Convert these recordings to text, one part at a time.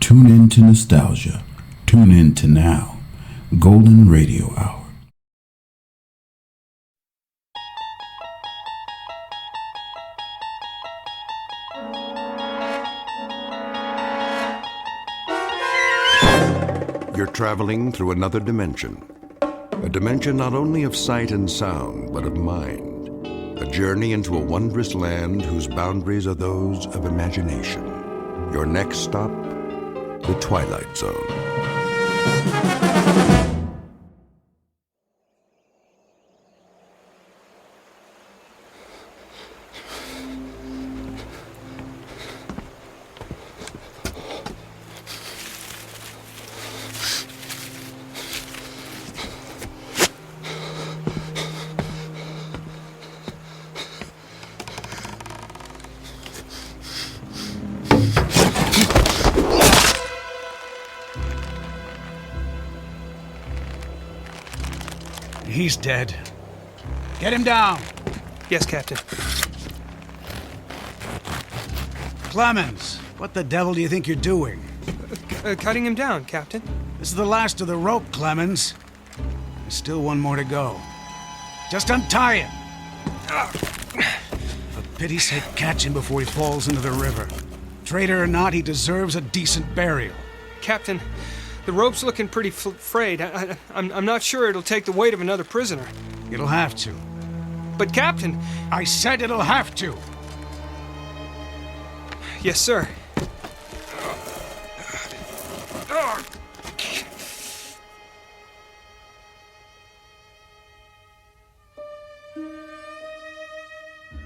Tune in to nostalgia. Tune in to now. Golden Radio Hour. You're traveling through another dimension. A dimension not only of sight and sound, but of mind. A journey into a wondrous land whose boundaries are those of imagination. Your next stop, the Twilight Zone. He's dead. Get him down. Yes, Captain. Clemens, what the devil do you think you're doing? Cutting him down, Captain. This is the last of the rope, Clemens. There's still one more to go. Just untie him. For pity's sake, catch him before he falls into the river. Traitor or not, he deserves a decent burial. Captain, the rope's looking pretty frayed. I'm not sure it'll take the weight of another prisoner. It'll have to. But, Captain... I said it'll have to. Yes, sir.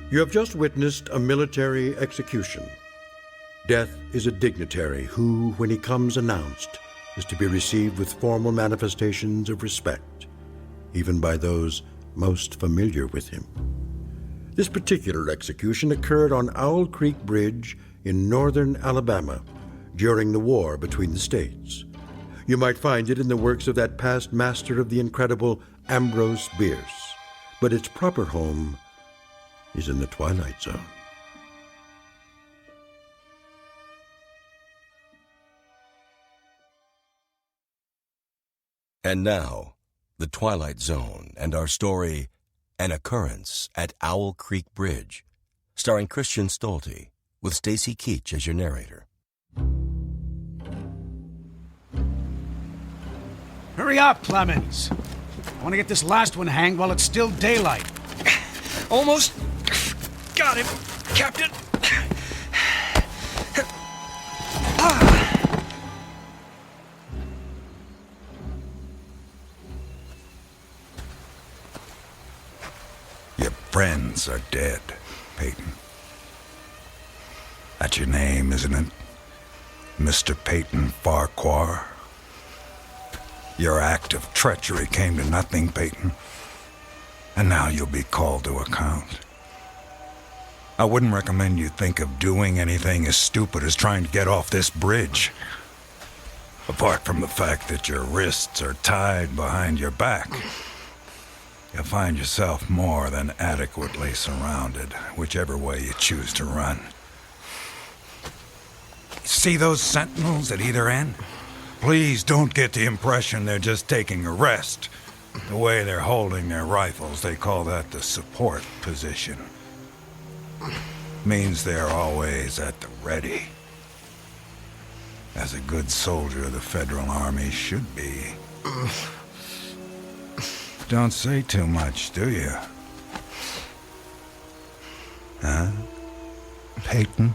You have just witnessed a military execution. Death is a dignitary who, when he comes announced, is to be received with formal manifestations of respect, even by those most familiar with him. This particular execution occurred on Owl Creek Bridge in northern Alabama during the war between the states. You might find it in the works of that past master of the incredible Ambrose Bierce, but its proper home is in the Twilight Zone. And now, the Twilight Zone and our story, An Occurrence at Owl Creek Bridge, starring Christian Stolte, with Stacy Keach as your narrator. Hurry up, Clemens. I want to get this last one hanged while it's still daylight. Almost got him, Captain. Your friends are dead, Peyton. That's your name, isn't it? Mr. Peyton Farquhar. Your act of treachery came to nothing, Peyton. And now you'll be called to account. I wouldn't recommend you think of doing anything as stupid as trying to get off this bridge. Apart from the fact that your wrists are tied behind your back, you'll find yourself more than adequately surrounded, whichever way you choose to run. See those sentinels at either end? Please don't get the impression they're just taking a rest. The way they're holding their rifles, they call that the support position. Means they're always at the ready. As a good soldier of the Federal Army should be. Don't say too much, do you? Huh? Peyton?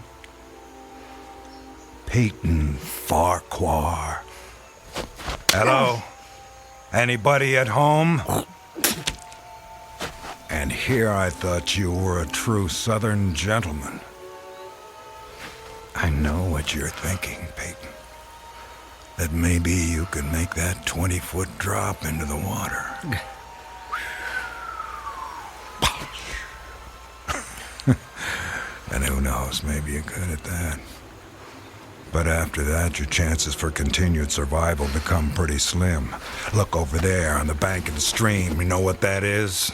Peyton Farquhar. Hello? Anybody at home? And here I thought you were a true Southern gentleman. I know what you're thinking, Peyton. That maybe you could make that 20-foot drop into the water. And who knows, maybe you could at that. But after that, your chances for continued survival become pretty slim. Look over there on the bank of the stream. You know what that is?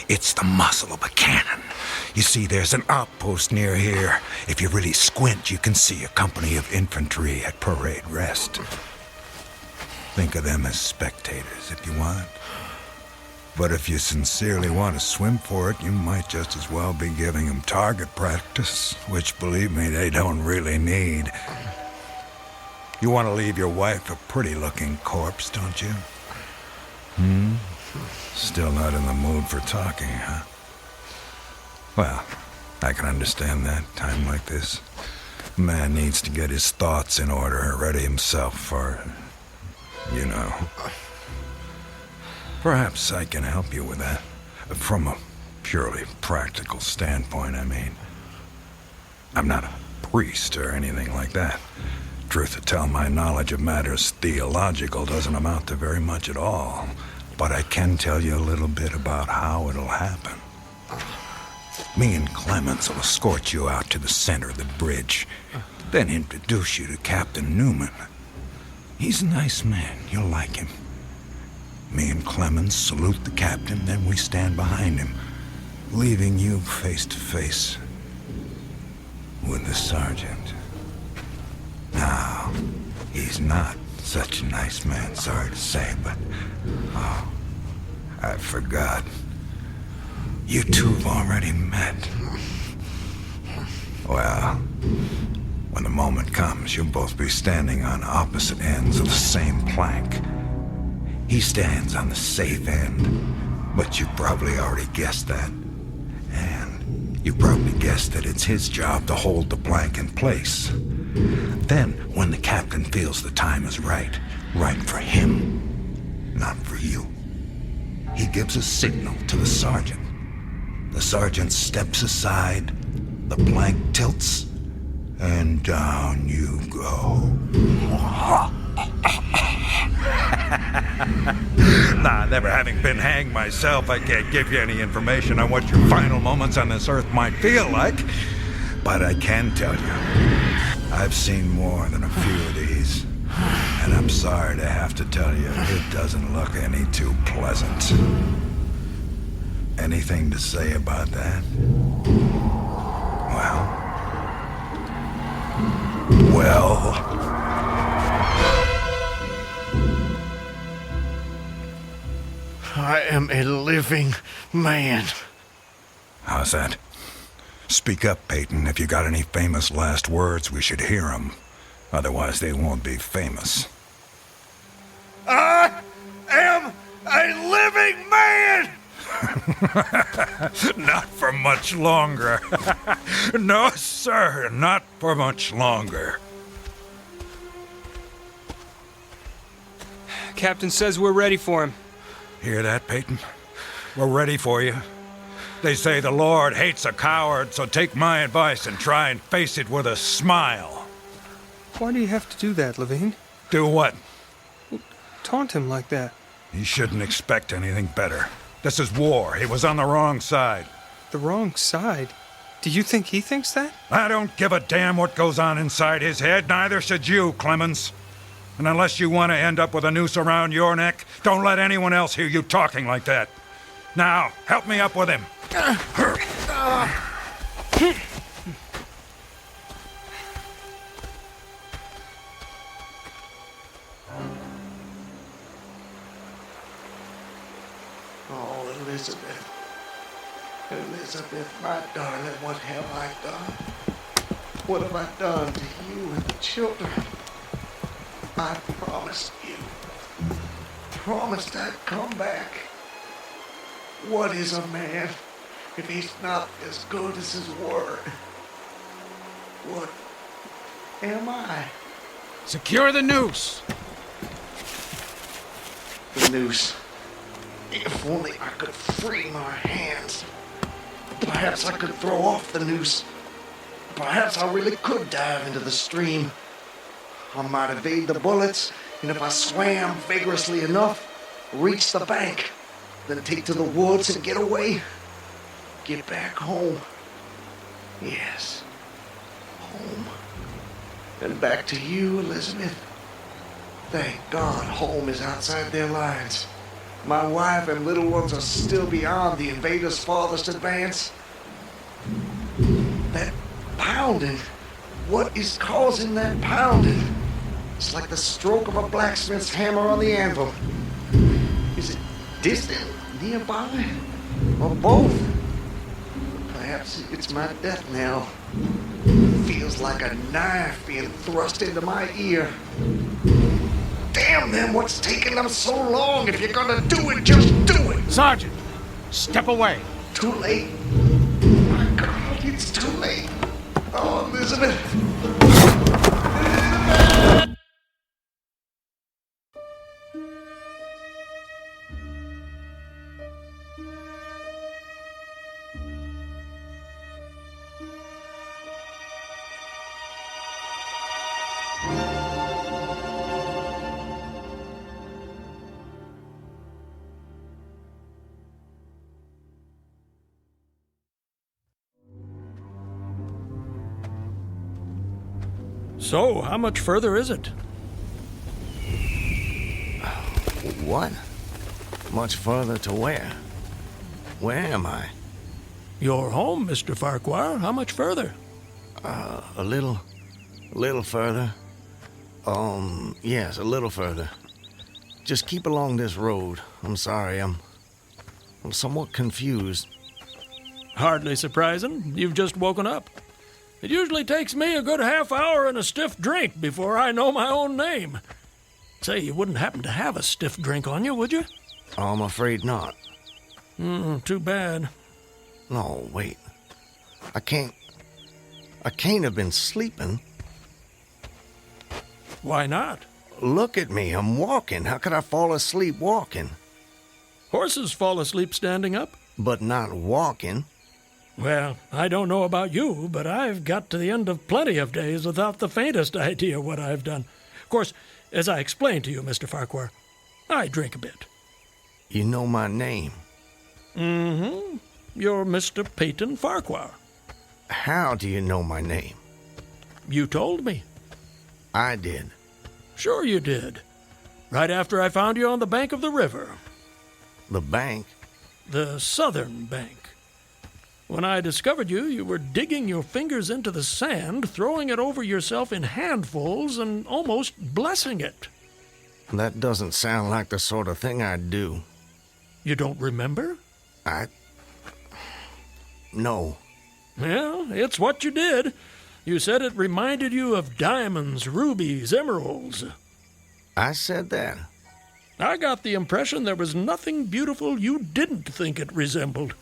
It's the muzzle of a cannon. You see, there's an outpost near here. If you really squint, you can see a company of infantry at parade rest. Think of them as spectators if you want. But if you sincerely want to swim for it, you might just as well be giving them target practice, which, believe me, they don't really need. You want to leave your wife a pretty-looking corpse, don't you? Still not in the mood for talking, huh? Well, I can understand that, time like this. A man needs to get his thoughts in order, ready himself for, you know. Perhaps I can help you with that. From a purely practical standpoint, I mean. I'm not a priest or anything like that. Truth to tell, my knowledge of matters theological doesn't amount to very much at all. But I can tell you a little bit about how it'll happen. Me and Clemens will escort you out to the center of the bridge, then introduce you to Captain Newman. He's a nice man. You'll like him. Me and Clemens salute the captain, then we stand behind him, leaving you face to face with the sergeant. Now, he's not such a nice man, sorry to say, but... Oh, I forgot. You two have already met. Well, when the moment comes, you'll both be standing on opposite ends of the same plank. He stands on the safe end, but you probably already guessed that. And you probably guessed that it's his job to hold the plank in place. Then, when the captain feels the time is right for him, not for you, he gives a signal to the sergeant. The sergeant steps aside, the plank tilts, and down you go. Nah, never having been hanged myself, I can't give you any information on what your final moments on this earth might feel like. But I can tell you, I've seen more than a few of these. And I'm sorry to have to tell you, it doesn't look any too pleasant. Anything to say about that? Well... I am a living man. How's that? Speak up, Peyton. If you got any famous last words, we should hear them. Otherwise, they won't be famous. I am a living man! Not for much longer. No, sir, not for much longer. Captain says we're ready for him. Hear that, Peyton? We're ready for you. They say the Lord hates a coward, so take my advice and try and face it with a smile. Why do you have to do that, Levine? Do what? Taunt him like that. He shouldn't expect anything better. This is war. He was on the wrong side. The wrong side? Do you think he thinks that? I don't give a damn what goes on inside his head, neither should you, Clemens. And unless you want to end up with a noose around your neck, don't let anyone else hear you talking like that. Now, help me up with him. Oh, Elizabeth. Elizabeth, my darling, what have I done? What have I done to you and the children? I promised I'd come back. What is a man if he's not as good as his word? What am I? Secure the noose. The noose. If only I could free my hands. Perhaps I could throw off the noose. Perhaps I really could dive into the stream. I might evade the bullets, and if I swam vigorously enough, reach the bank, then take to the woods and get away. Get back home. Yes, home. And back to you, Elizabeth. Thank God home is outside their lines. My wife and little ones are still beyond the invader's farthest advance. That pounding. What is causing that pounding? It's like the stroke of a blacksmith's hammer on the anvil. Is it distant, nearby, or both? Perhaps it's my death knell. Feels like a knife being thrust into my ear. Damn them, what's taking them so long? If you're gonna do it, just do it! Sergeant, step away. Too late. My God, it's too late. Oh, Elizabeth. So, how much further is it? What? Much further to where? Where am I? You're home, Mr. Farquhar. How much further? A little further. Yes, a little further. Just keep along this road. I'm sorry, I'm somewhat confused. Hardly surprising. You've just woken up. It usually takes me a good half hour and a stiff drink before I know my own name. Say, you wouldn't happen to have a stiff drink on you, would you? I'm afraid not. Too bad. No, wait. I can't have been sleeping. Why not? Look at me, I'm walking. How could I fall asleep walking? Horses fall asleep standing up. But not walking. Well, I don't know about you, but I've got to the end of plenty of days without the faintest idea what I've done. Of course, as I explained to you, Mr. Farquhar, I drink a bit. You know my name? Mm-hmm. You're Mr. Peyton Farquhar. How do you know my name? You told me. I did. Sure you did. Right after I found you on the bank of the river. The bank? The southern bank. When I discovered you, you were digging your fingers into the sand, throwing it over yourself in handfuls, and almost blessing it. That doesn't sound like the sort of thing I'd do. You don't remember? No. Well, it's what you did. You said it reminded you of diamonds, rubies, emeralds. I said that? I got the impression there was nothing beautiful you didn't think it resembled.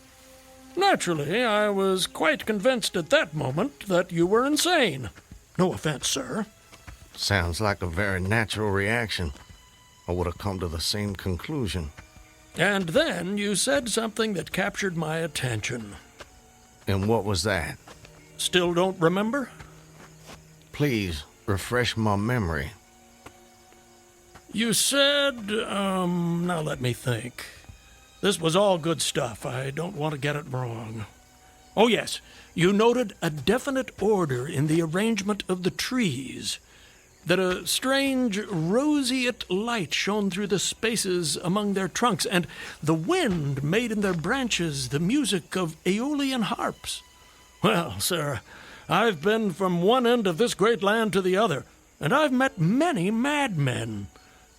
Naturally, I was quite convinced at that moment that you were insane. No offense, sir. Sounds like a very natural reaction. I would have come to the same conclusion. And then you said something that captured my attention. And what was that? Still don't remember? Please, refresh my memory. You said, now let me think. This was all good stuff. I don't want to get it wrong. Oh, yes. You noted a definite order in the arrangement of the trees. That a strange roseate light shone through the spaces among their trunks, and the wind made in their branches the music of aeolian harps. Well, sir, I've been from one end of this great land to the other, and I've met many madmen.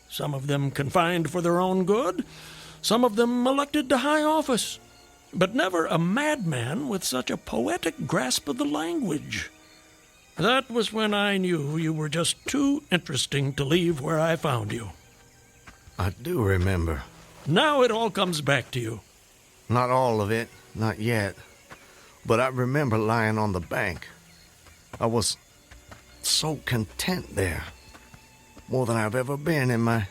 Some of them confined for their own good, some of them elected to high office, but never a madman with such a poetic grasp of the language. That was when I knew you were just too interesting to leave where I found you. I do remember. Now it all comes back to you. Not all of it, not yet. But I remember lying on the bank. I was so content there. More than I've ever been in my...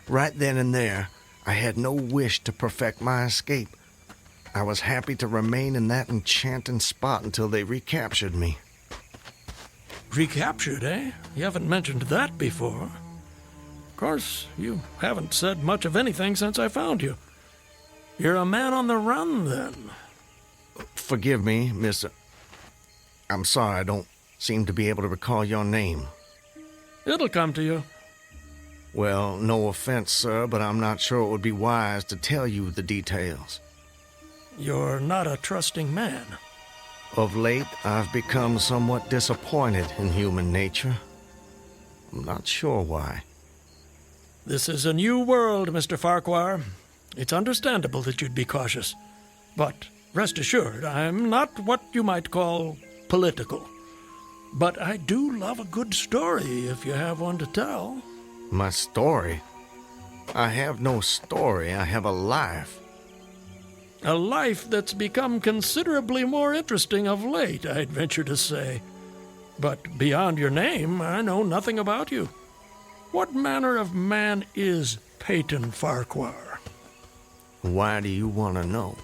Right then and there, I had no wish to perfect my escape. I was happy to remain in that enchanting spot until they recaptured me. Recaptured, eh? You haven't mentioned that before. Of course, you haven't said much of anything since I found you. You're a man on the run, then. Forgive me, Mr. I'm sorry I don't seem to be able to recall your name. It'll come to you. Well, no offense, sir, but I'm not sure it would be wise to tell you the details. You're not a trusting man. Of late, I've become somewhat disappointed in human nature. I'm not sure why. This is a new world, Mr. Farquhar. It's understandable that you'd be cautious. But rest assured, I'm not what you might call political. But I do love a good story if you have one to tell. My story? I have no story. I have a life. A life that's become considerably more interesting of late, I'd venture to say. But beyond your name, I know nothing about you. What manner of man is Peyton Farquhar? Why do you want to know?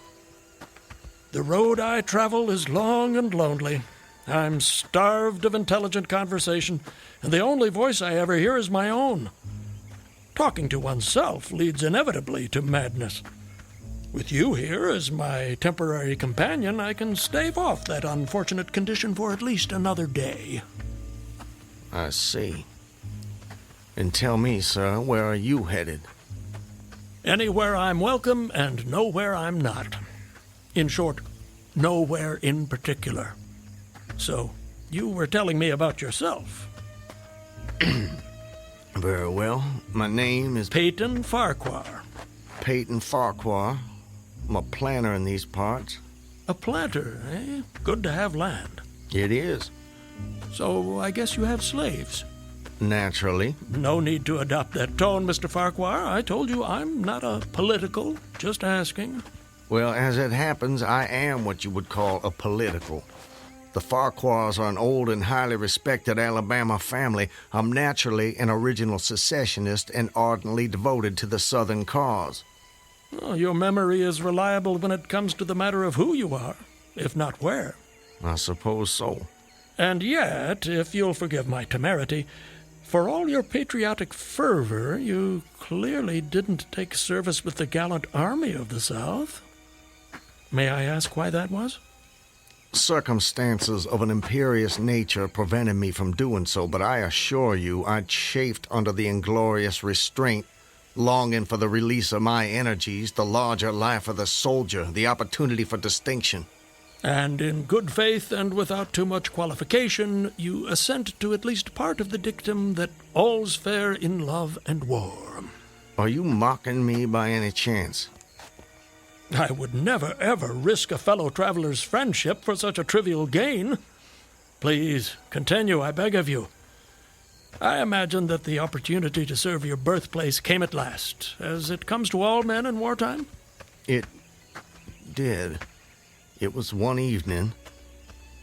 The road I travel is long and lonely. I'm starved of intelligent conversation, and the only voice I ever hear is my own. Talking to oneself leads inevitably to madness. With you here as my temporary companion, I can stave off that unfortunate condition for at least another day. I see. And tell me, sir, where are you headed? Anywhere I'm welcome and nowhere I'm not. In short, nowhere in particular. So, you were telling me about yourself. Very well. My name is Peyton Farquhar. Peyton Farquhar. I'm a planter in these parts. A planter, eh? Good to have land. It is. So, I guess you have slaves. Naturally. No need to adopt that tone, Mr. Farquhar. I told you I'm not a political, just asking. Well, as it happens, I am what you would call a political. The Farquhars are an old and highly respected Alabama family. I'm naturally an original secessionist and ardently devoted to the Southern cause. Oh, your memory is reliable when it comes to the matter of who you are, if not where. I suppose so. And yet, if you'll forgive my temerity, for all your patriotic fervor, you clearly didn't take service with the gallant army of the South. May I ask why that was? Circumstances of an imperious nature prevented me from doing so, but I assure you I chafed under the inglorious restraint, longing for the release of my energies, the larger life of the soldier, the opportunity for distinction. And in good faith and without too much qualification, you assent to at least part of the dictum that all's fair in love and war. Are you mocking me by any chance? I would never, ever risk a fellow traveler's friendship for such a trivial gain. Please, continue, I beg of you. I imagine that the opportunity to serve your birthplace came at last, as it comes to all men in wartime. It did. It was one evening,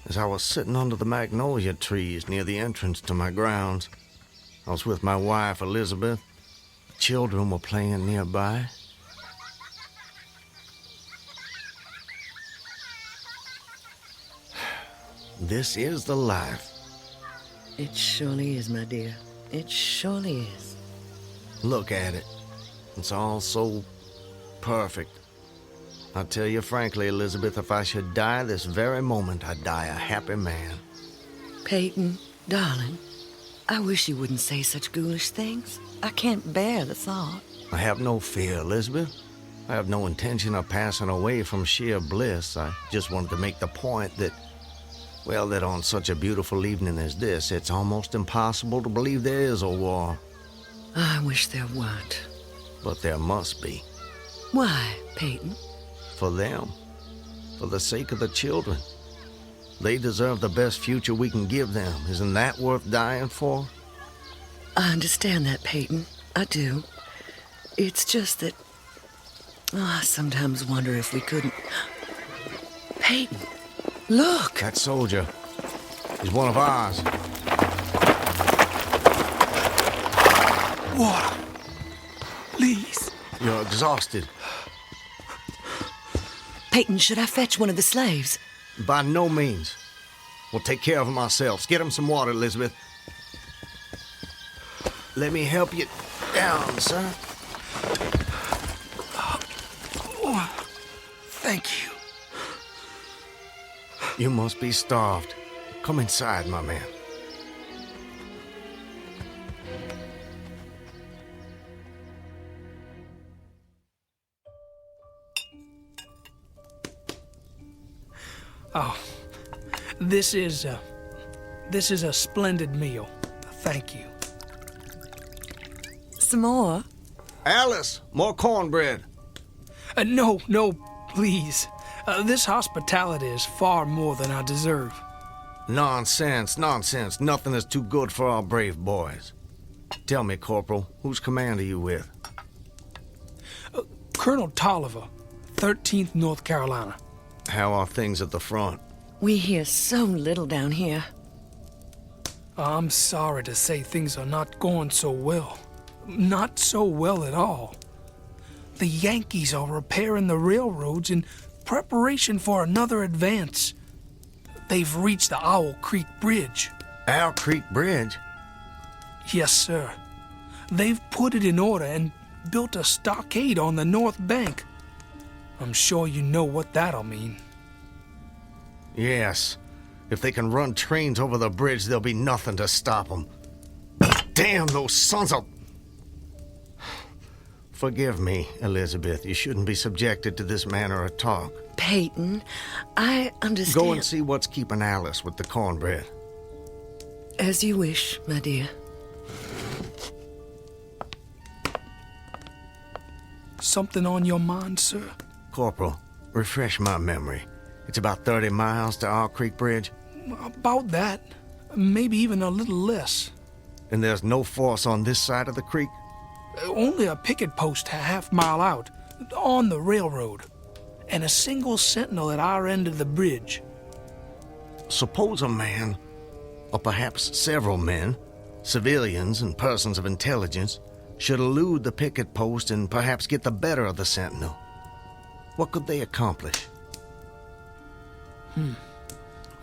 as I was sitting under the magnolia trees near the entrance to my grounds. I was with my wife, Elizabeth. The children were playing nearby. This is the life. It surely is, my dear. It surely is. Look at it. It's all so perfect. I'll tell you frankly, Elizabeth, if I should die this very moment, I'd die a happy man. Peyton, darling, I wish you wouldn't say such ghoulish things. I can't bear the thought. I have no fear, Elizabeth. I have no intention of passing away from sheer bliss. I just wanted to make the point that, well, that on such a beautiful evening as this, it's almost impossible to believe there is a war. I wish there weren't. But there must be. Why, Peyton? For them. For the sake of the children. They deserve the best future we can give them. Isn't that worth dying for? I understand that, Peyton. I do. It's just that... I sometimes wonder if we couldn't... Peyton, look! That soldier. He's one of ours. Water. Please. You're exhausted. Peyton, should I fetch one of the slaves? By no means. We'll take care of him ourselves. Get him some water, Elizabeth. Let me help you down, sir. Oh, thank you. You must be starved. Come inside, my man. Oh, this is a splendid meal. Thank you. Some more? Alice, more cornbread. No, please. This hospitality is far more than I deserve. Nonsense. Nothing is too good for our brave boys. Tell me, Corporal, whose command are you with? Colonel Tolliver, 13th North Carolina. How are things at the front? We hear so little down here. I'm sorry to say things are not going so well. Not so well at all. The Yankees are repairing the railroads in preparation for another advance. They've reached the Owl Creek Bridge. Owl Creek Bridge? Yes, sir. They've put it in order and built a stockade on the north bank. I'm sure you know what that'll mean. Yes. If they can run trains over the bridge, there'll be nothing to stop them. Damn those sons of... Forgive me, Elizabeth. You shouldn't be subjected to this manner of talk. Peyton, I understand. Go and see what's keeping Alice with the cornbread. As you wish, my dear. Something on your mind, sir? Corporal, refresh my memory. It's about 30 miles to Owl Creek Bridge? About that. Maybe even a little less. And there's no force on this side of the creek? Only a picket post a half-mile out, on the railroad, and a single sentinel at our end of the bridge. Suppose a man, or perhaps several men, civilians and persons of intelligence, should elude the picket post and perhaps get the better of the sentinel. What could they accomplish?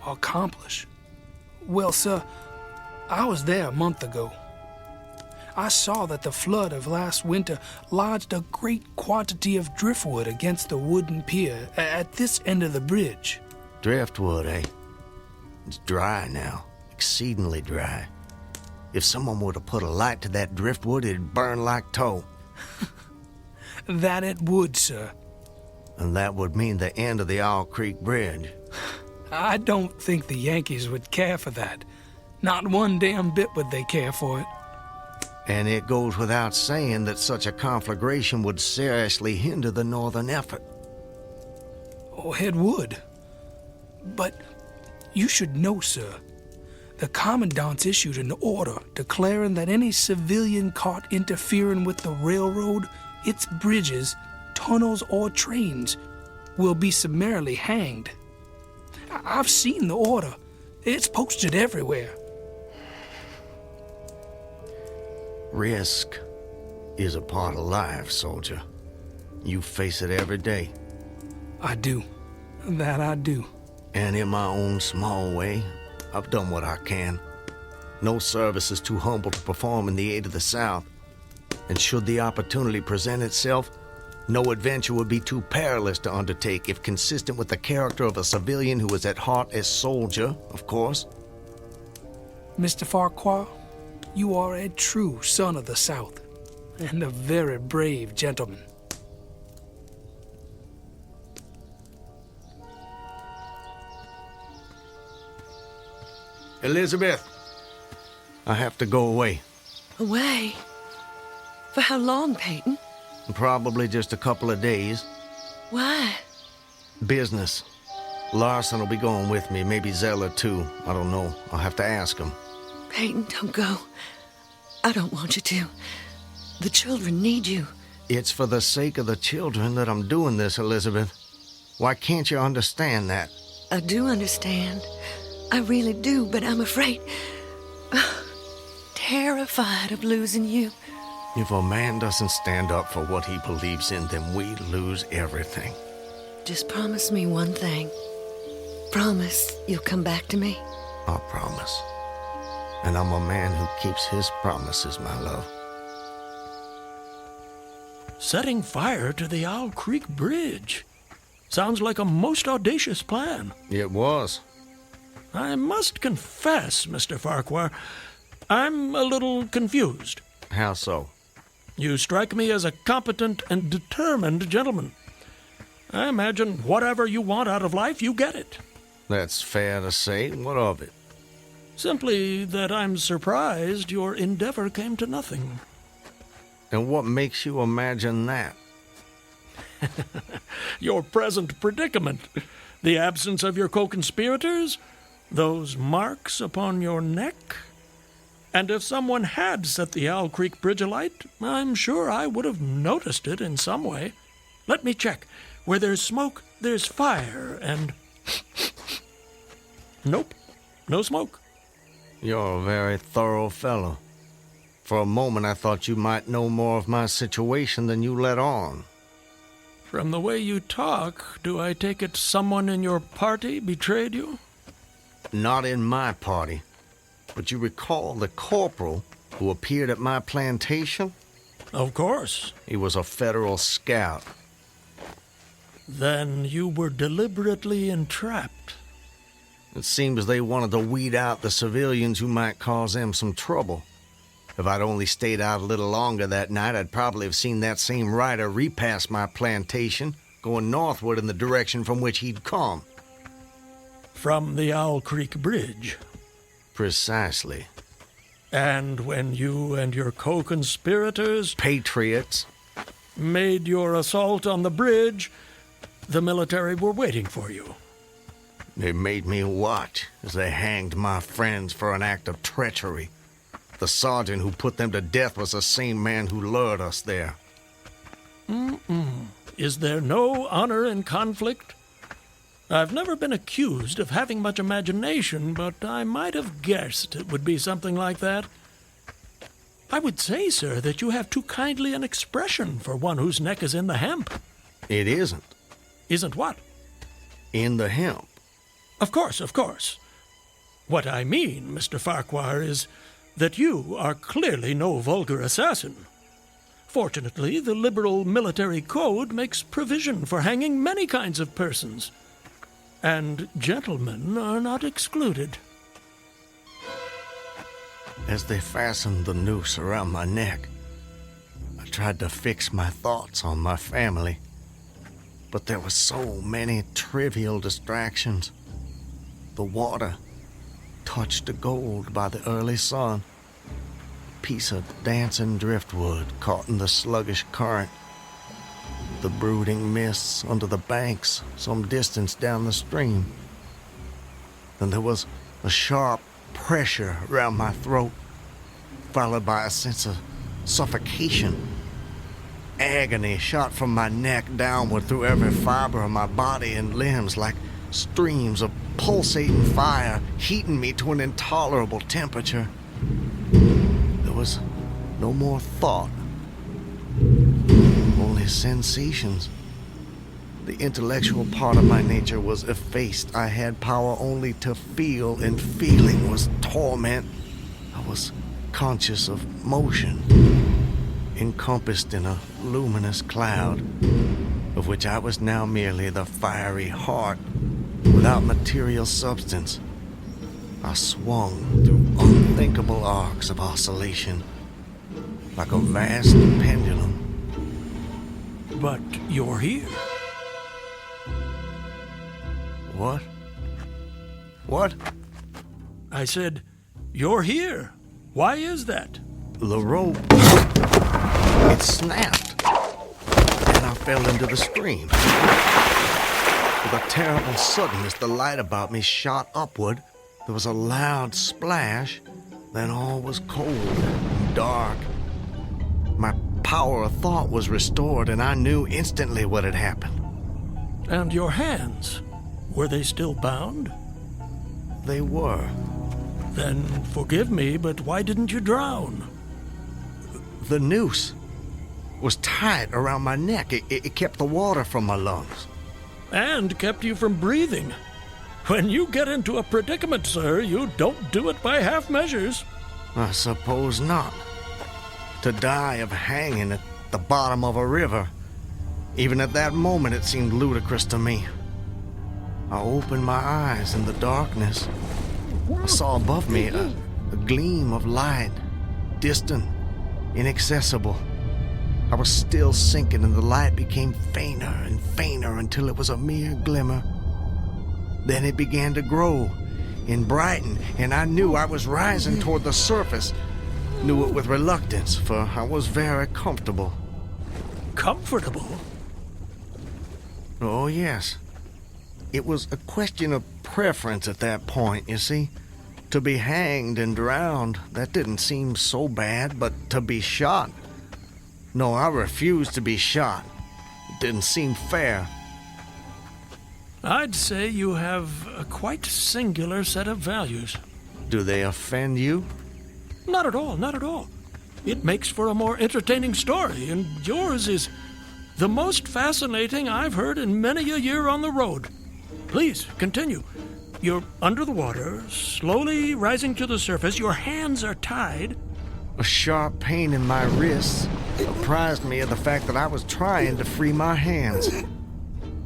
Accomplish? Well, sir, I was there a month ago. I saw that the flood of last winter lodged a great quantity of driftwood against the wooden pier at this end of the bridge. Driftwood, eh? It's dry now, exceedingly dry. If someone were to put a light to that driftwood, it'd burn like tow. That it would, sir. And that would mean the end of the Owl Creek Bridge. I don't think the Yankees would care for that. Not one damn bit would they care for it. And it goes without saying that such a conflagration would seriously hinder the northern effort. Oh, it would. But you should know, sir, the commandant's issued an order declaring that any civilian caught interfering with the railroad, its bridges, tunnels, or trains will be summarily hanged. I've seen the order. It's posted everywhere. Risk is a part of life, soldier. You face it every day. I do. That I do. And in my own small way, I've done what I can. No service is too humble to perform in the aid of the South. And should the opportunity present itself, no adventure would be too perilous to undertake if consistent with the character of a civilian who is at heart a soldier, of course. Mr. Farquhar, you are a true son of the South, and a very brave gentleman. Elizabeth, I have to go away. Away? For how long, Peyton? Probably just a couple of days. Why? Business. Larson will be going with me, maybe Zeller too. I don't know. I'll have to ask him. Peyton, don't go. I don't want you to. The children need you. It's for the sake of the children that I'm doing this, Elizabeth. Why can't you understand that? I do understand. I really do, but I'm afraid... terrified of losing you. If a man doesn't stand up for what he believes in, then we lose everything. Just promise me one thing. Promise you'll come back to me. I promise. And I'm a man who keeps his promises, my love. Setting fire to the Owl Creek Bridge. Sounds like a most audacious plan. It was. I must confess, Mr. Farquhar, I'm a little confused. How so? You strike me as a competent and determined gentleman. I imagine whatever you want out of life, you get it. That's fair to say. What of it? Simply that I'm surprised your endeavor came to nothing. And what makes you imagine that? Your present predicament, the absence of your co-conspirators, those marks upon your neck. And if someone had set the Owl Creek Bridge alight, I'm sure I would have noticed it in some way. Let me check. Where there's smoke, there's fire, and... Nope, no smoke. You're a very thorough fellow. For a moment I thought you might know more of my situation than you let on. From the way you talk, do I take it someone in your party betrayed you? Not in my party. But you recall the corporal who appeared at my plantation? Of course. He was a federal scout. Then you were deliberately entrapped. It seems they wanted to weed out the civilians who might cause them some trouble. If I'd only stayed out a little longer that night, I'd probably have seen that same rider repass my plantation, going northward in the direction from which he'd come. From the Owl Creek Bridge. Precisely. And when you and your co-conspirators... Patriots. ...made your assault on the bridge, the military were waiting for you. They made me watch as they hanged my friends for an act of treachery. The sergeant who put them to death was the same man who lured us there. Is there no honor in conflict? I've never been accused of having much imagination, but I might have guessed it would be something like that. I would say, sir, that you have too kindly an expression for one whose neck is in the hemp. It isn't. Isn't what? In the hemp. Of course, of course. What I mean, Mr. Farquhar, is that you are clearly no vulgar assassin. Fortunately, the liberal military code makes provision for hanging many kinds of persons, and gentlemen are not excluded. As they fastened the noose around my neck, I tried to fix my thoughts on my family, but there were so many trivial distractions. The water, touched to gold by the early sun, a piece of dancing driftwood caught in the sluggish current, the brooding mists under the banks some distance down the stream. Then there was a sharp pressure around my throat, followed by a sense of suffocation. Agony shot from my neck downward through every fiber of my body and limbs like streams of pulsating fire, heating me to an intolerable temperature. There was no more thought, only sensations. The intellectual part of my nature was effaced. I had power only to feel, and feeling was torment. I was conscious of motion, encompassed in a luminous cloud, of which I was now merely the fiery heart, without material substance. I swung through unthinkable arcs of oscillation, like a vast pendulum. But you're here. What? What? I said, you're here. Why is that? The rope, it snapped, and I fell into the stream. With a terrible suddenness, the light about me shot upward. There was a loud splash, then all was cold and dark. My power of thought was restored, and I knew instantly what had happened. And your hands, were they still bound? They were. Then forgive me, but why didn't you drown? The noose was tight around my neck. It kept the water from my lungs. And kept you from breathing. When you get into a predicament, sir, you don't do it by half measures. I suppose not. To die of hanging at the bottom of a river, even at that moment it seemed ludicrous to me. I opened my eyes in the darkness. I saw above me a gleam of light, distant, inaccessible. I was still sinking, and the light became fainter and fainter until it was a mere glimmer. Then it began to grow and brighten, and I knew I was rising toward the surface. Knew it with reluctance, for I was very comfortable. Comfortable? Oh, yes. It was a question of preference at that point, you see. To be hanged and drowned, that didn't seem so bad, but to be shot? No, I refused to be shot. It didn't seem fair. I'd say you have a quite singular set of values. Do they offend you? Not at all, not at all. It makes for a more entertaining story, and yours is the most fascinating I've heard in many a year on the road. Please, continue. You're under the water, slowly rising to the surface. Your hands are tied. A sharp pain in my wrists apprised me of the fact that I was trying to free my hands.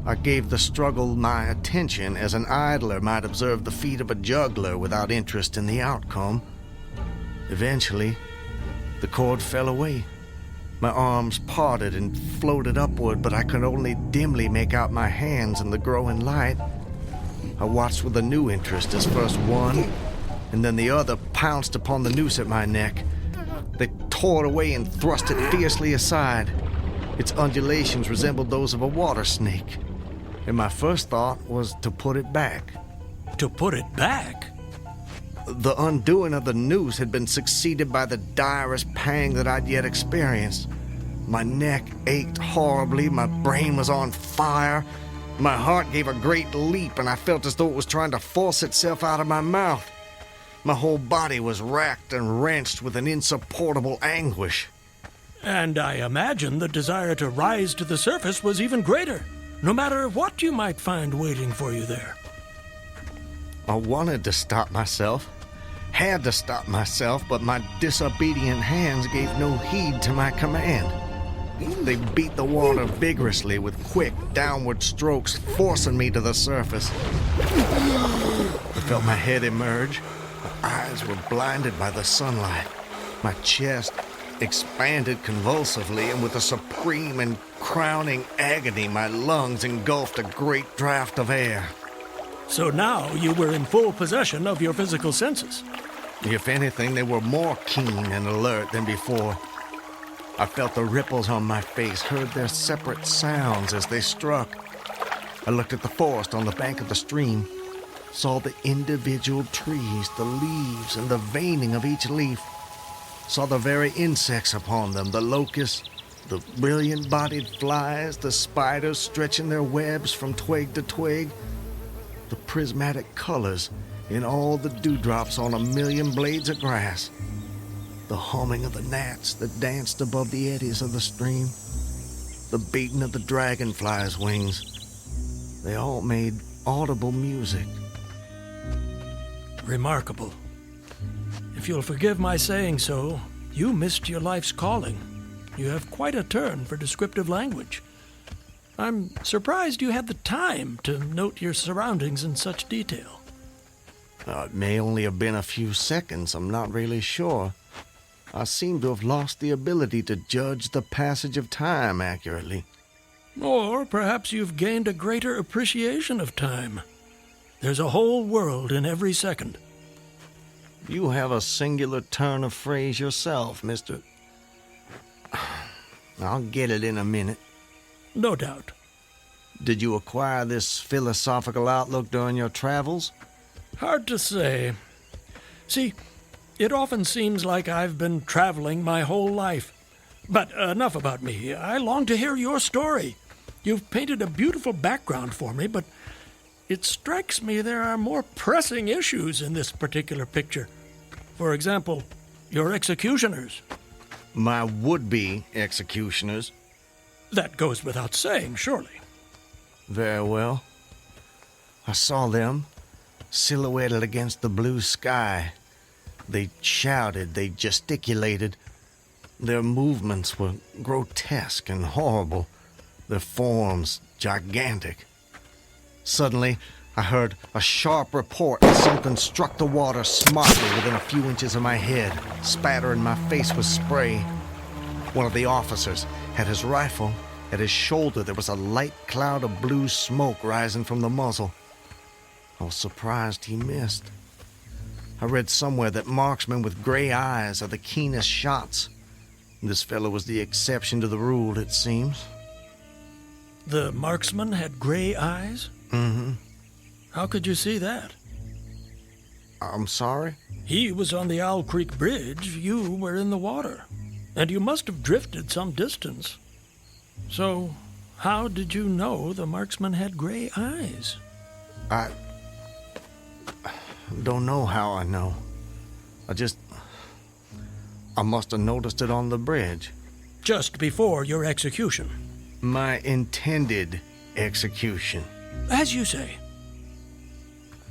I gave the struggle my attention as an idler might observe the feat of a juggler without interest in the outcome. Eventually, the cord fell away. My arms parted and floated upward, but I could only dimly make out my hands in the growing light. I watched with a new interest as first one and then the other pounced upon the noose at my neck. They tore it away and thrust it fiercely aside. Its undulations resembled those of a water snake, and my first thought was to put it back. To put it back? The undoing of the noose had been succeeded by the direst pang that I'd yet experienced. My neck ached horribly, my brain was on fire, my heart gave a great leap, and I felt as though it was trying to force itself out of my mouth. My whole body was racked and wrenched with an insupportable anguish. And I imagine the desire to rise to the surface was even greater, no matter what you might find waiting for you there. I wanted to stop myself, had to stop myself, but my disobedient hands gave no heed to my command. They beat the water vigorously with quick, downward strokes, forcing me to the surface. I felt my head emerge. My eyes were blinded by the sunlight. My chest expanded convulsively, and with a supreme and crowning agony, my lungs engulfed a great draught of air. So now you were in full possession of your physical senses. If anything, they were more keen and alert than before. I felt the ripples on my face, heard their separate sounds as they struck. I looked at the forest on the bank of the stream, saw the individual trees, the leaves, and the veining of each leaf, saw the very insects upon them, the locusts, the brilliant-bodied flies, the spiders stretching their webs from twig to twig, the prismatic colors in all the dewdrops on a million blades of grass, the humming of the gnats that danced above the eddies of the stream, the beating of the dragonflies' wings. They all made audible music. Remarkable. If you'll forgive my saying so, you missed your life's calling. You have quite a turn for descriptive language. I'm surprised you had the time to note your surroundings in such detail. It may only have been a few seconds, I'm not really sure. I seem to have lost the ability to judge the passage of time accurately. Or perhaps you've gained a greater appreciation of time. There's a whole world in every second. You have a singular turn of phrase yourself, Mr. I'll get it in a minute. No doubt. Did you acquire this philosophical outlook during your travels? Hard to say. See, it often seems like I've been traveling my whole life. But enough about me. I long to hear your story. You've painted a beautiful background for me, but it strikes me there are more pressing issues in this particular picture. For example, your executioners. My would-be executioners? That goes without saying, surely. Very well. I saw them, silhouetted against the blue sky. They shouted, they gesticulated. Their movements were grotesque and horrible, their forms gigantic. Suddenly, I heard a sharp report as something struck the water smartly within a few inches of my head, spattering my face with spray. One of the officers had his rifle. At his shoulder, there was a light cloud of blue smoke rising from the muzzle. I was surprised he missed. I read somewhere that marksmen with gray eyes are the keenest shots. This fellow was the exception to the rule, it seems. The marksman had gray eyes? Mm-hmm. How could you see that? I'm sorry? He was on the Owl Creek Bridge. You were in the water. And you must have drifted some distance. So, how did you know the marksman had gray eyes? I don't know how I know. I must have noticed it on the bridge. Just before your execution. My intended execution. As you say.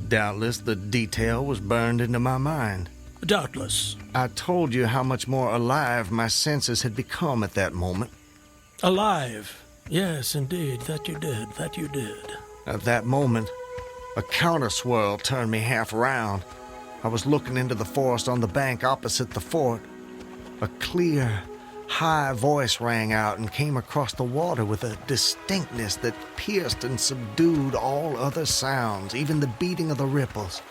Doubtless the detail was burned into my mind. Doubtless. I told you how much more alive my senses had become at that moment. Alive. Yes, indeed. That you did. At that moment, a counter-swirl turned me half around. I was looking into the forest on the bank opposite the fort. A clear, high voice rang out and came across the water with a distinctness that pierced and subdued all other sounds, even the beating of the ripples.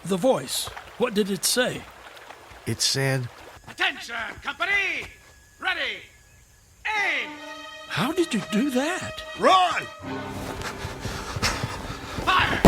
The voice. What did it say? It said, "Attention, company! Ready! Aim! How did you do that? Run!" Fire!"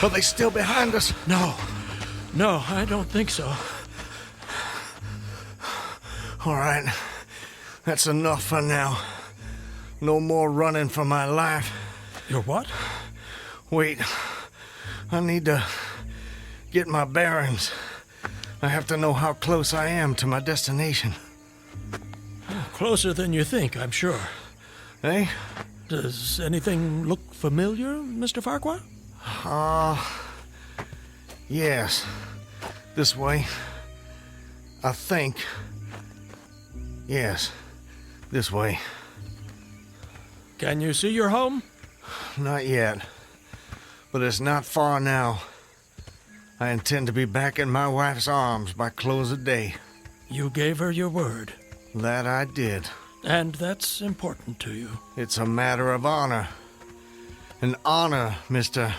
Are they still behind us? No, I don't think so. All right. That's enough for now. No more running for my life. Your what? Wait. I need to get my bearings. I have to know how close I am to my destination. Closer than you think, I'm sure. Eh? Does anything look familiar, Mr. Farquhar? Yes. This way. I think. Yes. This way. Can you see your home? Not yet. But it's not far now. I intend to be back in my wife's arms by close of day. You gave her your word. That I did. And that's important to you. It's a matter of honor. An honor, Mr.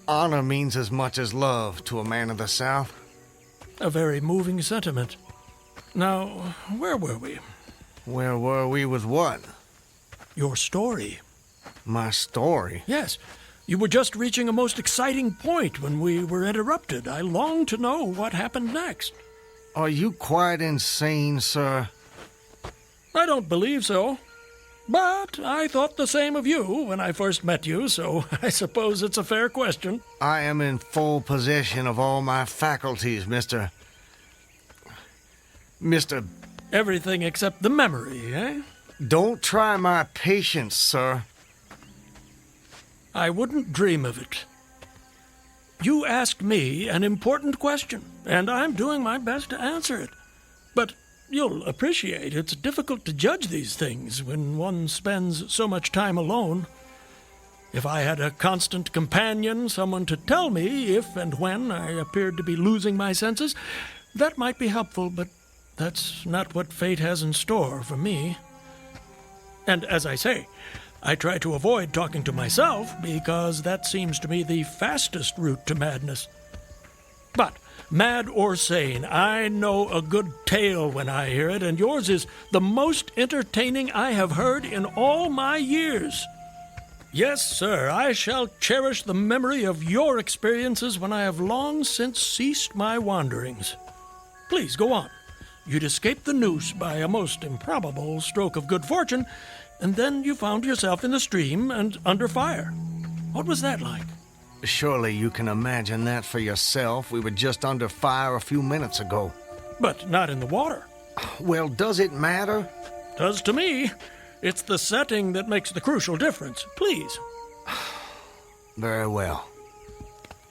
Honor means as much as love to a man of the South. A very moving sentiment. Now, where were we? Where were we with what? Your story. My story? Yes. You were just reaching a most exciting point when we were interrupted. I long to know what happened next. Are you quite insane, sir? I don't believe so. But I thought the same of you when I first met you, so I suppose it's a fair question. I am in full possession of all my faculties, Mr. Everything except the memory, eh? Don't try my patience, sir. I wouldn't dream of it. You asked me an important question, and I'm doing my best to answer it. But you'll appreciate it's difficult to judge these things when one spends so much time alone. If I had a constant companion, someone to tell me if and when I appeared to be losing my senses, that might be helpful, but that's not what fate has in store for me. And as I say, I try to avoid talking to myself because that seems to me the fastest route to madness. But, mad or sane, I know a good tale when I hear it, and yours is the most entertaining I have heard in all my years. Yes, sir, I shall cherish the memory of your experiences when I have long since ceased my wanderings. Please, go on. You'd escaped the noose by a most improbable stroke of good fortune, and then you found yourself in the stream and under fire. What was that like? Surely you can imagine that for yourself. We were just under fire a few minutes ago. But not in the water. Well, does it matter? Does to me. It's the setting that makes the crucial difference. Please. Very well.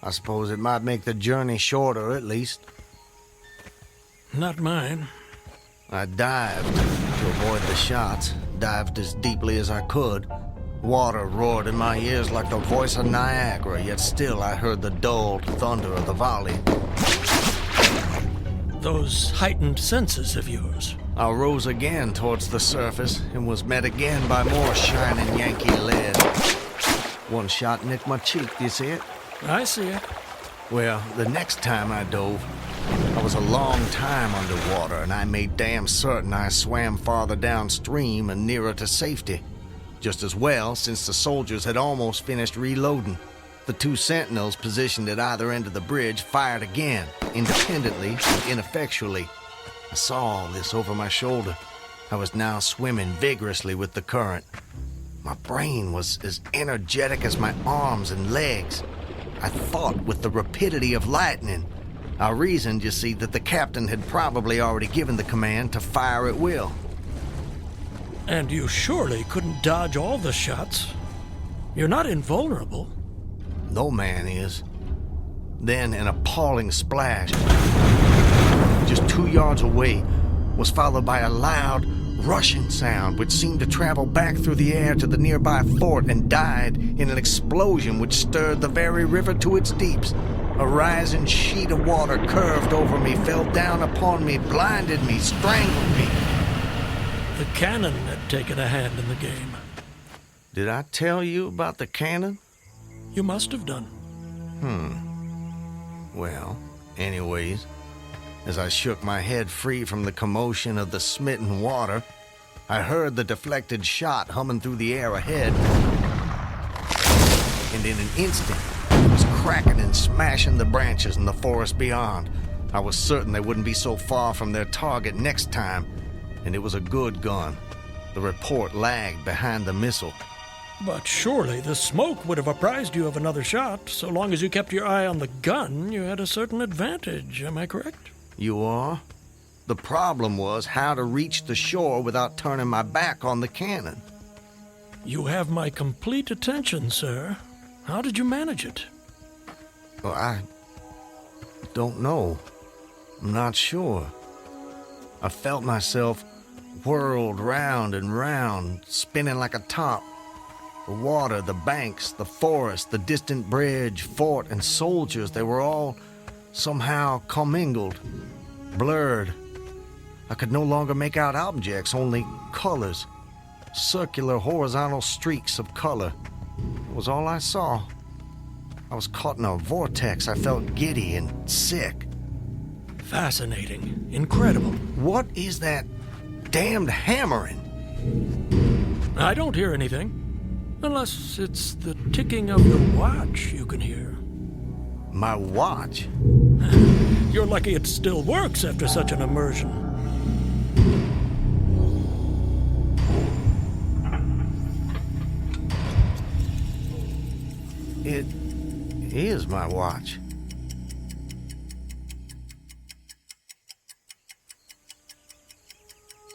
I suppose it might make the journey shorter, at least. Not mine. I dived to avoid the shots, dived as deeply as I could. Water roared in my ears like the voice of Niagara, yet still I heard the dulled thunder of the volley. Those heightened senses of yours. I rose again towards the surface and was met again by more shining Yankee lead. One shot nicked my cheek, do you see it? I see it. Well, the next time I dove, I was a long time underwater, and I made damn certain I swam farther downstream and nearer to safety. Just as well, since the soldiers had almost finished reloading. The two sentinels positioned at either end of the bridge fired again, independently and ineffectually. I saw all this over my shoulder. I was now swimming vigorously with the current. My brain was as energetic as my arms and legs. I thought with the rapidity of lightning. I reasoned, you see, that the captain had probably already given the command to fire at will. And you surely couldn't dodge all the shots. You're not invulnerable. No man is. Then an appalling splash, just 2 yards away, was followed by a loud, rushing sound which seemed to travel back through the air to the nearby fort and died in an explosion which stirred the very river to its deeps. A rising sheet of water curved over me, fell down upon me, blinded me, strangled me. The cannon had taken a hand in the game. Did I tell you about the cannon? You must have done. Well, anyways, as I shook my head free from the commotion of the smitten water, I heard the deflected shot humming through the air ahead. And in an instant, it was cracking and smashing the branches in the forest beyond. I was certain they wouldn't be so far from their target next time, and it was a good gun. The report lagged behind the missile. But surely the smoke would have apprised you of another shot. So long as you kept your eye on the gun, you had a certain advantage. Am I correct? You are? The problem was how to reach the shore without turning my back on the cannon. You have my complete attention, sir. How did you manage it? Well, I don't know. I'm not sure. I felt myself whirled round and round, spinning like a top. The water, the banks, the forest, the distant bridge, fort, and soldiers, they were all somehow commingled, blurred. I could no longer make out objects, only colors. Circular, horizontal streaks of color. It was all I saw. I was caught in a vortex. I felt giddy and sick. Fascinating. Incredible. What is that damned hammering? I don't hear anything. Unless it's the ticking of your watch you can hear. My watch? You're lucky it still works after such an immersion. It is my watch.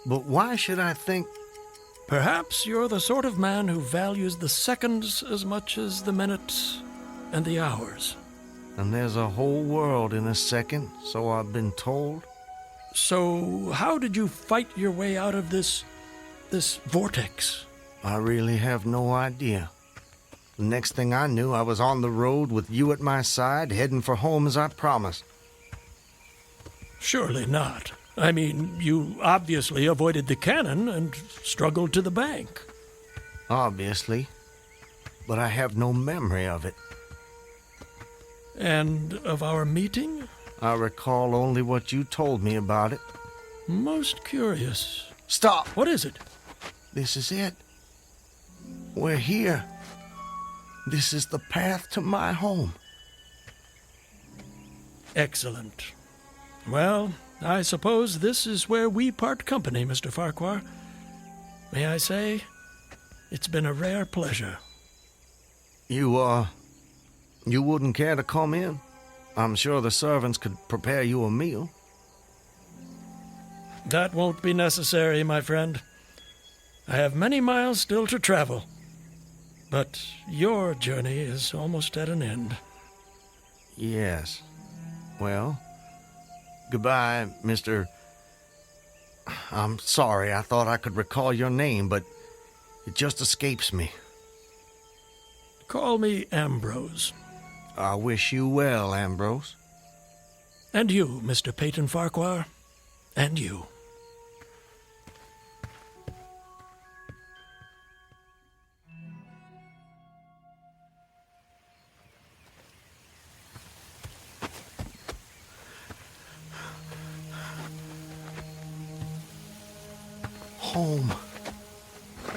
But why should I think... Perhaps you're the sort of man who values the seconds as much as the minutes and the hours. And there's a whole world in a second, so I've been told. So how did you fight your way out of this vortex? I really have no idea. The next thing I knew, I was on the road with you at my side, heading for home as I promised. Surely not. I mean, you obviously avoided the cannon and struggled to the bank. Obviously. But I have no memory of it. And of our meeting? I recall only what you told me about it. Most curious. Stop! What is it? This is it. We're here. This is the path to my home. Excellent. Well, I suppose this is where we part company, Mr. Farquhar. May I say, it's been a rare pleasure. You wouldn't care to come in? I'm sure the servants could prepare you a meal. That won't be necessary, my friend. I have many miles still to travel. But your journey is almost at an end. Yes. Well, goodbye, Mr... I'm sorry. I thought I could recall your name, but it just escapes me. Call me Ambrose. I wish you well, Ambrose. And you, Mr. Peyton Farquhar. And you. Home.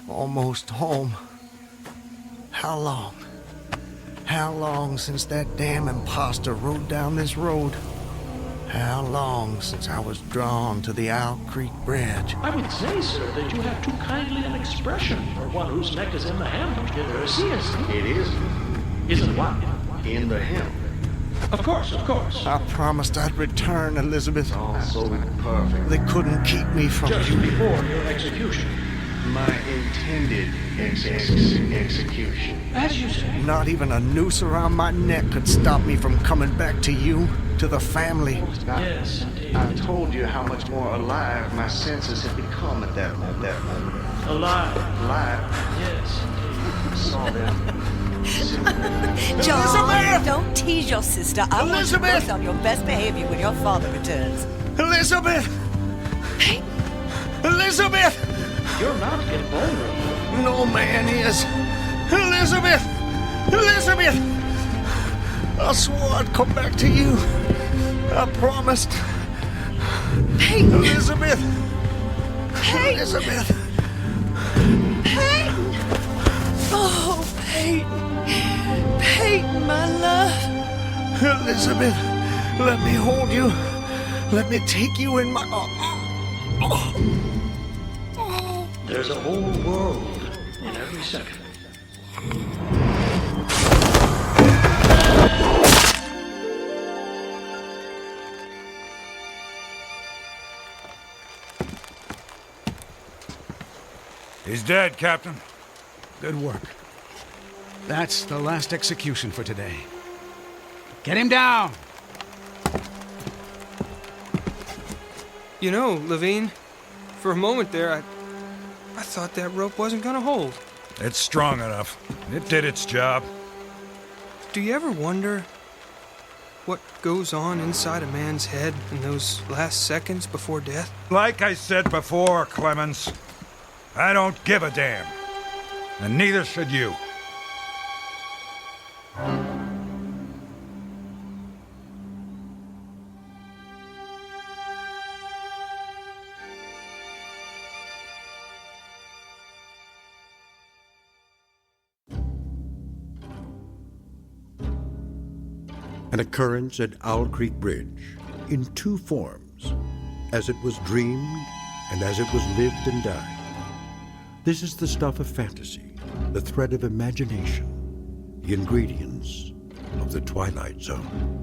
Almost home. How long? How long since that damn imposter rode down this road? How long since I was drawn to the Owl Creek Bridge? I would say, sir, that you have too kindly an expression for one whose neck is in the hem. Seriously. It is. Isn't what? In the hem. Of course, of course. I promised I'd return, Elizabeth. All so perfect. They couldn't keep me from Just you. before your execution. My intended execution. As you say. Not even a noose around my neck could stop me from coming back to you, to the family. Yes, indeed. I told you how much more alive my senses had become at that moment. Alive. Alive. Yes, indeed. Saw them. John, don't tease your sister. I want you Elizabeth! both on your best behavior when your father returns. Elizabeth! Elizabeth! You're not invulnerable. No man is. Elizabeth! Elizabeth! I swore I'd come back to you. I promised. Peyton! Elizabeth! Peyton! Elizabeth! Peyton! Oh, Peyton! Peyton, my love! Elizabeth, let me hold you. Let me take you in my... There's a whole world in every second. He's dead, Captain. Good work. That's the last execution for today. Get him down! You know, Levine, for a moment there, I thought that rope wasn't gonna hold. It's strong enough. It did its job. Do you ever wonder what goes on inside a man's head in those last seconds before death? Like I said before, Clemens, I don't give a damn. And neither should you. An occurrence at Owl Creek Bridge in two forms, as it was dreamed and as it was lived and died. This is the stuff of fantasy, the thread of imagination, the ingredients of the Twilight Zone.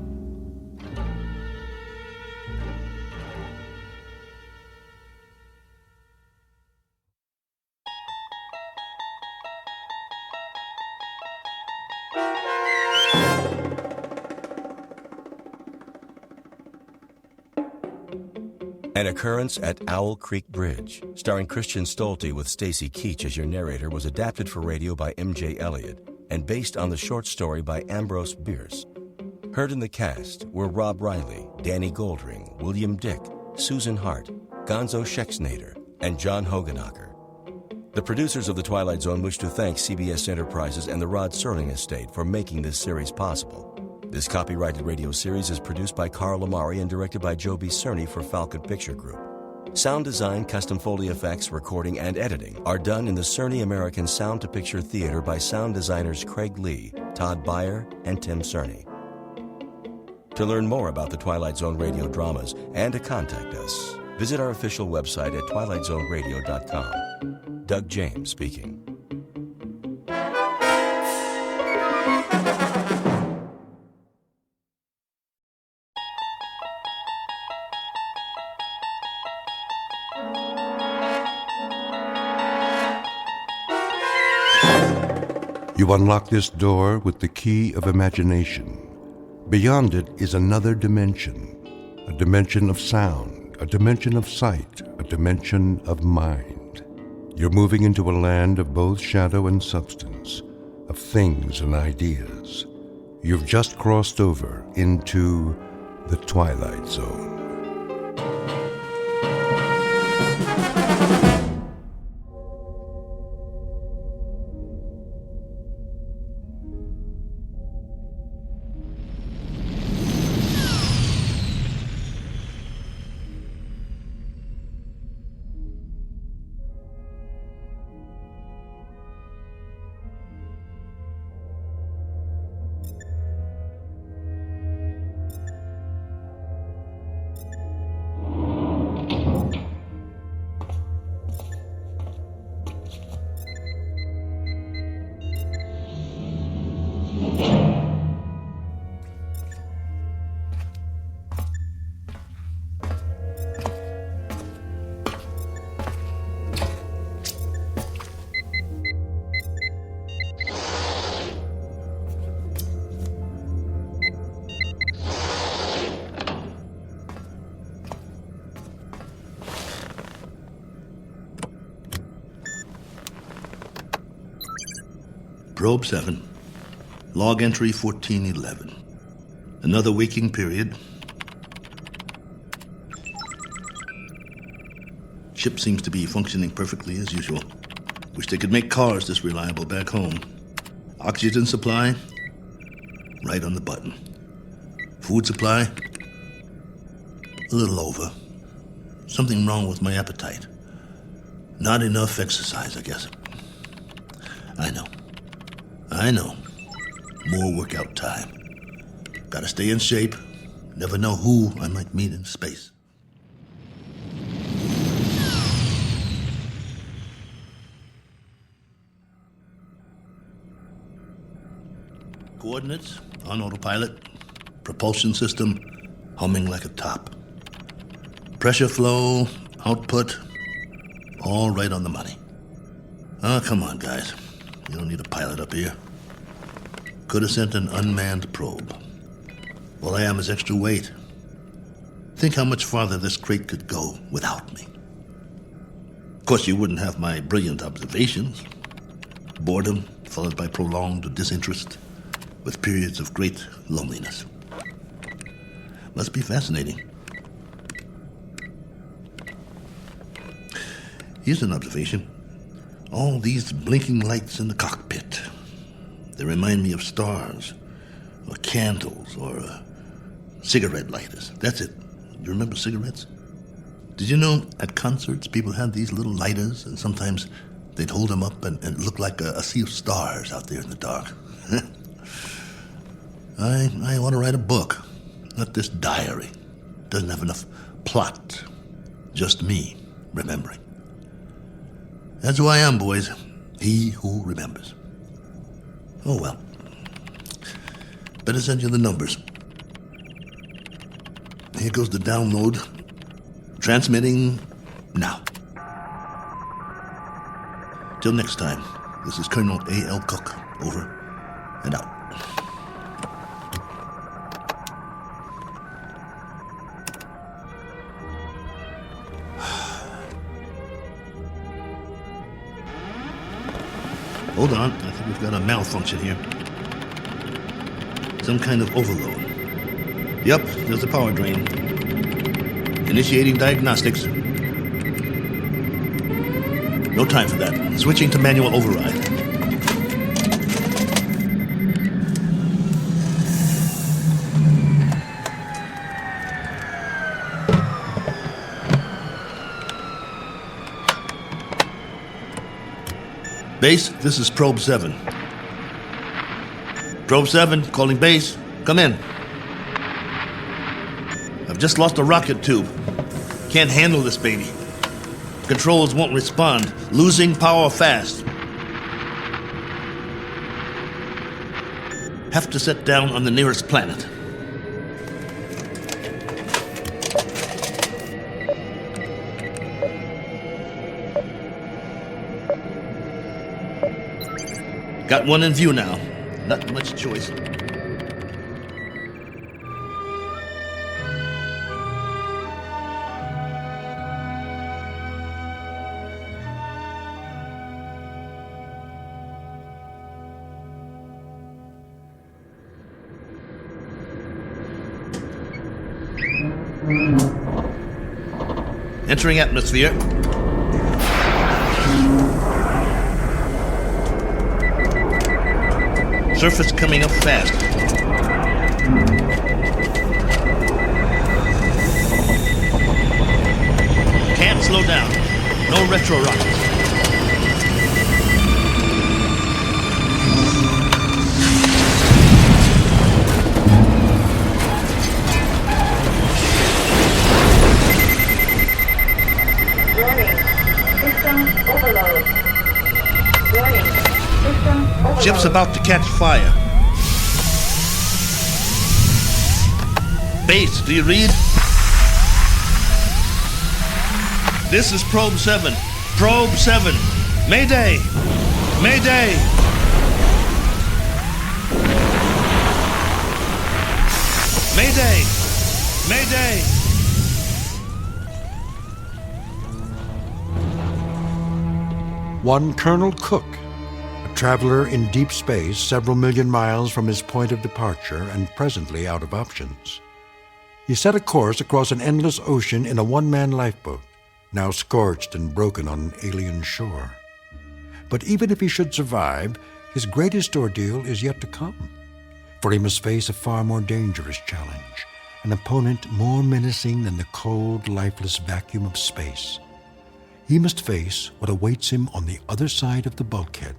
An Occurrence at Owl Creek Bridge, starring Christian Stolte with Stacy Keach as your narrator, was adapted for radio by M.J. Elliott and based on the short story by Ambrose Bierce. Heard in the cast were Rob Riley, Danny Goldring, William Dick, Susan Hart, Gonzo Schexnader, and John Hoganacher. The producers of The Twilight Zone wish to thank CBS Enterprises and the Rod Serling Estate for making this series possible. This copyrighted radio series is produced by Carl Amari and directed by Joe B. Cerny for Falcon Picture Group. Sound design, custom Foley effects, recording, and editing are done in the Cerny American Sound to Picture Theater by sound designers Craig Lee, Todd Beyer, and Tim Cerny. To learn more about the Twilight Zone radio dramas and to contact us, visit our official website at twilightzoneradio.com. Doug James speaking. You unlock this door with the key of imagination. Beyond it is another dimension, a dimension of sound, a dimension of sight, a a dimension of mind. You're moving into a land of both shadow and substance, of things and ideas. You've just crossed over into the Twilight Zone. Probe 7. Log entry 1411. Another waking period. Ship seems to be functioning perfectly as usual. Wish they could make cars this reliable back home. Oxygen supply, right on the button. Food supply, a little over. Something wrong with my appetite. Not enough exercise, I guess. I know. More workout time. Gotta stay in shape. Never know who I might meet in space. Coordinates on autopilot. Propulsion system humming like a top. Pressure flow, output, all right on the money. Oh, come on, guys. You don't need a pilot up here. Could have sent an unmanned probe. All I am is extra weight. Think how much farther this crate could go without me. Of course, you wouldn't have my brilliant observations. Boredom followed by prolonged disinterest, with periods of great loneliness. Must be fascinating. Here's an observation. All these blinking lights in the cockpit. They remind me of stars, or candles, or cigarette lighters. That's it. You remember cigarettes? Did you know at concerts people had these little lighters, and sometimes they'd hold them up and it looked like a sea of stars out there in the dark? I want to write a book, not this diary. Doesn't have enough plot. Just me remembering. That's who I am, boys. He who remembers. Oh, well. Better send you the numbers. Here goes the download. Transmitting now. Till next time, this is Colonel A.L. Cook. Over and out. Hold on, I think we've got a malfunction here. Some kind of overload. Yep, there's the power drain. Initiating diagnostics. No time for that. Switching to manual override. Base, this is Probe 7. Probe 7, calling base. Come in. I've just lost a rocket tube. Can't handle this baby. Controls won't respond. Losing power fast. Have to set down on the nearest planet. Got one in view now. Not much choice. Entering atmosphere. Surface coming up fast. Can't slow down. No retro rockets. Ship's about to catch fire. Base, do you read? This is Probe 7. Probe 7. Mayday! Mayday! Mayday! Mayday! One Colonel Cook, a traveler in deep space several million miles from his point of departure and presently out of options. He set a course across an endless ocean in a one-man lifeboat, now scorched and broken on an alien shore. But even if he should survive, his greatest ordeal is yet to come, for he must face a far more dangerous challenge, an opponent more menacing than the cold, lifeless vacuum of space. He must face what awaits him on the other side of the bulkhead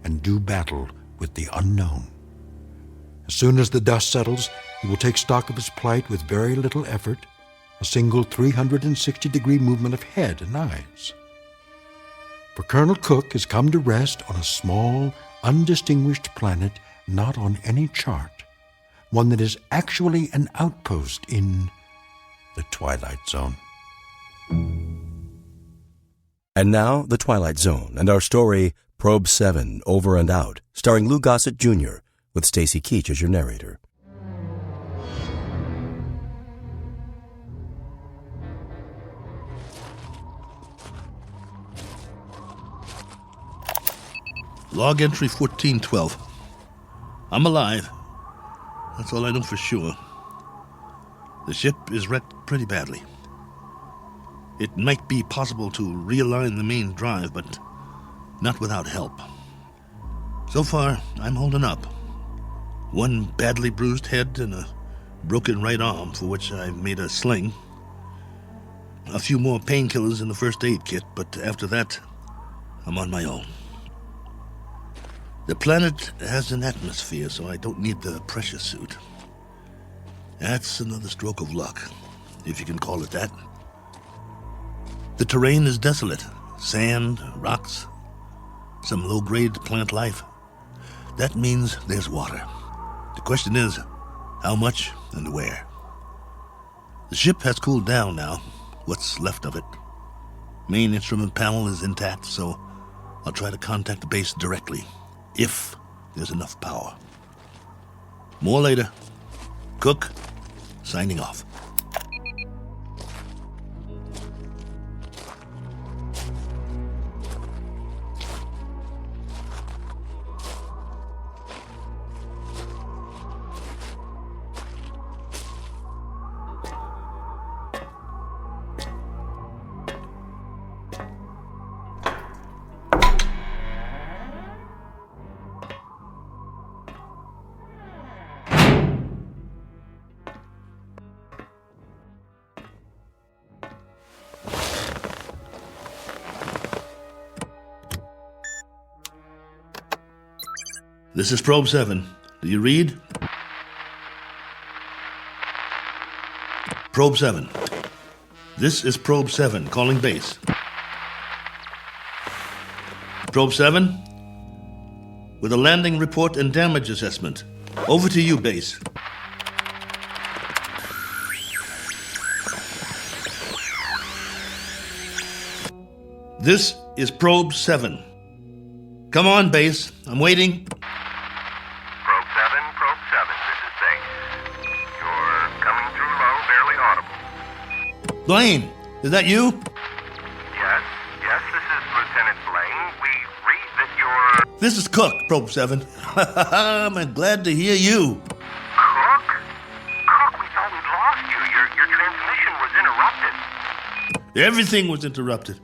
and do battle with the unknown. As soon as the dust settles, he will take stock of his plight with very little effort, a single 360-degree movement of head and eyes. For Colonel Cook has come to rest on a small, undistinguished planet not on any chart, one that is actually an outpost in the Twilight Zone. And now, The Twilight Zone, and our story, Probe 7, Over and Out, starring Lou Gossett Jr., with Stacy Keach as your narrator. Log entry 1412. I'm alive. That's all I know for sure. The ship is wrecked pretty badly. It might be possible to realign the main drive, but not without help. So far, I'm holding up. One badly bruised head and a broken right arm for which I've made a sling. A few more painkillers in the first aid kit, but after that, I'm on my own. The planet has an atmosphere, so I don't need the pressure suit. That's another stroke of luck, if you can call it that. The terrain is desolate. Sand, rocks, some low-grade plant life. That means there's water. The question is, how much and where? The ship has cooled down now, what's left of it. Main instrument panel is intact, so I'll try to contact the base directly, if there's enough power. More later. Cook, signing off. This is Probe 7. Do you read? Probe 7. This is Probe 7, calling base. Probe 7, with a landing report and damage assessment. Over to you, base. This is Probe 7. Come on, base. I'm waiting. Blaine, is that you? Yes, this is Lieutenant Blaine. We read that you're... This is Cook, Probe 7. I'm glad to hear you. Cook? Cook, we thought we'd lost you. Your transmission Everything was interrupted.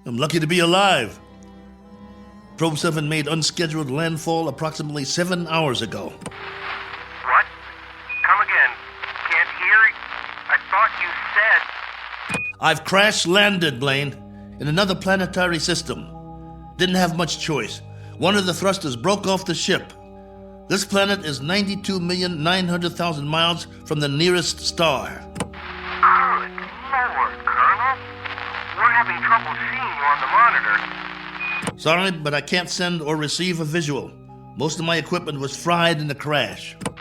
I'm lucky to be alive. Probe 7 made unscheduled landfall approximately 7 hours ago. What? Come again. Can't hear. I thought you said... I've crash-landed, Blaine, in another planetary system. Didn't have much choice. One of the thrusters broke off the ship. This planet is 92,900,000 miles from the nearest star. Good Lord, Colonel. We're having trouble seeing you on the monitor. Sorry, but I can't send or receive a visual. Most of my equipment was fried in the crash. Okay.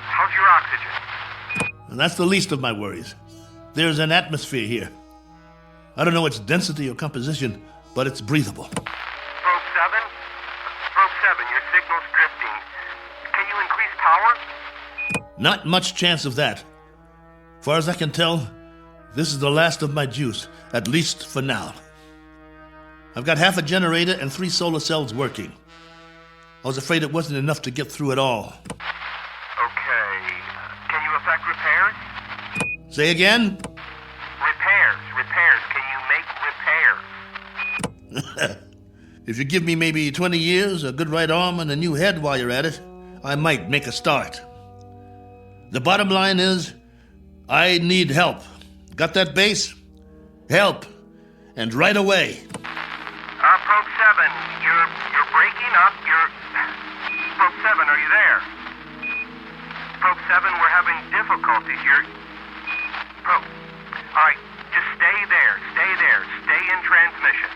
How's your oxygen? And that's the least of my worries. There's an atmosphere here. I don't know its density or composition, but it's breathable. Probe 7? Probe 7, your signal's drifting. Can you increase power? Not much chance of that. Far as I can tell, this is the last of my juice, at least for now. I've got half a generator and 3 solar cells working. I was afraid it wasn't enough to get through it all. Okay. Can you effect repairs? Say again? Repairs. Can you make repairs? If you give me maybe 20 years, a good right arm, and a new head while you're at it, I might make a start. The bottom line is, I need help. Got that, Base? Help. And right away. Probe 7, you're breaking up. Probe 7, are you there? Probe 7, we're having difficulties. Probe. All right, just stay there. Stay in transmission.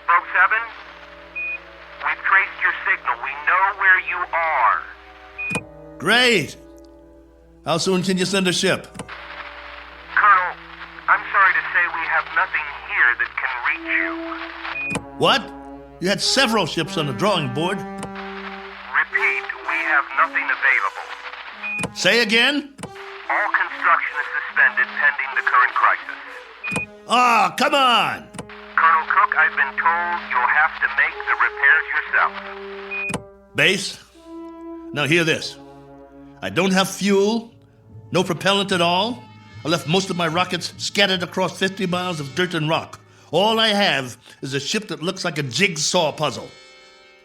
Probe 7, we've traced your signal. We know where you are. Great. How soon can you send a ship? Colonel, I'm sorry to say we have nothing here that can reach you. What? You had several ships on the drawing board. Repeat, we have nothing available. Say again? All construction is suspended pending the current crisis. Ah, come on! Colonel Cook, I've been told you'll have to make the repairs yourself. Base, now hear this. I don't have fuel, no propellant at all. I left most of my rockets scattered across 50 miles of dirt and rock. All I have is a ship that looks like a jigsaw puzzle.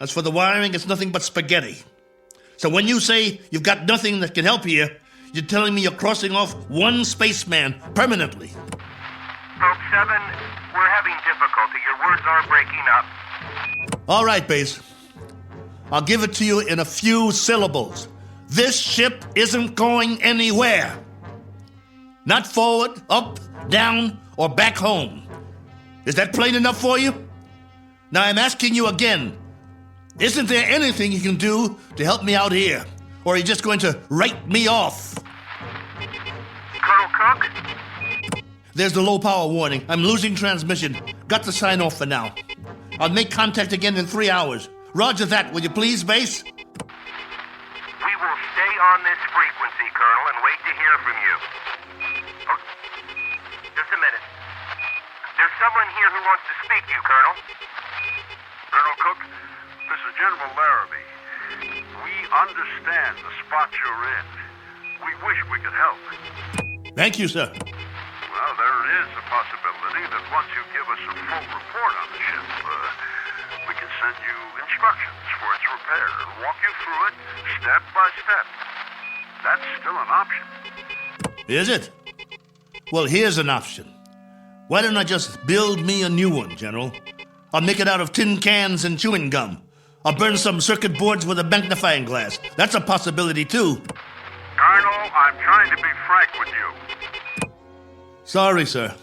As for the wiring, it's nothing but spaghetti. So when you say you've got nothing that can help here, you're telling me you're crossing off one spaceman permanently. Probe 7, we're having difficulty. Your words are breaking up. All right, Base. I'll give it to you in a few syllables. This ship isn't going anywhere. Not forward, up, down, or back home. Is that plain enough for you? Now I'm asking you again. Isn't there anything you can do to help me out here? Or are you just going to write me off? Colonel Cook? There's the low power warning. I'm losing transmission. Got to sign off for now. I'll make contact again in 3 hours. Roger that, will you please, Base? We will stay on this frequency, Colonel, and wait to hear from you. Oh, just a minute. There's someone here who wants to speak to you, Colonel. Colonel Cook, this is General Larrabee. We understand the spot you're in. We wish we could help. Thank you, sir. Well, there is a possibility that once you give us a full report on the ship, we can send you instructions for its repair and walk you through it step by step. That's still an option. Is it? Well, here's an option. Why don't I just build me a new one, General? I'll make it out of tin cans and chewing gum. I'll burn some circuit boards with a magnifying glass. That's a possibility, too. Colonel, I'm trying to be frank with you. Sorry, sir.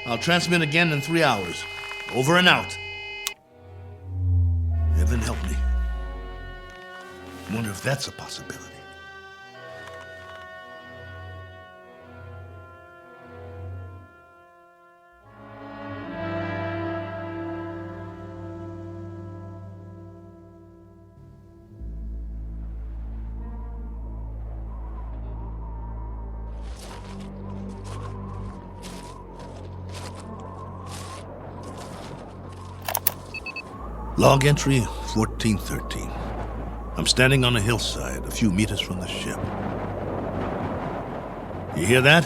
I'll transmit again in 3 hours. Over and out. Heaven help me. Wonder if that's a possibility. Log entry 1413. I'm standing on a hillside a few meters from the ship. You hear that?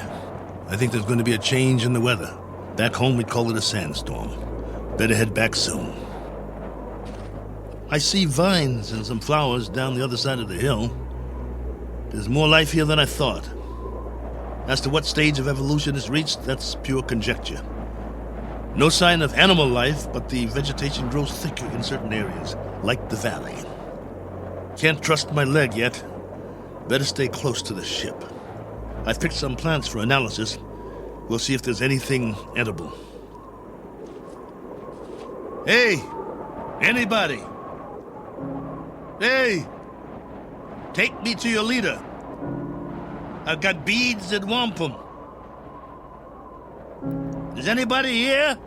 I think there's going to be a change in the weather. Back home, we'd call it a sandstorm. Better head back soon. I see vines and some flowers down the other side of the hill. There's more life here than I thought. As to what stage of evolution it's reached, that's pure conjecture. No sign of animal life, but the vegetation grows thicker in certain areas, like the valley. Can't trust my leg yet. Better stay close to the ship. I've picked some plants for analysis. We'll see if there's anything edible. Hey! Anybody! Hey! Take me to your leader. I've got beads and wampum. Is anybody here?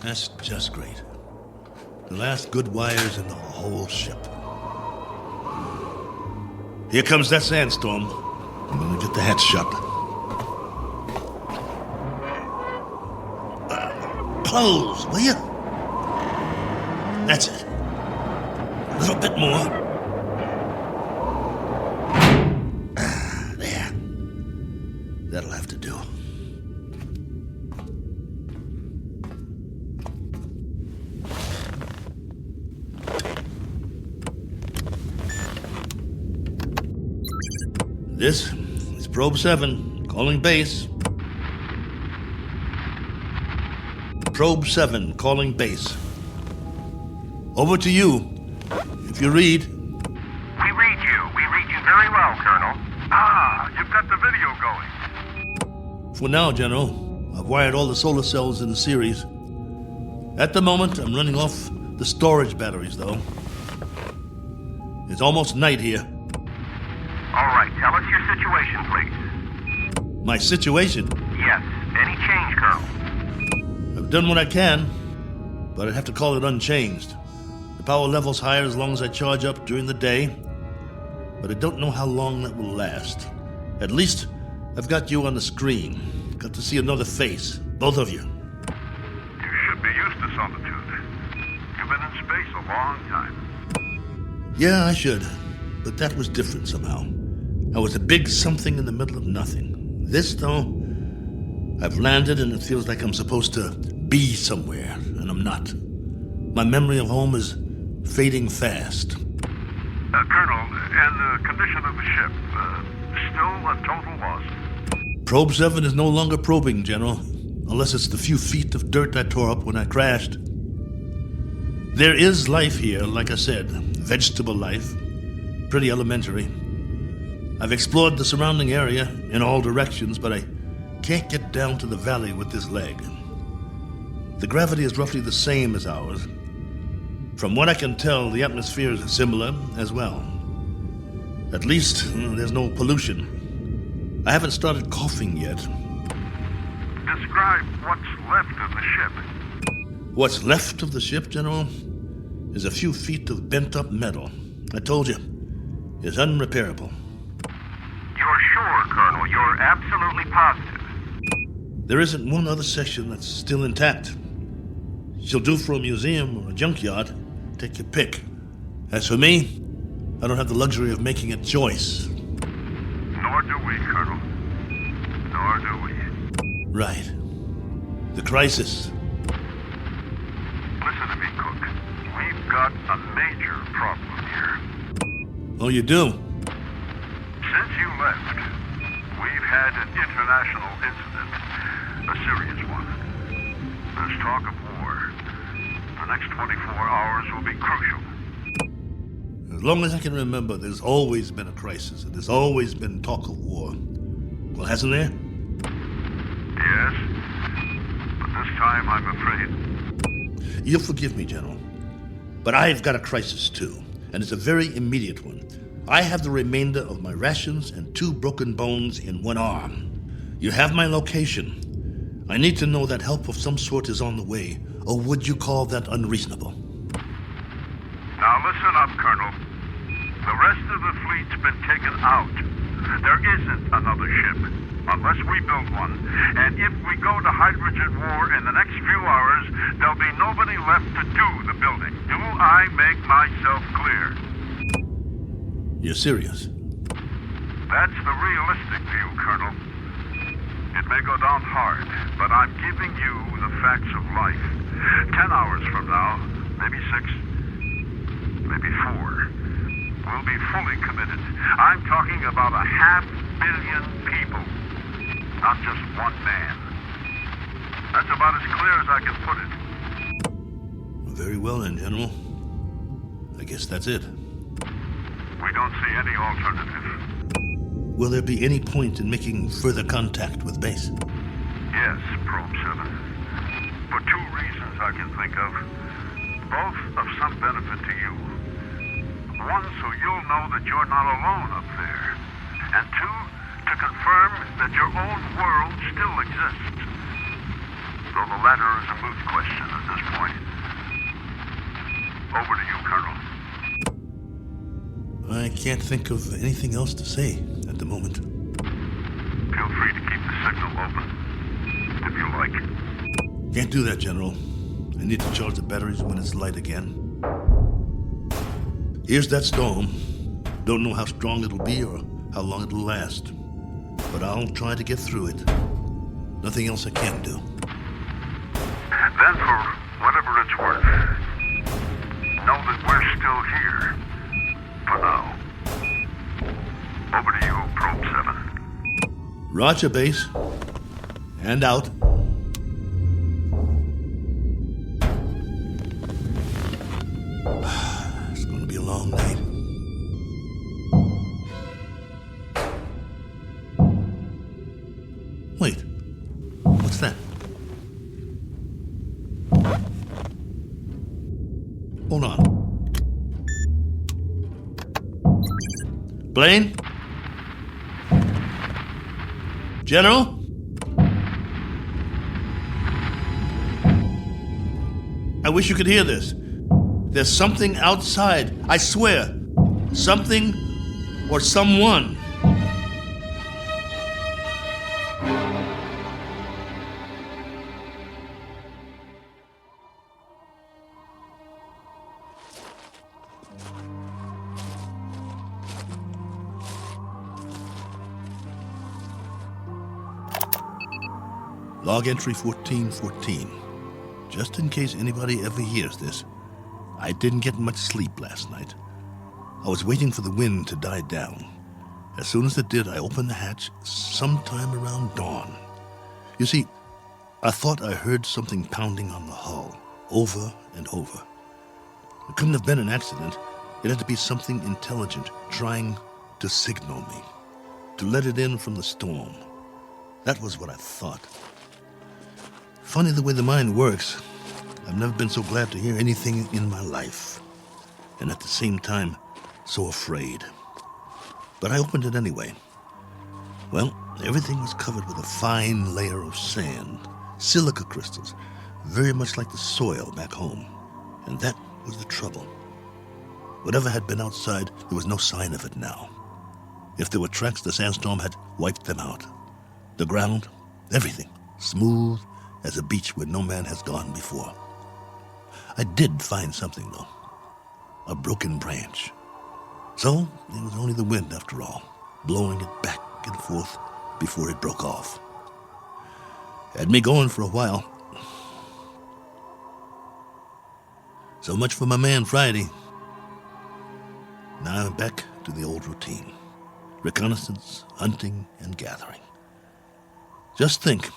That's just great. The last good wires in the whole ship. Here comes that sandstorm. I'm gonna get the hatch shut. Close, will you? That's it. A little bit more. There. That'll have to do. This is Probe 7, calling base. Probe 7, calling base. Over to you. If you read. We read you very well, Colonel. Ah, you've got the video going. For now, General, I've wired all the solar cells in the series. At the moment, I'm running off the storage batteries, though. It's almost night here. All right, tell us your situation, please. My situation? Yes, any change, Colonel? I've done what I can, but I'd have to call it unchanged. The power level's higher as long as I charge up during the day, but I don't know how long that will last. At least, I've got you on the screen. Got to see another face, both of you. You should be used to solitude. You've been in space a long time. Yeah, I should, but that was different somehow. I was a big something in the middle of nothing. This, though, I've landed and it feels like I'm supposed to be somewhere, and I'm not. My memory of home is fading fast. Colonel, and the condition of the ship, still a total loss? Probe 7 is no longer probing, General, unless it's the few feet of dirt I tore up when I crashed. There is life here, like I said, vegetable life, pretty elementary. I've explored the surrounding area in all directions, but I can't get down to the valley with this leg. The gravity is roughly the same as ours. From what I can tell, the atmosphere is similar as well. At least, there's no pollution. I haven't started coughing yet. Describe what's left of the ship. What's left of the ship, General, is a few feet of bent-up metal. I told you, it's unrepairable. You're sure, Colonel? You're absolutely positive? There isn't one other section that's still intact. She'll do for a museum or a junkyard. Take your pick. As for me, I don't have the luxury of making a choice. Nor do we, Colonel. Nor do we. Right. The crisis. Listen to me, Cook. We've got a major problem here. Oh, you do? Since you left, we've had an international incident. A serious one. There's talk of war. The next 24 hours will be crucial. As long as I can remember, there's always been a crisis, and there's always been talk of war. Well, hasn't there? Yes. But this time, I'm afraid. You'll forgive me, General. But I've got a crisis, too. and it's a very immediate one. I have the remainder of my rations and 2 broken bones in one arm. You have my location. I need to know that help of some sort is on the way, or would you call that unreasonable? Now listen up, Colonel. The rest of the fleet's been taken out. There isn't another ship, unless we build one. And if we go to hydrogen war in the next few hours, there'll be nobody left to do the building. Do I make myself clear? You're serious? That's the realistic view, Colonel. It may go down hard, but I'm giving you the facts of life. 10 hours from now, maybe 6, maybe 4. We'll be fully committed. I'm talking about 500 million people, not just one man. That's about as clear as I can put it. Very well then, General. I guess that's it. We don't see any alternative. Will there be any point in making further contact with base? Yes, Probe 7. For 2 reasons I can think of. Both of some benefit to you. One, so you'll know that you're not alone up there. And 2, to confirm that your own world still exists. Though the latter is a moot question at this point. Over to you, Colonel. I can't think of anything else to say at the moment. Feel free to keep the signal open, if you like. Can't do that, General. I need to charge the batteries when it's light again. Here's that storm. Don't know how strong it'll be or how long it'll last. But I'll try to get through it. Nothing else I can do. Then, for whatever it's worth, know that we're still here. For now. Over to you, Probe 7. Roger, base. And out. It's going to be a long night. Wait. What's that? Hold on. Blaine? General? I wish you could hear this. There's something outside, I swear. Something or someone. Log entry 1414. Just in case anybody ever hears this, I didn't get much sleep last night. I was waiting for the wind to die down. As soon as it did, I opened the hatch sometime around dawn. You see, I thought I heard something pounding on the hull, over and over. It couldn't have been an accident. It had to be something intelligent trying to signal me, to let it in from the storm. That was what I thought. Funny the way the mind works. I've never been so glad to hear anything in my life. And at the same time, so afraid. But I opened it anyway. Well, everything was covered with a fine layer of sand, silica crystals, very much like the soil back home. And that was the trouble. Whatever had been outside, there was no sign of it now. If there were tracks, the sandstorm had wiped them out. The ground, everything, smooth as a beach where no man has gone before. I did find something, though. A broken branch. So, it was only the wind, after all, blowing it back and forth before it broke off. Had me going for a while. So much for my man Friday. Now I'm back to the old routine. Reconnaissance, hunting, and gathering. Just think,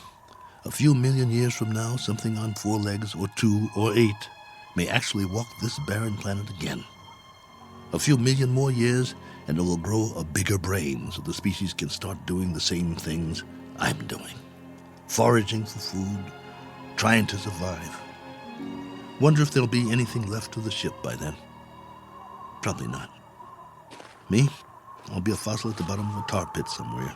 a few million years from now, something on 4 legs, or 2, or 8, may actually walk this barren planet again. A few million more years, and it will grow a bigger brain so the species can start doing the same things I'm doing. Foraging for food, trying to survive. Wonder if there'll be anything left of the ship by then. Probably not. Me? I'll be a fossil at the bottom of a tar pit somewhere,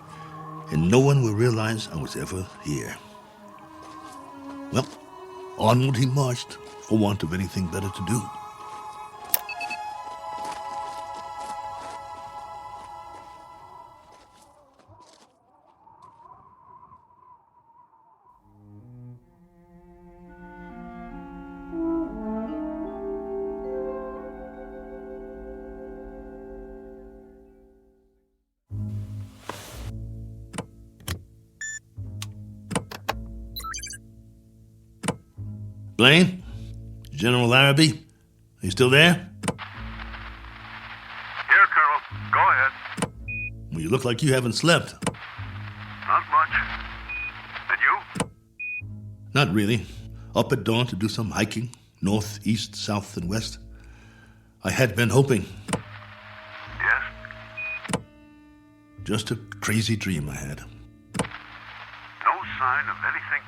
and no one will realize I was ever here. Well, onward he marched, for want of anything better to do. Blaine? General Larrabee? Are you still there? Here, Colonel. Go ahead. Well, you look like you haven't slept. Not much. And you? Not really. Up at dawn to do some hiking, north, east, south, and west. I had been hoping. Yes? Just a crazy dream I had. No sign of anything?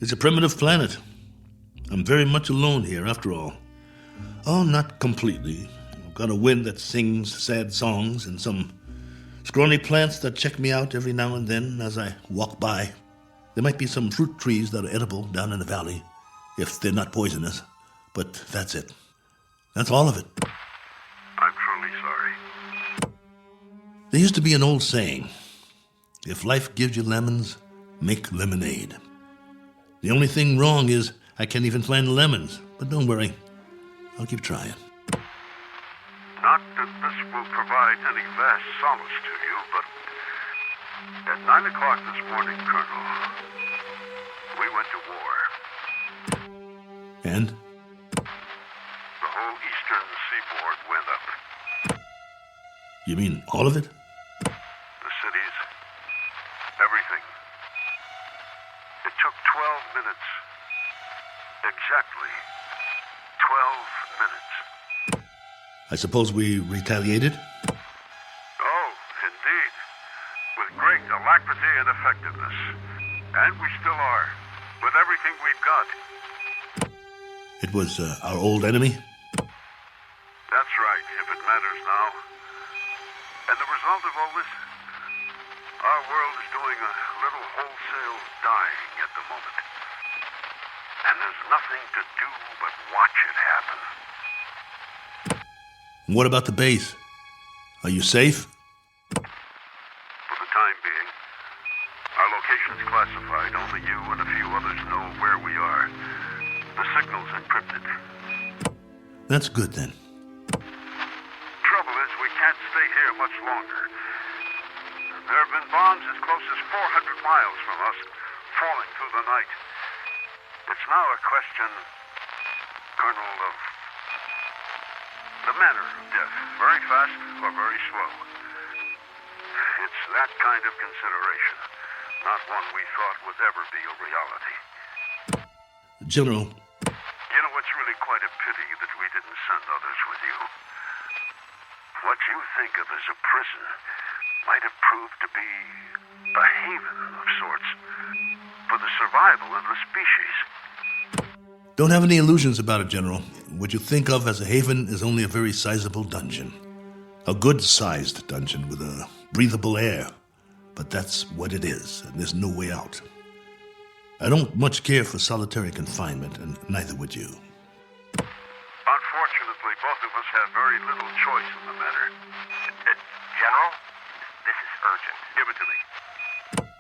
It's a primitive planet. I'm very much alone here, after all. Oh, not completely. I've got a wind that sings sad songs and some scrawny plants that check me out every now and then as I walk by. There might be some fruit trees that are edible down in the valley, if they're not poisonous. But that's it. That's all of it. I'm truly sorry. There used to be an old saying, if life gives you lemons, make lemonade. The only thing wrong is I can't even find the lemons. But don't worry. I'll keep trying. Not that this will provide any vast solace to you, but at 9 o'clock this morning, Colonel, we went to war. And? The whole eastern seaboard went up. You mean all of it? The cities, everything. It took 12 minutes. Exactly 12 minutes. I suppose we retaliated? Oh, indeed. With great alacrity and effectiveness. And we still are. With everything we've got. It was our old enemy? That's right, if it matters now. And the result of all this? Our world is doing a little wholesale dying at the moment. And there's nothing to do but watch it happen. What about the base? Are you safe? For the time being, our location's classified. Only you and a few others know where we are. The signal's encrypted. That's good then. Trouble is, we can't stay here much longer. There have been bombs as close as 400 miles from us, falling through the night. It's now a question, Colonel, of the manner of death. Very fast or very slow. It's that kind of consideration, not one we thought would ever be a reality. General. You know, it's really quite a pity that we didn't send others with you. What you think of as a prison might have proved to be a haven of sorts for the survival of the species. Don't have any illusions about it, General. What you think of as a haven is only a very sizable dungeon. A good-sized dungeon with a breathable air. But that's what it is, and there's no way out. I don't much care for solitary confinement, and neither would you. Unfortunately, both of us have very little choice in the matter. General, this is urgent. Give it to me.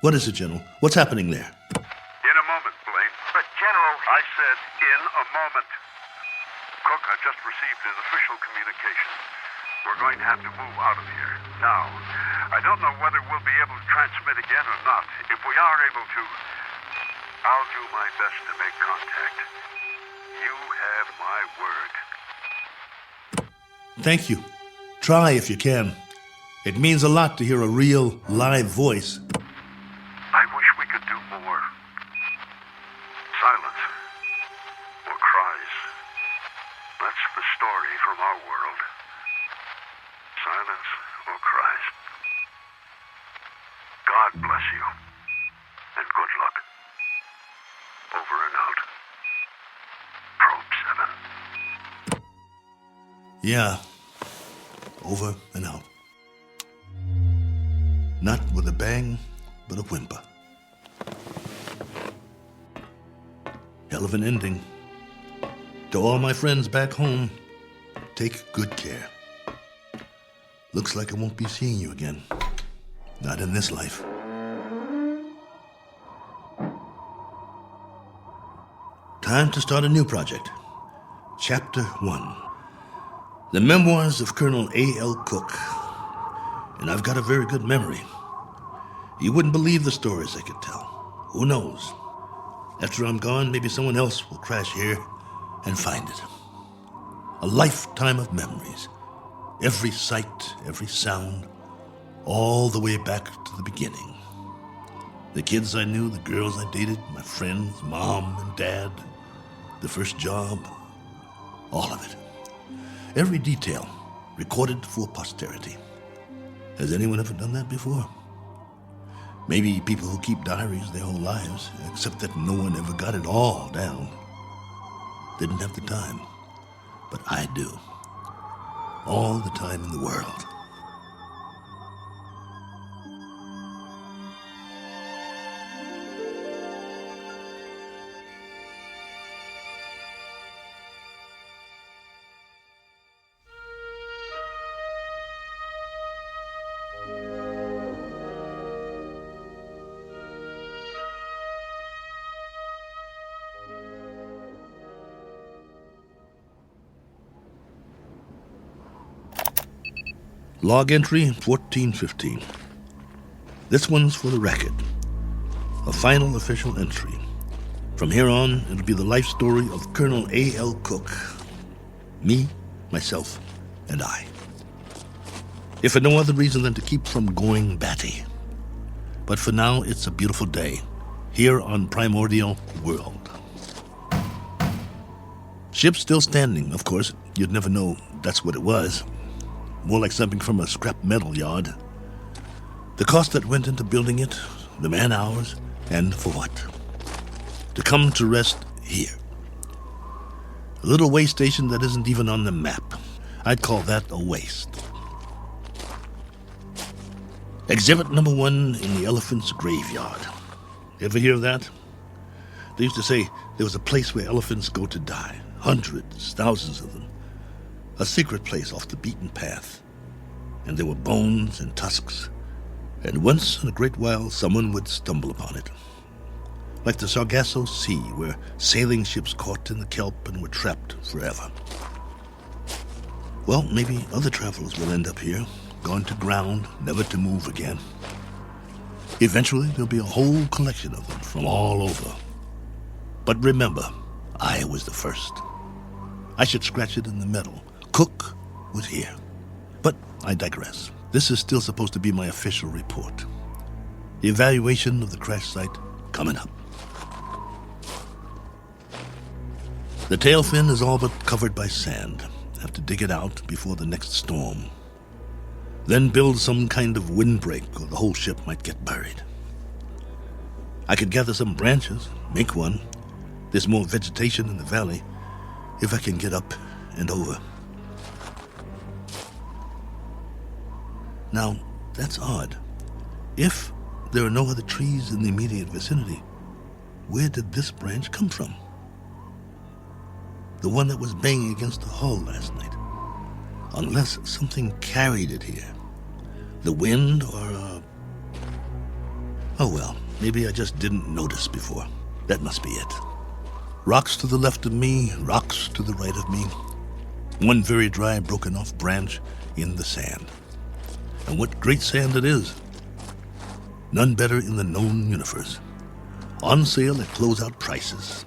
What is it, General? What's happening there? In a moment, Blaine. But, General... I said in a moment. Cook, I've just received an official communication. We're going to have to move out of here. Now, I don't know whether we'll be able to transmit again or not. If we are able to, I'll do my best to make contact. You have my word. Thank you. Try if you can. It means a lot to hear a real, live voice. I wish we could do more. Silence. Or cries. That's the story from our world. Silence or cries. God bless you. And good luck. Over and out. Probe 7. Yeah. Over and out. Not with a bang, but a whimper. Hell of an ending. To all my friends back home, take good care. Looks like I won't be seeing you again. Not in this life. Time to start a new project. Chapter 1. The Memoirs of Colonel A.L. Cook. And I've got a very good memory. You wouldn't believe the stories I could tell. Who knows? After I'm gone, maybe someone else will crash here and find it. A lifetime of memories. Every sight, every sound, all the way back to the beginning. The kids I knew, the girls I dated, my friends, mom and dad, the first job, all of it. Every detail recorded for posterity. Has anyone ever done that before? Maybe people who keep diaries their whole lives, except that no one ever got it all down. Didn't have the time, but I do. All the time in the world. Log entry 1415. This one's for the record. A final official entry. From here on, it'll be the life story of Colonel A.L. Cook. Me, myself, and I. If for no other reason than to keep from going batty. But for now, it's a beautiful day. Here on Primordial World. Ship still standing, of course. You'd never know that's what it was. More like something from a scrap metal yard. The cost that went into building it, the man-hours, and for what? To come to rest here. A little way station that isn't even on the map. I'd call that a waste. Exhibit number 1 in the elephant's graveyard. Ever hear of that? They used to say there was a place where elephants go to die. Hundreds, thousands of them. A secret place off the beaten path. And there were bones and tusks. And once in a great while, someone would stumble upon it. Like the Sargasso Sea, where sailing ships caught in the kelp and were trapped forever. Well, maybe other travelers will end up here, gone to ground, never to move again. Eventually, there'll be a whole collection of them from all over. But remember, I was the first. I should scratch it in the metal. Cook was here. But I digress. This is still supposed to be my official report. The evaluation of the crash site coming up. The tail fin is all but covered by sand. Have to dig it out before the next storm. Then build some kind of windbreak or the whole ship might get buried. I could gather some branches, make one. There's more vegetation in the valley if I can get up and over. Now, that's odd. If there are no other trees in the immediate vicinity, where did this branch come from? The one that was banging against the hull last night. Unless something carried it here. The wind or Oh well, maybe I just didn't notice before. That must be it. Rocks to the left of me, rocks to the right of me. One very dry, broken off branch in the sand. And what great sand it is. None better in the known universe. On sale at closeout prices.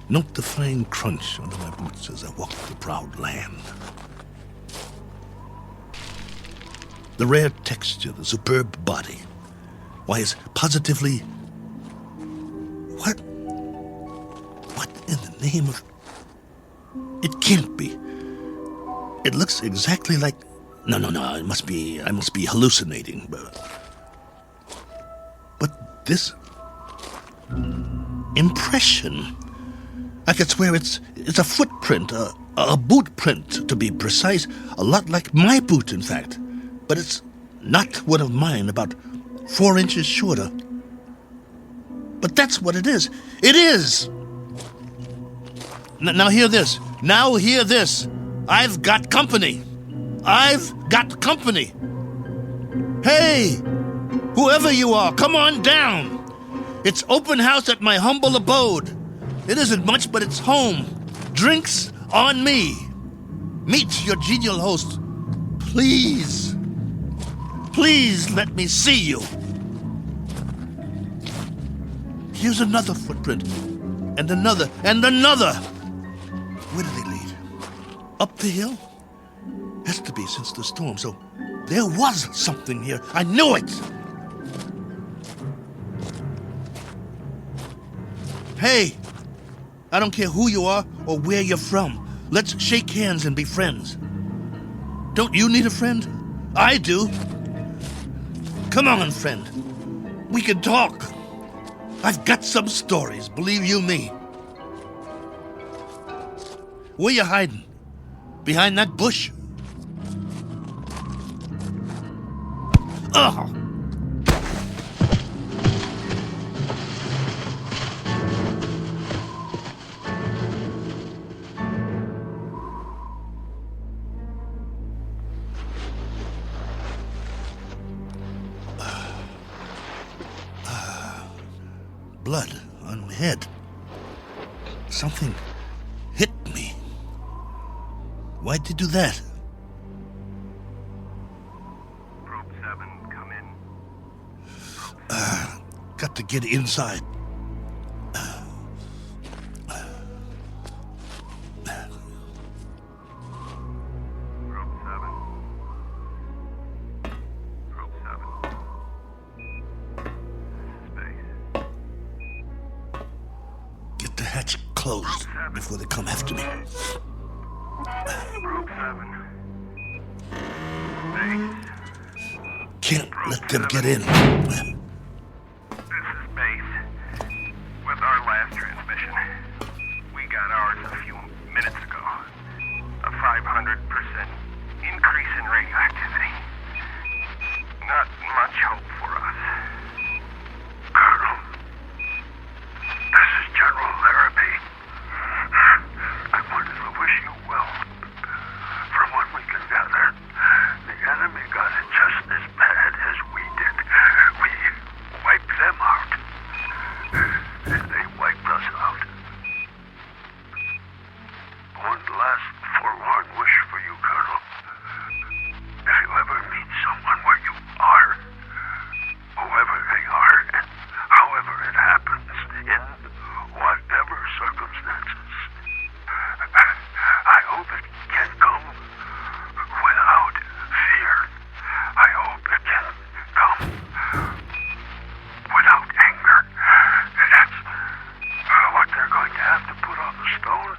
Note the fine crunch under my boots as I walk the proud land. The rare texture, the superb body. Why, it's positively... What in the name of... It can't be. It looks exactly like... No, I must be hallucinating. But this... impression... I could swear it's a footprint, A boot print, to be precise. A lot like my boot, in fact. But it's not one of mine, about 4 inches shorter. But that's what it is. It is! Now hear this. Now hear this. I've got company. I've got company. Hey! Whoever you are, come on down. It's open house at my humble abode. It isn't much, but it's home. Drinks on me. Meet your genial host. Please. Please let me see you. Here's another footprint. And another. And another. Where do they lead? Up the hill? Has to be since the storm, so there was something here. I knew it! Hey! I don't care who you are or where you're from. Let's shake hands and be friends. Don't you need a friend? I do. Come on, friend. We can talk. I've got some stories, believe you me. Where you hiding? Behind that bush? Ugh! Blood on my head. Something hit me. Why'd you do that? Probe 7, come in. Got to get inside. Probe 7. Probe 7. Space. Get the hatch closed before they come after me. Probe 7. Space. Can't let them get in. This is Base. With our last transmission, we got ours a few minutes ago. A 500% increase in radioactivity. Not much hope for us. Colonel, this is General Larrabee. I wanted to wish you well. From what we can gather, the enemy got it just as bad as we did. We wiped them out. And they wiped us out. One last forlorn wish for you, Colonel. If you ever meet someone where you are, whoever they are, and however it happens, in whatever circumstances, I hope it can come without fear. I hope it can come without anger. That's what they're going to have to put on the stone.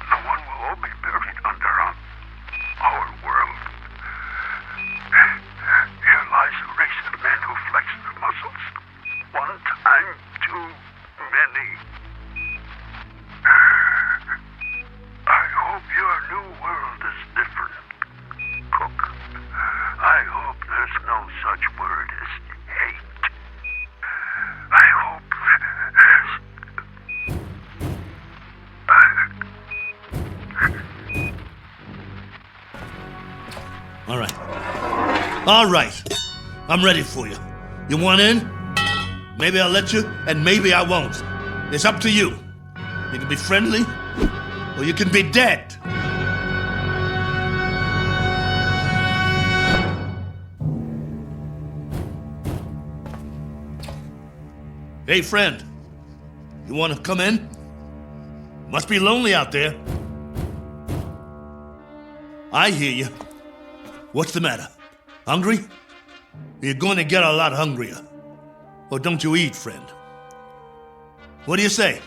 The one we'll all be buried under on our world. Here lies a race of men who flex their muscles. One time too many. I hope your new world is different, Cook. I hope there's no such word as hate. I hope there's... All right. All right. I'm ready for you. You want in? Maybe I'll let you, and maybe I won't. It's up to you. You can be friendly, or you can be dead. Hey, friend. You want to come in? Must be lonely out there. I hear you. What's the matter? Hungry? You're going to get a lot hungrier. Or don't you eat, friend? What do you say?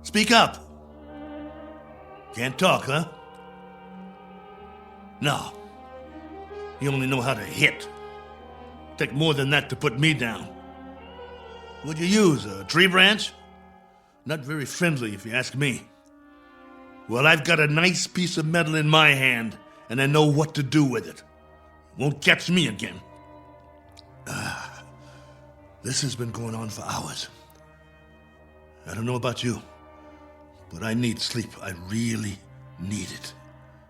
Speak up. Can't talk, huh? No. You only know how to hit. Take more than that to put me down. What'd you use, a tree branch? Not very friendly, if you ask me. Well, I've got a nice piece of metal in my hand, and I know what to do with it. Won't catch me again. This has been going on for hours. I don't know about you, but I need sleep. I really need it.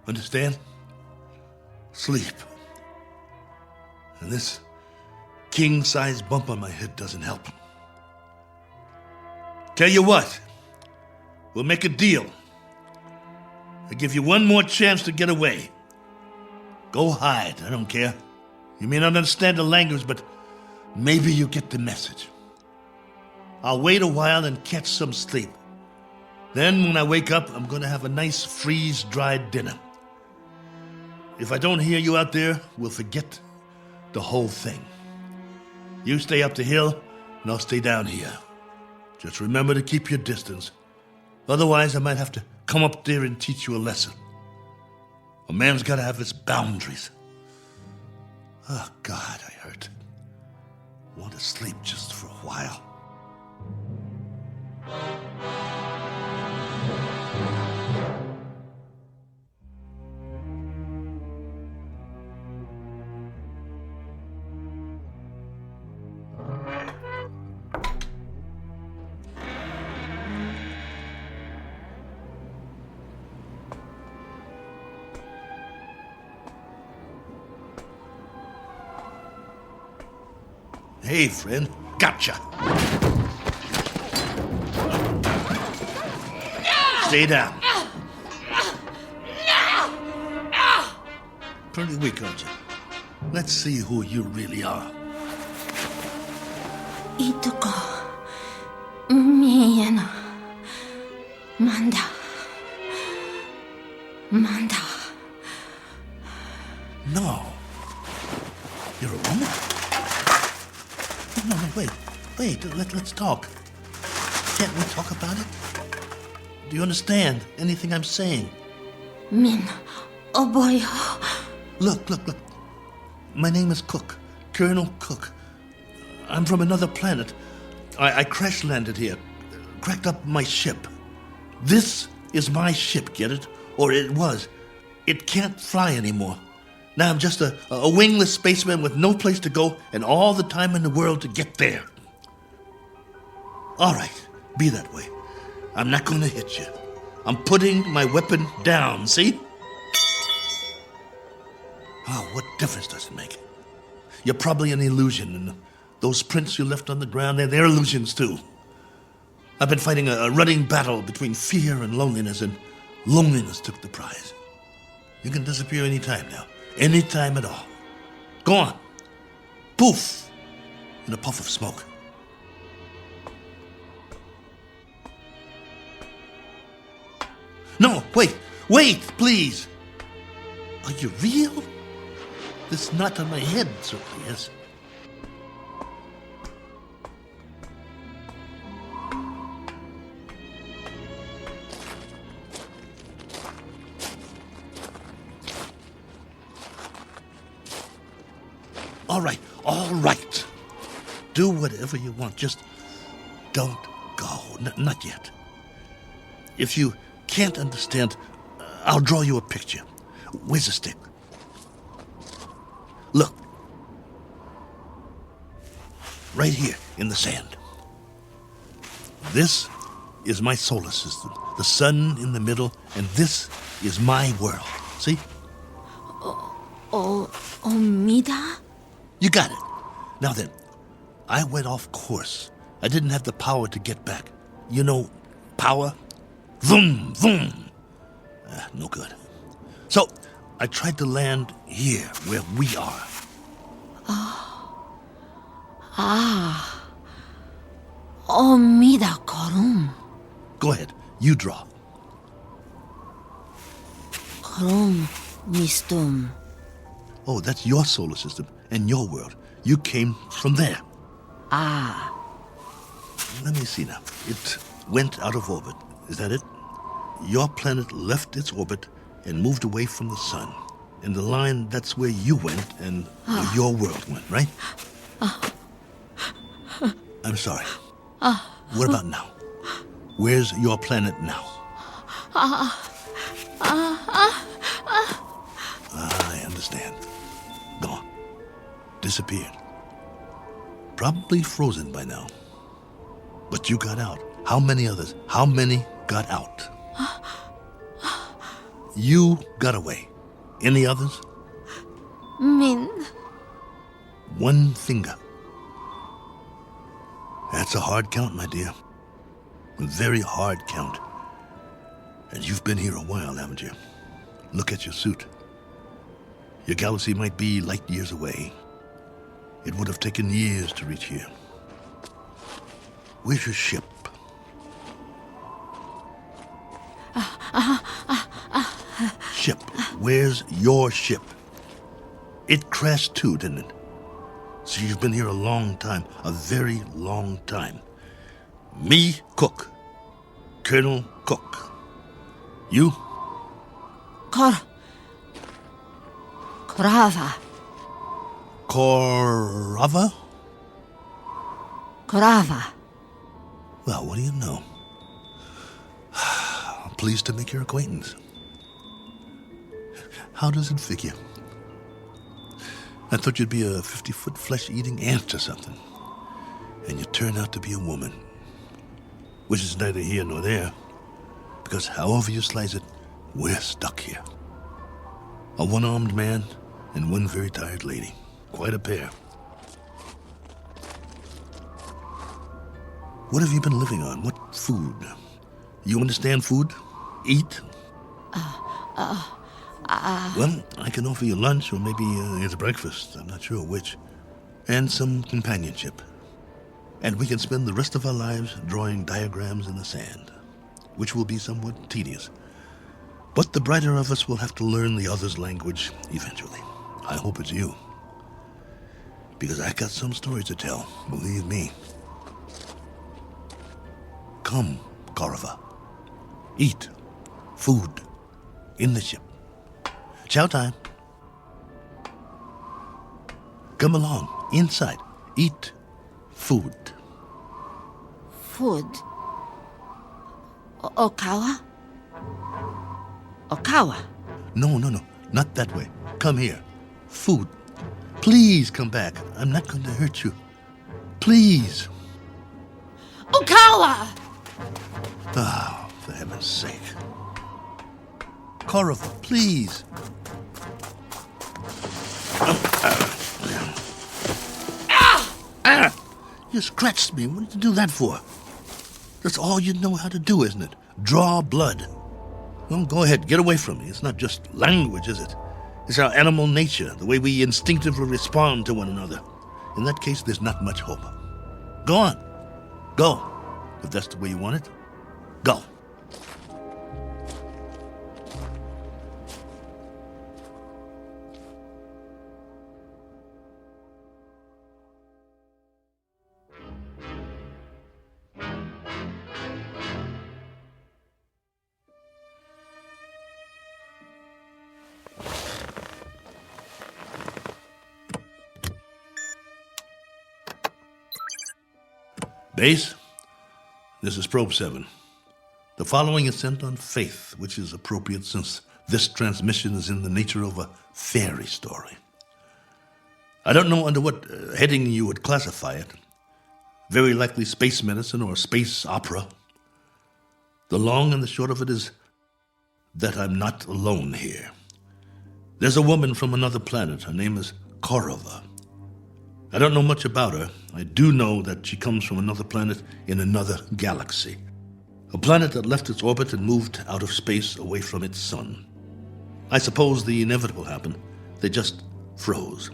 Understand? Sleep. And this king-size bump on my head doesn't help. Tell you what, we'll make a deal. I give you one more chance to get away. Go hide, I don't care. You may not understand the language, but maybe you get the message. I'll wait a while and catch some sleep. Then when I wake up, I'm going to have a nice freeze-dried dinner. If I don't hear you out there, we'll forget the whole thing. You stay up the hill, and I'll stay down here. Just remember to keep your distance. Otherwise, I might have to come up there and teach you a lesson. A man's got to have his boundaries. Oh, God, I hurt. I want to sleep just for a while. Hey, friend. Gotcha. Stay down. Pretty weak, aren't you? Let's see who you really are. Ituko. Miena. Manda. Manda. No. You're a woman? No, wait. Let's talk. Can't we talk about it? Do you understand anything I'm saying? Min. Oh boy. Look. My name is Cook. Colonel Cook. I'm from another planet. I crash landed here. Cracked up my ship. This is my ship, get it? Or it was. It can't fly anymore. Now I'm just a wingless spaceman with no place to go and all the time in the world to get there. All right, be that way. I'm not going to hit you. I'm putting my weapon down, see? Oh, what difference does it make? You're probably an illusion, and those prints you left on the ground, they're illusions too. I've been fighting a running battle between fear and loneliness, and loneliness took the prize. You can disappear any time now. Any time at all. Go on. Poof! In a puff of smoke. No, wait, please. Are you real? This knot on my head certainly is. All right. Do whatever you want. Just don't go. Not yet. If you can't understand, I'll draw you a picture. Where's the stick? Look. Right here in the sand. This is my solar system. The sun in the middle, and this is my world. See? Omida? You got it. Now then, I went off course. I didn't have the power to get back. You know, power? Vroom, vroom. No good. So, I tried to land here, where we are. Omida korum. Go ahead, you draw. Korum mistum. Oh, that's your solar system and your world. You came from there. Let me see now. It went out of orbit. Is that it? Your planet left its orbit and moved away from the sun. And the line, that's where you went and where your world went, right? I'm sorry. What about now? Where's your planet now? understand. Gone. Disappeared. Probably frozen by now. But you got out. How many others? How many got out? You got away. Any others? Min. One finger. That's a hard count, my dear. A very hard count. And you've been here a while, haven't you? Look at your suit. Your galaxy might be light years away. It would have taken years to reach here. Where's your ship? Ship. Where's your ship? It crashed too, didn't it? So you've been here a long time. A very long time. Me, Cook. Colonel Cook. You? Korava. Korava? Korava. Well, what do you know? I'm pleased to make your acquaintance. How does it figure? I thought you'd be a 50-foot flesh-eating ant or something. And you turn out to be a woman. Which is neither here nor there. Because however you slice it, we're stuck here. A one-armed man and one very tired lady. Quite a pair. What have you been living on? What food? You understand food? Eat? Well, I can offer you lunch or maybe it's breakfast. I'm not sure which. And some companionship. And we can spend the rest of our lives drawing diagrams in the sand, which will be somewhat tedious. But the brighter of us will have to learn the other's language eventually. I hope it's you. Because I got some stories to tell, believe me. Come, Korava. Eat. Food. In the ship. Chow time. Come along. Inside. Eat. Food. Food. Okawa? Okawa. No. Not that way. Come here. Food. Please come back. I'm not going to hurt you. Please. Okawa! Oh, for heaven's sake. Korava, please. You scratched me. What did you do that for? That's all you know how to do, isn't it? Draw blood. Well, go ahead. Get away from me. It's not just language, is it? It's our animal nature, the way we instinctively respond to one another. In that case, there's not much hope. Go on. Go. If that's the way you want it, go. Base, this is Probe 7. The following is sent on faith, which is appropriate since this transmission is in the nature of a fairy story. I don't know under what heading you would classify it. Very likely space medicine or space opera. The long and the short of it is that I'm not alone here. There's a woman from another planet. Her name is Korava. I don't know much about her. I do know that she comes from another planet in another galaxy. A planet that left its orbit and moved out of space away from its sun. I suppose the inevitable happened. They just froze.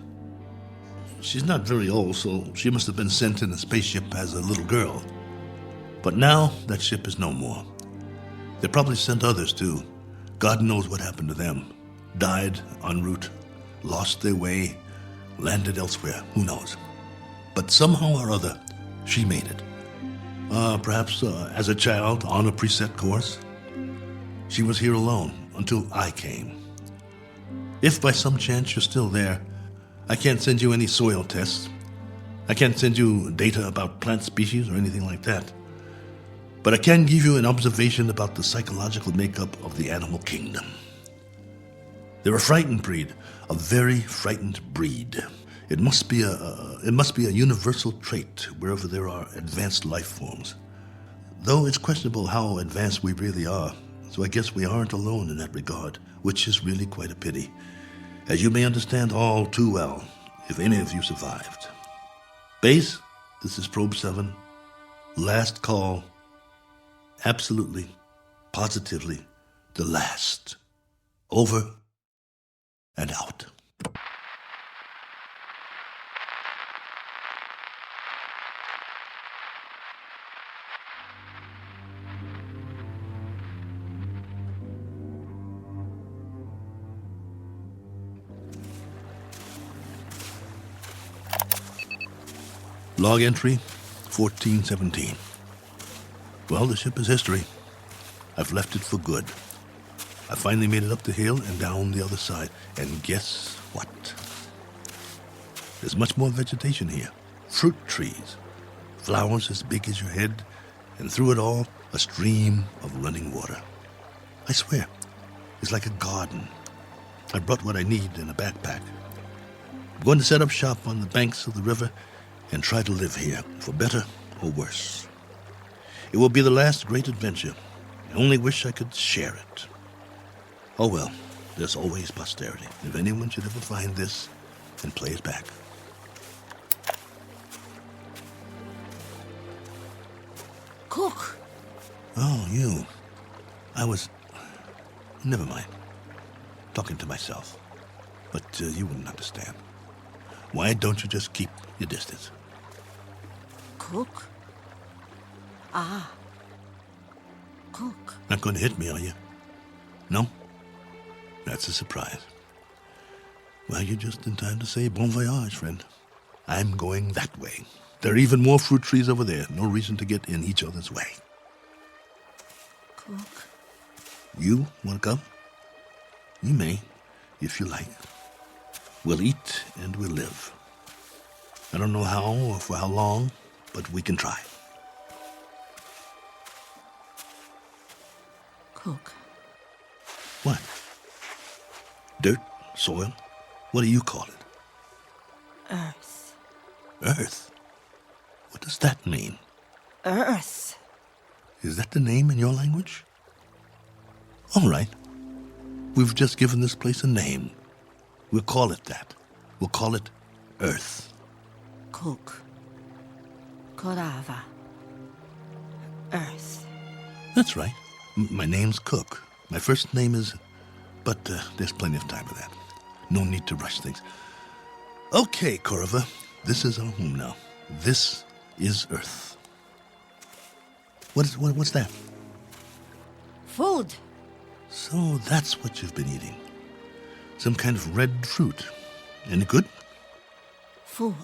She's not very old, so she must have been sent in a spaceship as a little girl. But now that ship is no more. They probably sent others too. God knows what happened to them. Died en route, lost their way, landed elsewhere, who knows. But somehow or other, she made it. Perhaps as a child on a preset course. She was here alone until I came. If by some chance you're still there, I can't send you any soil tests. I can't send you data about plant species or anything like that. But I can give you an observation about the psychological makeup of the animal kingdom. They're a frightened breed, a very frightened breed. It must be a universal trait wherever there are advanced life forms. Though it's questionable how advanced we really are, so I guess we aren't alone in that regard, which is really quite a pity, as you may understand all too well if any of you survived. Base, this is Probe 7. Last call. Absolutely, positively, the last. Over and out. Log entry 1417. Well, the ship is history. I've left it for good. I finally made it up the hill and down the other side. And guess what? There's much more vegetation here. Fruit trees. Flowers as big as your head. And through it all, a stream of running water. I swear, it's like a garden. I brought what I need in a backpack. I'm going to set up shop on the banks of the river and try to live here, for better or worse. It will be the last great adventure. I only wish I could share it. Oh well, there's always posterity. If anyone should ever find this and play it back. Cook. Oh, you. Never mind. Talking to myself. But you wouldn't understand. Why don't you just keep your distance? Cook? Ah. Cook. Not going to hit me, are you? No? That's a surprise. Well, you're just in time to say bon voyage, friend. I'm going that way. There are even more fruit trees over there. No reason to get in each other's way. Cook. You want to come? You may, if you like. We'll eat and we'll live. I don't know how or for how long, but we can try. Cook. What? Dirt? Soil? What do you call it? Earth. Earth? What does that mean? Earth. Is that the name in your language? All right. We've just given this place a name. We'll call it that. We'll call it Earth. Cook. Korava. Earth. That's right. My name's Cook. My first name is... But there's plenty of time for that. No need to rush things. Okay, Korava. This is our home now. This is Earth. What's that? Food. So that's what you've been eating. Some kind of red fruit. Any good? Food.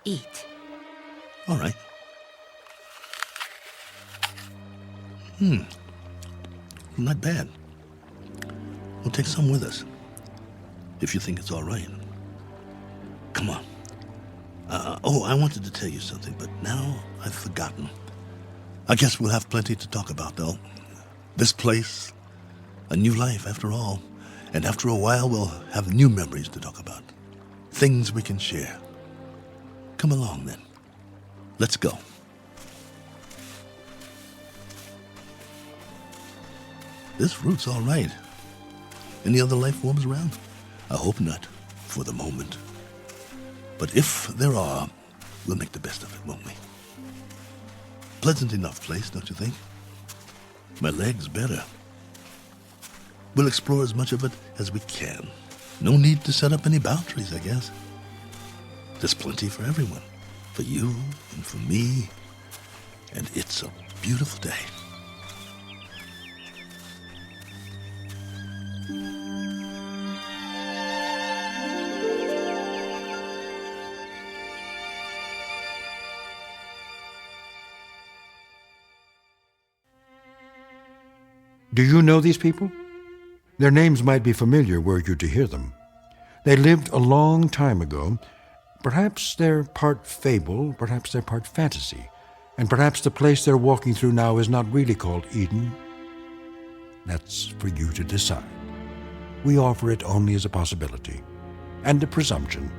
Eat. All right. Not bad. We'll take some with us. If you think it's all right. Come on. I wanted to tell you something, but now I've forgotten. I guess we'll have plenty to talk about, though. This place, a new life after all. And after a while, we'll have new memories to talk about. Things we can share. Come along, then. Let's go. This route's all right. Any other life forms around? I hope not, for the moment. But if there are, we'll make the best of it, won't we? Pleasant enough place, don't you think? My leg's better. We'll explore as much of it as we can. No need to set up any boundaries, I guess. There's plenty for everyone. For you and for me. And it's a beautiful day. Do you know these people? Their names might be familiar were you to hear them. They lived a long time ago. Perhaps they're part fable, perhaps they're part fantasy, and perhaps the place they're walking through now is not really called Eden. That's for you to decide. we offer it only as a possibility and a presumption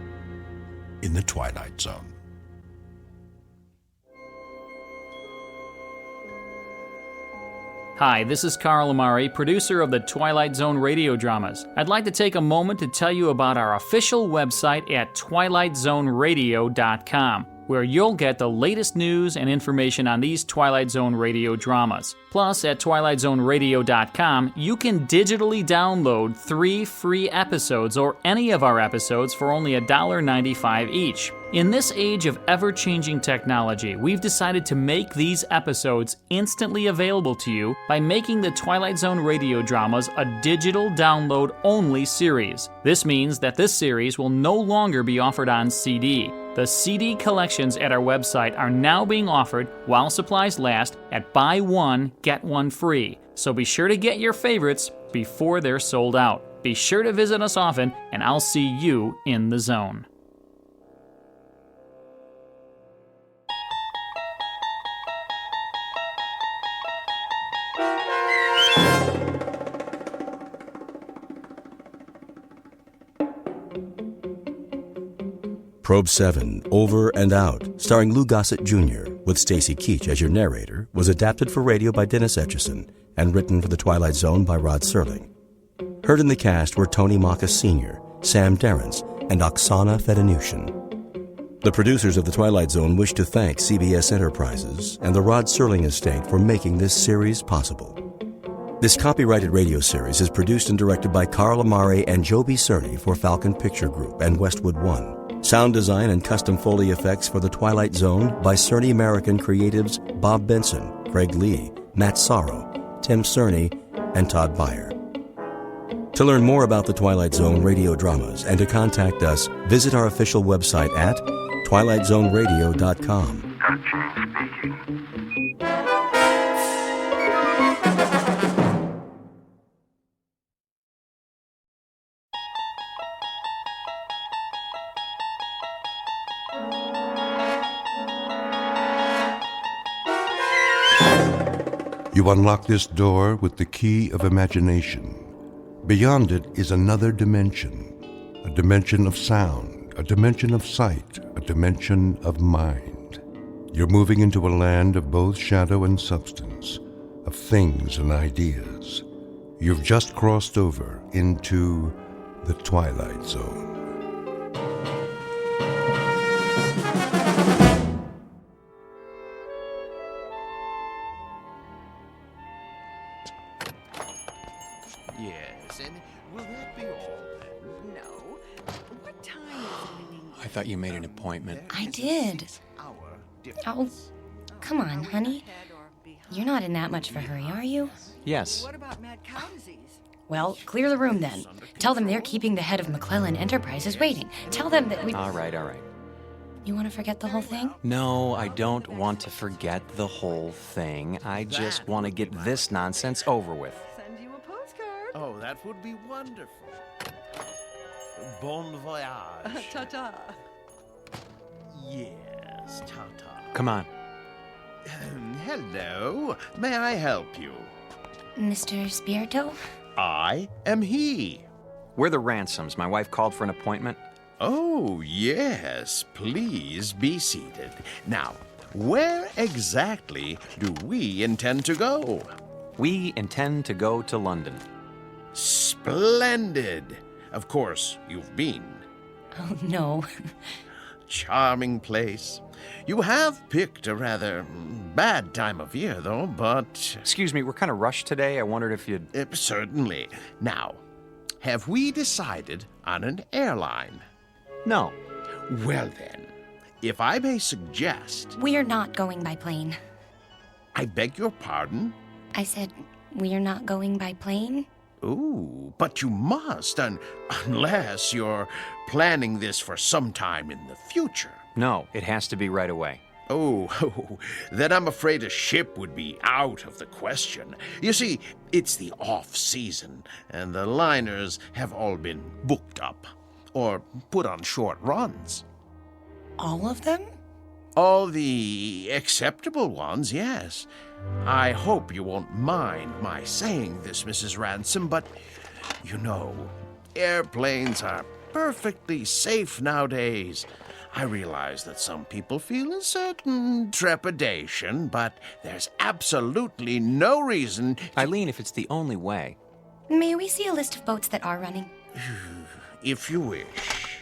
in the Twilight Zone. Hi, this is Carl Amari, producer of the Twilight Zone radio dramas. I'd like to take a moment to tell you about our official website at twilightzoneradio.com, where you'll get the latest news and information on these Twilight Zone radio dramas. Plus, at twilightzoneradio.com, you can digitally download 3 free episodes or any of our episodes for only $1.95 each. In this age of ever-changing technology, we've decided to make these episodes instantly available to you by making the Twilight Zone radio dramas a digital download-only series. This means that this series will no longer be offered on CD. The CD collections at our website are now being offered while supplies last at buy one, get one free. So be sure to get your favorites before they're sold out. Be sure to visit us often, and I'll see you in the zone. Probe 7, Over and Out, starring Lou Gossett Jr., with Stacy Keach as your narrator, was adapted for radio by Dennis Etchison and written for The Twilight Zone by Rod Serling. Heard in the cast were Tony Maka Sr., Sam Darrence, and Oksana Fedanushin. The producers of The Twilight Zone wish to thank CBS Enterprises and the Rod Serling estate for making this series possible. This copyrighted radio series is produced and directed by Carl Amari and Joby Cerny for Falcon Picture Group and Westwood One. Sound design and custom Foley effects for The Twilight Zone by Cerny American creatives Bob Benson, Craig Lee, Matt Sorrow, Tim Cerny, and Todd Beyer. To learn more about The Twilight Zone radio dramas and to contact us, visit our official website at twilightzoneradio.com. Speaking. You unlock this door with the key of imagination. Beyond it is another dimension, a dimension of sound, a dimension of sight, a dimension of mind. You're moving into a land of both shadow and substance, of things and ideas. You've just crossed over into the Twilight Zone. Yes, and will that be all then? No. What time is it? I thought you made an appointment. I did. Oh, come on, honey. You're not in that much of a hurry, are you? Yes. What about mad cow disease? Well, clear the room then. Tell them they're keeping the head of McClellan Enterprises waiting. Tell them that we... All right. You want to forget the whole thing? No, I don't want to forget the whole thing. I just want to get this nonsense over with. Send you a postcard. Oh, that would be wonderful. Bon voyage. Ta-ta. Yes, ta-ta. Come on. Hello. May I help you? Mr. Spirito? I am he. We're the Ransoms. My wife called for an appointment. Oh, yes. Please be seated. Now, where exactly do we intend to go? We intend to go to London. Splendid. Of course, you've been. Oh, no. Charming place. You have picked a rather bad time of year, though, but... Excuse me, we're kind of rushed today. I wondered if you'd... Certainly. Now, have we decided on an airline? No. Well then, if I may suggest... We're not going by plane. I beg your pardon? I said, we're not going by plane? Ooh, but you must, unless you're planning this for some time in the future. No, it has to be right away. Oh, then I'm afraid a ship would be out of the question. You see, it's the off-season, and the liners have all been booked up, or put on short runs. All of them? All the acceptable ones, yes. I hope you won't mind my saying this, Mrs. Ransom, but You know, airplanes are perfectly safe nowadays. I realize that some people feel a certain trepidation, but there's absolutely no reason... Eileen, if it's the only way... May we see a list of boats that are running? If you wish.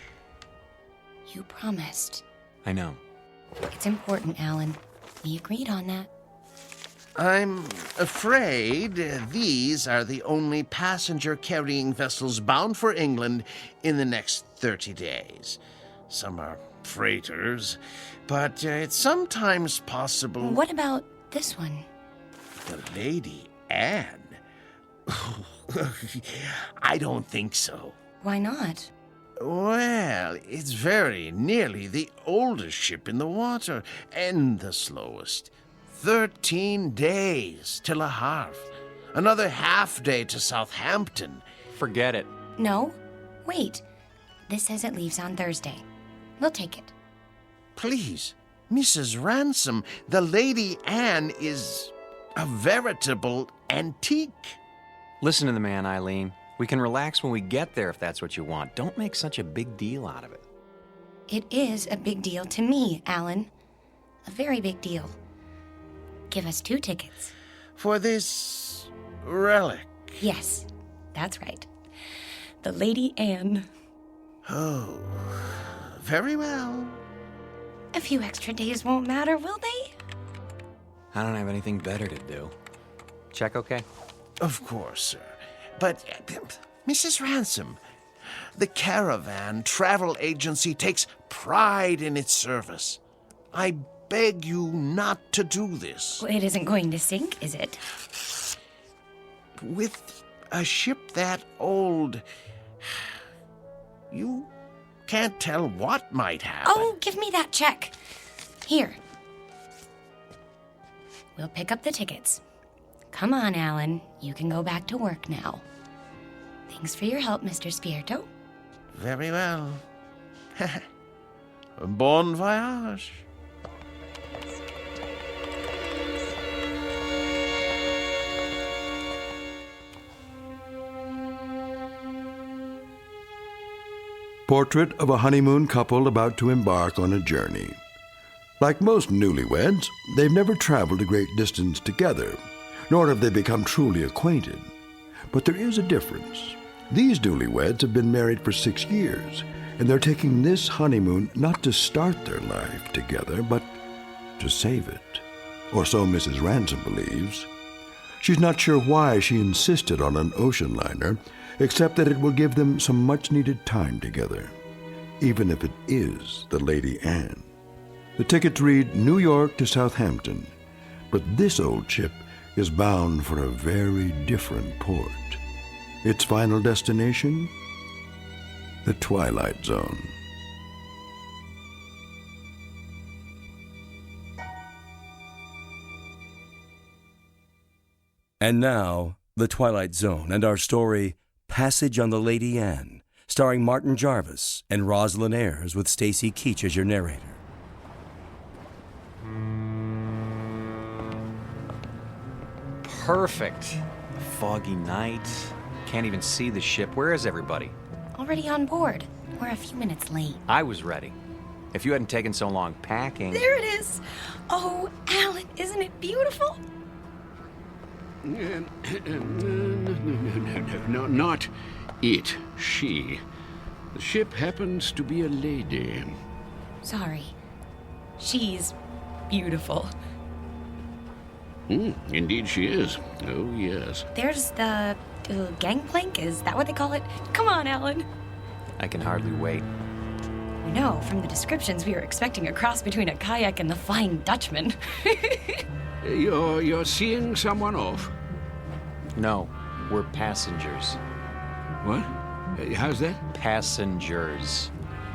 You promised. I know. It's important, Alan. We agreed on that. I'm afraid these are the only passenger-carrying vessels bound for England in the next 30 days. Some are freighters, but it's sometimes possible... What about this one? The Lady Anne? I don't think so. Why not? Well, it's very nearly the oldest ship in the water, and the slowest. 13 days till Le Havre. Another half day to Southampton. Forget it. No. Wait. This says it leaves on Thursday. We'll take it. Please, Mrs. Ransom, the Lady Anne is a veritable antique. Listen to the man, Eileen. We can relax when we get there if that's what you want. Don't make such a big deal out of it. It is a big deal to me, Alan. A very big deal. Give us 2 tickets. For this relic? Yes, that's right. The Lady Anne. Oh, very well. A few extra days won't matter, will they? I don't have anything better to do. Check okay? Of course, sir. But, Mrs. Ransom, the Caravan Travel Agency takes pride in its service. I beg you not to do this. Well, it isn't going to sink, is it? With a ship that old, you can't tell what might happen. Oh, give me that check. Here. We'll pick up the tickets. Come on, Alan. You can go back to work now. Thanks for your help, Mr. Spirito. Very well. Bon voyage. Portrait of a honeymoon couple about to embark on a journey. Like most newlyweds, they've never traveled a great distance together, nor have they become truly acquainted. But there is a difference. These newlyweds have been married for 6 years, and they're taking this honeymoon not to start their life together, but to save it. Or so Mrs. Ransom believes. She's not sure why she insisted on an ocean liner, except that it will give them some much-needed time together, even if it is the Lady Anne. The tickets read New York to Southampton, but this old ship is bound for a very different port. Its final destination? The Twilight Zone. And now, The Twilight Zone and our story, Passage on the Lady Anne, starring Martin Jarvis and Rosalind Ayres with Stacy Keach as your narrator. Perfect. A foggy night. Can't even see the ship. Where is everybody? Already on board. We're a few minutes late. I was ready. If you hadn't taken so long packing... There it is! Oh, Alan, isn't it beautiful? No, not it. She. The ship happens to be a lady. Sorry. She's beautiful. Indeed she is. Oh, yes. There's the gangplank. Is that what they call it? Come on, Alan. I can hardly wait. You know, from the descriptions, we were expecting a cross between a kayak and the Flying Dutchman. You're seeing someone off? No, we're passengers. What? How's that? Passengers.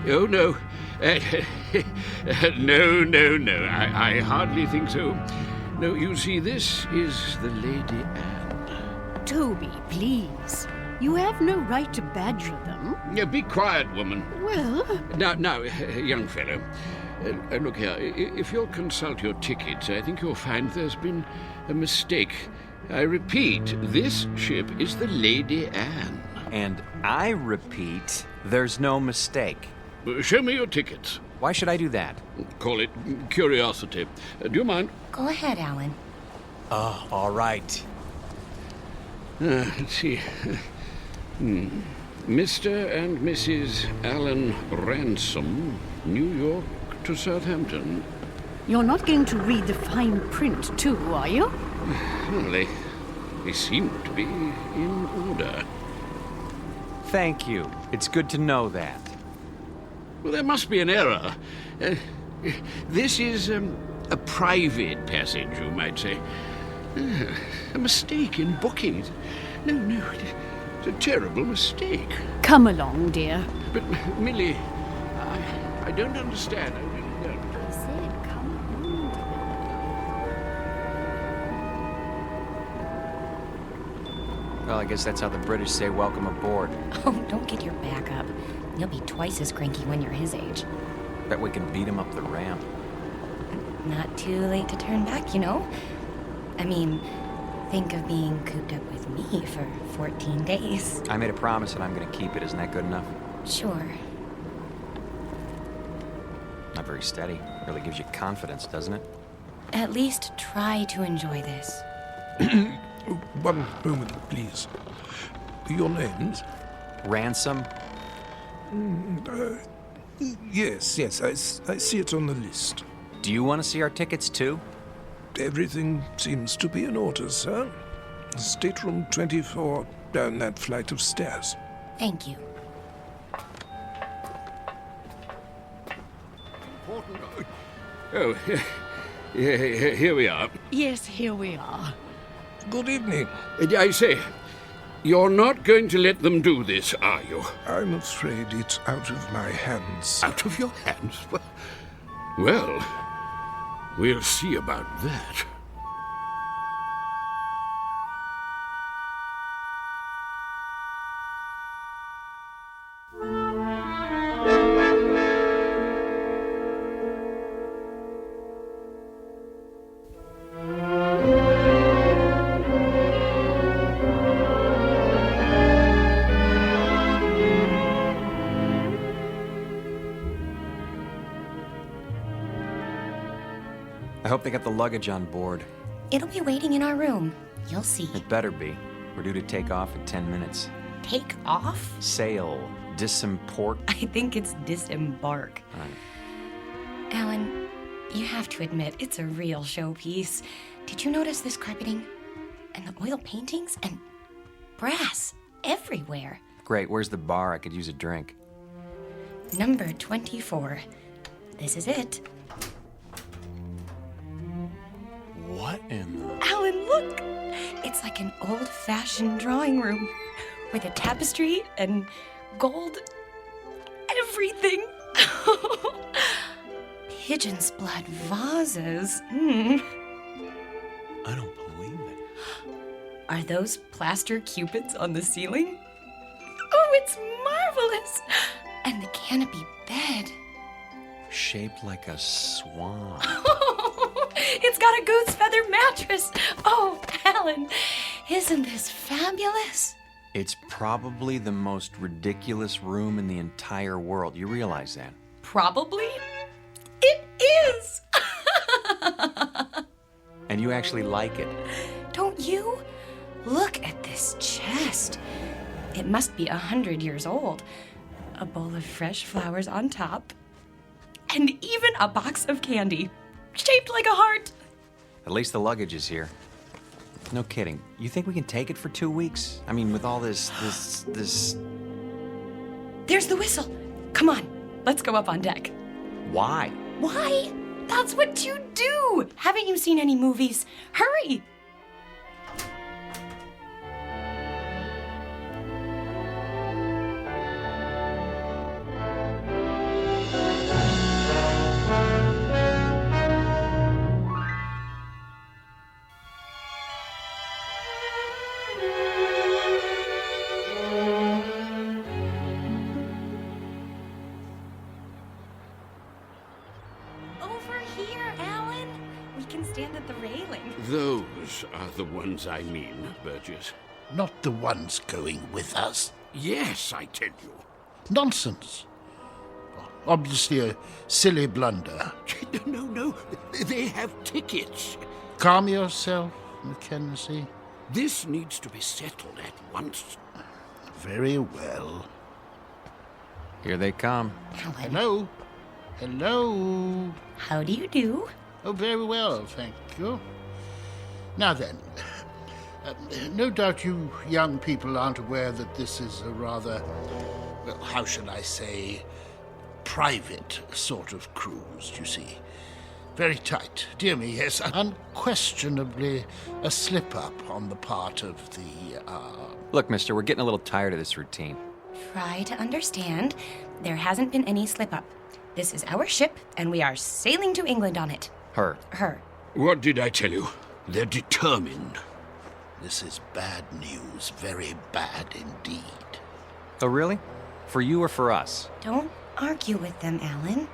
Oh, no. No. I hardly think so. No, you see, this is the Lady Anne. Toby, please. You have no right to badger them. Yeah, be quiet, woman. Well... Now, young fellow. Look here, if you'll consult your tickets, I think you'll find there's been a mistake. I repeat, this ship is the Lady Anne. And I repeat, there's no mistake. Show me your tickets. Why should I do that? Call it curiosity. Do you mind? Go ahead, Alan. All right. Let's see. Mr. and Mrs. Alan Ransom, New York to Southampton. You're not going to read the fine print, too, are you? Well, they seem to be in order. Thank you. It's good to know that. Well, there must be an error. This is a private passage, you might say. A mistake in booking. No, it's a terrible mistake. Come along, dear. But, Millie, I don't understand. I really don't. I said, come along, dear. Well, I guess that's how the British say welcome aboard. Oh, don't get your back up. You'll be twice as cranky when you're his age. Bet we can beat him up the ramp. Not too late to turn back, you know? I mean, think of being cooped up with me for 14 days. I made a promise and I'm going to keep it. Isn't that good enough? Sure. Not very steady. Really gives you confidence, doesn't it? At least try to enjoy this. One moment, please. Your names? Ransom? Yes, I see it on the list. Do you want to see our tickets, too? Everything seems to be in order, sir. Stateroom 24, down that flight of stairs. Thank you. Oh, here we are. Yes, here we are. Good evening. I say, you're not going to let them do this, are you? I'm afraid it's out of my hands. Out of your hands? Well, we'll see about that. I hope they got the luggage on board. It'll be waiting in our room. You'll see. It better be. We're due to take off in 10 minutes. Take off? Sail. Disimport. I think it's disembark. Alan, you have to admit, it's a real showpiece. Did you notice this carpeting? And the oil paintings? And brass everywhere. Great, where's the bar? I could use a drink. Number 24. This is it. What in the... Alan, look! It's like an old-fashioned drawing room with a tapestry and gold everything. Pigeon's blood vases. I don't believe it. Are those plaster cupids on the ceiling? Oh, it's marvelous! And the canopy bed. Shaped like a swan. It's got a goose feather mattress. Oh, Alan, isn't this fabulous? It's probably the most ridiculous room in the entire world. You realize that? Probably? It is! And you actually like it. Don't you? Look at this chest. It must be 100 years old. A bowl of fresh flowers on top. And even a box of candy, shaped like a heart. At least the luggage is here. No kidding. You think we can take it for 2 weeks? I mean, with all this... There's the whistle. Come on, let's go up on deck. Why? Why? That's what you do. Haven't you seen any movies? Hurry. Those are the ones I mean, Burgess. Not the ones going with us. Yes, I tell you. Nonsense. Obviously a silly blunder. No. They have tickets. Calm yourself, Mackenzie. This needs to be settled at once. Very well. Here they come. Hello. Hello. How do you do? Oh, very well, thank you. Now then, no doubt you young people aren't aware that this is a rather, well, how shall I say, private sort of cruise, you see. Very tight. Dear me, yes, unquestionably a slip-up on the part of the, Look, mister, we're getting a little tired of this routine. Try to understand. There hasn't been any slip-up. This is our ship, and we are sailing to England on it. Her. What did I tell you? They're determined. This is bad news, very bad indeed. Oh, really? For you or for us? Don't argue with them, Alan.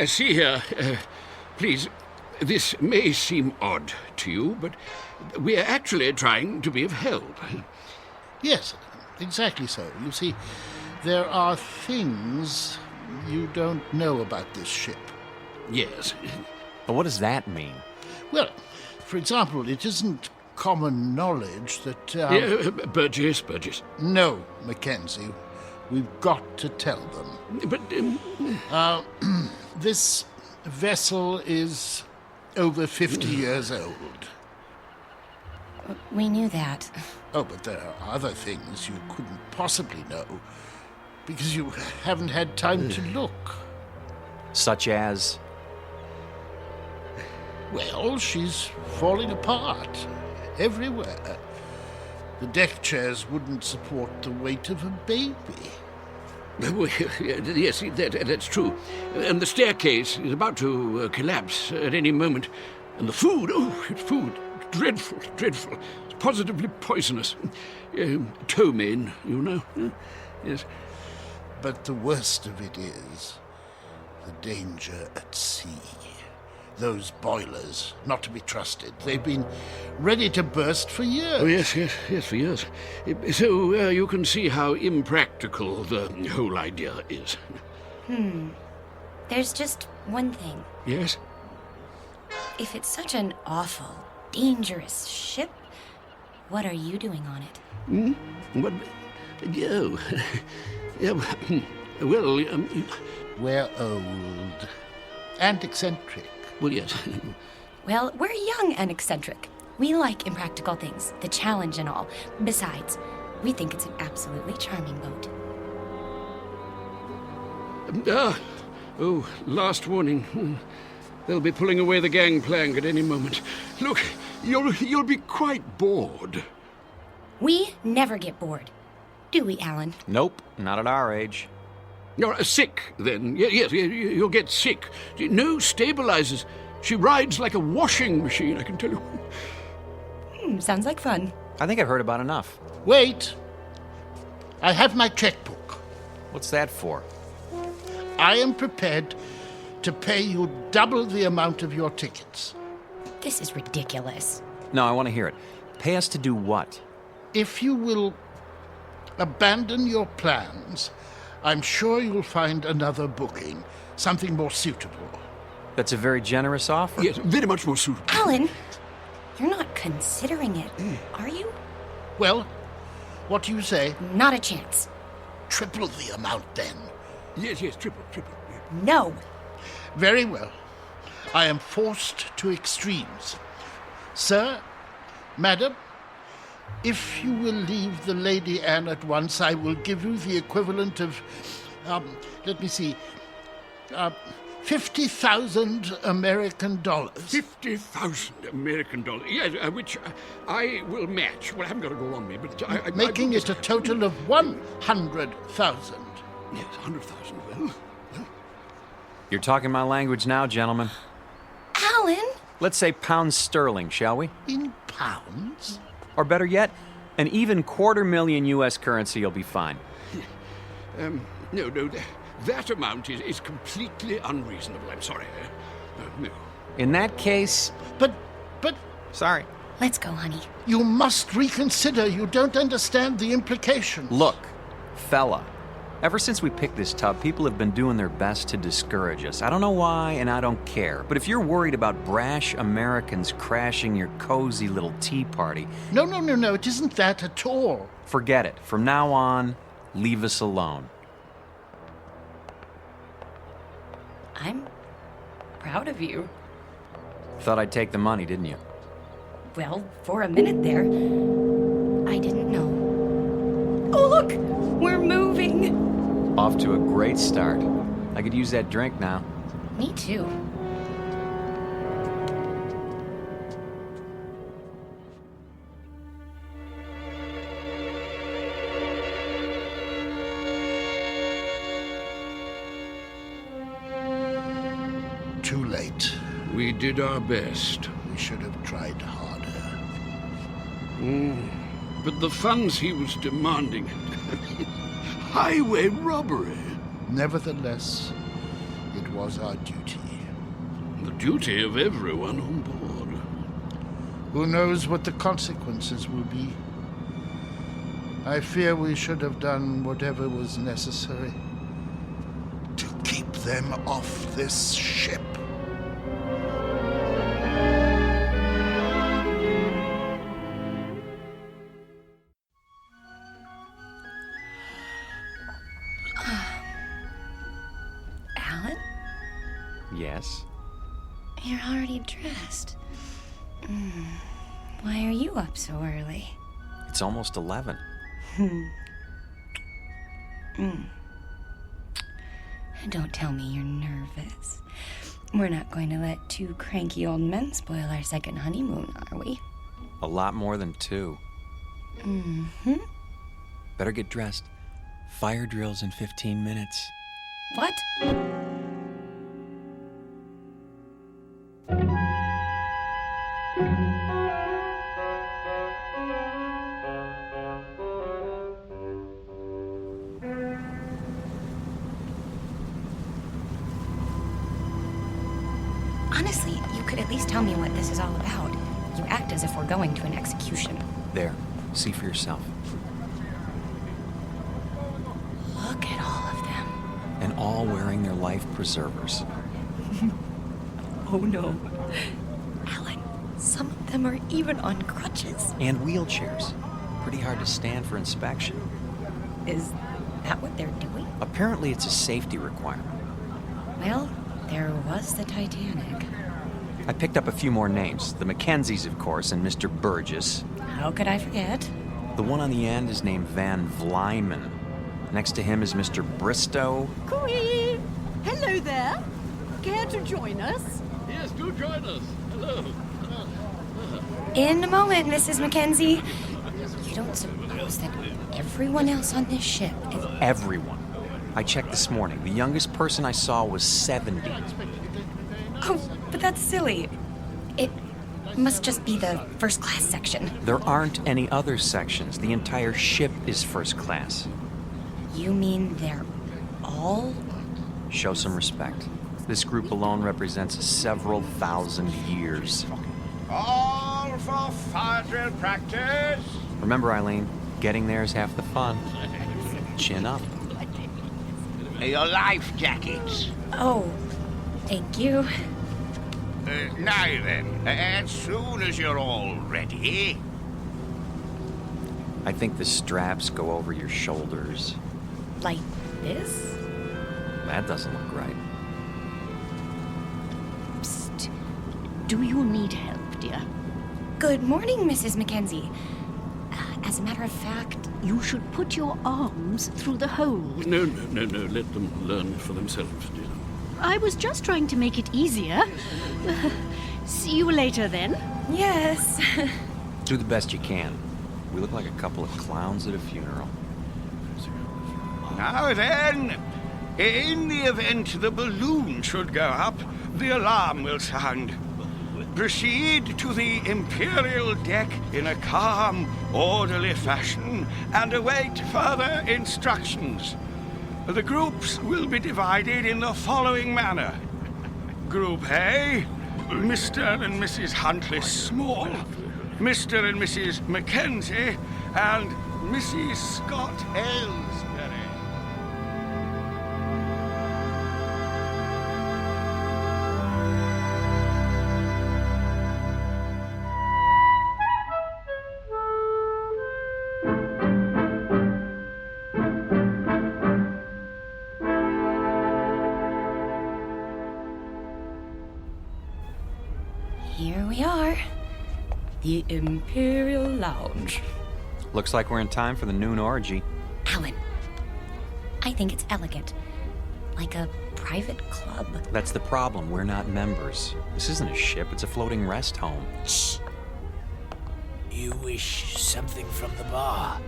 See here, please, this may seem odd to you, but we are actually trying to be of help. Yes, exactly so. You see, there are things you don't know about this ship. Yes. But what does that mean? Well, for example, it isn't common knowledge that... Burgess. No, Mackenzie. We've got to tell them. But... this vessel is over 50 years old. We knew that. Oh, but there are other things you couldn't possibly know because you haven't had time to look. Such as? Well, she's falling apart everywhere. The deck chairs wouldn't support the weight of a baby. Yes, that's true. And the staircase is about to collapse at any moment. And the food, it's food. Dreadful. It's positively poisonous. Ptomaine, you know. Yes. But the worst of it is the danger at sea. Those boilers, not to be trusted. They've been ready to burst for years. Oh, yes, for years. So you can see how impractical the whole idea is. There's just one thing. Yes? If it's such an awful, dangerous ship, what are you doing on it? What? Well, we're old and eccentric. Well, yes. Well, we're young and eccentric. We like impractical things, the challenge and all. Besides, we think it's an absolutely charming boat. Last warning. They'll be pulling away the gangplank at any moment. Look, you'll be quite bored. We never get bored. Do we, Alan? Nope, not at our age. You're sick, then. Yes, you'll get sick. No stabilizers. She rides like a washing machine, I can tell you. Sounds like fun. I think I've heard about enough. Wait. I have my checkbook. What's that for? I am prepared to pay you double the amount of your tickets. This is ridiculous. No, I want to hear it. Pay us to do what? If you will abandon your plans, I'm sure you'll find another booking, something more suitable. That's a very generous offer. Yes, very much more suitable. Alan, you're not considering it, are you? Well, what do you say? Not a chance. Triple the amount, then. Yes, triple. No. Very well. I am forced to extremes. Sir, madam, if you will leave the Lady Anne at once, I will give you the equivalent of, let me see, 50,000 American dollars. 50,000 American dollars, yes, which I will match. Well, I haven't got it all on me, but Making it a total of 100,000. Yes, 100,000, well. You're talking my language now, gentlemen. Alan! Let's say pounds sterling, shall we? In pounds? Or better yet, an even $250,000 U.S. currency will be fine. No, that amount is completely unreasonable. I'm sorry. No. In that case... But... Sorry. Let's go, honey. You must reconsider. You don't understand the implications. Look, fella. Ever since we picked this tub, people have been doing their best to discourage us. I don't know why, and I don't care. But if you're worried about brash Americans crashing your cozy little tea party... No, it isn't that at all. Forget it. From now on, leave us alone. I'm proud of you. Thought I'd take the money, didn't you? Well, for a minute there, I didn't know. Oh, look! We're moving! Off to a great start. I could use that drink now. Me too. Too late. We did our best. We should have tried harder. But the funds he was demanding... highway robbery. Nevertheless, it was our duty. The duty of everyone on board. Who knows what the consequences will be? I fear we should have done whatever was necessary to keep them off this ship. Yes? You're already dressed. Why are you up so early? It's almost 11. Don't tell me you're nervous. We're not going to let two cranky old men spoil our second honeymoon, are we? A lot more than 2. Better get dressed. Fire drill's in 15 minutes. What? Honestly, you could at least tell me what this is all about. You act as if we're going to an execution. There. See for yourself. Look at all of them. And all wearing their life preservers. Oh no. Alan, some of them are even on crutches. And wheelchairs. Pretty hard to stand for inspection. Is that what they're doing? Apparently it's a safety requirement. Well, there was the Titanic. I picked up a few more names. The Mackenzies, of course, and Mr. Burgess. How could I forget? The one on the end is named Van Vlyman. Next to him is Mr. Bristow. Cooey! Hello there. Care to join us? Yes, do join us. Hello. In a moment, Mrs. Mackenzie. You don't suppose that everyone else on this ship is... Everyone. I checked this morning. The youngest person I saw was 70. Oh, but that's silly. It must just be the first class section. There aren't any other sections. The entire ship is first class. You mean they're all? Show some respect. This group alone represents several thousand years. All for fire drill practice. Remember, Eileen, getting there is half the fun. Chin up. Your life jackets. Oh, thank you. Now then, as soon as you're all ready... I think the straps go over your shoulders. Like this? That doesn't look right. Psst. Do you need help, dear? Good morning, Mrs. Mackenzie. As a matter of fact... You should put your arms through the hole. No. Let them learn for themselves, dear. I was just trying to make it easier. See you later, then. Yes. Do the best you can. We look like a couple of clowns at a funeral. Now then, in the event the balloon should go up, the alarm will sound. Proceed to the Imperial deck in a calm, orderly fashion and await further instructions. The groups will be divided in the following manner. Group A, Mr. and Mrs. Huntley Small. Mr. and Mrs. Mackenzie and Mrs. Scott Aylesbury. Here we are. The Imperial Lounge. Looks like we're in time for the noon orgy. Alan, I think it's elegant. Like a private club. That's the problem. We're not members. This isn't a ship, it's a floating rest home. Shh. You wish something from the bar?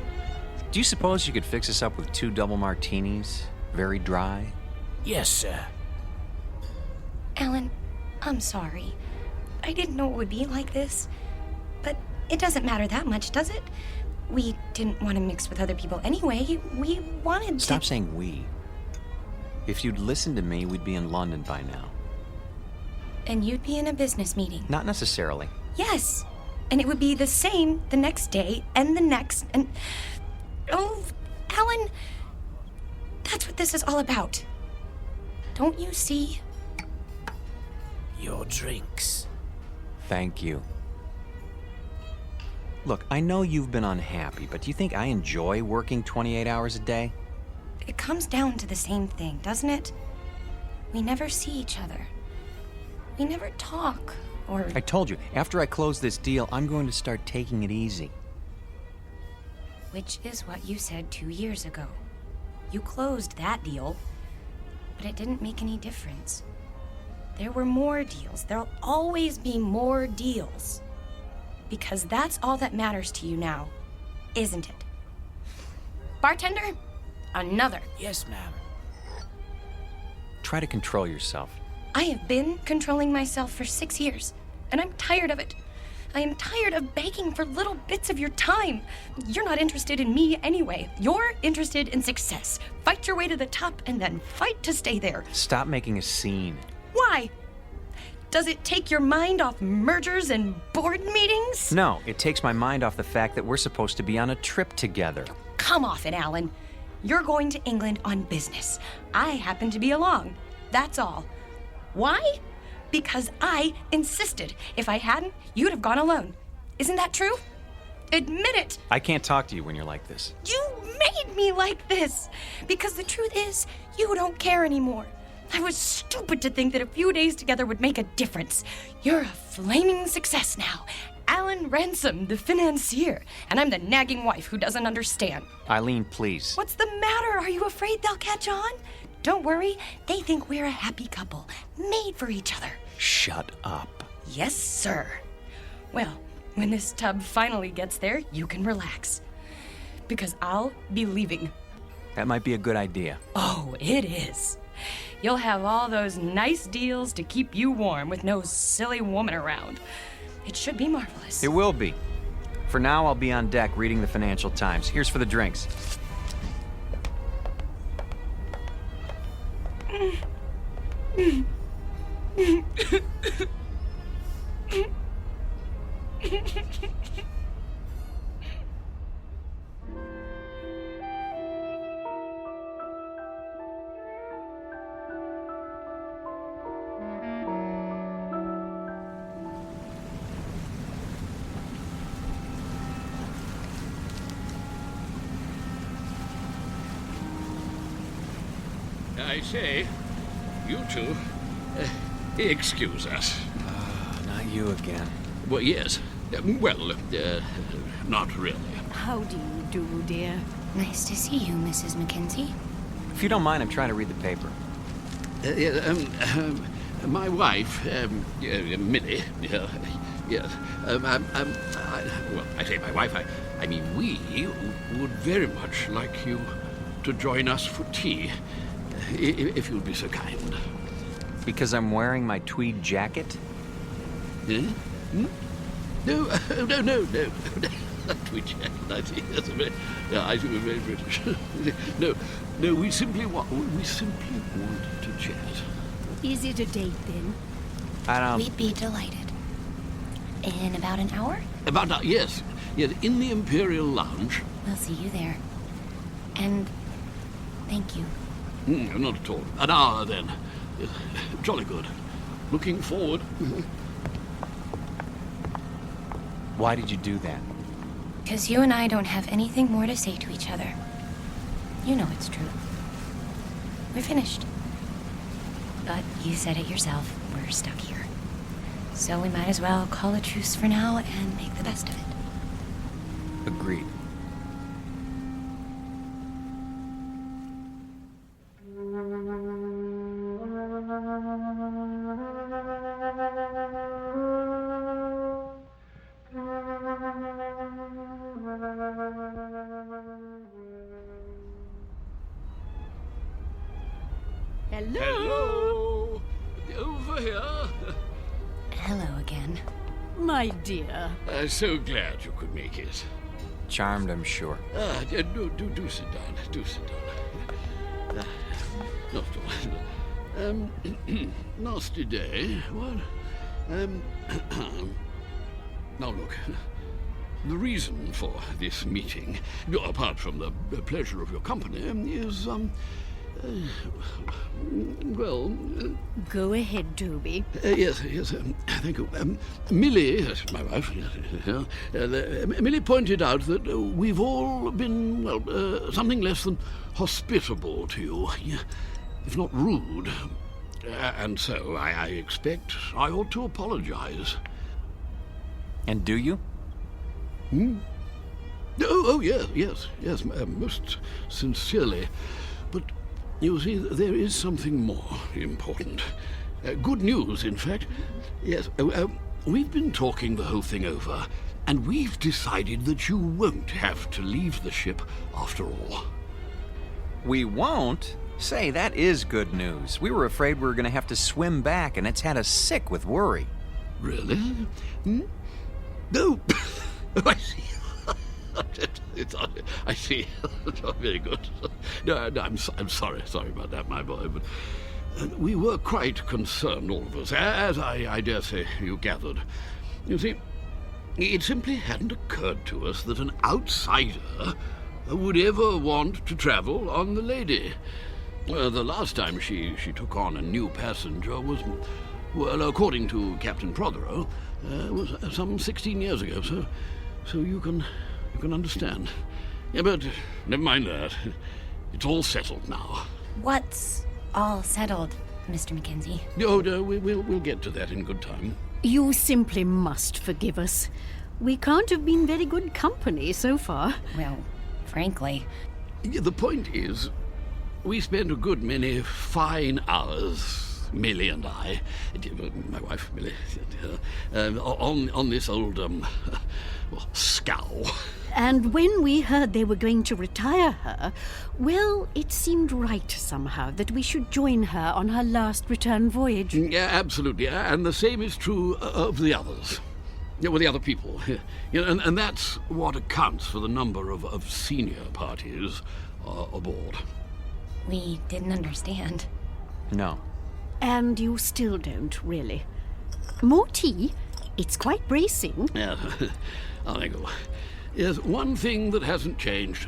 Do you suppose you could fix us up with 2 double martinis? Very dry? Yes, sir. Alan, I'm sorry. I didn't know it would be like this. But it doesn't matter that much, does it? We didn't want to mix with other people anyway. We wanted to... Stop saying we. If you'd listened to me, we'd be in London by now. And you'd be in a business meeting. Not necessarily. Yes. And it would be the same the next day and the next and... Oh, Alan, that's what this is all about. Don't you see? Your drinks. Thank you. Look, I know you've been unhappy, but do you think I enjoy working 28 hours a day? It comes down to the same thing, doesn't it? We never see each other. We never talk, or... I told you, after I close this deal, I'm going to start taking it easy. Which is what you said 2 years ago. You closed that deal, but it didn't make any difference. There were more deals. There'll always be more deals. Because that's all that matters to you now, isn't it? Bartender, another. Yes, ma'am. Try to control yourself. I have been controlling myself for 6 years, and I'm tired of it. I am tired of begging for little bits of your time. You're not interested in me anyway. You're interested in success. Fight your way to the top and then fight to stay there. Stop making a scene. Why? Does it take your mind off mergers and board meetings? No, it takes my mind off the fact that we're supposed to be on a trip together. Come off it, Alan. You're going to England on business. I happen to be along. That's all. Why? Because I insisted. If I hadn't, you'd have gone alone. Isn't that true? Admit it. I can't talk to you when you're like this. You made me like this. Because the truth is, you don't care anymore. I was stupid to think that a few days together would make a difference. You're a flaming success now. Alan Ransom, the financier. And I'm the nagging wife who doesn't understand. Eileen, please. What's the matter? Are you afraid they'll catch on? Don't worry. They think we're a happy couple, made for each other. Shut up. Yes, sir. Well, when this tub finally gets there, you can relax. Because I'll be leaving. That might be a good idea. Oh, it is. You'll have all those nice deals to keep you warm with no silly woman around. It should be marvelous. It will be. For now, I'll be on deck reading the Financial Times. Here's for the drinks. I say, you two, excuse us. Not you again. Well, yes. Not really. How do you do, dear? Nice to see you, Mrs. Mackenzie. If you don't mind, I'm trying to read the paper. My wife, Minnie, yes. Well, I say my wife, I mean, we would very much like you to join us for tea, if you'd be so kind. Because I'm wearing my tweed jacket? Eh? Hmm? No, no. Not tweed jacket. I see. That's a very, yeah, I think we're very British. No. We simply want to chat. Is it a date then? I don't. We'd be delighted. In about an hour, Yes, in the Imperial Lounge. We'll see you there. And thank you. Not at all. An hour, then. Jolly good. Looking forward. Why did you do that? Because you and I don't have anything more to say to each other. You know it's true. We're finished. But you said it yourself, we're stuck here. So we might as well call a truce for now and make the best of it. Agreed. Hello. Over here. Hello again. My dear. So glad you could make it. Charmed, I'm sure. Do sit down. Do sit down. Not at all. Nasty day. What? Now look. The reason for this meeting, apart from the pleasure of your company, is, Go ahead, Toby. Yes, thank you. Millie, my wife, Millie pointed out that we've all been, something less than hospitable to you, if not rude. And so I expect I ought to apologize. And do you? Yes, most sincerely. But you see, there is something more important. Good news, in fact. Yes, we've been talking the whole thing over, and we've decided that you won't have to leave the ship after all. We won't? Say, that is good news. We were afraid we were going to have to swim back, and it's had us sick with worry. Really? No. I see. I see. Very good. No, I'm sorry about that, my boy. But we were quite concerned, all of us, as I dare say you gathered. You see, it simply hadn't occurred to us that an outsider would ever want to travel on the Lady. The last time she took on a new passenger was, well, according to Captain Prothero, was some 16 years ago. So you can understand. Yeah, but never mind that. It's all settled now. What's all settled, Mr. Mackenzie? Oh, no, we'll get to that in good time. You simply must forgive us. We can't have been very good company so far. Well, frankly. The point is, we spent a good many fine hours, Millie and I, my wife Millie, on this old, scow. And when we heard they were going to retire her, well, it seemed right somehow that we should join her on her last return voyage. Yeah, absolutely. And the same is true of the others. Well, the other people. And that's what accounts for the number of senior parties aboard. We didn't understand. No. And you still don't, really. More tea? It's quite bracing. Yeah, I go. Yes, one thing that hasn't changed.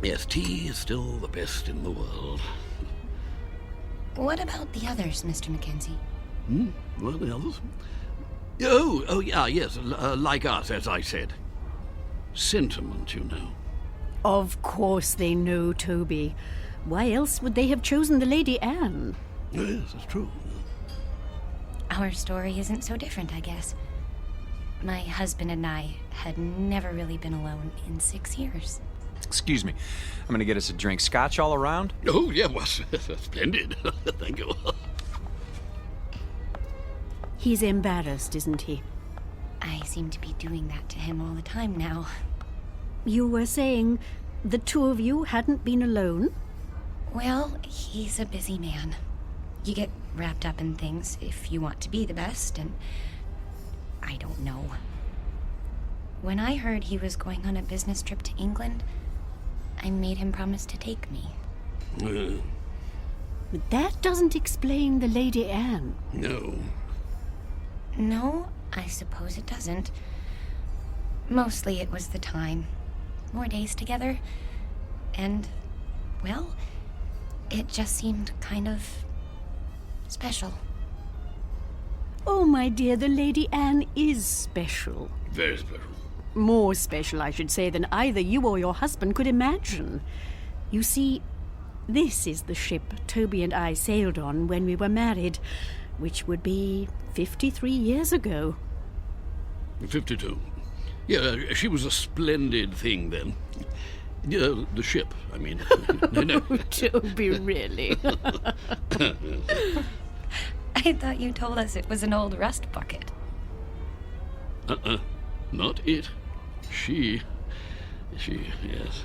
Yes, tea is still the best in the world. What about the others, Mr. Mackenzie? What are the others? Oh, yeah, yes, like us, as I said. Sentiment, you know. Of course they know, Toby. Why else would they have chosen the Lady Anne? Yes, that's true. Our story isn't so different, I guess. My husband and I had never really been alone in 6 years. Excuse me. I'm going to get us a drink. Scotch all around? Oh, yeah, well, splendid. Thank you. He's embarrassed, isn't he? I seem to be doing that to him all the time now. You were saying the two of you hadn't been alone? Well, he's a busy man. You get wrapped up in things if you want to be the best, and I don't know. When I heard he was going on a business trip to England, I made him promise to take me. But that doesn't explain the Lady Anne. No. No, I suppose it doesn't. Mostly it was the time. More days together. And, well, it just seemed kind of special. Oh, my dear, the Lady Anne is special. Very special. More special, I should say, than either you or your husband could imagine. You see, this is the ship Toby and I sailed on when we were married, which would be 53 years ago. 52. Yeah, she was a splendid thing then. Yeah, the ship, I mean. No. Oh, Toby, really? I thought you told us it was an old rust bucket. Not it. She, yes.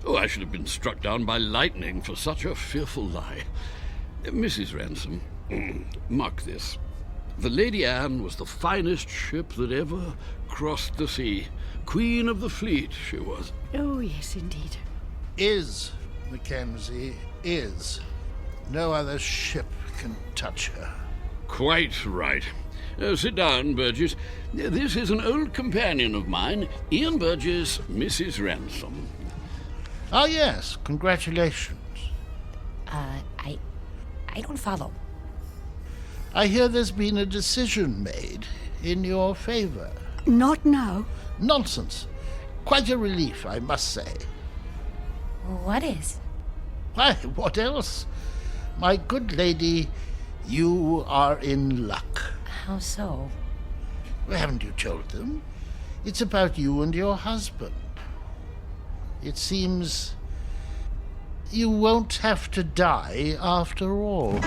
Oh, I should have been struck down by lightning for such a fearful lie. Mrs. Ransom, mark this. The Lady Anne was the finest ship that ever crossed the sea. Queen of the fleet, she was. Oh, yes, indeed. Is, Mackenzie, is. No other ship can touch her. Quite right. Sit down, Burgess. This is an old companion of mine, Ian Burgess, Mrs. Ransom. Ah, yes. Congratulations. I don't follow. I hear there's been a decision made in your favor. Not now. Nonsense. Quite a relief, I must say. What is? Why, what else? My good lady, you are in luck. How so? Haven't you told them? It's about you and your husband. It seems you won't have to die after all.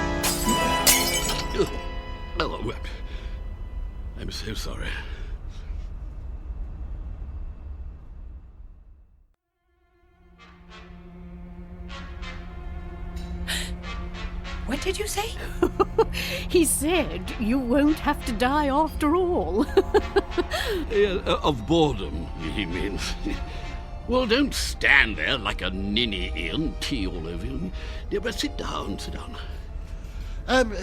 Oh, I'm so sorry. What did you say? He said you won't have to die after all. Of boredom, he means. Well, don't stand there like a ninny, Ian, tea all over you. Yeah, but sit down, sit down.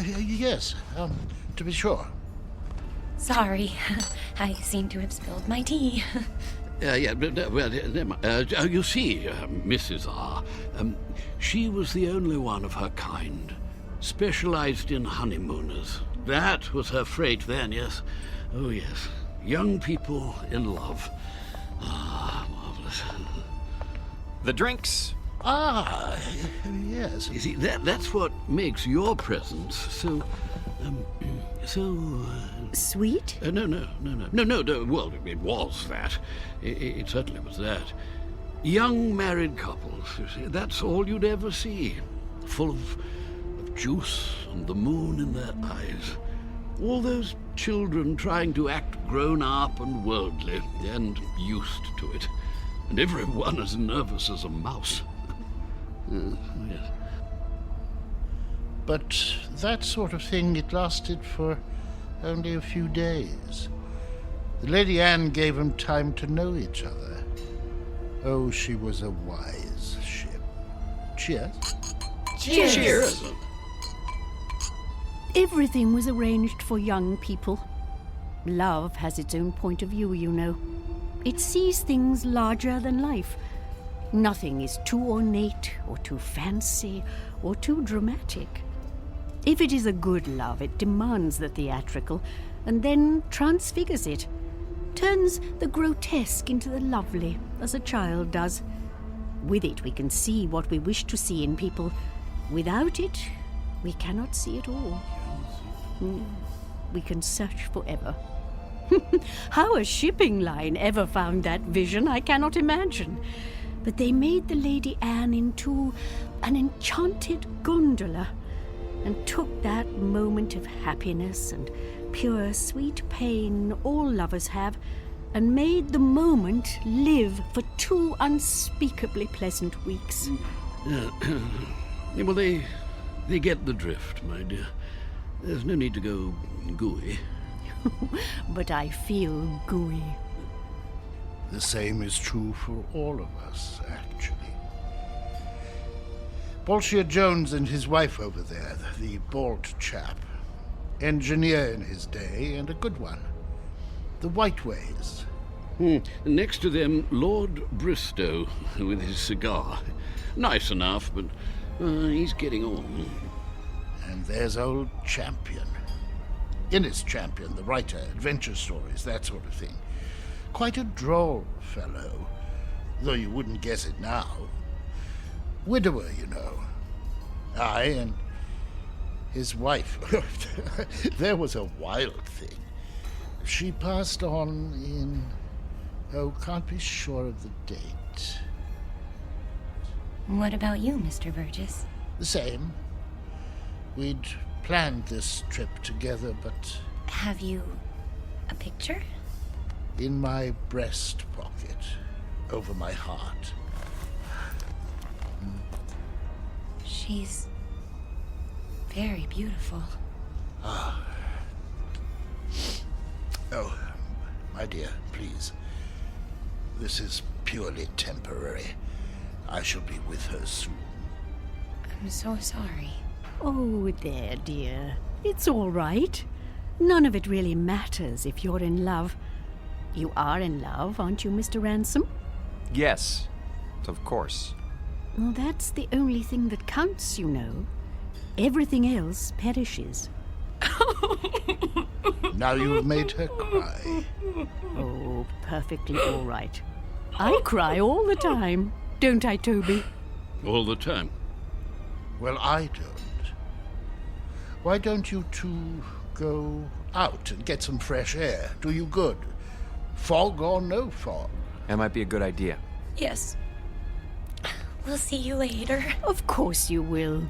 Yes, to be sure. Sorry, I seem to have spilled my tea. You see, Mrs. R., she was the only one of her kind. Specialized in honeymooners. That was her freight then, yes. Oh, yes. Young people in love. Ah, marvelous. The drinks. Ah, yes. You see, that's what makes your presence so... Sweet? No. Well, it was that. It certainly was that. Young married couples, you see, that's all you'd ever see. Full of juice and the moon in their eyes. All those children trying to act grown up and worldly and used to it. And everyone as nervous as a mouse. Yes. But that sort of thing, it lasted for only a few days. The Lady Anne gave them time to know each other. Oh, she was a wise ship. Cheers. Cheers. Everything was arranged for young people. Love has its own point of view, you know. It sees things larger than life. Nothing is too ornate or too fancy or too dramatic. If it is a good love, it demands the theatrical and then transfigures it, turns the grotesque into the lovely, as a child does. With it, we can see what we wish to see in people. Without it, we cannot see it all. We can search forever. How a shipping line ever found that vision, I cannot imagine. But they made the Lady Anne into an enchanted gondola and took that moment of happiness and pure sweet pain all lovers have and made the moment live for 2 unspeakably pleasant weeks. Well, they get the drift, my dear. There's no need to go gooey. But I feel gooey. The same is true for all of us, actually. Bolshia Jones and his wife over there, the bald chap, Engineer in his day, and a good one. The Whiteways. Next to them, Lord Bristow, with his cigar. Nice enough, but he's getting on. And there's old Champion. Innes Champion, the writer, adventure stories, that sort of thing. Quite a droll fellow, though you wouldn't guess it now. Widower, you know. Aye, and his wife. There was a wild thing. She passed on in... Oh, can't be sure of the date. What about you, Mr. Burgess? The same. We'd planned this trip together, but... Have you a picture? In my breast pocket, over my heart. She's very beautiful. Ah. Oh, my dear, please. This is purely temporary. I shall be with her soon. I'm so sorry. Oh, there, dear. It's all right. None of it really matters if you're in love. You are in love, aren't you, Mr. Ransom? Yes, of course. Well, that's the only thing that counts, you know. Everything else perishes. Now you've made her cry. Oh, perfectly all right. I cry all the time, don't I, Toby? All the time? Well, I don't. Why don't you two go out and get some fresh air? Do you good. Fog or no fog. That might be a good idea. Yes. We'll see you later. Of course you will.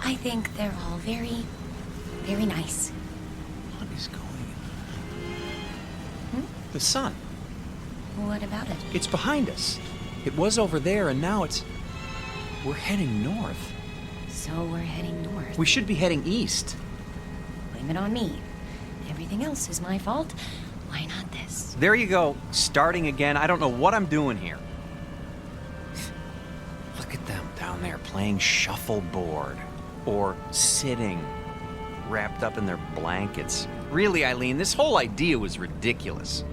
I think they're all very, very nice. What is going on? The sun. What about it? It's behind us. It was over there, and now it's... We're heading north. So we're heading north. We should be heading east. Blame it on me. Everything else is my fault. Why not this? There you go. Starting again. I don't know what I'm doing here. Look at them down there playing shuffleboard. Or sitting, wrapped up in their blankets. Really, Eileen, this whole idea was ridiculous.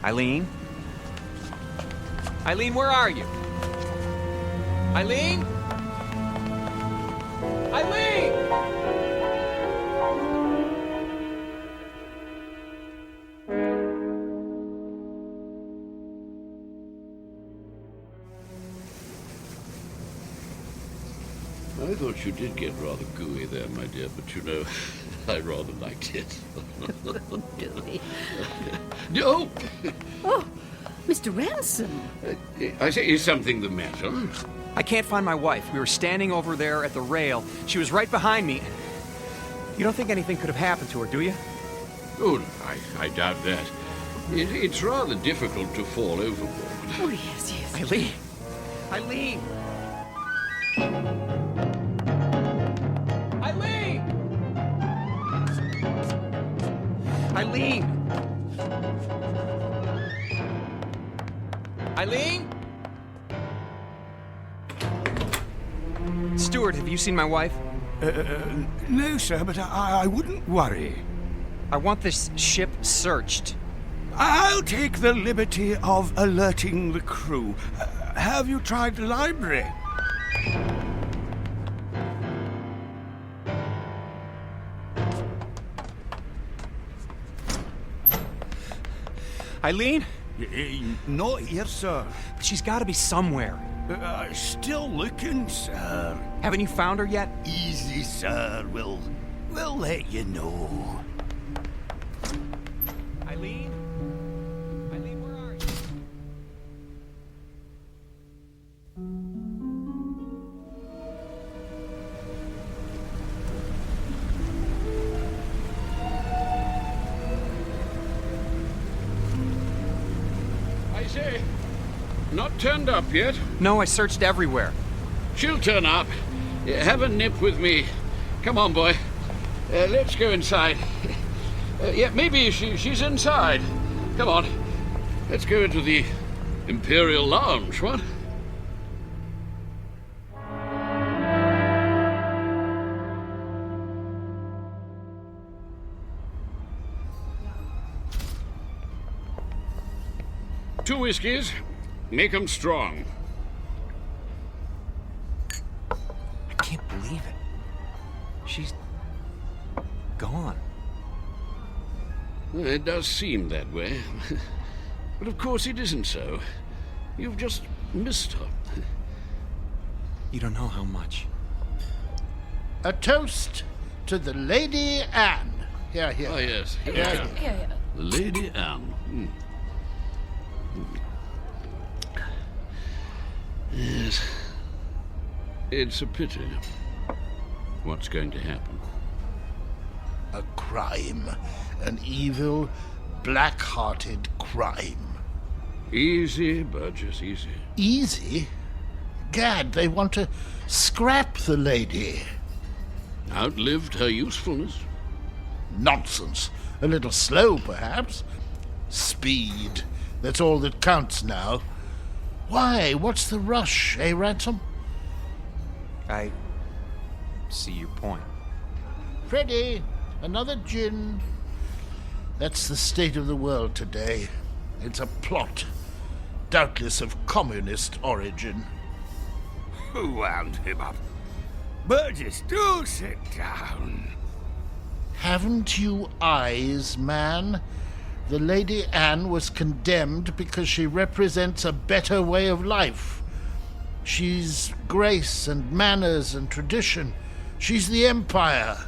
Eileen? Eileen, where are you? Eileen? Eileen! I thought you did get rather gooey there, my dear, but you know, I rather liked it. Gooey. Oh! Oh, Mr. Ransom. I say, is something the matter? I can't find my wife. We were standing over there at the rail. She was right behind me. You don't think anything could have happened to her, do you? Oh, no, I doubt that. It's rather difficult to fall overboard. Oh, yes, yes. Eileen! Eileen! Eileen! Eileen! Eileen? Stuart, have you seen my wife? No, sir, but I wouldn't worry. I want this ship searched. I'll take the liberty of alerting the crew. Have you tried the library? Eileen? Not here, sir. She's got to be somewhere. Still looking, sir. Haven't you found her yet? Easy, sir. We'll let you know. Eileen? Eileen, where are you? I say, Not turned up yet? No, I searched everywhere. She'll turn up. Have a nip with me. Come on, boy. Let's go inside. Yeah, maybe she's inside. Come on. Let's go into the Imperial Lounge, what? Two whiskeys. Make 'em strong. I can't believe it. She's gone. It does seem that way. But of course it isn't so. You've just missed her. You don't know how much. A toast to the Lady Anne. Here, here. Oh, yes. Here. The Lady Anne. Yes. It's a pity. What's going to happen? A crime. An evil, black-hearted crime. Easy, Burgess, easy. Easy? Gad, they want to scrap the lady. Outlived her usefulness? Nonsense. A little slow, perhaps. Speed. That's all that counts now. Why? What's the rush, eh, Ransom? I see your point. Freddie, another gin. That's the state of the world today. It's a plot, doubtless of communist origin. Who wound him up? Burgess, do sit down. Haven't you eyes, man? The Lady Anne was condemned because she represents a better way of life. She's grace and manners and tradition. She's the Empire.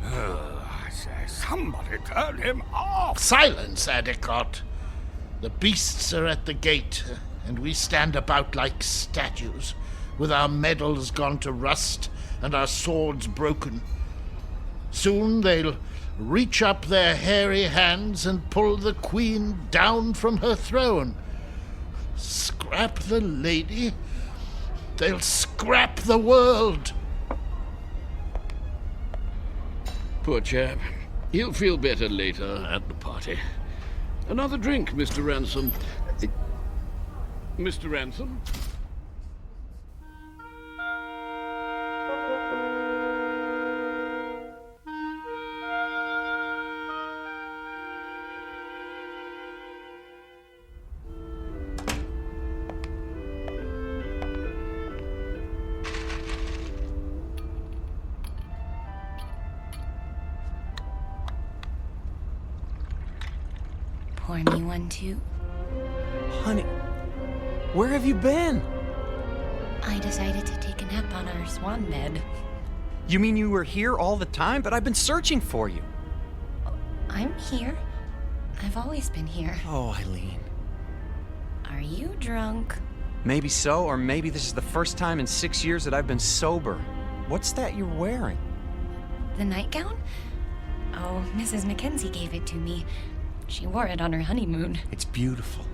I say, somebody turn him off. Silence, Adicott. The beasts are at the gate, and we stand about like statues, with our medals gone to rust and our swords broken. Soon they'll reach up their hairy hands and pull the Queen down from her throne. Scrap the lady? They'll scrap the world. Poor chap. He'll feel better later at the party. Another drink, Mr. Ransom. Mr. Ransom? Pour me one, too. Honey, where have you been? I decided to take a nap on our swan bed. You mean you were here all the time? But I've been searching for you. I'm here. I've always been here. Oh, Eileen. Are you drunk? Maybe so, or maybe this is the first time in 6 years that I've been sober. What's that you're wearing? The nightgown? Oh, Mrs. Mackenzie gave it to me. She wore it on her honeymoon. It's beautiful.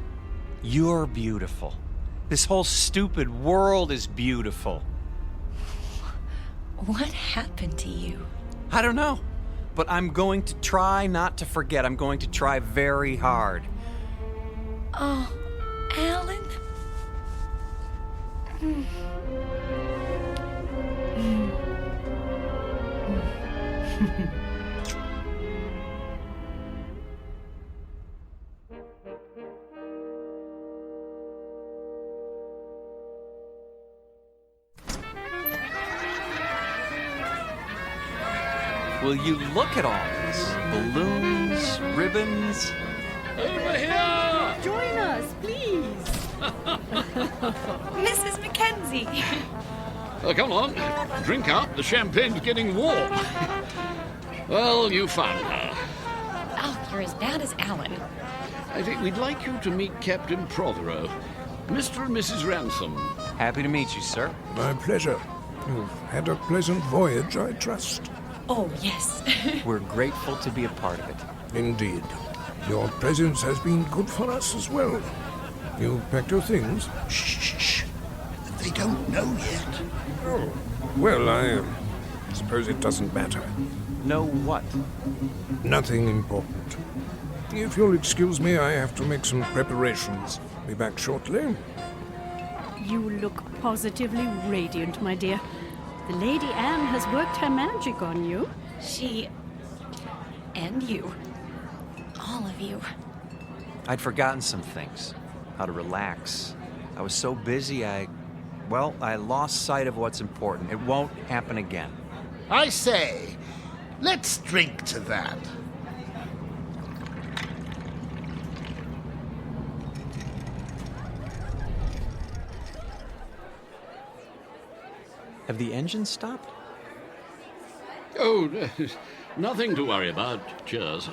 You're beautiful. This whole stupid world is beautiful. What happened to you? I don't know. But I'm going to try not to forget. I'm going to try very hard. Oh, Alan? Will you look at all this? Balloons, ribbons. Over here! Join us, please. Mrs. Mackenzie! Oh, come on. Drink up. The champagne's getting warm. Well, you found her. Oh, you're as bad as Alan. I think we'd like you to meet Captain Prothero. Mr. and Mrs. Ransom. Happy to meet you, sir. My pleasure. You've had a pleasant voyage, I trust. Oh, yes. We're grateful to be a part of it. Indeed. Your presence has been good for us as well. You packed your things? Shh. They don't know yet. Oh, well, I suppose it doesn't matter. Know what? Nothing important. If you'll excuse me, I have to make some preparations. Be back shortly. You look positively radiant, my dear. The Lady Anne has worked her magic on you. She... and you. All of you. I'd forgotten some things. How to relax. I was so busy, I lost sight of what's important. It won't happen again. I say, let's drink to that. Have the engines stopped? Oh, nothing to worry about. Cheers.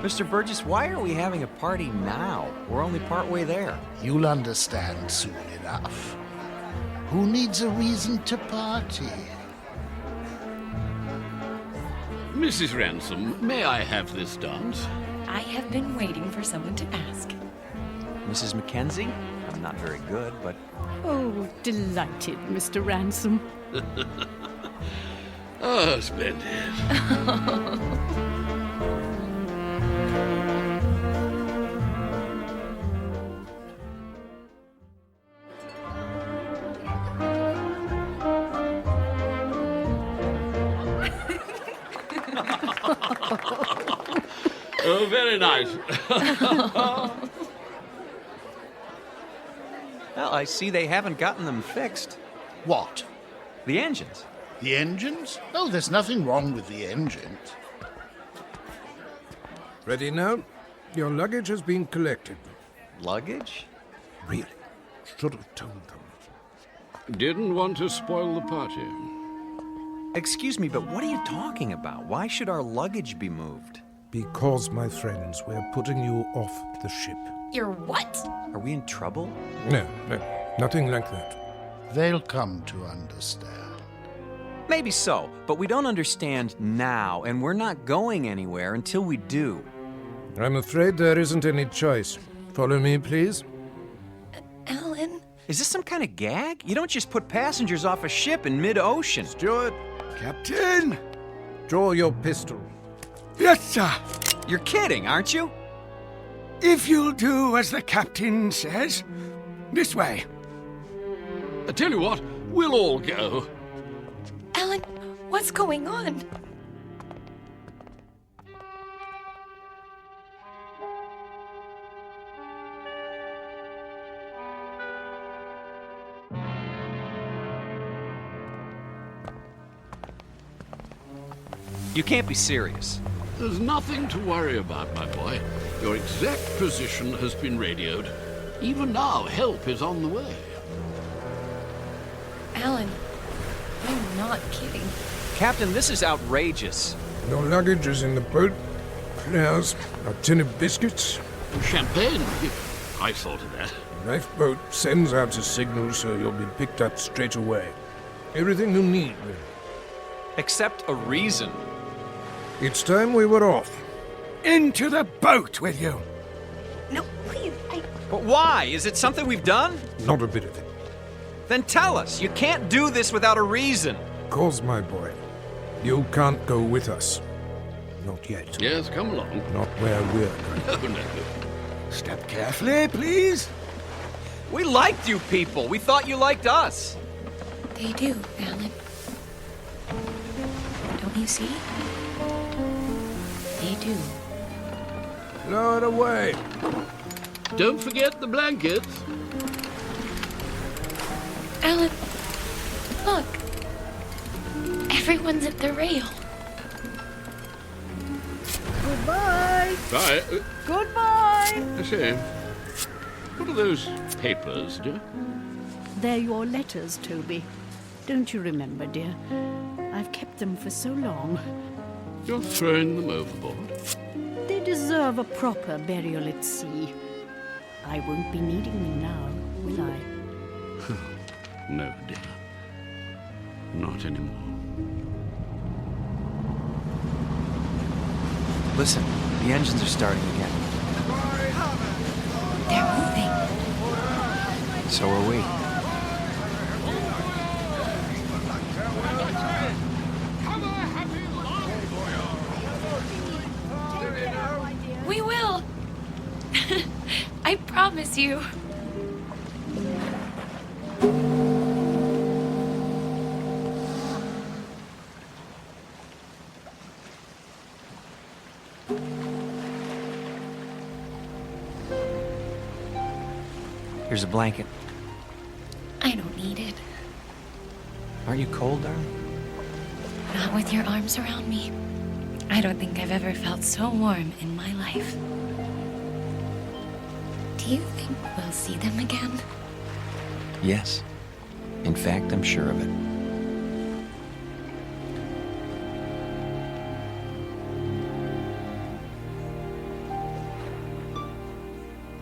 Mr. Burgess, why are we having a party now? We're only partway there. You'll understand soon enough. Who needs a reason to party? Mrs. Ransom, may I have this dance? I have been waiting for someone to ask. Mrs. Mackenzie? I'm not very good, but... Oh, delighted, Mr. Ransom. Oh, splendid. Oh, very nice. Well, I see they haven't gotten them fixed. What? The engines. The engines? Oh, there's nothing wrong with the engines. Ready now? Your luggage has been collected. Luggage? Really? Should have told them. Didn't want to spoil the party. Excuse me, but what are you talking about? Why should our luggage be moved? Because, my friends, we're putting you off the ship. You're what? Are we in trouble? No, nothing like that. They'll come to understand. Maybe so, but we don't understand now, and we're not going anywhere until we do. I'm afraid there isn't any choice. Follow me, please. Alan? Is this some kind of gag? You don't just put passengers off a ship in mid-ocean. Steward! Captain! Draw your pistol. Yes, sir. You're kidding, aren't you? If you'll do as the captain says. This way. I tell you what, we'll all go. Alan, what's going on? You can't be serious. There's nothing to worry about, my boy. Your exact position has been radioed. Even now, help is on the way. Alan, you're not kidding. Captain, this is outrageous. Your luggage is in the boat. There's a tin of biscuits. Champagne? I thought of that. The lifeboat sends out a signal so you'll be picked up straight away. Everything you need, really. Except a reason. It's time we were off. Into the boat with you. No, please, But why? Is it something we've done? Not a bit of it. Then tell us. You can't do this without a reason. Cause, my boy, you can't go with us. Not yet. Yes, come along. Not where we're going. No. Step carefully, please. We liked you people. We thought you liked us. They do, Alan. Don't you see? They do. Lower away. Don't forget the blankets. Alan, look. Everyone's at the rail. Goodbye. Bye. Goodbye. I say, what are those papers, dear? They're your letters, Toby. Don't you remember, dear? I've kept them for so long. You're throwing them overboard? They deserve a proper burial at sea. I won't be needing them now, will I? No, dear. Not anymore. Listen, the engines are starting again. So are we. We will. I promise you. Here's a blanket. I don't need it. Aren't you cold, darling? Not with your arms around me. I don't think I've ever felt so warm in my life. Do you think we'll see them again? Yes. In fact, I'm sure of it.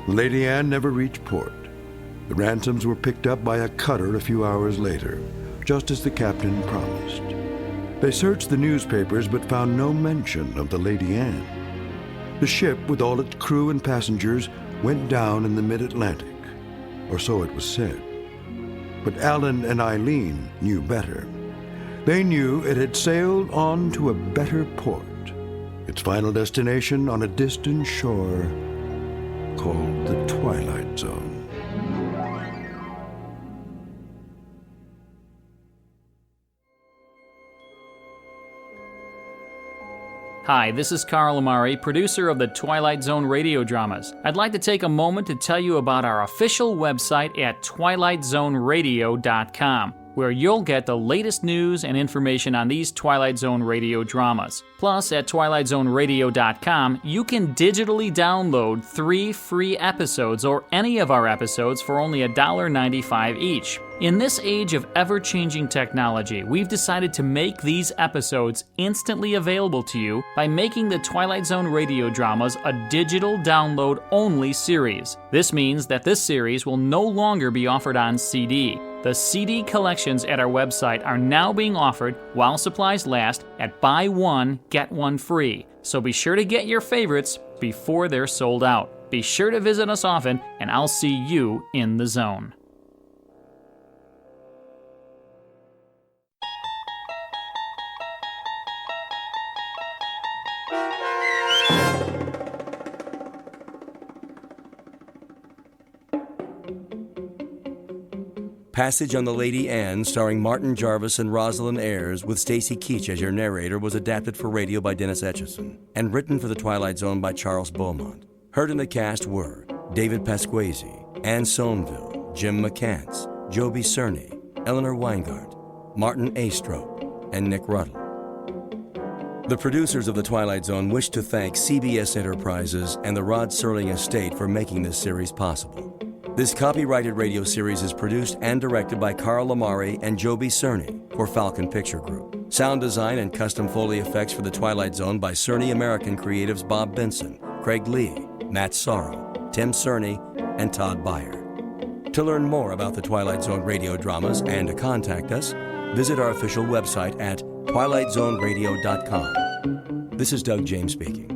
Lady Anne never reached port. The ransoms were picked up by a cutter a few hours later, just as the captain promised. They searched the newspapers but found no mention of the Lady Anne. The ship, with all its crew and passengers, went down in the mid-Atlantic, or so it was said. But Alan and Eileen knew better. They knew it had sailed on to a better port, its final destination on a distant shore called the Twilight Zone. Hi, this is Carl Amari, producer of the Twilight Zone radio dramas. I'd like to take a moment to tell you about our official website at twilightzoneradio.com, where you'll get the latest news and information on these Twilight Zone radio dramas. Plus, at twilightzoneradio.com, you can digitally download 3 free episodes or any of our episodes for only $1.95 each. In this age of ever-changing technology, we've decided to make these episodes instantly available to you by making the Twilight Zone radio dramas a digital download-only series. This means that this series will no longer be offered on CD. The CD collections at our website are now being offered while supplies last at buy one, get one free. So be sure to get your favorites before they're sold out. Be sure to visit us often, and I'll see you in the zone. Passage on the Lady Anne, starring Martin Jarvis and Rosalind Ayres, with Stacy Keach as your narrator, was adapted for radio by Dennis Etchison and written for The Twilight Zone by Charles Beaumont. Heard in the cast were David Pasquesi, Anne Somerville, Jim McCants, Joby Cerny, Eleanor Weingart, Martin Astrop, and Nick Ruddle. The producers of The Twilight Zone wish to thank CBS Enterprises and the Rod Serling Estate for making this series possible. This copyrighted radio series is produced and directed by Carl Amari and Joby Cerny for Falcon Picture Group. Sound design and custom Foley effects for The Twilight Zone by Cerny American creatives Bob Benson, Craig Lee, Matt Sorrow, Tim Cerny, and Todd Beyer. To learn more about the Twilight Zone radio dramas and to contact us, visit our official website at twilightzoneradio.com. This is Doug James speaking.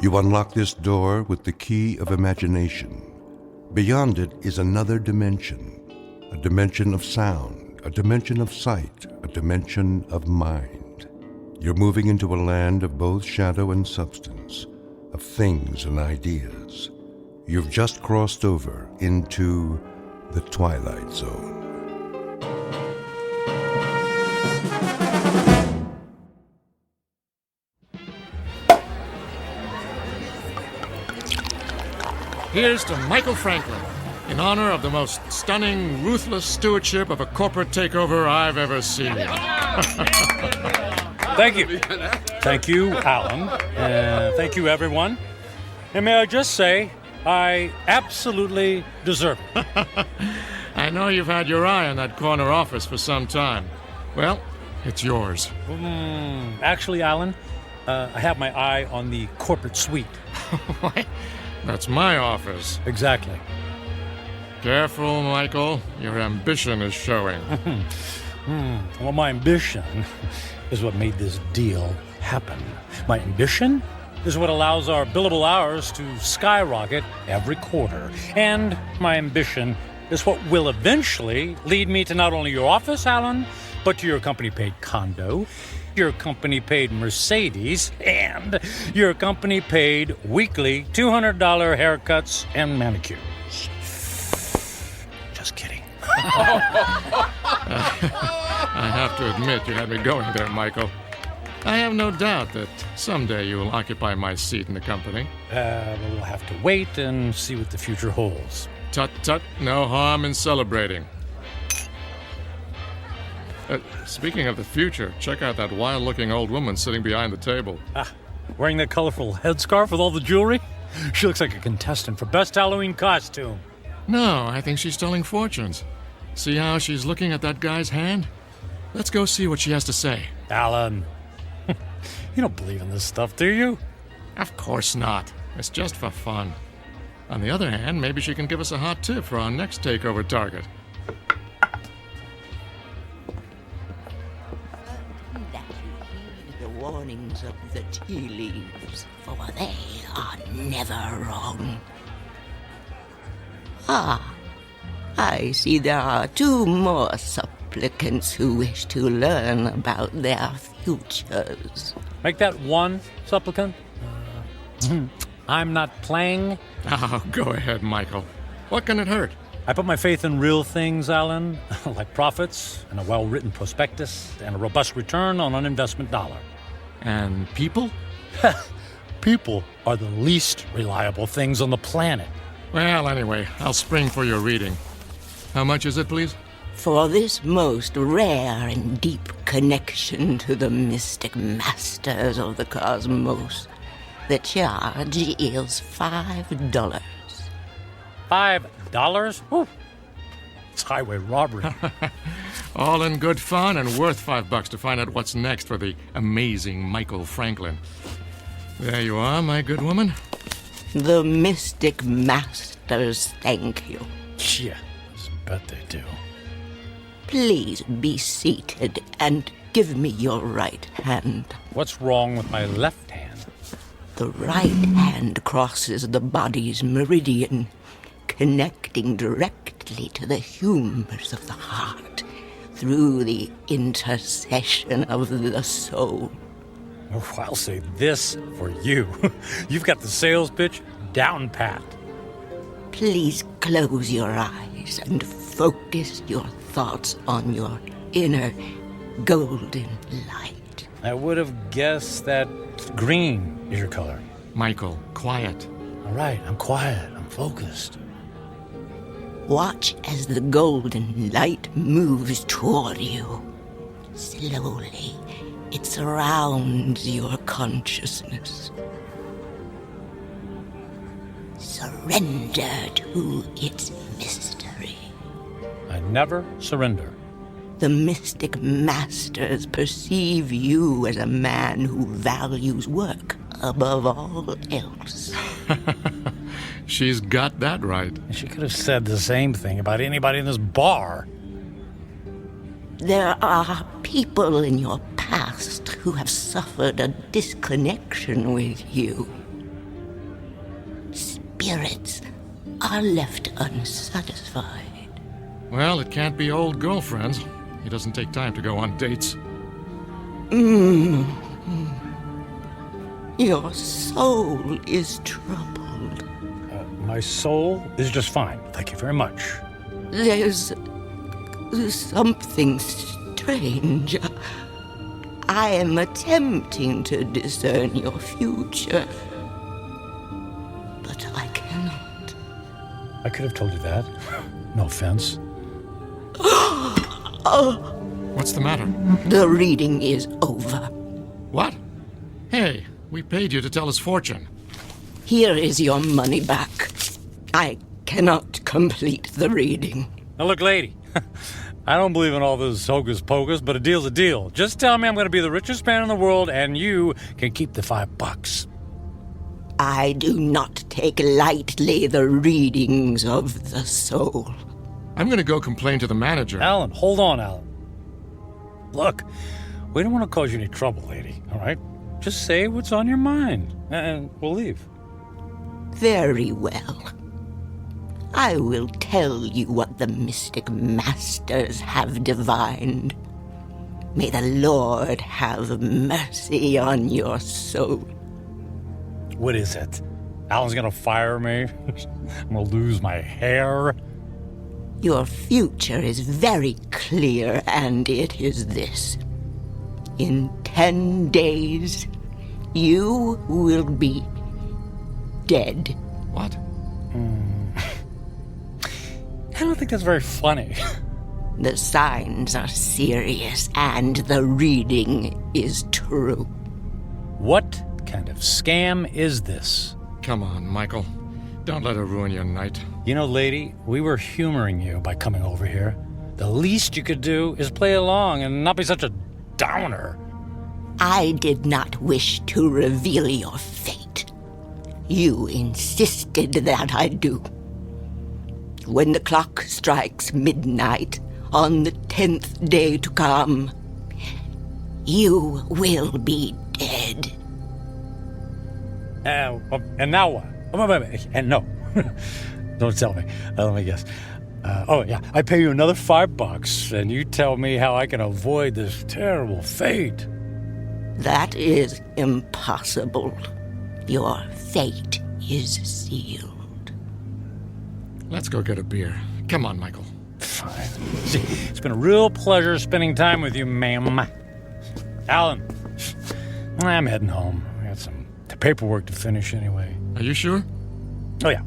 You unlock this door with the key of imagination. Beyond it is another dimension, a dimension of sound, a dimension of sight, a dimension of mind. You're moving into a land of both shadow and substance, of things and ideas. You've just crossed over into the Twilight Zone. Here's to Michael Franklin, in honor of the most stunning, ruthless stewardship of a corporate takeover I've ever seen. Thank you. Thank you, Alan. Thank you, everyone. And may I just say, I absolutely deserve it. I know you've had your eye on that corner office for some time. Well, it's yours. Actually, Alan, I have my eye on the corporate suite. Why, that's my office. Exactly. Careful, Michael. Your ambition is showing. Well, my ambition is what made this deal happen. My ambition is what allows our billable hours to skyrocket every quarter. And my ambition is what will eventually lead me to not only your office, Alan, but to your company-paid condo, your company-paid Mercedes, and your company-paid weekly $200 haircuts and manicures. Just kidding. I have to admit, you had me going there, Michael. I have no doubt that someday you will occupy my seat in the company. We'll have to wait and see what the future holds. Tut tut, no harm in celebrating. Speaking of the future, check out that wild-looking old woman sitting behind the table. Wearing that colorful headscarf with all the jewelry? She looks like a contestant for Best Halloween Costume. No, I think she's telling fortunes. See how she's looking at that guy's hand? Let's go see what she has to say. Alan, you don't believe in this stuff, do you? Of course not. It's just for fun. On the other hand, maybe she can give us a hot tip for our next takeover target. The warnings of the tea leaves, for they are never wrong. I see there are 2 more supplicants who wish to learn about their futures. Make that 1 supplicant. I'm not playing. Oh, go ahead, Michael. What can it hurt? I put my faith in real things, Alan, like profits and a well-written prospectus and a robust return on an investment dollar. And people? People are the least reliable things on the planet. Well, anyway, I'll spring for your reading. How much is it, please? For this most rare and deep connection to the mystic masters of the cosmos, the charge is $5. $5? Ooh. It's highway robbery. All in good fun and worth $5 to find out what's next for the amazing Michael Franklin. There you are, my good woman. The mystic masters thank you. Yeah, I bet they do. Please be seated and give me your right hand. What's wrong with my left hand? The right hand crosses the body's meridian, connecting directly to the humors of the heart through the intercession of the soul. Oh, I'll say this for you. You've got the sales pitch down pat. Please close your eyes and focus your thoughts on your inner golden light. I would have guessed that green is your color. Michael, quiet. All right, I'm quiet. I'm focused. Watch as the golden light moves toward you. Slowly, it surrounds your consciousness. Surrender to its mystery. I never surrender. The mystic masters perceive you as a man who values work above all else. She's got that right. She could have said the same thing about anybody in this bar. There are people in your past who have suffered a disconnection with you. Spirits are left unsatisfied. Well, it can't be old girlfriends. He doesn't take time to go on dates. Your soul is troubled. My soul is just fine. Thank you very much. There's something strange. I am attempting to discern your future, but I cannot. I could have told you that. No offense. What's the matter? The reading is over. What? Hey, we paid you to tell us fortune. Here is your money back. I cannot complete the reading. Now look, lady, I don't believe in all this hocus pocus, but a deal's a deal. Just tell me I'm going to be the richest man in the world, and you can keep the $5. I do not take lightly the readings of the soul. I'm going to go complain to the manager. Alan, hold on, Alan. Look, we don't want to cause you any trouble, lady, all right? Just say what's on your mind, and we'll leave. Very well. I will tell you what the mystic masters have divined. May the Lord have mercy on your soul. What is it? Alan's gonna fire me? I'm gonna lose my hair? Your future is very clear, and it is this. In 10 days, you will be dead. What? I don't think that's very funny. The signs are serious, and the reading is true. What kind of scam is this? Come on, Michael. Don't let her ruin your night. You know, lady, we were humoring you by coming over here. The least you could do is play along and not be such a downer. I did not wish to reveal your fate. You insisted that I do. When the clock strikes midnight on the 10th day to come, you will be dead. And now what? And no. Don't tell me. Let me guess. I pay you another $5, and you tell me how I can avoid this terrible fate. That is impossible. Your fate is sealed. Let's go get a beer. Come on, Michael. Fine. It's been a real pleasure spending time with you, ma'am. Alan, I'm heading home. I got some paperwork to finish anyway. Are you sure? Oh, yeah.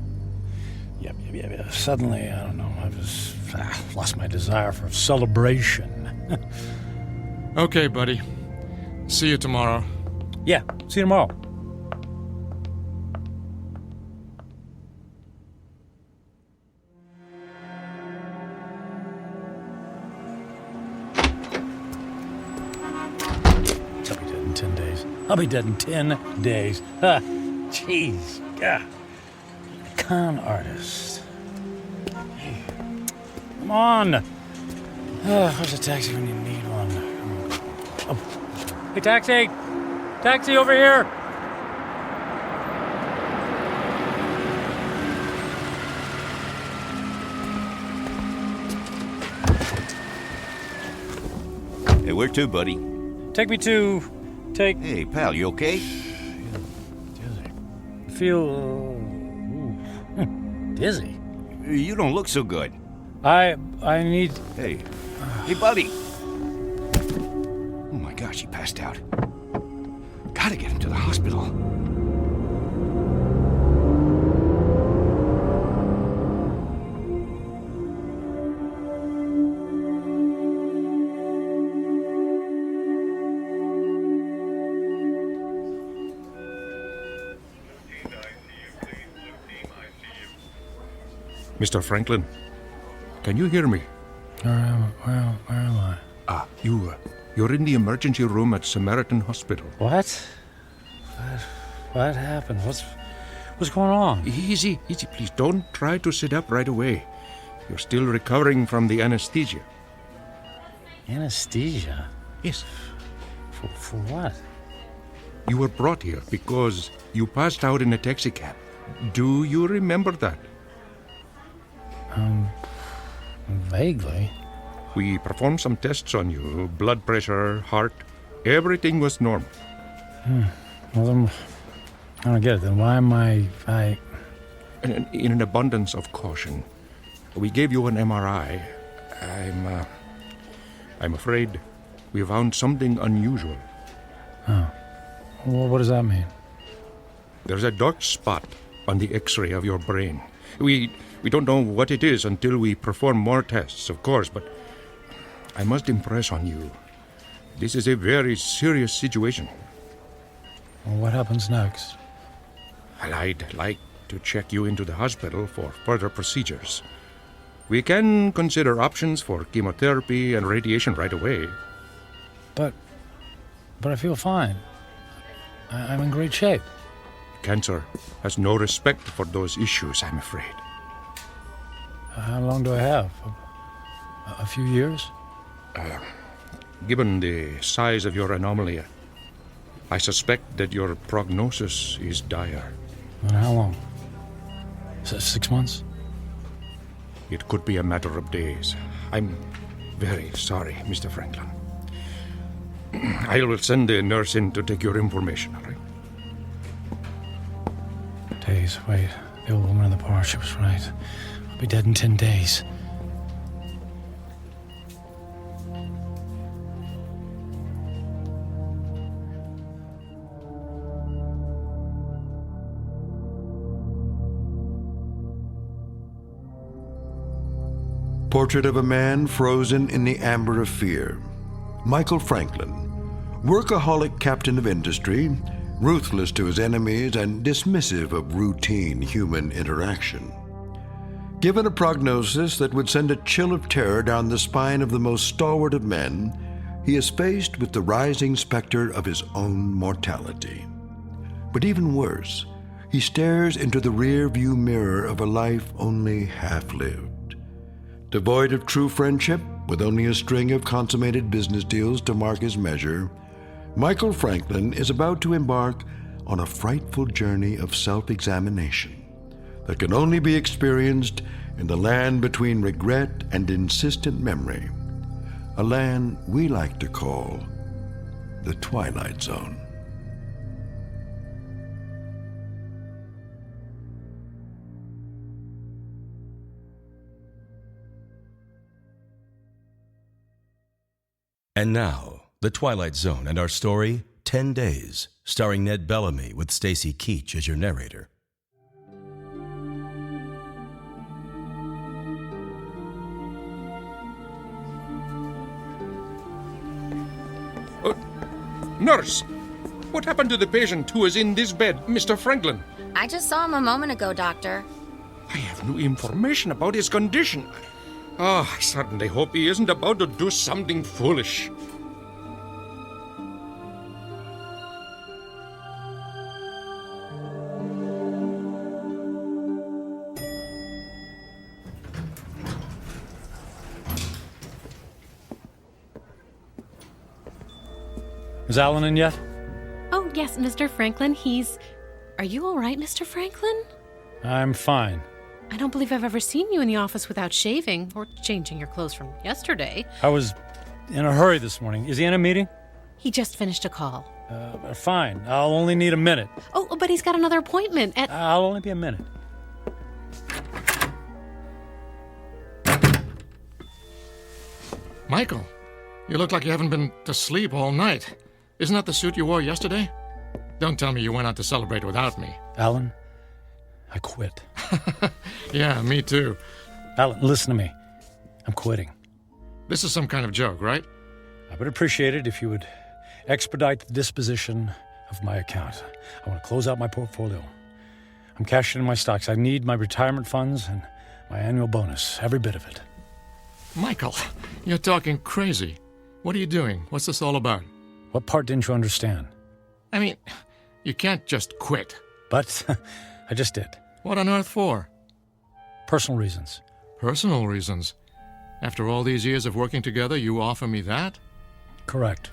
Yep. Suddenly, I don't know, I lost my desire for celebration. Okay, buddy. See you tomorrow. Yeah, see you tomorrow. I'll be dead in 10 days. Jeez. God. Con artist. Hey. Come on. Where's a taxi when you need one? Oh. Hey, taxi! Taxi over here! Hey, where to, buddy? Take me to... Hey, pal, you okay? Feel dizzy. You don't look so good. I need... Hey, buddy. Oh my gosh, he passed out. Gotta get him to the hospital. Mr. Franklin, can you hear me? Where am I? You're in the emergency room at Samaritan Hospital. What? What happened? What's going on? Easy, please. Don't try to sit up right away. You're still recovering from the anesthesia. Anesthesia? Yes. For what? You were brought here because you passed out in a taxicab. Do you remember that? Vaguely. We performed some tests on you. Blood pressure, heart. Everything was normal. Well, then, I don't get it. Then why am I... In an abundance of caution, we gave you an MRI. I'm afraid we found something unusual. Oh. Well, what does that mean? There's a dark spot on the X-ray of your brain. We don't know what it is until we perform more tests, of course, but I must impress on you. This is a very serious situation. Well, what happens next? Well, I'd like to check you into the hospital for further procedures. We can consider options for chemotherapy and radiation right away. But I feel fine. I'm in great shape. cancer has no respect for those issues, I'm afraid. How long do I have? A few years? Given the size of your anomaly, I suspect that your prognosis is dire. And how long? 6 months? It could be a matter of days. I'm very sorry, Mr. Franklin. I will send the nurse in to take your information, all right? Days, wait. The old woman in the bar, she was right. I'll be dead in 10 days. Portrait of a man frozen in the amber of fear. Michael Franklin, workaholic captain of industry, ruthless to his enemies and dismissive of routine human interaction. Given a prognosis that would send a chill of terror down the spine of the most stalwart of men, he is faced with the rising specter of his own mortality. But even worse, he stares into the rear-view mirror of a life only half-lived. Devoid of true friendship, with only a string of consummated business deals to mark his measure, Michael Franklin is about to embark on a frightful journey of self-examination that can only be experienced in the land between regret and insistent memory, a land we like to call the Twilight Zone. And now, The Twilight Zone and our story, 10 Days, starring Ned Bellamy with Stacy Keach as your narrator. Nurse! What happened to the patient who is in this bed, Mr. Franklin? I just saw him a moment ago, Doctor. I have no information about his condition. Oh, I certainly hope he isn't about to do something foolish. Is Alan in yet? Oh, yes, Mr. Franklin. Are you all right, Mr. Franklin? I'm fine. I don't believe I've ever seen you in the office without shaving or changing your clothes from yesterday. I was in a hurry this morning. Is he in a meeting? He just finished a call. Fine. I'll only need a minute. Oh, but he's got another appointment at... I'll only be a minute. Michael, you look like you haven't been to sleep all night. Isn't that the suit you wore yesterday? Don't tell me you went out to celebrate without me. Alan, I quit. Yeah, me too. Alan, listen to me. I'm quitting. This is some kind of joke, right? I would appreciate it if you would expedite the disposition of my account. I want to close out my portfolio. I'm cashing in my stocks. I need my retirement funds and my annual bonus, every bit of it. Michael, you're talking crazy. What are you doing? What's this all about? What part didn't you understand? I mean, you can't just quit. But I just did. What on earth for? Personal reasons. Personal reasons? After all these years of working together, you offer me that? Correct.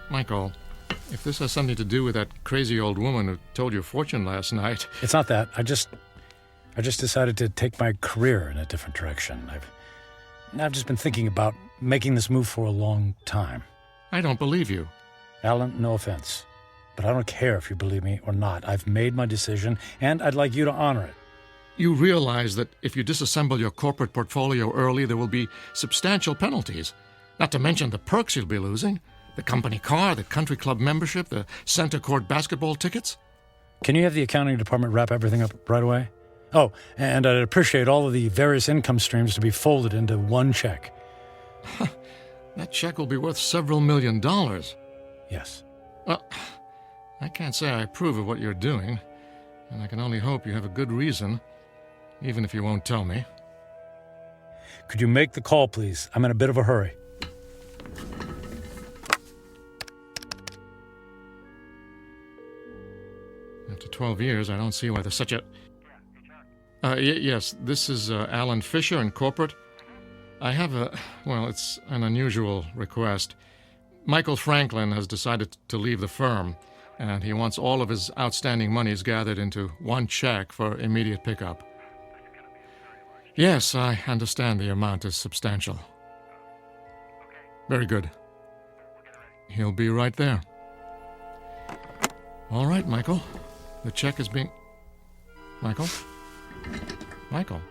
Michael, if this has something to do with that crazy old woman who told your fortune last night... It's not that. I just decided to take my career in a different direction. I've just been thinking about making this move for a long time. I don't believe you. Alan, no offense, but I don't care if you believe me or not. I've made my decision, and I'd like you to honor it. You realize that if you disassemble your corporate portfolio early, there will be substantial penalties. Not to mention the perks you'll be losing. The company car, the country club membership, the center court basketball tickets. Can you have the accounting department wrap everything up right away? Oh, and I'd appreciate all of the various income streams to be folded into one check. That check will be worth several $1 million. Yes. Well, I can't say I approve of what you're doing, and I can only hope you have a good reason, even if you won't tell me. Could you make the call, please? I'm in a bit of a hurry. After 12 years, I don't see why there's such a... yes, this is Alan Fisher in corporate. I have it's an unusual request. Michael Franklin has decided to leave the firm, and he wants all of his outstanding monies gathered into one check for immediate pickup. Yes, I understand the amount is substantial. Very good. He'll be right there. All right, Michael. The check is being... Michael? Michael?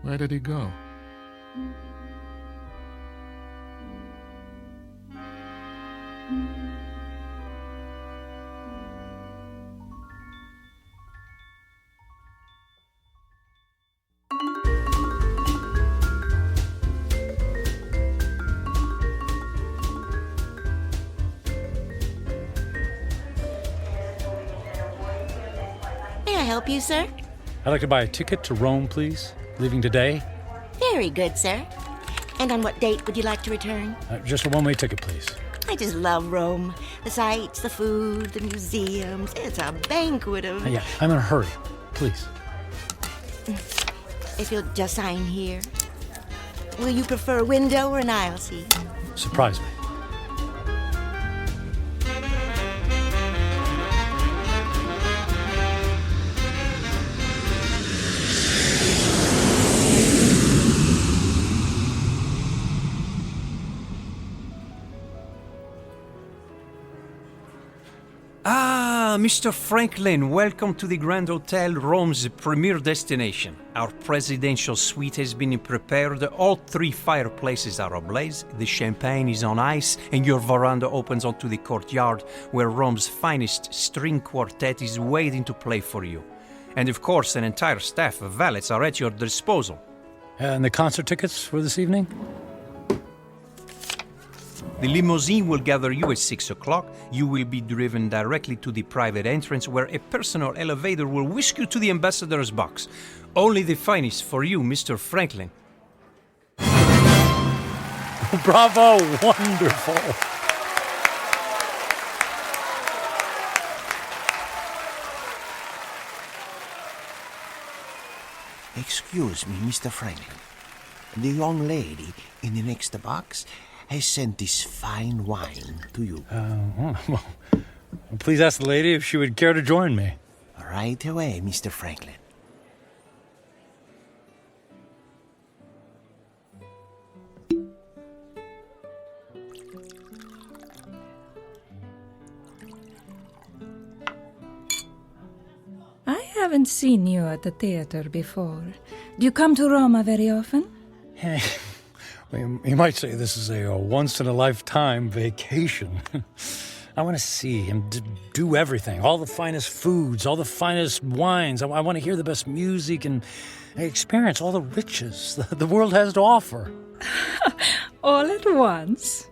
Where did he go? May I help you, sir? I'd like to buy a ticket to Rome, please. Leaving today? Very good, sir. And on what date would you like to return? Just a one-way ticket, please. I just love Rome. The sights, the food, the museums. It's a banquet of... Yeah, I'm in a hurry. Please. If you'll just sign here. Will you prefer a window or an aisle seat? Surprise me. Mr. Franklin, welcome to the Grand Hotel, Rome's premier destination. Our presidential suite has been prepared. All 3 fireplaces are ablaze, the champagne is on ice, and your veranda opens onto the courtyard where Rome's finest string quartet is waiting to play for you. And of course, an entire staff of valets are at your disposal. And the concert tickets for this evening? The limousine will gather you at 6 o'clock. You will be driven directly to the private entrance where a personal elevator will whisk you to the ambassador's box. Only the finest for you, Mr. Franklin. Bravo! Wonderful! Excuse me, Mr. Franklin. The young lady in the next box has sent this fine wine to you. Well, please ask the lady if she would care to join me. Right away, Mr. Franklin. I haven't seen you at the theater before. Do you come to Roma very often? You might say this is a once-in-a-lifetime vacation. I want to see and do everything. All the finest foods, all the finest wines. I want to hear the best music and experience all the riches the world has to offer. All at once?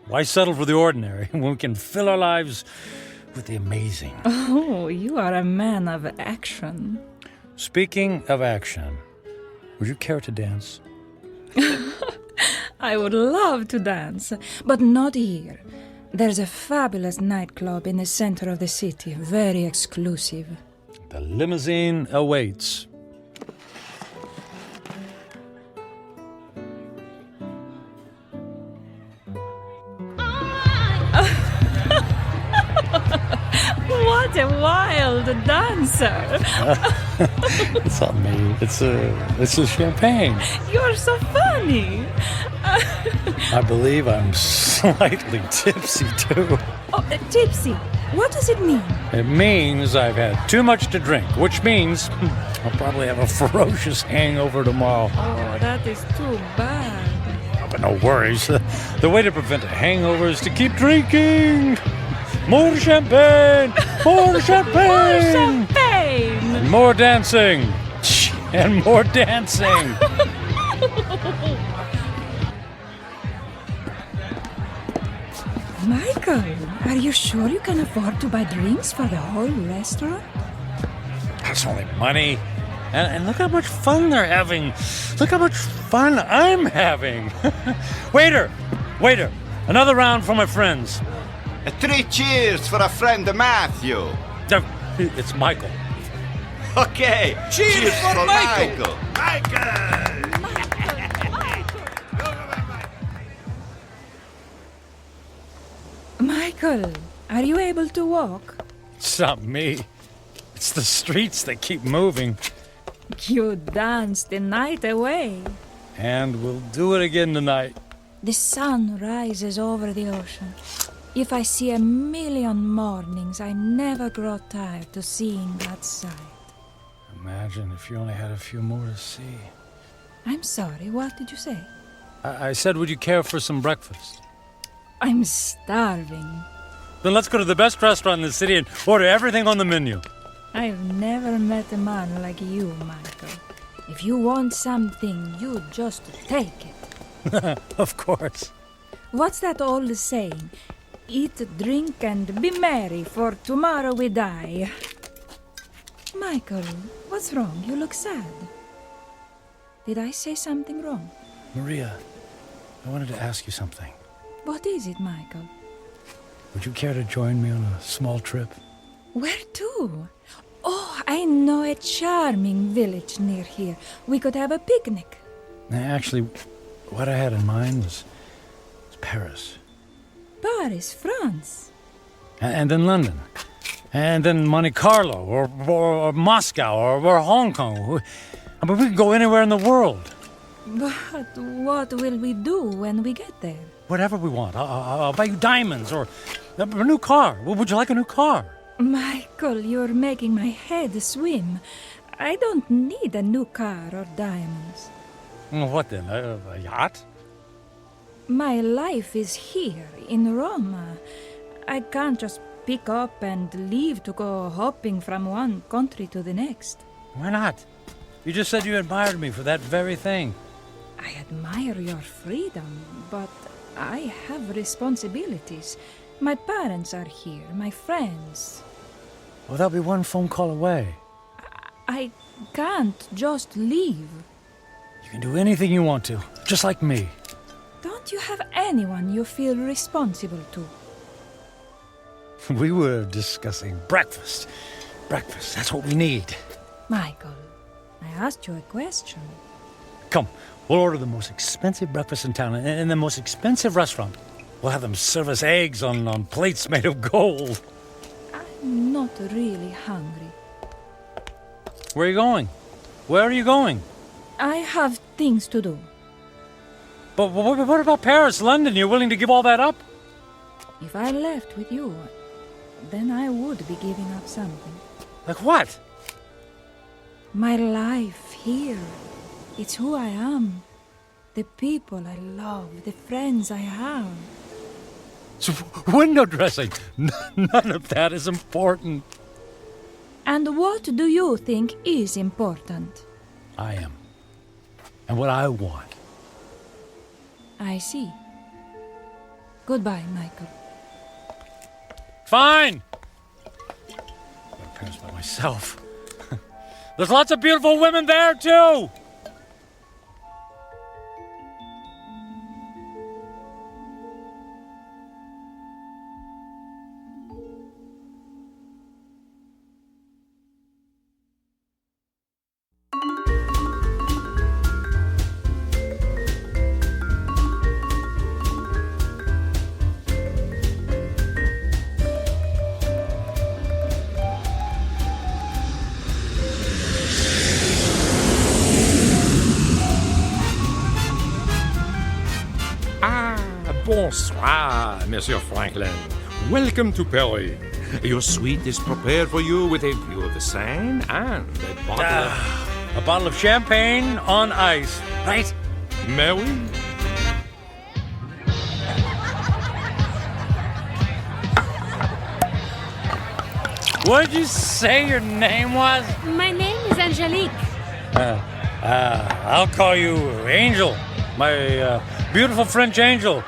Why settle for the ordinary when we can fill our lives with the amazing? Oh, you are a man of action. Speaking of action, would you care to dance? I would love to dance, but not here. There's a fabulous nightclub in the center of the city, very exclusive. The limousine awaits. What a wild dancer! It's not me. It's a champagne. You're so funny. I believe I'm slightly tipsy too. Oh, tipsy. What does it mean? It means I've had too much to drink, which means I'll probably have a ferocious hangover tomorrow. Oh, that is too bad. Oh, but no worries. The way to prevent a hangover is to keep drinking. More champagne! More champagne! More champagne! And more dancing! And more dancing! Michael, are you sure you can afford to buy drinks for the whole restaurant? That's only money. And look how much fun they're having. Look how much fun I'm having. Waiter! Another round for my friends. 3 cheers for a friend Matthew. It's Michael. Okay, cheers for Michael. Michael, are you able to walk? It's not me. It's the streets that keep moving. You danced the night away. And we'll do it again tonight. The sun rises over the ocean. If I see a million mornings, I never grow tired to seeing that sight. Imagine if you only had a few more to see. I'm sorry, what did you say? I said, would you care for some breakfast? I'm starving. Then let's go to the best restaurant in the city and order everything on the menu. I've never met a man like you, Michael. If you want something, you just take it. Of course. What's that old saying? Eat, drink, and be merry, for tomorrow we die. Michael, what's wrong? You look sad. Did I say something wrong? Maria, I wanted to ask you something. What is it, Michael? Would you care to join me on a small trip? Where to? Oh, I know a charming village near here. We could have a picnic. Actually, what I had in mind was Paris. Paris, France. And then London. And then Monte Carlo, or Moscow, or Hong Kong. I mean, we could go anywhere in the world. But what will we do when we get there? Whatever we want. I'll buy you diamonds, or a new car. Would you like a new car? Michael, you're making my head swim. I don't need a new car or diamonds. What then? A yacht? My life is here, in Roma. I can't just pick up and leave to go hopping from one country to the next. Why not? You just said you admired me for that very thing. I admire your freedom, but I have responsibilities. My parents are here, my friends. Well, they'll be one phone call away. I can't just leave. You can do anything you want to, just like me. Don't you have anyone you feel responsible to? We were discussing breakfast. Breakfast, that's what we need. Michael, I asked you a question. Come, we'll order the most expensive breakfast in town in the most expensive restaurant. We'll have them serve us eggs on plates made of gold. I'm not really hungry. Where are you going? Where are you going? I have things to do. But what about Paris, London? You're willing to give all that up? If I left with you, then I would be giving up something. Like what? My life here. It's who I am. The people I love, the friends I have. So window dressing. None of that is important. And what do you think is important? I am. And what I want. I see. Goodbye, Michael. Fine. I'm going to Paris by myself. There's lots of beautiful women there, too. Bonsoir, Monsieur Franklin. Welcome to Paris. Your suite is prepared for you with a view of the Seine and a bottle of champagne on ice, right? Mais oui. What did you say your name was? My name is Angelique. I'll call you Angel, my beautiful French angel.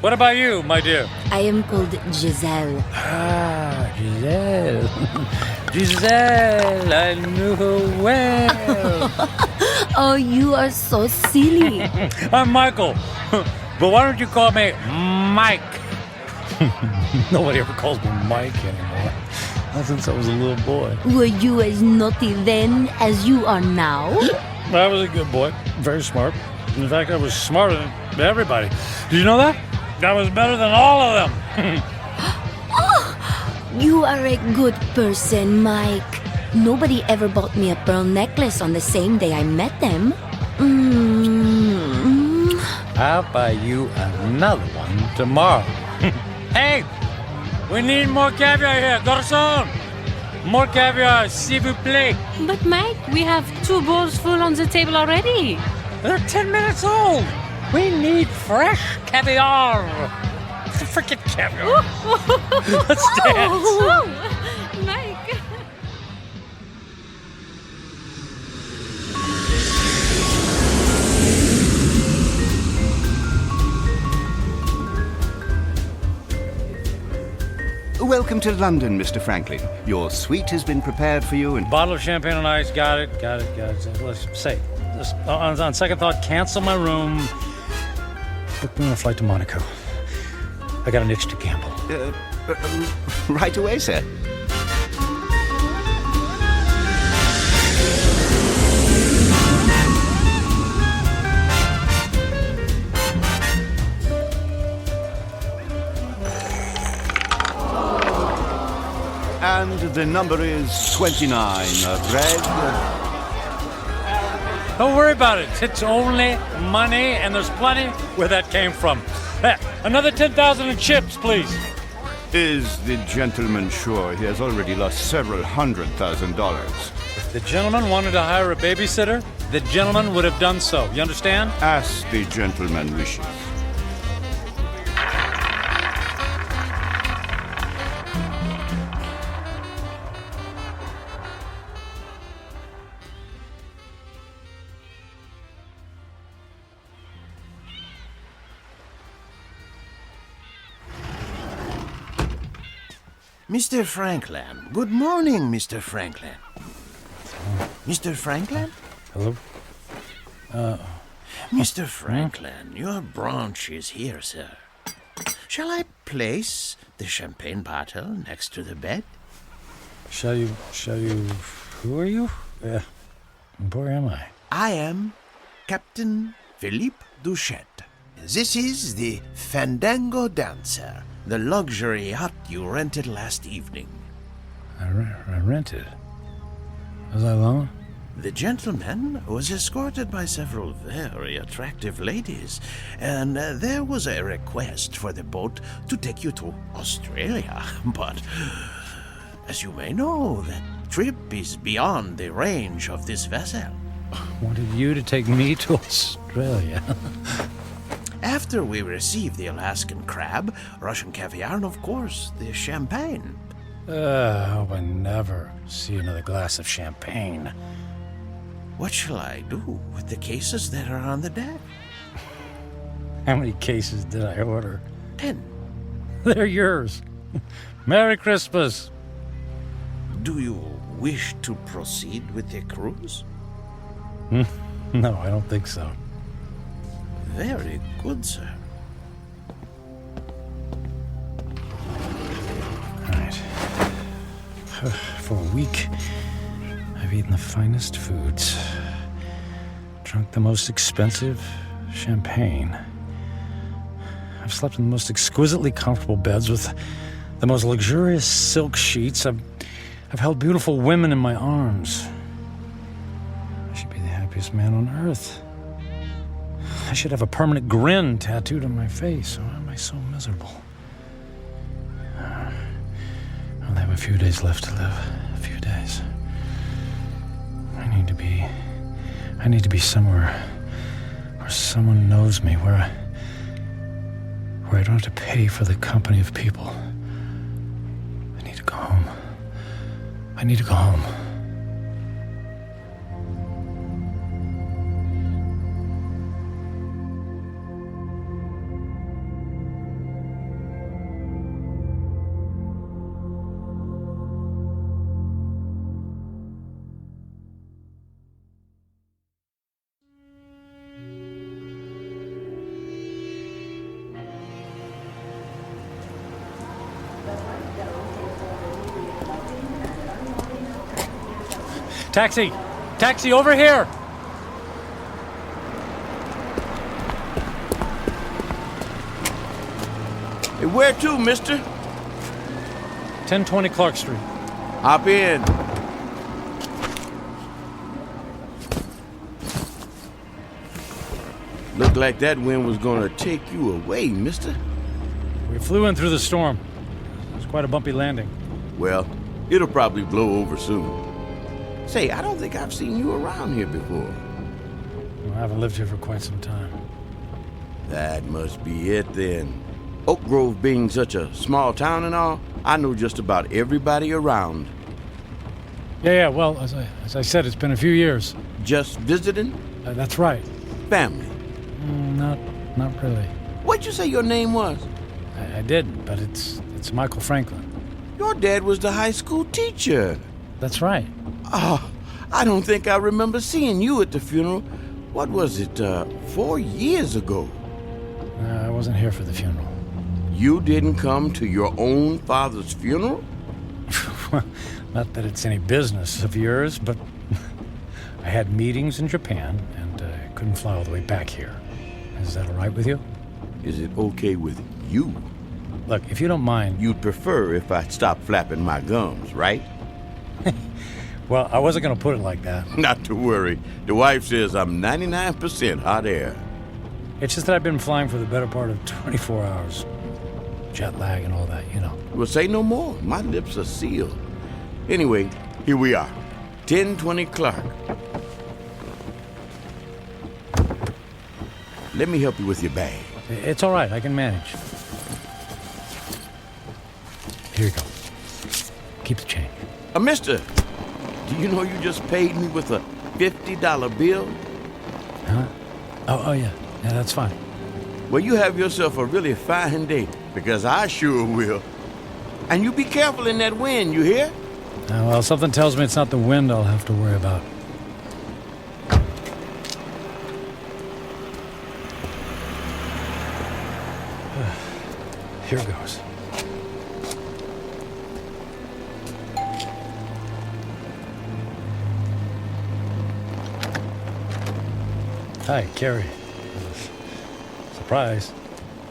What about you, my dear? I am called Giselle. Ah, Giselle. Giselle, I knew her well. Oh, you are so silly. I'm Michael. But why don't you call me Mike? Nobody ever calls me Mike anymore. Not since I was a little boy. Were you as naughty then as you are now? I was a good boy. Very smart. In fact, I was smarter than everybody. Did you know that? I was better than all of them. You are a good person, Mike. Nobody ever bought me a pearl necklace on the same day I met them. I'll buy you another one tomorrow. Hey! We need more caviar here, garçon! More caviar, s'il vous plaît. But Mike, we have 2 bowls full on the table already. They're 10 minutes old. We need fresh caviar. Freaking caviar. Let's dance. Mike. Welcome to London, Mr. Franklin. Your suite has been prepared for you and... Bottle of champagne on ice. Got it. Let's say, on second thought, cancel my room. Book me on a flight to Monaco. I got an itch to gamble. Right away, sir. And the number is 29. Red. Don't worry about it. It's only money, and there's plenty where that came from. Another 10,000 in chips, please. Is the gentleman sure he has already lost several $100,000? If the gentleman wanted to hire a babysitter, the gentleman would have done so. You understand? As the gentleman wishes. Mr. Franklin. Good morning, Mr. Franklin. Mr. Franklin? Hello? Mr. Franklin, your branch is here, sir. Shall I place the champagne bottle next to the bed? Shall you... Who are you? Where am I? I am Captain Philippe Duchette. This is the Fandango Dancer, the luxury yacht you rented last evening. I rented? Was I alone? The gentleman was escorted by several very attractive ladies, and there was a request for the boat to take you to Australia. But, as you may know, that trip is beyond the range of this vessel. Wanted you to take me to Australia. After we received the Alaskan crab, Russian caviar, and of course, the champagne. I hope I never see another glass of champagne. What shall I do with the cases that are on the deck? How many cases did I order? 10. They're yours. Merry Christmas. Do you wish to proceed with the cruise? No, I don't think so. Very good, sir. All right. For a week, I've eaten the finest foods, drunk the most expensive champagne. I've slept in the most exquisitely comfortable beds with the most luxurious silk sheets. I've held beautiful women in my arms. I should be the happiest man on earth. I should have a permanent grin tattooed on my face. Why am I so miserable? I'll have a few days left to live. A few days. I need to be somewhere where someone knows me, where I don't have to pay for the company of people. I need to go home. I need to go home. Taxi! Taxi, over here! Hey, where to, mister? 1020 Clark Street. Hop in. Looked like that wind was gonna take you away, mister. We flew in through the storm. It was quite a bumpy landing. Well, it'll probably blow over soon. Say, I don't think I've seen you around here before. Well, I haven't lived here for quite some time. That must be it then. Oak Grove being such a small town and all, I know just about everybody around. Yeah, well, as I said, it's been a few years. Just visiting? That's right. Family? Not really. What'd you say your name was? I did, but it's Michael Franklin. Your dad was the high school teacher. That's right. Oh, I don't think I remember seeing you at the funeral. What was it, 4 years ago? I wasn't here for the funeral. You didn't come to your own father's funeral? Not that it's any business of yours, but I had meetings in Japan and I couldn't fly all the way back here. Is that all right with you? Is it okay with you? Look, if you don't mind... You'd prefer if I stopped flapping my gums, right? Well, I wasn't going to put it like that. Not to worry. The wife says I'm 99% hot air. It's just that I've been flying for the better part of 24 hours. Jet lag and all that, you know. Well, say no more. My lips are sealed. Anyway, here we are. 1020 Clark. Let me help you with your bag. It's all right. I can manage. Here you go. Keep the change. Mister, do you know you just paid me with a $50 bill? Huh? Oh, yeah. Yeah, that's fine. Well, you have yourself a really fine day, because I sure will. And you be careful in that wind, you hear? Well, something tells me it's not the wind I'll have to worry about. Here goes. Hi, Carrie. Surprise.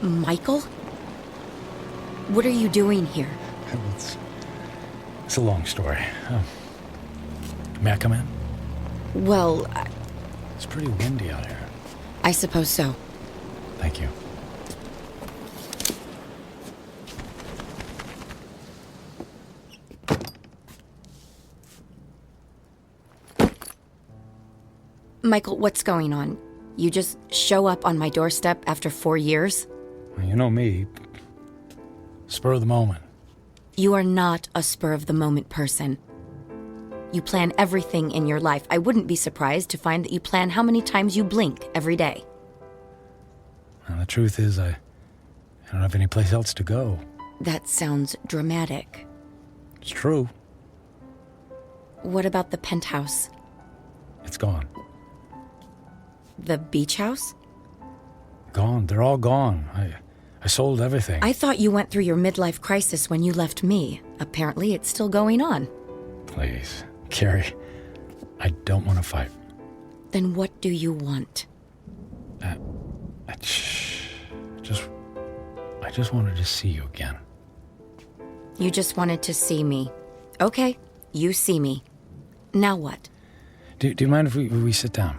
Michael? What are you doing here? It's a long story. May I come in? Well, It's pretty windy out here. I suppose so. Thank you. Michael, what's going on? You just show up on my doorstep after 4 years? Well, you know me. Spur of the moment. You are not a spur-of-the-moment person. You plan everything in your life. I wouldn't be surprised to find that you plan how many times you blink every day. Well, the truth is, I don't have any place else to go. That sounds dramatic. It's true. What about the penthouse? It's gone. The beach house? Gone. They're all gone. I sold everything. I thought you went through your midlife crisis when you left me. Apparently, it's still going on. Please, Carrie, I don't want to fight. Then what do you want? I just wanted to see you again. You just wanted to see me. Okay, you see me. Now what? Do you mind if we sit down?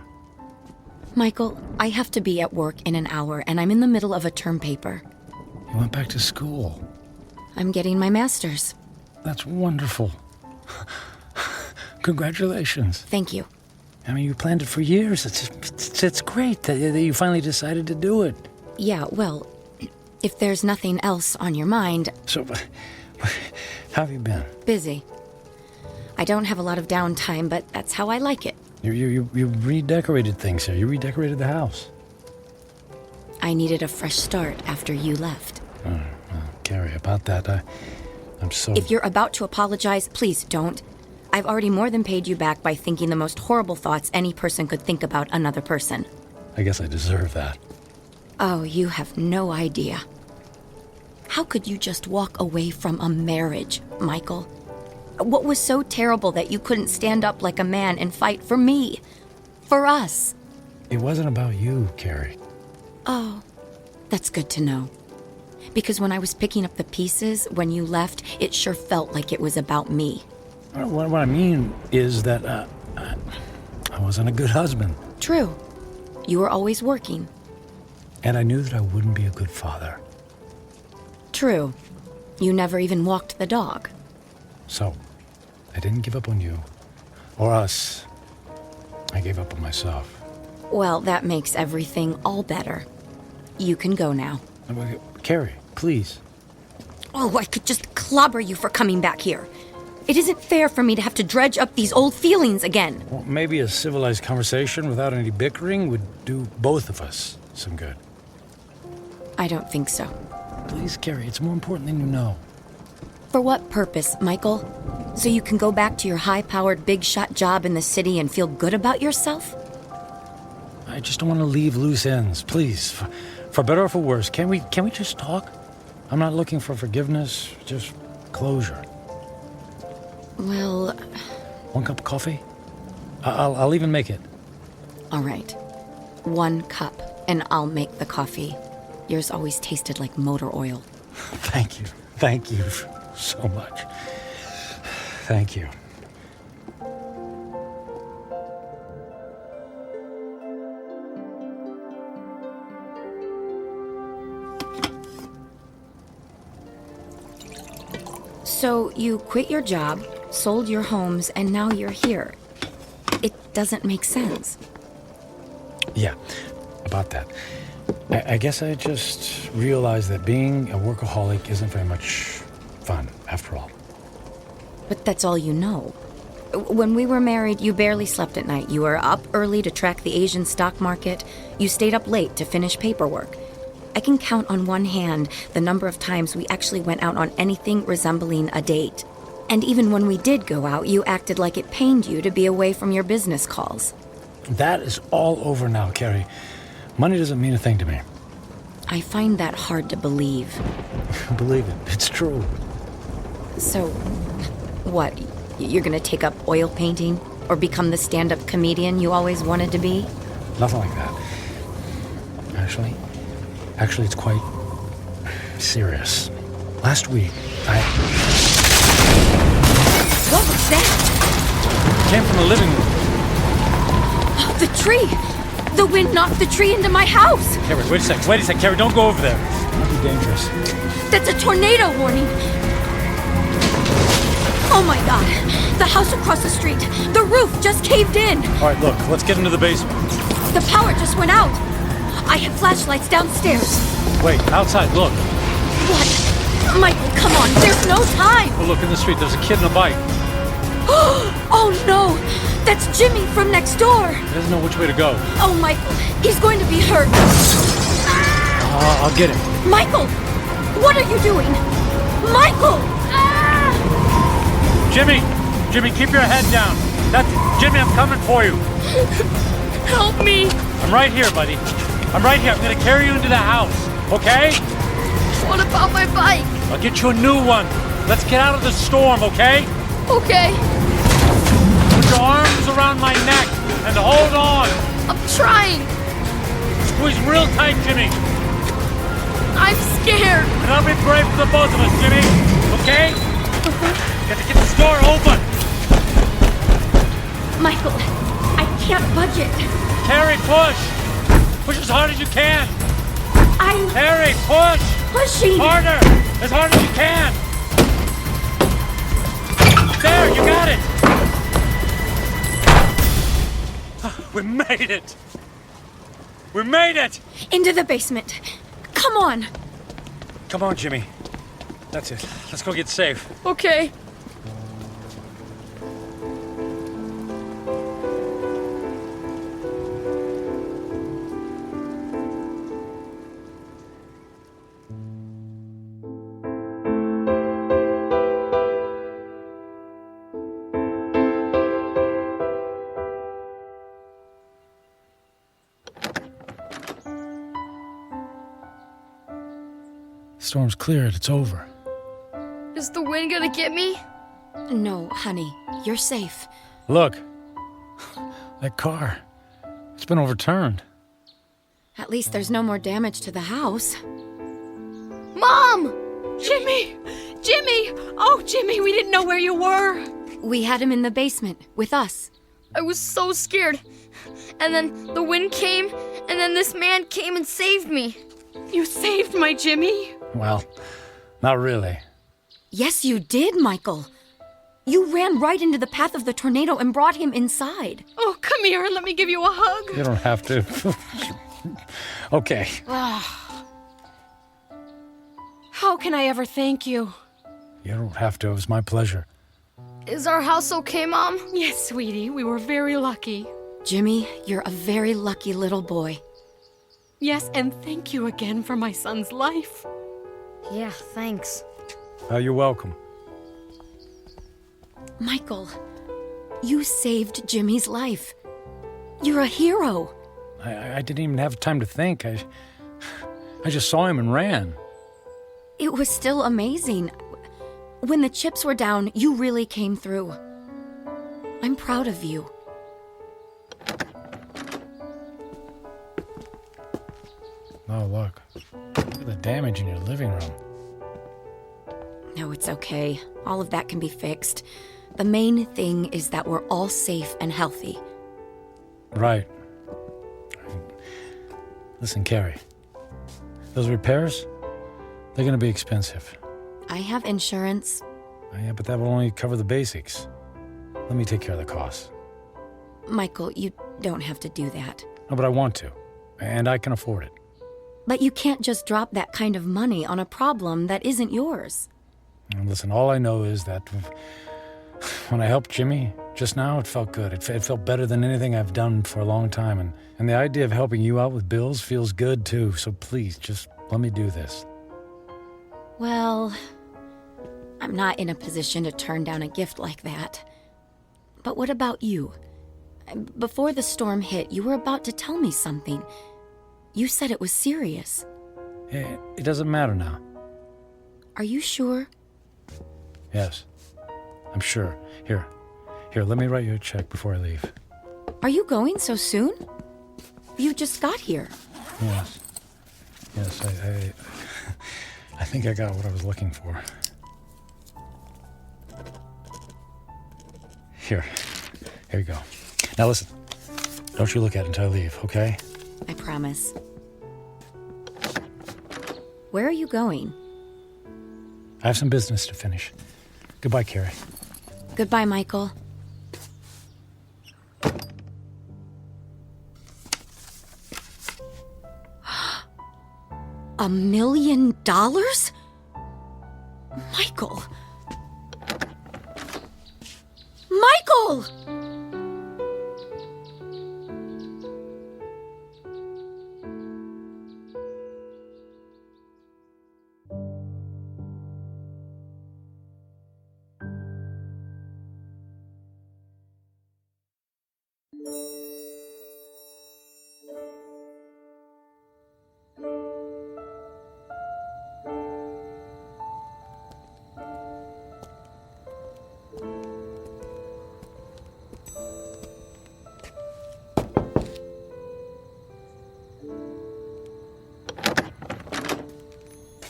Michael, I have to be at work in an hour, and I'm in the middle of a term paper. You went back to school. I'm getting my master's. That's wonderful. Congratulations. Thank you. I mean, you planned it for years. It's great that you finally decided to do it. Yeah, well, if there's nothing else on your mind... So, how have you been? Busy. I don't have a lot of downtime, but that's how I like it. You redecorated things here. You redecorated the house. I needed a fresh start after you left. Well, Carrie, about that, I'm so... If you're about to apologize, please don't. I've already more than paid you back by thinking the most horrible thoughts any person could think about another person. I guess I deserve that. Oh, you have no idea. How could you just walk away from a marriage, Michael? What was so terrible that you couldn't stand up like a man and fight for me? For us? It wasn't about you, Carrie. Oh, that's good to know. Because when I was picking up the pieces, when you left, it sure felt like it was about me. What I mean is that I wasn't a good husband. True. You were always working. And I knew that I wouldn't be a good father. True. You never even walked the dog. So, I didn't give up on you. Or us. I gave up on myself. Well, that makes everything all better. You can go now. Carrie, please. Oh, I could just clobber you for coming back here. It isn't fair for me to have to dredge up these old feelings again. Well, maybe a civilized conversation without any bickering would do both of us some good. I don't think so. Please, Carrie, it's more important than you know. For what purpose, Michael? So you can go back to your high-powered, big-shot job in the city and feel good about yourself? I just don't want to leave loose ends. Please, for better or for worse, can we just talk? I'm not looking for forgiveness, just closure. Well... One cup of coffee? I'll even make it. All right. 1 cup, and I'll make the coffee. Yours always tasted like motor oil. Thank you. Thank you so much. Thank you. So you quit your job, sold your homes, and now you're here. It doesn't make sense. Yeah, about that. I guess I just realized that being a workaholic isn't very much fun, after all. But that's all you know. When we were married, you barely slept at night. You were up early to track the Asian stock market. You stayed up late to finish paperwork. I can count on one hand the number of times we actually went out on anything resembling a date. And even when we did go out, you acted like it pained you to be away from your business calls. That is all over now, Carrie. Money doesn't mean a thing to me. I find that hard to believe. Believe it. It's true. So, what? You're gonna take up oil painting? Or become the stand-up comedian you always wanted to be? Nothing like that. Actually, it's quite serious. Last week, What was that? It came from the living room. Oh, the tree! The wind knocked the tree into my house! Carrie, wait a sec, Carrie, don't go over there. It might be dangerous. That's a tornado warning! Oh my god! The house across the street! The roof just caved in! All right, look, let's get into the basement. The power just went out! I have flashlights downstairs. Wait, outside, look. What? Michael, come on, there's no time! Oh, look, in the street, there's a kid in a bike. Oh no! That's Jimmy from next door! He doesn't know which way to go. Oh, Michael, he's going to be hurt. I'll get him. Michael! What are you doing? Michael! Jimmy, keep your head down. Jimmy, I'm coming for you. Help me! I'm right here, buddy. I'm right here. I'm gonna carry you into the house, okay? What about my bike? I'll get you a new one. Let's get out of the storm, okay? Okay. Put your arms around my neck and hold on. I'm trying. Squeeze real tight, Jimmy. I'm scared. And I'll be brave for the both of us, Jimmy. Okay? Got to get this door open. Michael, I can't budge it. Carrie, push. Push as hard as you can. Carrie, push. Pushing. Harder. As hard as you can. There, you got it. We made it. We made it. Into the basement. Come on. Come on, Jimmy. That's it. Let's go get safe. Okay. storm's cleared. It's over. Is the wind gonna get me? No, honey. You're safe. Look. That car. It's been overturned. At least there's no more damage to the house. Mom! Jimmy! Jimmy! Oh, Jimmy, we didn't know where you were. We had him in the basement with us. I was so scared. And then the wind came, and then this man came and saved me. You saved my Jimmy? Well, not really. Yes, you did, Michael. You ran right into the path of the tornado and brought him inside. Oh, come here and let me give you a hug. You don't have to. Okay. How can I ever thank you? You don't have to. It was my pleasure. Is our house okay, Mom? Yes, sweetie. We were very lucky. Jimmy, you're a very lucky little boy. Yes, and thank you again for my son's life. Yeah, thanks. You're welcome. Michael, you saved Jimmy's life. You're a hero. I didn't even have time to think. I just saw him and ran. It was still amazing. When the chips were down, you really came through. I'm proud of you. Oh, look. Look at the damage in your living room. No, it's okay. All of that can be fixed. The main thing is that we're all safe and healthy. Right. Listen, Carrie. Those repairs, they're going to be expensive. I have insurance. Yeah, but that will only cover the basics. Let me take care of the costs. Michael, you don't have to do that. No, but I want to. And I can afford it. But you can't just drop that kind of money on a problem that isn't yours. And listen, all I know is that when I helped Jimmy just now, it felt good. It felt better than anything I've done for a long time. And the idea of helping you out with bills feels good, too. So please, just let me do this. Well, I'm not in a position to turn down a gift like that. But what about you? Before the storm hit, you were about to tell me something. You said it was serious. It doesn't matter now. Are you sure? Yes, I'm sure. Here, let me write you a check before I leave. Are you going so soon? You just got here. Yes, I think I got what I was looking for. Here you go. Now listen, don't you look at it until I leave, okay? I promise. Where are you going? I have some business to finish. Goodbye, Carrie. Goodbye, Michael. $1 million? Michael! Michael!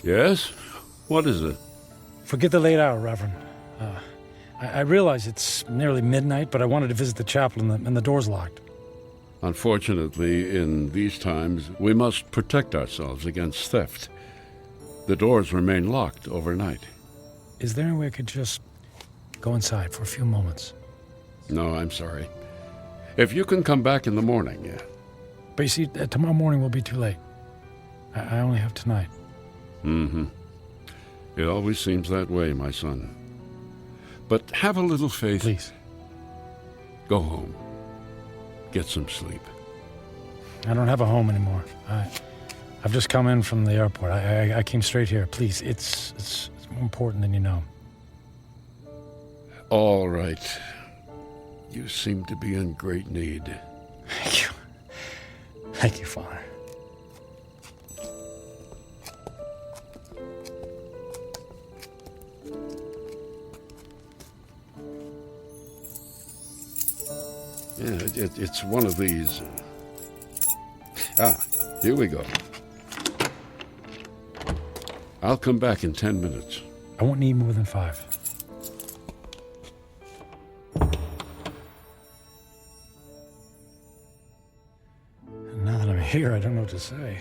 Yes? What is it? Forget the late hour, Reverend. I realize it's nearly midnight, but I wanted to visit the chapel and the door's locked. Unfortunately, in these times, we must protect ourselves against theft. The doors remain locked overnight. Is there any way I could just go inside for a few moments? No, I'm sorry. If you can come back in the morning, yeah. But you see, tomorrow morning will be too late. I only have tonight. Mm-hmm. It always seems that way, my son. But have a little faith. Please. Go home. Get some sleep. I don't have a home anymore. I've just come in from the airport. I came straight here. Please, it's more important than you know. All right. You seem to be in great need. Thank you. Thank you, Father. It's one of these. Here we go. I'll come back in 10 minutes. I won't need more than 5. And now that I'm here, I don't know what to say.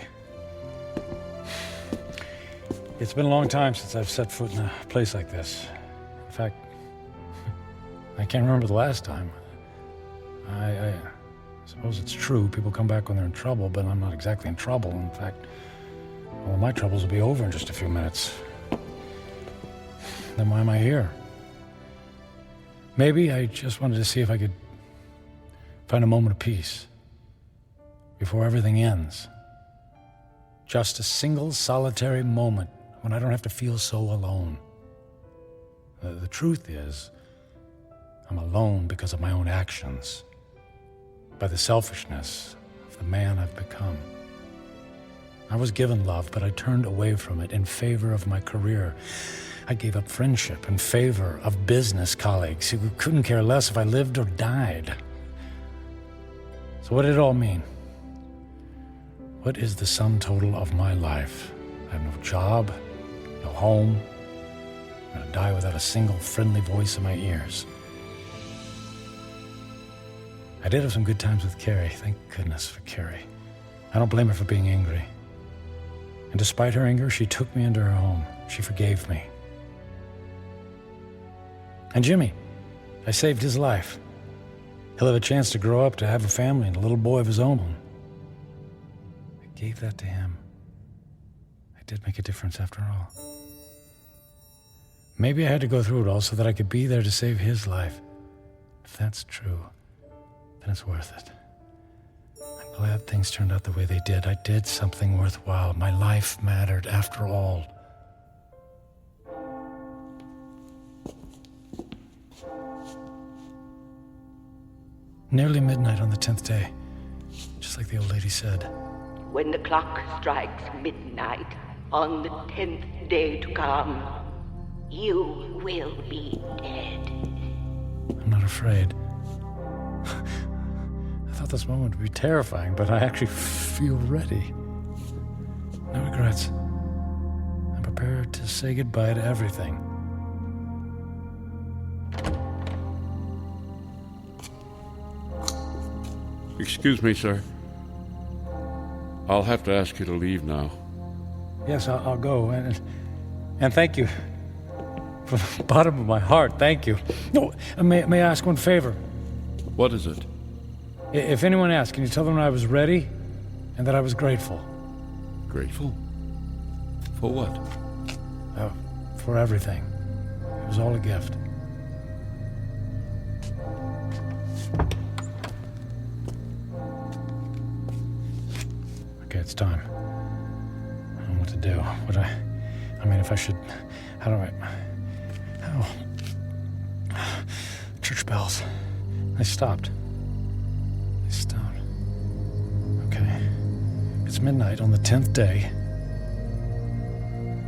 It's been a long time since I've set foot in a place like this. In fact, I can't remember the last time. I suppose it's true. People come back when they're in trouble, but I'm not exactly in trouble. In fact, all my troubles will be over in just a few minutes. Then why am I here? Maybe I just wanted to see if I could find a moment of peace before everything ends. Just a single solitary moment when I don't have to feel so alone. The truth is, I'm alone because of my own actions, by the selfishness of the man I've become. I was given love, but I turned away from it in favor of my career. I gave up friendship in favor of business colleagues who couldn't care less if I lived or died. So what did it all mean? What is the sum total of my life? I have no job, no home. I'm gonna die without a single friendly voice in my ears. I did have some good times with Carrie. Thank goodness for Carrie. I don't blame her for being angry. And despite her anger, she took me into her home. She forgave me. And Jimmy, I saved his life. He'll have a chance to grow up, to have a family and a little boy of his own. I gave that to him. I did make a difference after all. Maybe I had to go through it all so that I could be there to save his life. If that's true, then it's worth it. I'm glad things turned out the way they did. I did something worthwhile. My life mattered after all. Nearly midnight on the 10th day, just like the old lady said. When the clock strikes midnight on the 10th day to come, you will be dead. I'm not afraid. I thought this moment would be terrifying, but I actually feel ready. No regrets. I'm prepared to say goodbye to everything. Excuse me, sir. I'll have to ask you to leave now. Yes, I'll go. And thank you. From the bottom of my heart, thank you. No, may I ask one favor? What is it? If anyone asks, can you tell them I was ready and that I was grateful? Grateful? For what? For everything. It was all a gift. Okay, it's time. I don't know what to do. If I should... How do I... Church bells. They stopped. Okay. It's midnight on the 10th day.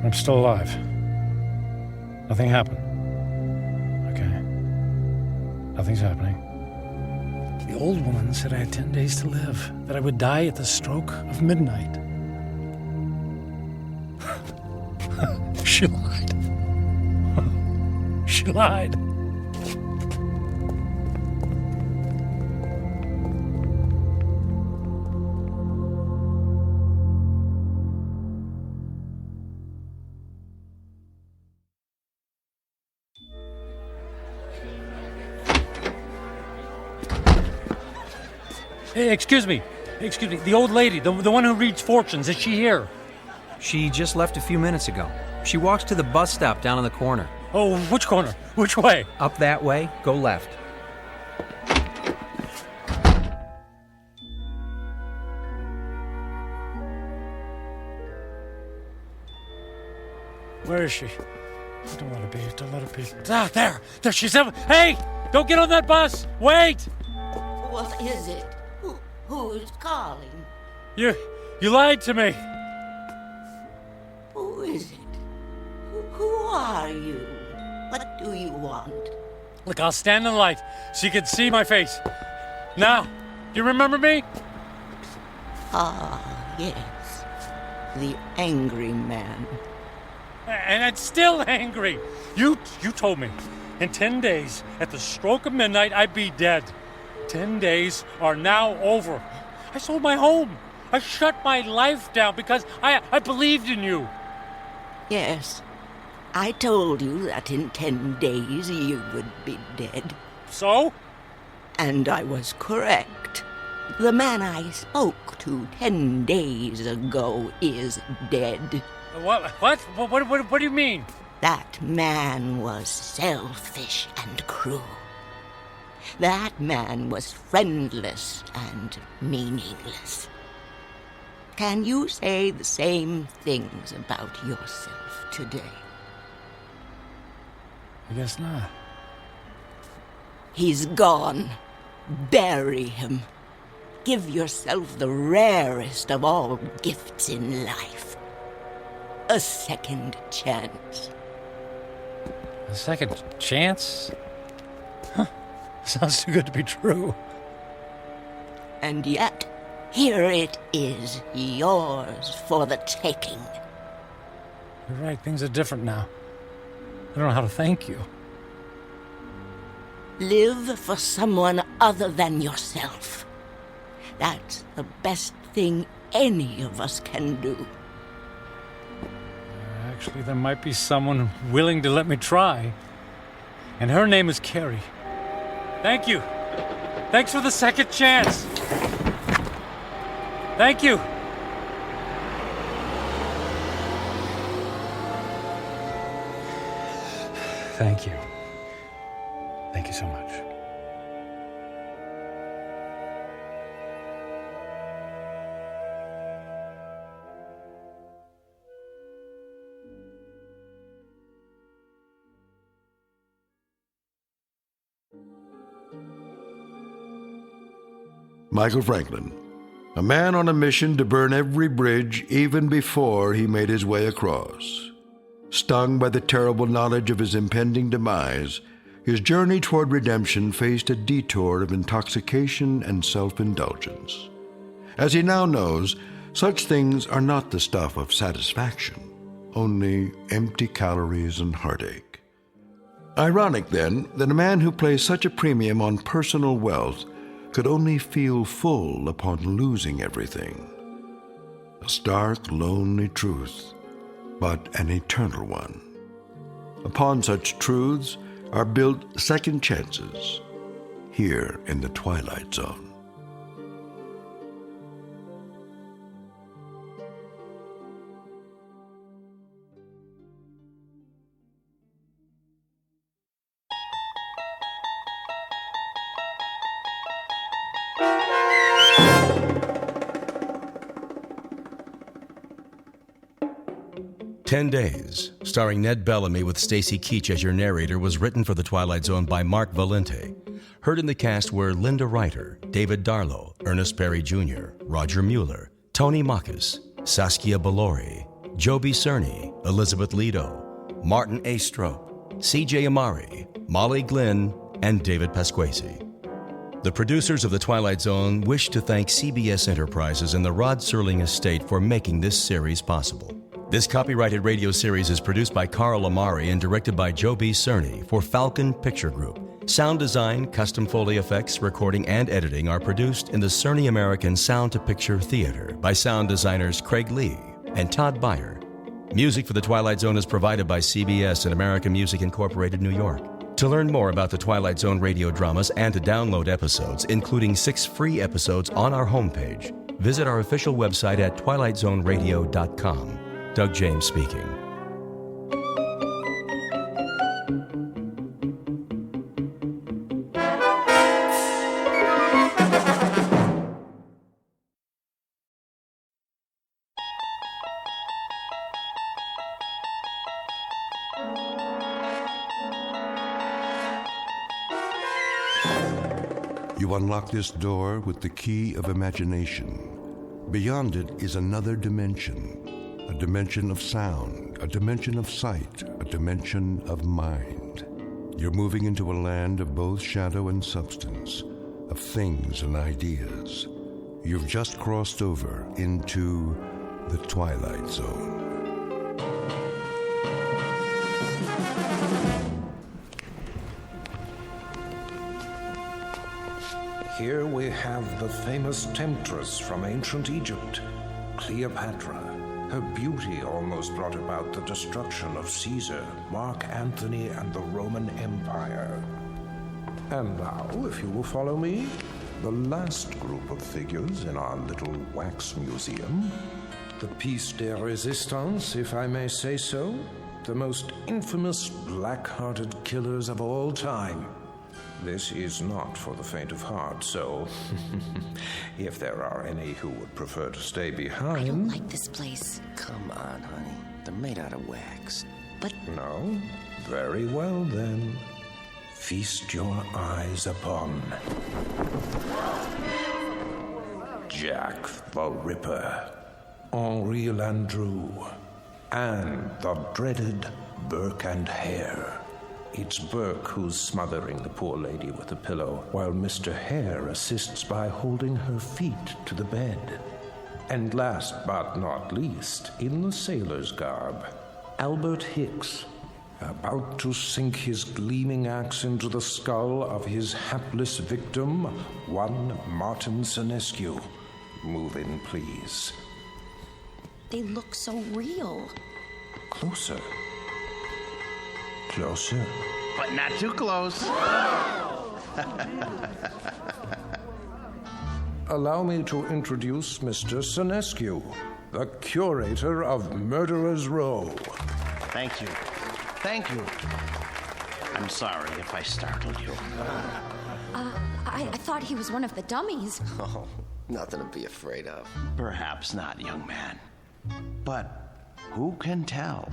I'm still alive. Nothing happened. Okay. Nothing's happening. The old woman said I had 10 days to live, that I would die at the stroke of midnight. She lied. She lied. Hey, excuse me. The old lady, the one who reads fortunes, is she here? She just left a few minutes ago. She walks to the bus stop down in the corner. Oh, which corner? Which way? Up that way, go left. Where is she? Don't let her be. Ah, there she's there. Hey, don't get on that bus. Wait. What is it? Who is calling? You lied to me. Who is it? Who are you? What do you want? Look, I'll stand in the light so you can see my face. Now, do you remember me? Ah, yes. The angry man. And I'm still angry. You told me in 10 days, at the stroke of midnight, I'd be dead. 10 days are now over. I sold my home. I shut my life down because I believed in you. Yes. I told you that in 10 days you would be dead. So? And I was correct. The man I spoke to 10 days ago is dead. What? What do you mean? That man was selfish and cruel. That man was friendless and meaningless. Can you say the same things about yourself today? I guess not. He's gone. Bury him. Give yourself the rarest of all gifts in life. A second chance. A second chance? Huh. Sounds too good to be true. And yet, here it is, yours for the taking. You're right, things are different now. I don't know how to thank you. Live for someone other than yourself. That's the best thing any of us can do. Actually, there might be someone willing to let me try. And her name is Carrie. Thank you. Thanks for the second chance. Thank you. Thank you. Thank you so much. Michael Franklin, a man on a mission to burn every bridge even before he made his way across. Stung by the terrible knowledge of his impending demise, his journey toward redemption faced a detour of intoxication and self-indulgence. As he now knows, such things are not the stuff of satisfaction, only empty calories and heartache. Ironic, then, that a man who placed such a premium on personal wealth could only feel full upon losing everything. A stark, lonely truth, but an eternal one. Upon such truths are built second chances, here in the Twilight Zone. "10 Days," starring Ned Bellamy with Stacy Keach as your narrator, was written for The Twilight Zone by Mark Valente. Heard in the cast were Linda Reiter, David Darlow, Ernest Perry Jr., Roger Mueller, Tony Makis, Saskia Bellori, Joby Cerny, Elizabeth Lido, Martin A. Strope, C.J. Amari, Molly Glynn, and David Pasquesi. The producers of The Twilight Zone wish to thank CBS Enterprises and the Rod Serling Estate for making this series possible. This copyrighted radio series is produced by Carl Amari and directed by Joby Cerny for Falcon Picture Group. Sound design, custom Foley effects, recording, and editing are produced in the Cerny American Sound to Picture Theater by sound designers Craig Lee and Todd Beyer. Music for The Twilight Zone is provided by CBS and American Music Incorporated, New York. To learn more about the Twilight Zone radio dramas and to download episodes, including 6 free episodes on our homepage, visit our official website at twilightzoneradio.com. Doug James speaking. You unlock this door with the key of imagination. Beyond it is another dimension. A dimension of sound, a dimension of sight, a dimension of mind. You're moving into a land of both shadow and substance, of things and ideas. You've just crossed over into the Twilight Zone. Here we have the famous temptress from ancient Egypt, Cleopatra. Her beauty almost brought about the destruction of Caesar, Mark Antony, and the Roman Empire. And now, if you will follow me, the last group of figures in our little wax museum. The piece de resistance, if I may say so. The most infamous black-hearted killers of all time. This is not for the faint of heart, so if there are any who would prefer to stay behind... I don't like this place. Come on, honey. They're made out of wax. But... No? Very well, then. Feast your eyes upon... Jack the Ripper, Henri Landru, and the dreaded Burke and Hare. It's Burke who's smothering the poor lady with a pillow, while Mr. Hare assists by holding her feet to the bed. And last but not least, in the sailor's garb, Albert Hicks, about to sink his gleaming axe into the skull of his hapless victim, one Martin Senescu. Move in, please. They look so real. Closer. Closer. But not too close. Allow me to introduce Mr. Senescu, the curator of Murderer's Row. Thank you. Thank you. I'm sorry if I startled you. I thought he was one of the dummies. Oh, nothing to be afraid of. Perhaps not, young man. But who can tell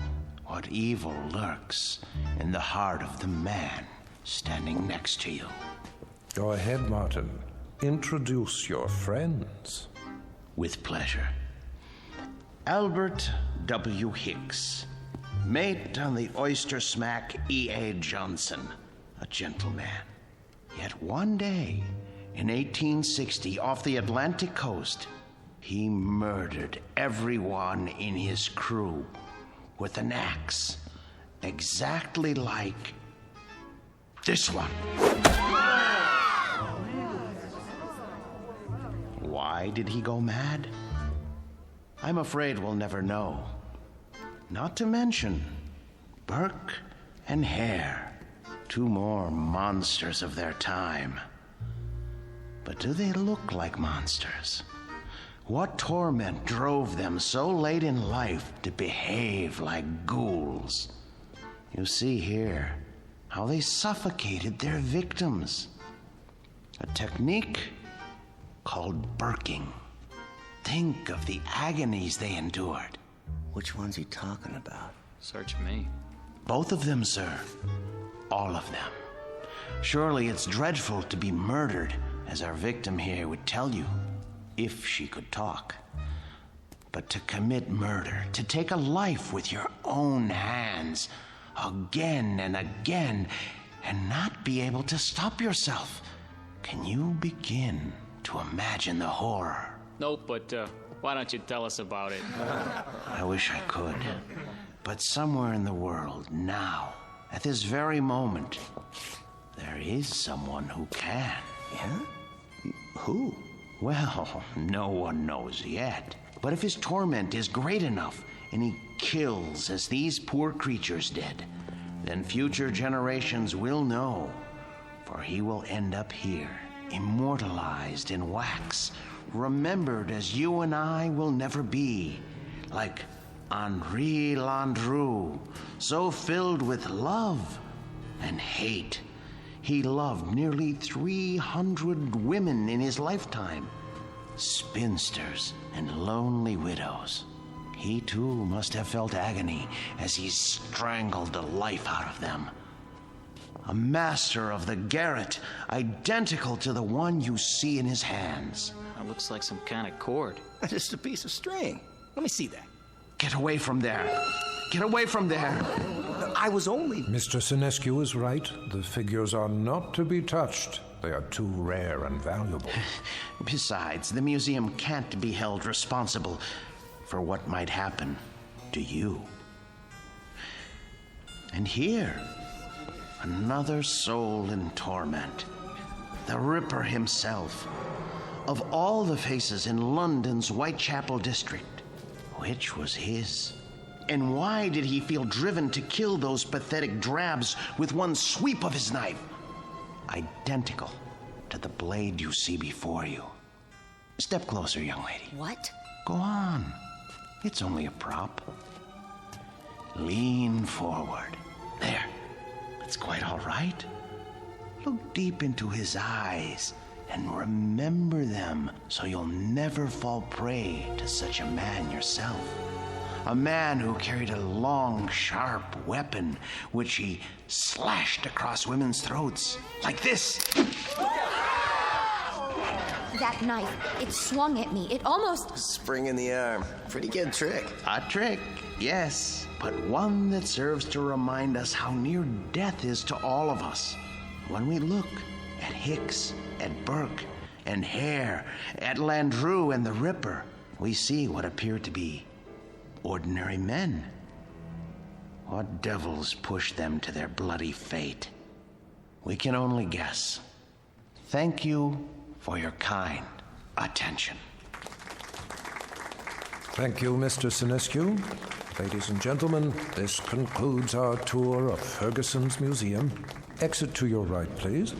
what evil lurks in the heart of the man standing next to you? Go ahead, Martin. Introduce your friends. With pleasure. Albert W. Hicks, mate on the oyster smack E.A. Johnson, a gentleman. Yet one day, in 1860, off the Atlantic coast, he murdered everyone in his crew with an axe, exactly like this one. Why did he go mad? I'm afraid we'll never know. Not to mention Burke and Hare, two more monsters of their time. But do they look like monsters? What torment drove them so late in life to behave like ghouls? You see here how they suffocated their victims. A technique called burking. Think of the agonies they endured. Which one's he talking about? Search me. Both of them, sir. All of them. Surely it's dreadful to be murdered, as our victim here would tell you, if she could talk. But to commit murder, to take a life with your own hands, again and again, and not be able to stop yourself. Can you begin to imagine the horror? Nope, but why don't you tell us about it? I wish I could. But somewhere in the world, now, at this very moment, there is someone who can. Yeah? Who? Well, no one knows yet. But if his torment is great enough, and he kills as these poor creatures did, then future generations will know. For he will end up here, immortalized in wax, remembered as you and I will never be, like Henri Landru, so filled with love and hate. He loved nearly 300 women in his lifetime, spinsters and lonely widows. He too must have felt agony as he strangled the life out of them. A master of the garret, identical to the one you see in his hands. That looks like some kind of cord. Just a piece of string. Let me see that. Get away from there. Get away from there. I was only... Mr. Senescu is right. The figures are not to be touched. They are too rare and valuable. Besides, the museum can't be held responsible for what might happen to you. And here, another soul in torment. The Ripper himself. Of all the faces in London's Whitechapel district, which was his? And why did he feel driven to kill those pathetic drabs with one sweep of his knife? Identical to the blade you see before you. Step closer, young lady. What? Go on. It's only a prop. Lean forward. There. That's quite all right. Look deep into his eyes and remember them so you'll never fall prey to such a man yourself. A man who carried a long, sharp weapon which he slashed across women's throats. Like this. That knife, it swung at me. It almost... Spring in the arm. Pretty good trick. A trick, yes, but one that serves to remind us how near death is to all of us. When we look at Hicks, at Burke, and Hare, at Landru and the Ripper, we see what appear to be ordinary men. What devils pushed them to their bloody fate? We can only guess. Thank you for your kind attention. Thank you, Mr. Sinescu. Ladies and gentlemen, this concludes our tour of Ferguson's Museum. Exit to your right, please.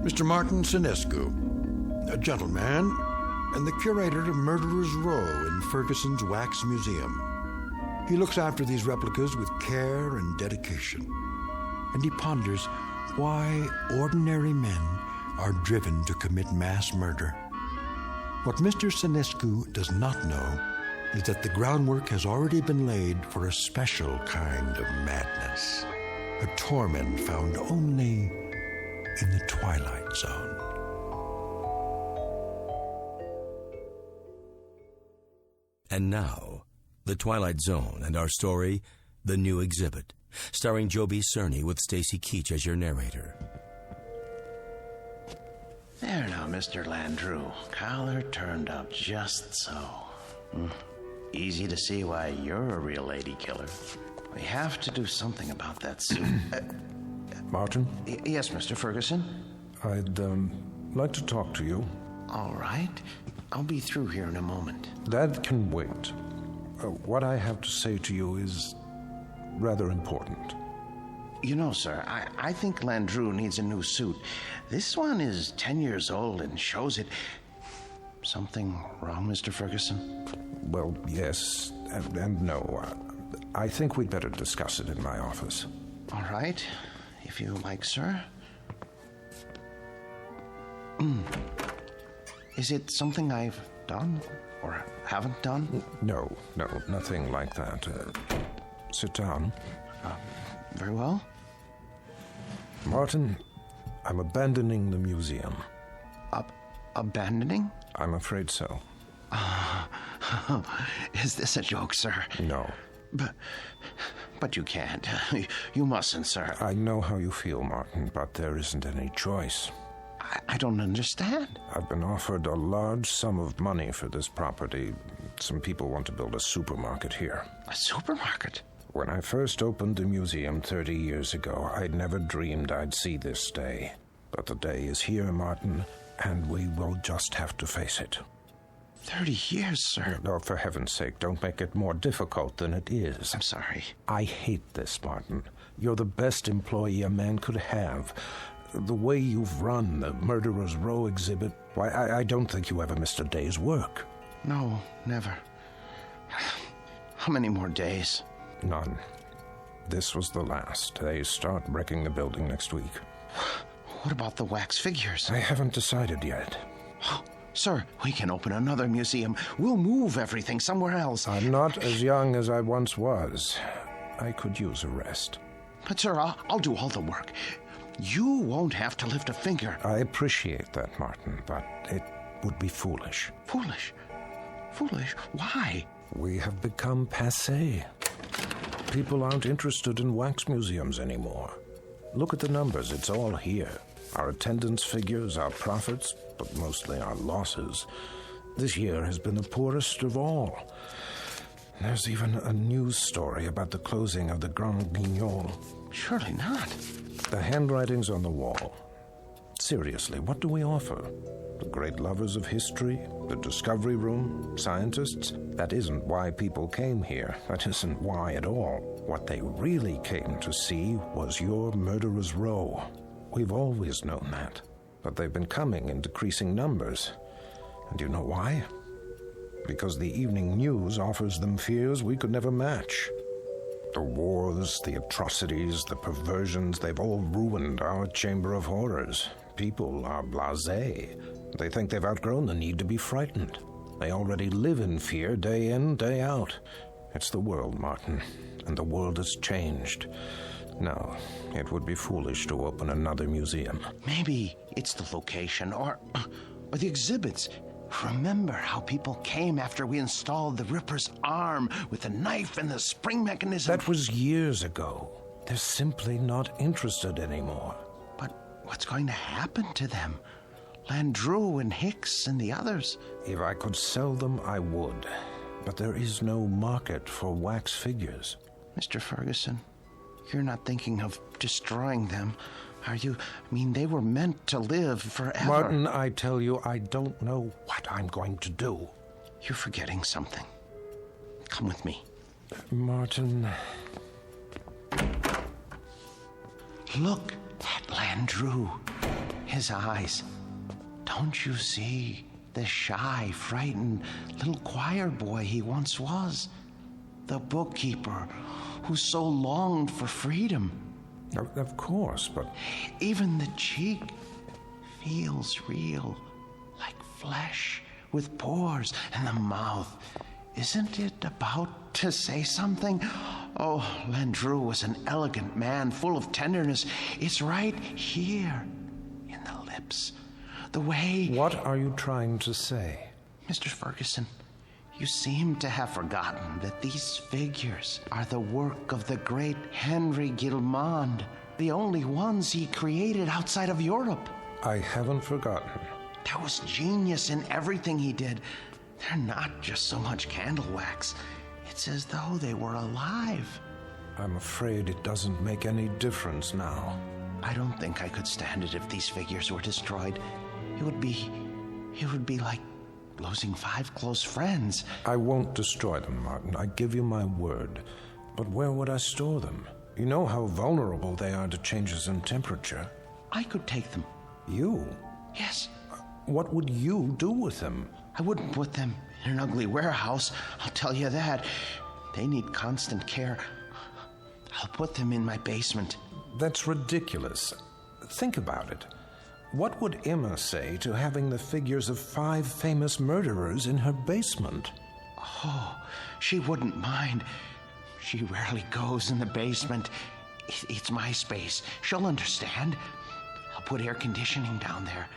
Mr. Martin Sinescu, a gentleman and the curator of Murderer's Row in Ferguson's Wax Museum. He looks after these replicas with care and dedication, and he ponders why ordinary men are driven to commit mass murder. What Mr. Sinescu does not know is that the groundwork has already been laid for a special kind of madness, a torment found only in the Twilight Zone. And now, The Twilight Zone and our story, The New Exhibit, starring Joby Cerny with Stacy Keach as your narrator. There now, Mr. Landru. Collar turned up just so. Easy to see why you're a real lady killer. We have to do something about that suit. Martin? Yes, Mr. Ferguson? I'd like to talk to you. All right. I'll be through here in a moment. That can wait. What I have to say to you is rather important. You know, sir, I think Landru needs a new suit. This one is 10 years old and shows it. Something wrong, Mr. Ferguson? Well, yes and no. I think we'd better discuss it in my office. All right, if you like, sir. Is it something I've done or haven't done? No, nothing like that. Sit down. Very well. Martin, I'm abandoning the museum. Abandoning? I'm afraid so. Is this a joke, sir? No. But you can't. You mustn't, sir. I know how you feel, Martin, but there isn't any choice. I don't understand. I've been offered a large sum of money for this property. Some people want to build a supermarket here. A supermarket? When I first opened the museum 30 years ago, I'd never dreamed I'd see this day. But the day is here, Martin, and we will just have to face it. 30 years, sir. Oh, for heaven's sake, don't make it more difficult than it is. I'm sorry. I hate this, Martin. You're the best employee a man could have. The way you've run the Murderer's Row exhibit, why, I don't think you ever missed a day's work. No, never. How many more days? None. This was the last. They start wrecking the building next week. What about the wax figures? I haven't decided yet. Sir, we can open another museum. We'll move everything somewhere else. I'm not as young as I once was. I could use a rest. But, sir, I'll do all the work. You won't have to lift a finger. I appreciate that, Martin, but it would be foolish. Foolish? Foolish? Why? We have become passé. People aren't interested in wax museums anymore. Look at the numbers, it's all here. Our attendance figures, our profits, but mostly our losses. This year has been the poorest of all. There's even a news story about the closing of the Grand Guignol. Surely not. The handwriting's on the wall. Seriously, what do we offer? The great lovers of history? The discovery room? Scientists? That isn't why people came here. That isn't why at all. What they really came to see was your murderer's row. We've always known that. But they've been coming in decreasing numbers. And you know why? Because the evening news offers them fears we could never match. The wars, the atrocities, the perversions, they've all ruined our chamber of horrors. People are blasé. They think they've outgrown the need to be frightened. They already live in fear day in, day out. It's the world, Martin, and the world has changed. No, it would be foolish to open another museum. Maybe it's the location or the exhibits. Remember how people came after we installed the Ripper's arm with the knife and the spring mechanism? That was years ago. They're simply not interested anymore. But what's going to happen to them? Landru and Hicks and the others? If I could sell them, I would. But there is no market for wax figures. Mr. Ferguson, you're not thinking of destroying them, are you? I mean, they were meant to live forever. Martin, I tell you, I don't know what I'm going to do. You're forgetting something. Come with me. Martin... Look at Landru. His eyes. Don't you see the shy, frightened little choir boy he once was? The bookkeeper who so longed for freedom. Of course, but... Even the cheek feels real, like flesh with pores, and the mouth. Isn't it about to say something? Oh, Landru was an elegant man, full of tenderness. It's right here, in the lips. The way... What are you trying to say? Mr. Ferguson, you seem to have forgotten that these figures are the work of the great Henry Guillemond, the only ones he created outside of Europe. I haven't forgotten. There was genius in everything he did. They're not just so much candle wax. It's as though they were alive. I'm afraid it doesn't make any difference now. I don't think I could stand it if these figures were destroyed. It would be like losing 5 close friends. I won't destroy them, Martin. I give you my word. But where would I store them? You know how vulnerable they are to changes in temperature. I could take them. You? Yes. What would you do with them? I wouldn't put them in an ugly warehouse, I'll tell you that. They need constant care. I'll put them in my basement. That's ridiculous. Think about it. What would Emma say to having the figures of 5 famous murderers in her basement? Oh, she wouldn't mind. She rarely goes in the basement. It's my space. She'll understand. I'll put air conditioning down there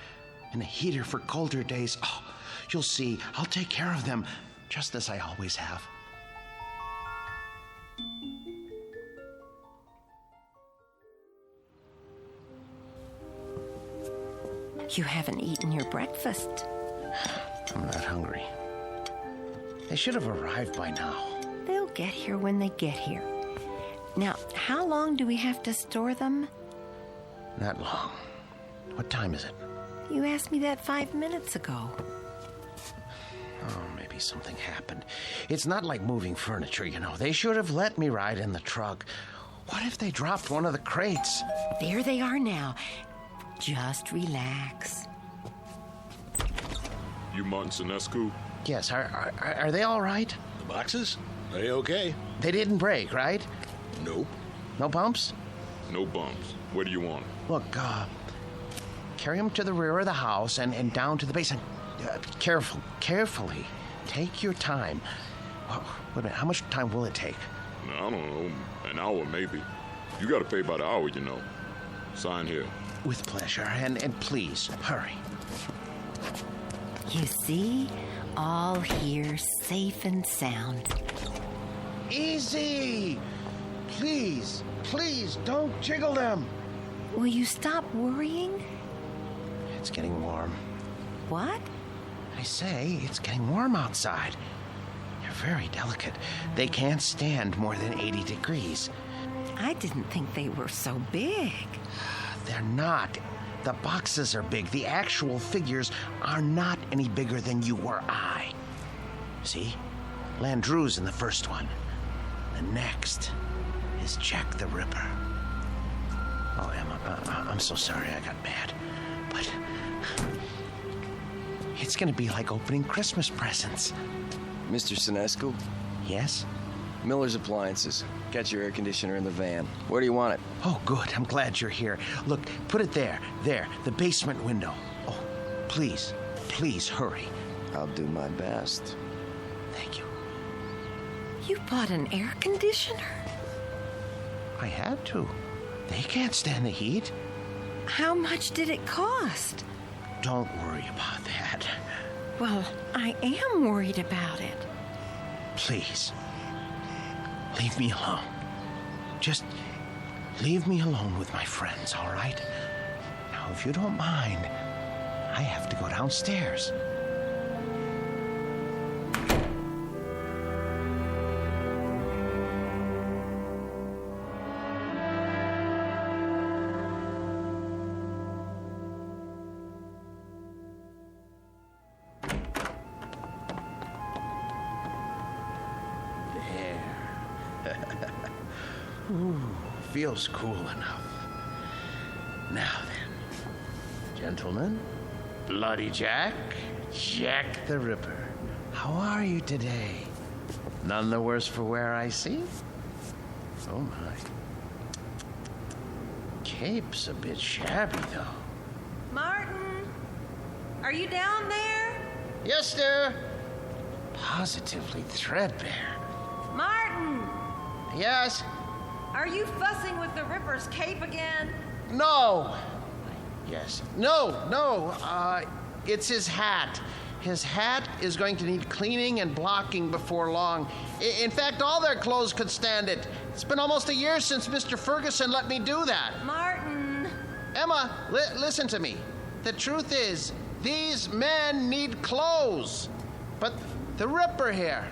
and a heater for colder days. Oh, you'll see. I'll take care of them, just as I always have. You haven't eaten your breakfast. I'm not hungry. They should have arrived by now. They'll get here when they get here. Now, how long do we have to store them? Not long. What time is it? You asked me that 5 minutes ago. Oh, maybe something happened. It's not like moving furniture, you know. They should have let me ride in the truck. What if they dropped one of the crates? There they are now. Just relax. You Martin Sinescu? Yes, are they all right? The boxes? They okay. They didn't break, right? Nope. No bumps? No bumps. Where do you want them? Look, carry them to the rear of the house and down to the basement. Carefully. Take your time. Wait a minute, how much time will it take? I don't know, an hour maybe. You gotta pay by the hour, you know. Sign here. With pleasure, and please, hurry. You see? All here safe and sound. Easy! Please, please, don't jiggle them. Will you stop worrying? It's getting warm. What? I say, it's getting warm outside. They're very delicate. They can't stand more than 80 degrees. I didn't think they were so big. They're not. The boxes are big. The actual figures are not any bigger than you or I. See? Landru's in the first one. The next is Jack the Ripper. Oh, Emma, I'm so sorry I got mad. But it's going to be like opening Christmas presents. Mr. Sinescu? Yes? Miller's Appliances. Got your air conditioner in the van. Where do you want it? Oh, good. I'm glad you're here. Look, put it there. There, the basement window. Oh, please, please hurry. I'll do my best. Thank you. You bought an air conditioner? I had to. They can't stand the heat. How much did it cost? Don't worry about that. Well, I am worried about it. Please. Leave me alone. Just leave me alone with my friends, all right? Now, if you don't mind, I have to go downstairs. Ooh, feels cool enough. Now then, gentlemen, Bloody Jack, Jack the Ripper, how are you today? None the worse for wear, I see? Oh my. Cape's a bit shabby, though. Martin, are you down there? Yes, sir. Positively threadbare. Martin! Yes? Are you fussing with the Ripper's cape again? No. Yes. No. It's his hat. His hat is going to need cleaning and blocking before long. In fact, all their clothes could stand it. It's been almost a year since Mr. Ferguson let me do that. Martin! Emma, listen to me. The truth is, these men need clothes. But the Ripper here,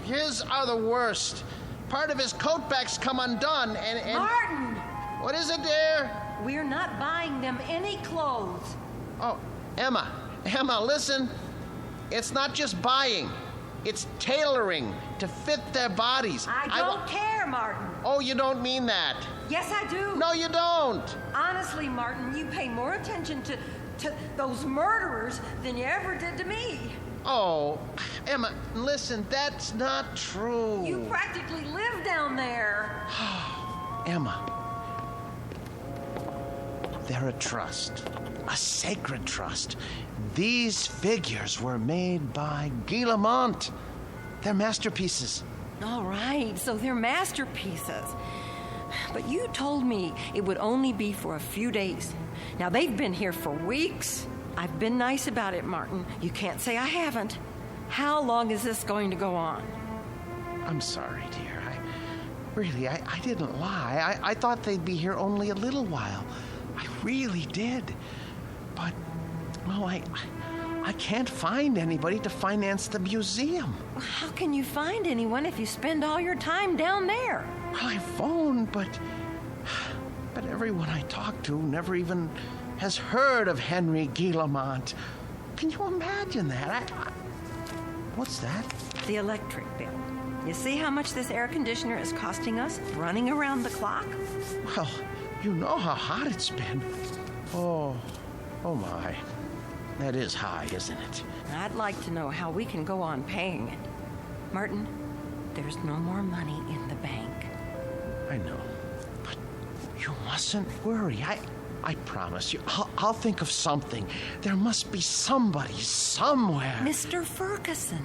his are the worst. Part of his coat backs come undone and... Martin! What is it, dear? We're not buying them any clothes. Oh, Emma, listen. It's not just buying. It's tailoring to fit their bodies. I don't care, Martin. Oh, you don't mean that. Yes, I do. No, you don't. Honestly, Martin, you pay more attention to those murderers than you ever did to me. Oh, Emma, listen, that's not true. You practically live down there. Emma, they're a trust, a sacred trust. These figures were made by Guy Lamont. They're masterpieces. All right, so they're masterpieces. But you told me it would only be for a few days. Now, they've been here for weeks. I've been nice about it, Martin. You can't say I haven't. How long is this going to go on? I'm sorry, dear. I didn't lie. I thought they'd be here only a little while. I really did. But, well, I can't find anybody to finance the museum. How can you find anyone if you spend all your time down there? Well, I phoned, but everyone I talked to never even has heard of Henry Guillemont. Can you imagine that? What's that? The electric bill. You see how much this air conditioner is costing us, running around the clock? Well, you know how hot it's been. Oh my. That is high, isn't it? I'd like to know how we can go on paying it. Martin, there's no more money in the bank. I know. But you mustn't worry. I promise you, I'll think of something. There must be somebody somewhere. Mr. Ferguson.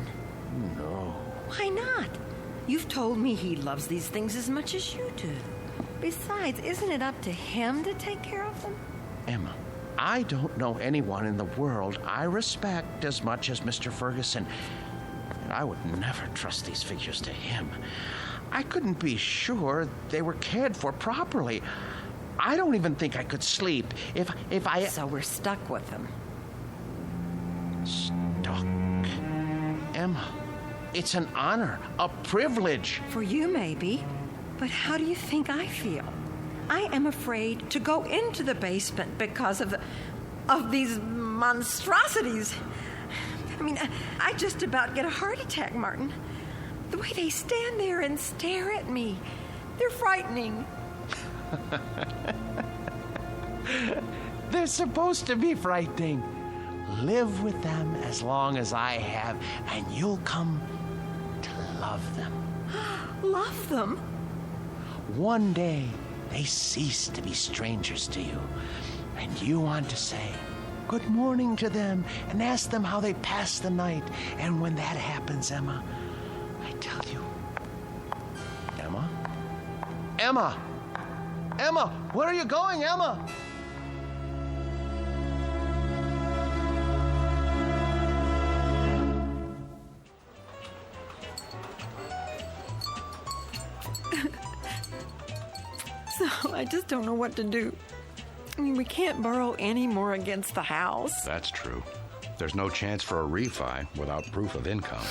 No. Why not? You've told me he loves these things as much as you do. Besides, isn't it up to him to take care of them? Emma, I don't know anyone in the world I respect as much as Mr. Ferguson. And I would never trust these figures to him. I couldn't be sure they were cared for properly. I don't even think I could sleep if I... So we're stuck with them. Stuck? Emma, it's an honor, a privilege. For you, maybe. But how do you think I feel? I am afraid to go into the basement because of these monstrosities. I mean, I just about get a heart attack, Martin. The way they stand there and stare at me, they're frightening. They're supposed to be frightening. Live with them as long as I have, and you'll come to love them. Love them? One day, they cease to be strangers to you, and you want to say good morning to them and ask them how they passed the night. And when that happens, Emma, I tell you, Emma, where are you going, Emma? So I just don't know what to do. I mean, we can't borrow any more against the house. That's true. There's no chance for a refi without proof of income.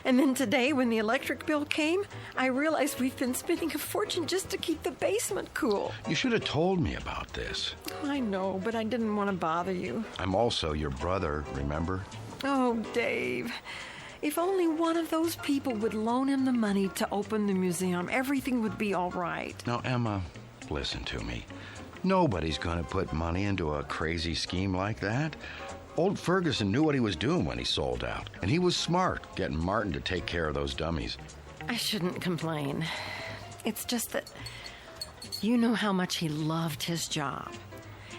And then today, when the electric bill came, I realized we've been spending a fortune just to keep the basement cool. You should have told me about this. I know, but I didn't want to bother you. I'm also your brother, remember? Oh, Dave. If only one of those people would loan him the money to open the museum, everything would be all right. Now, Emma, listen to me. Nobody's going to put money into a crazy scheme like that. Old Ferguson knew what he was doing when he sold out, and he was smart getting Martin to take care of those dummies. I shouldn't complain. It's just that you know how much he loved his job,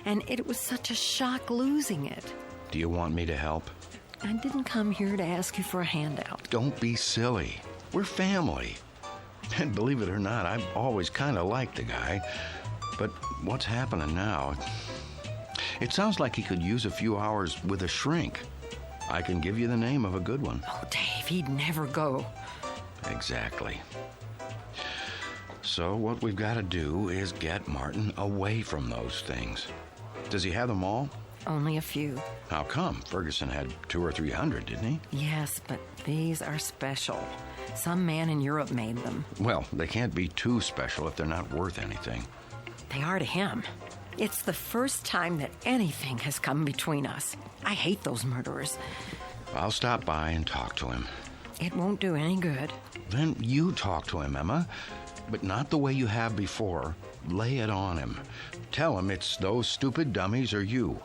and it was such a shock losing it. Do you want me to help? I didn't come here to ask you for a handout. Don't be silly. We're family. And believe it or not, I've always kind of liked the guy. But what's happening now? It sounds like he could use a few hours with a shrink. I can give you the name of a good one. Oh, Dave, he'd never go. Exactly. So what we've got to do is get Martin away from those things. Does he have them all? Only a few. How come? Ferguson had 200 or 300, didn't he? Yes, but these are special. Some man in Europe made them. Well, they can't be too special if they're not worth anything. They are to him. It's the first time that anything has come between us. I hate those murderers. I'll stop by and talk to him. It won't do any good. Then you talk to him, Emma. But not the way you have before. Lay it on him. Tell him it's those stupid dummies or you.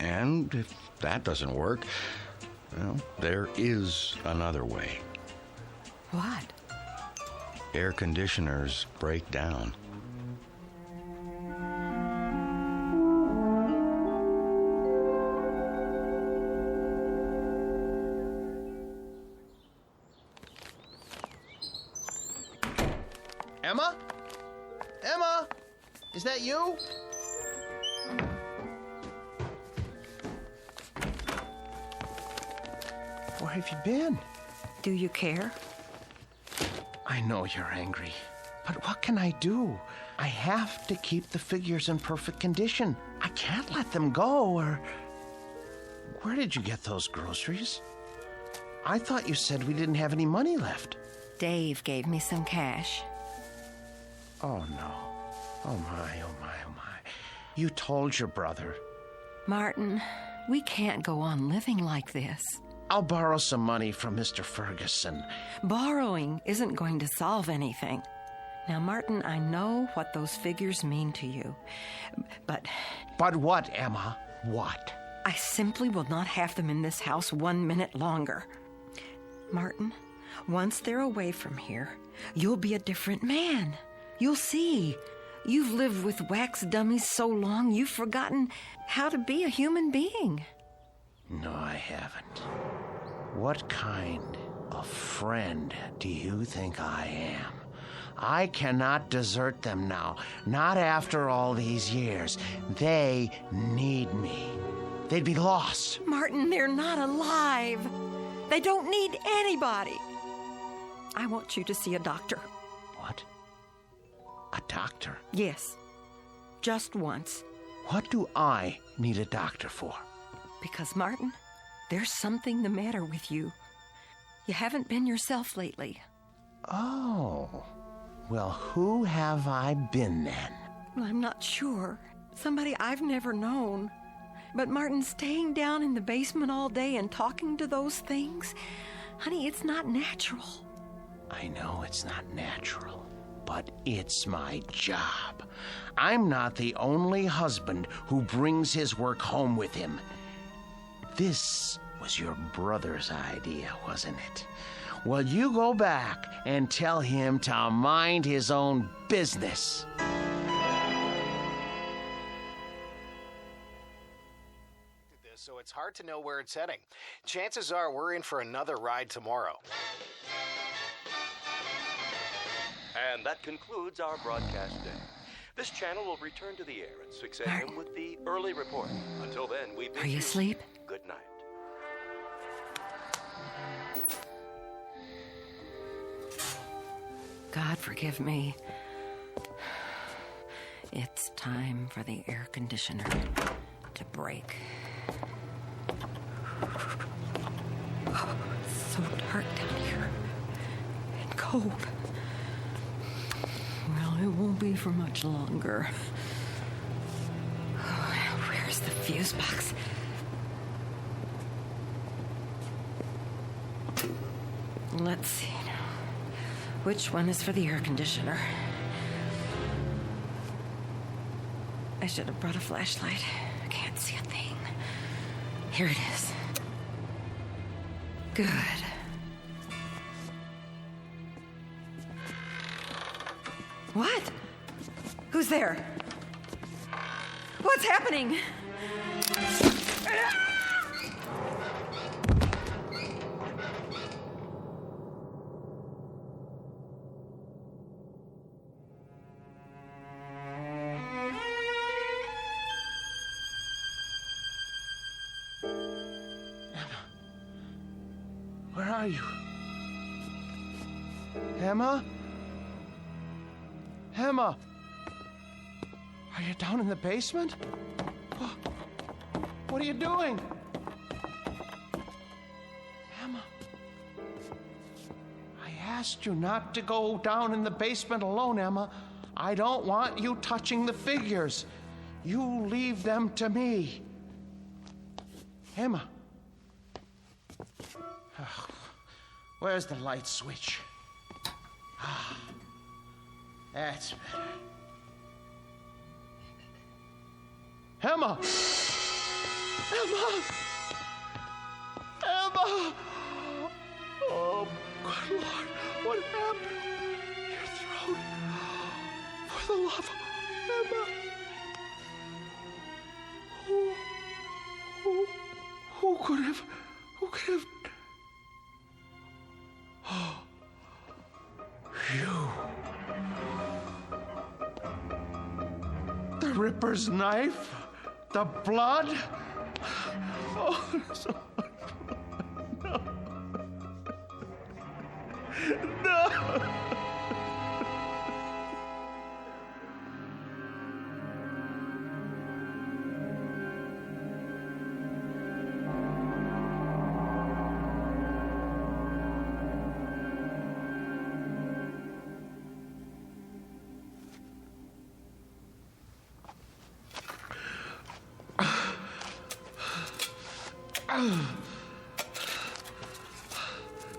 And if that doesn't work, well, there is another way. What? Air conditioners break down. Emma? Emma? Is that you? Where have you been? Do you care? I know you're angry, but what can I do? I have to keep the figures in perfect condition. I can't let them go, or... Where did you get those groceries? I thought you said we didn't have any money left. Dave gave me some cash. Oh, no. Oh, my, oh, my, oh, my. You told your brother. Martin, we can't go on living like this. I'll borrow some money from Mr. Ferguson. Borrowing isn't going to solve anything. Now, Martin, I know what those figures mean to you, but... But what, Emma? What? I simply will not have them in this house 1 minute longer. Martin, once they're away from here, you'll be a different man. You'll see. You've lived with wax dummies so long, you've forgotten how to be a human being. No, I haven't. What kind of friend do you think I am? I cannot desert them now. Not after all these years. They need me. They'd be lost. Martin, they're not alive. They don't need anybody. I want you to see a doctor. What? A doctor? Yes. Just once. What do I need a doctor for? Because, Martin, there's something the matter with you. You haven't been yourself lately. Oh. Well, who have I been then? Well, I'm not sure. Somebody I've never known. But Martin, staying down in the basement all day and talking to those things, honey, it's not natural. I know it's not natural, but it's my job. I'm not the only husband who brings his work home with him. This was your brother's idea, wasn't it? Well, you go back and tell him to mind his own business. So it's hard to know where it's heading. Chances are we're in for another ride tomorrow. And that concludes our broadcast day. This channel will return to the air at 6 a.m. with the early report. Until then, we bid Are you asleep? Good night. God forgive me. It's time for the air conditioner to break. Oh, it's so dark down here. And cold. Well, it won't be for much longer. Oh, where's the fuse box? Let's see now. Which one is for the air conditioner? I should have brought a flashlight. I can't see a thing. Here it is. Good. What? Who's there? What's happening? Where are you? Emma? Emma? Are you down in the basement? What are you doing? Emma? I asked you not to go down in the basement alone, Emma. I don't want you touching the figures. You leave them to me. Emma? Oh, where's the light switch? Ah, that's better. Emma! Emma! Emma! Oh, good Lord, what happened? Your throat. For the love of Emma. Who could have... Oh, you. The Ripper's knife? The blood? Oh, so no. No.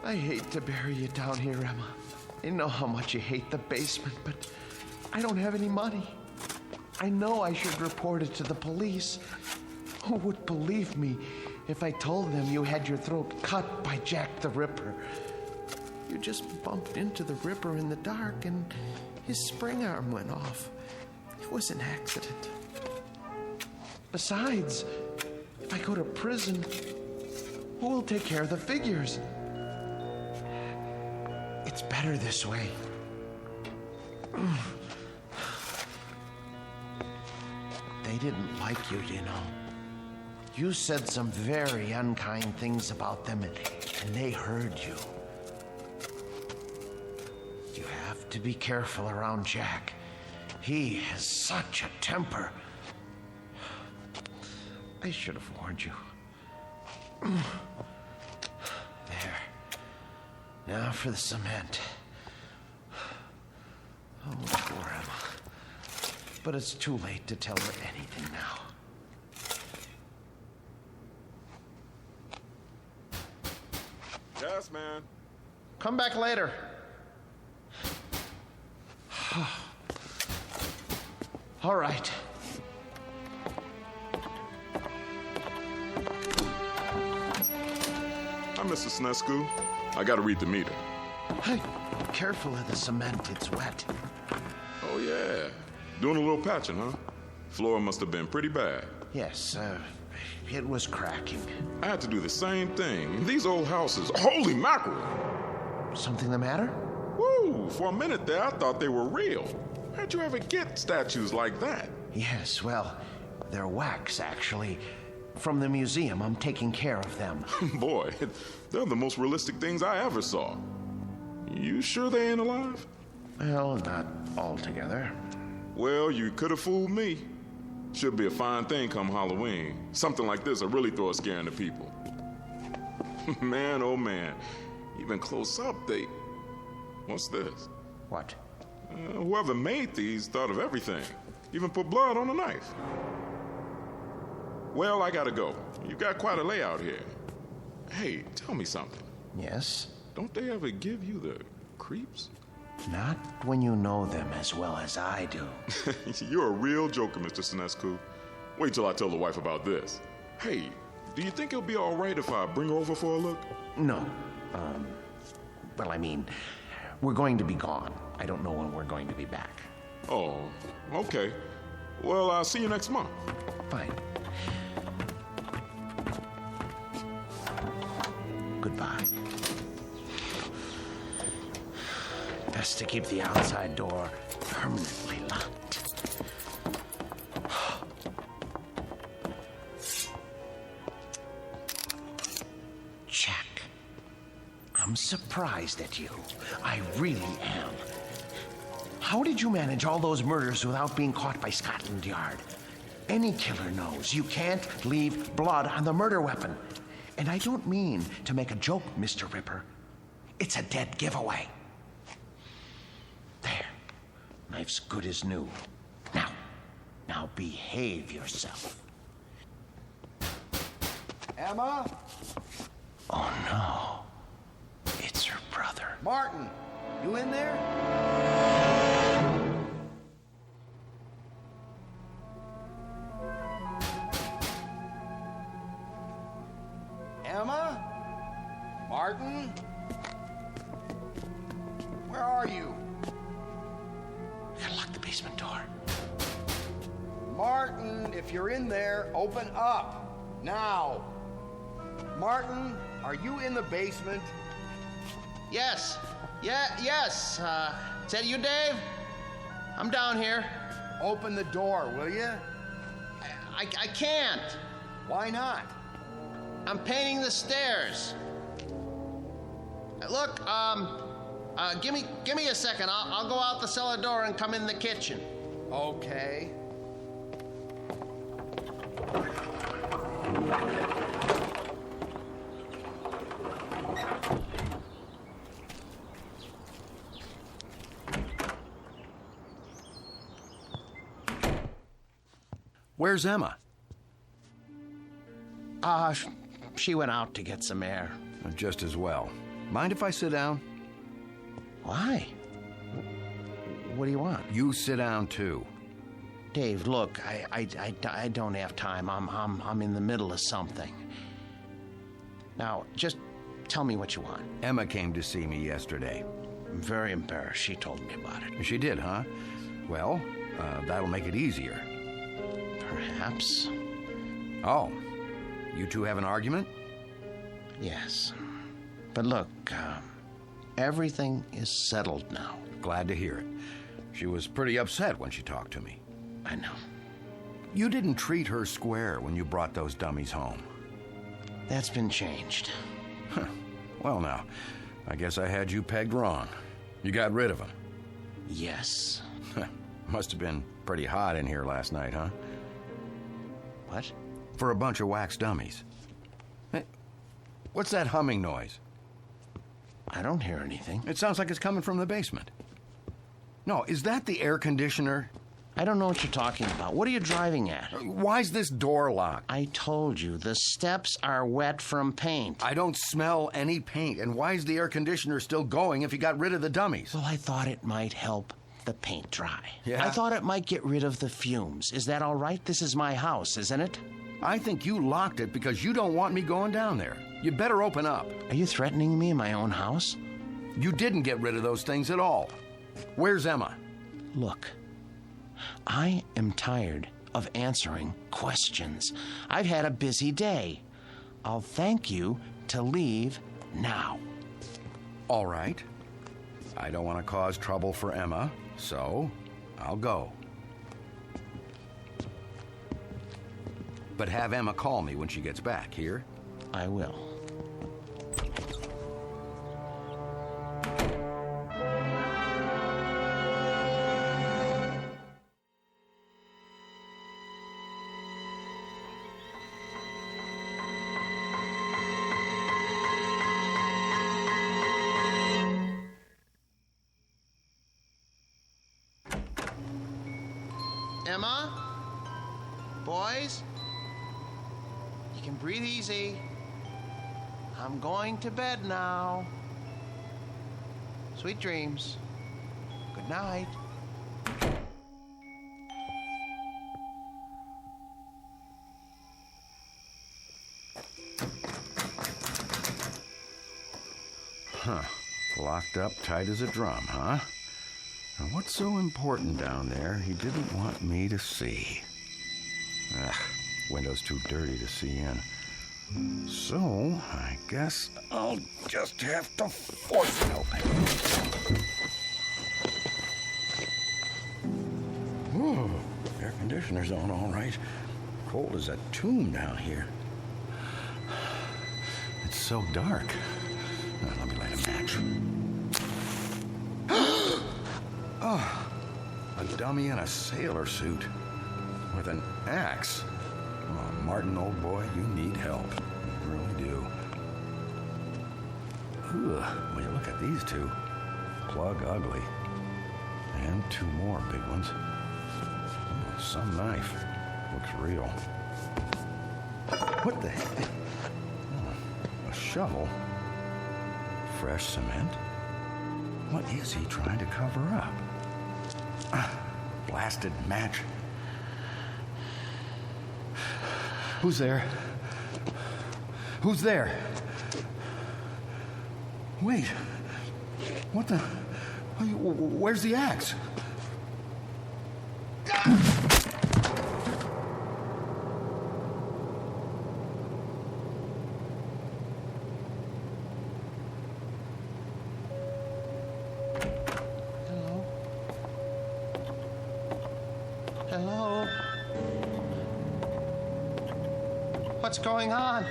I hate to bury you down here, Emma. I know how much you hate the basement, but I don't have any money. I know I should report it to the police. Who would believe me if I told them you had your throat cut by Jack the Ripper? You just bumped into the Ripper in the dark and his spring arm went off. It was an accident. Besides, if I go to prison, who will take care of the figures? It's better this way. They didn't like you, you know. You said some very unkind things about them, and they heard you. You have to be careful around Jack. He has such a temper. I should have warned you. There. Now for the cement. Oh, poor Emma. But it's too late to tell her anything now. Yes, man. Come back later. All right. Hi, Mr. Snesku. I gotta read the meter. Hey, careful of the cement. It's wet. Oh, yeah. Doing a little patching, huh? Floor must have been pretty bad. Yes, it was cracking. I had to do the same thing. These old houses, holy mackerel! Something the matter? Woo! For a minute there, I thought they were real. How'd you ever get statues like that? Yes, well, they're wax, actually. From the museum, I'm taking care of them. Boy, they're the most realistic things I ever saw. You sure they ain't alive? Well, not altogether. Well, you could have fooled me. Should be a fine thing come Halloween. Something like this will really throw a scare into people. Man, oh man. Even close up, they... What's this? What? Whoever made these thought of everything. Even put blood on a knife. Well, I gotta go. You've got quite a layout here. Hey, tell me something. Yes? Don't they ever give you the creeps? Not when you know them as well as I do. You're a real joker, Mr. Sinescu. Wait till I tell the wife about this. Hey, do you think it'll be all right if I bring her over for a look? No. Well, I mean, we're going to be gone. I don't know when we're going to be back. Oh, okay. Well, I'll see you next month. Fine. Goodbye. Best to keep the outside door permanently locked. Jack, I'm surprised at you. I really am. How did you manage all those murders without being caught by Scotland Yard? Any killer knows you can't leave blood on the murder weapon. And I don't mean to make a joke, Mr. Ripper. It's a dead giveaway. There. Knife's good as new. Now behave yourself. Emma? Oh, no. It's her brother. Martin, you in there? Emma? Martin? Where are you? Gotta lock the basement door. Martin, if you're in there, open up. Now. Martin, are you in the basement? Yes. Yes. Is that you, Dave? I'm down here. Open the door, will you? I can't. Why not? I'm painting the stairs. Look, give me a second. I'll go out the cellar door and come in the kitchen. Okay. Where's Emma? She went out to get some air. Just as well. Mind if I sit down? Why? What do you want? You sit down, too. Dave, look, I don't have time. I'm in the middle of something. Now, just tell me what you want. Emma came to see me yesterday. I'm very embarrassed. She told me about it. She did, huh? Well, that'll make it easier. Perhaps. Oh, you two have an argument? Yes. But look, everything is settled now. Glad to hear it. She was pretty upset when she talked to me. I know. You didn't treat her square when you brought those dummies home. That's been changed. Huh. Well, now, I guess I had you pegged wrong. You got rid of them. Yes. Must have been pretty hot in here last night, huh? What? For a bunch of wax dummies. Hey, what's that humming noise? I don't hear anything. It sounds like it's coming from the basement. No, is that the air conditioner? I don't know what you're talking about. What are you driving at? Why's this door locked? I told you, the steps are wet from paint. I don't smell any paint. And why is the air conditioner still going if you got rid of the dummies? Well, I thought it might help the paint dry. Yeah? I thought it might get rid of the fumes. Is that all right? This is my house, isn't it? I think you locked it because you don't want me going down there. You better open up. Are you threatening me in my own house? You didn't get rid of those things at all. Where's Emma? Look, I am tired of answering questions. I've had a busy day. I'll thank you to leave now. All right. I don't want to cause trouble for Emma, so I'll go. But have Emma call me when she gets back, here? I will. Emma? Boys? You can breathe easy. I'm going to bed now. Sweet dreams. Good night. Huh. Locked up tight as a drum, huh? Now, what's so important down there he didn't want me to see? Ugh, window's too dirty to see in. So, I guess I'll just have to force it open. Whew, air conditioner's on all right. Cold as a tomb down here. It's so dark. Now, let me light a match. Oh, a dummy in a sailor suit with an axe. Oh, Martin, old boy, you need help. You really do. Ugh, when you look at these two, plug ugly. And two more big ones. Oh, some knife. Looks real. What the heck? Oh, a shovel. Fresh cement. What is he trying to cover up? Blasted match. Who's there? Who's there? Wait. What the? Where's the axe? Hello? What's going on?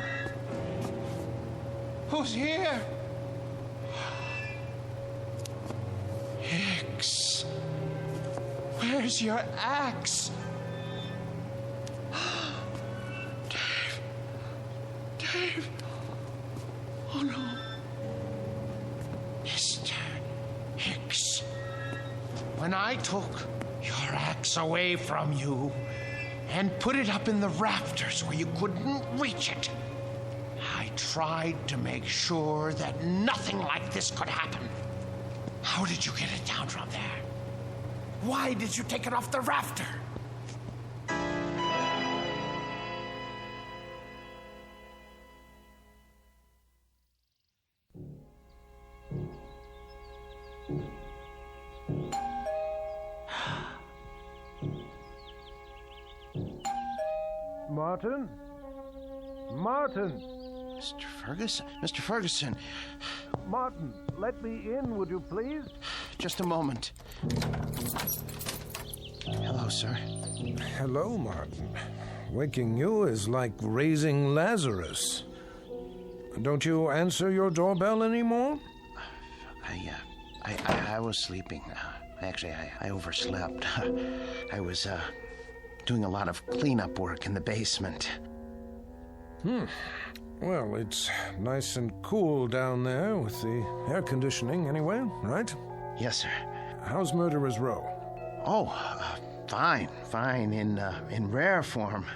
Who's here? Hicks. Where's your axe? Dave. Dave. Oh no. Mr. Hicks. When I took your axe away from you and put it up in the rafters where you couldn't reach it, I tried to make sure that nothing like this could happen. How did you get it down from there? Why did you take it off the rafter? Martin? Martin! Mr. Ferguson? Martin, let me in, would you please? Just a moment. Hello, sir. Hello, Martin. Waking you is like raising Lazarus. Don't you answer your doorbell anymore? I was sleeping. Actually, I overslept. I was doing a lot of cleanup work in the basement. Well, it's nice and cool down there with the air conditioning anyway, right? Yes, sir. How's Murderer's Row? Oh, fine, in rare form.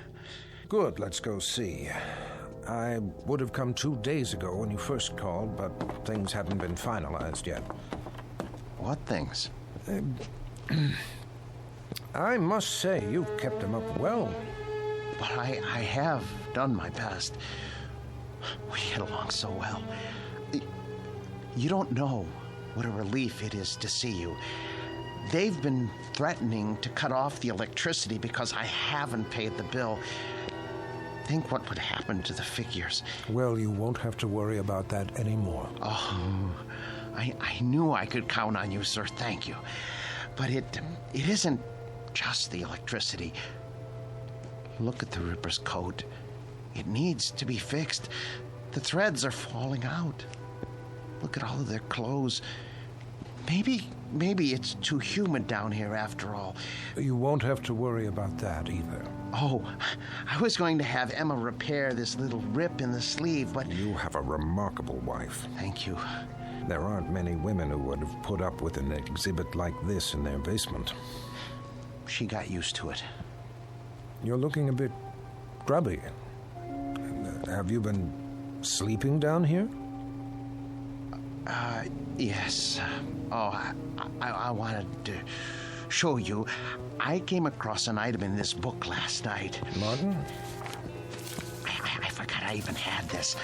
Good, let's go see. I would have come 2 days ago when you first called, but things hadn't been finalized yet. What things? I must say, you've kept them up well. But I have done my best. We get along so well. You don't know what a relief it is to see you. They've been threatening to cut off the electricity because I haven't paid the bill. Think what would happen to the figures. Well, you won't have to worry about that anymore. Oh, I knew I could count on you, sir. Thank you. But it isn't just the electricity. Look at the Ripper's coat. It needs to be fixed. The threads are falling out. Look at all of their clothes. Maybe it's too humid down here after all. You won't have to worry about that either. Oh, I was going to have Emma repair this little rip in the sleeve, but... You have a remarkable wife. Thank you. There aren't many women who would have put up with an exhibit like this in their basement. She got used to it. You're looking a bit grubby. Have you been sleeping down here? Yes. Oh, I wanted to show you. I came across an item in this book last night. Martin? I forgot I even had this.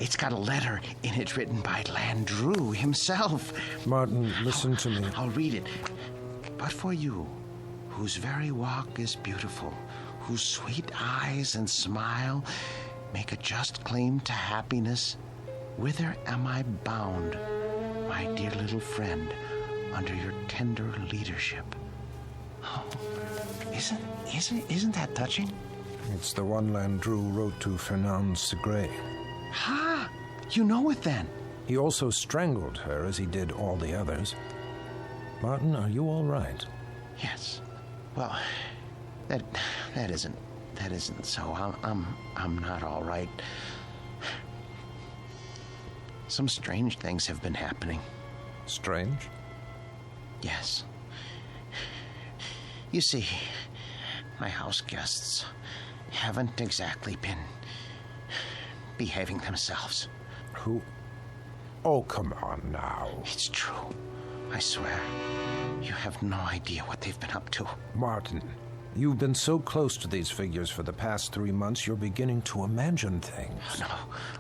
It's got a letter in it written by Landru himself. Martin, listen to me. I'll read it. But for you, whose very walk is beautiful, whose sweet eyes and smile make a just claim to happiness, whither am I bound, my dear little friend, under your tender leadership? Oh, isn't that touching? It's the one Landru wrote to Fernand Segret. Ha! You know it then. He also strangled her as he did all the others. Martin, are you all right? Yes. Well, that isn't so. I'm not all right. Some strange things have been happening. Strange? Yes. You see, my house guests haven't exactly been behaving themselves. Who? Oh, come on now. It's true. I swear. You have no idea what they've been up to. Martin, you've been so close to these figures for the past 3 months, you're beginning to imagine things.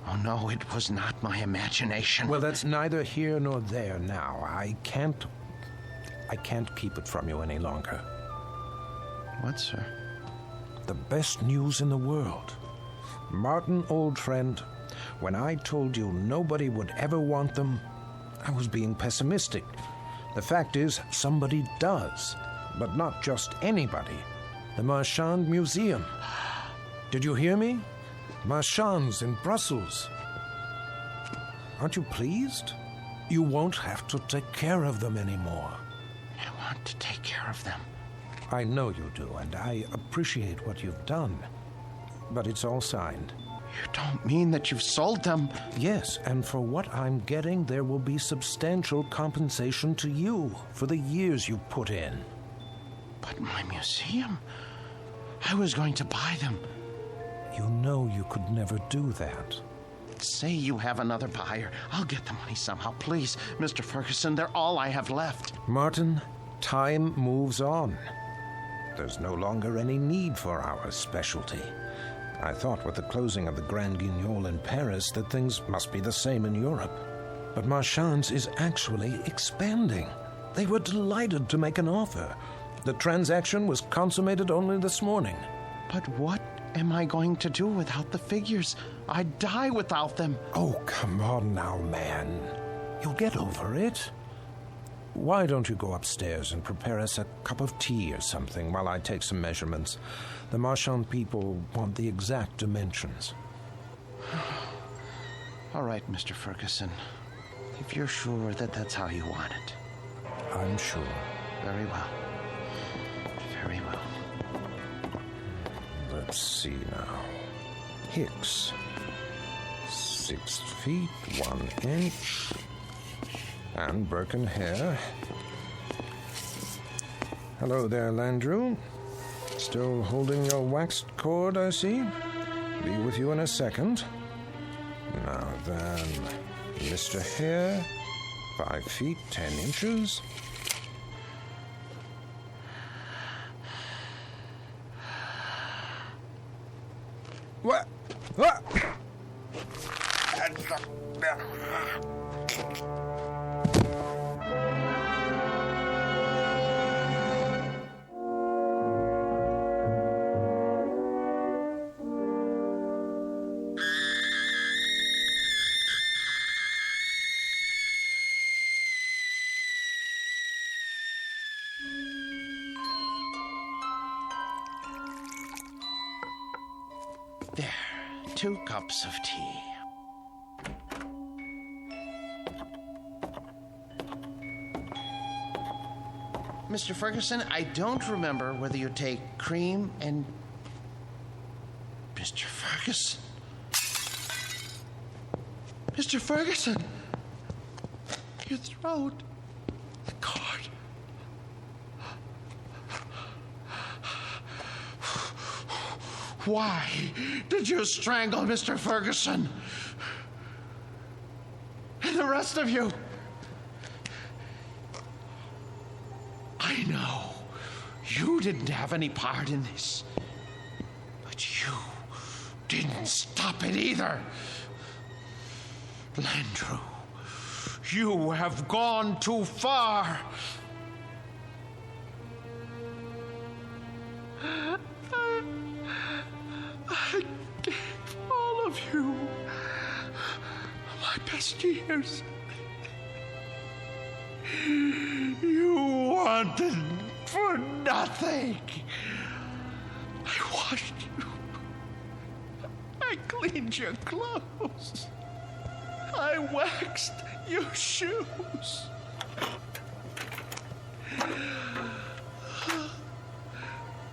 Oh, no, it was not my imagination. Well, that's neither here nor there now. I can't keep it from you any longer. What, sir? The best news in the world. Martin, old friend, when I told you nobody would ever want them, I was being pessimistic. The fact is, somebody does. But not just anybody. The Marchand Museum. Did you hear me? Marchands in Brussels. Aren't you pleased? You won't have to take care of them anymore. I want to take care of them. I know you do, and I appreciate what you've done. But it's all signed. You don't mean that you've sold them? Yes, and for what I'm getting, there will be substantial compensation to you for the years you put in. But my museum? I was going to buy them. You know you could never do that. Say you have another buyer. I'll get the money somehow. Please, Mr. Ferguson, they're all I have left. Martin, time moves on. There's no longer any need for our specialty. I thought with the closing of the Grand Guignol in Paris that things must be the same in Europe. But Marchand's is actually expanding. They were delighted to make an offer. The transaction was consummated only this morning. But what am I going to do without the figures? I'd die without them. Oh, come on now, man. You'll get over it. why don't you go upstairs and prepare us a cup of tea or something while I take some measurements? The Marchand people want the exact dimensions. All right, Mr. Ferguson. If you're sure that that's how you want it. I'm sure. Very well. Very well. Let's see now. Hicks. 6 feet, 1 inch. And Birkin hair. Hello there, Landrew. Still holding your waxed cord, I see. Be with you in a second. Now then, Mr. Hare, 5 feet, 10 inches. What? What? There, 2 cups of tea. Mr. Ferguson, I don't remember whether you take cream and... Mr. Ferguson? Mr. Ferguson! Your throat. The cord. Why did you strangle Mr. Ferguson? And the rest of you? I know you didn't have any part in this, but you didn't stop it either. Landrew, you have gone too far. I gave all of you my best years. You wanted for nothing. I washed you. I cleaned your clothes. I waxed your shoes.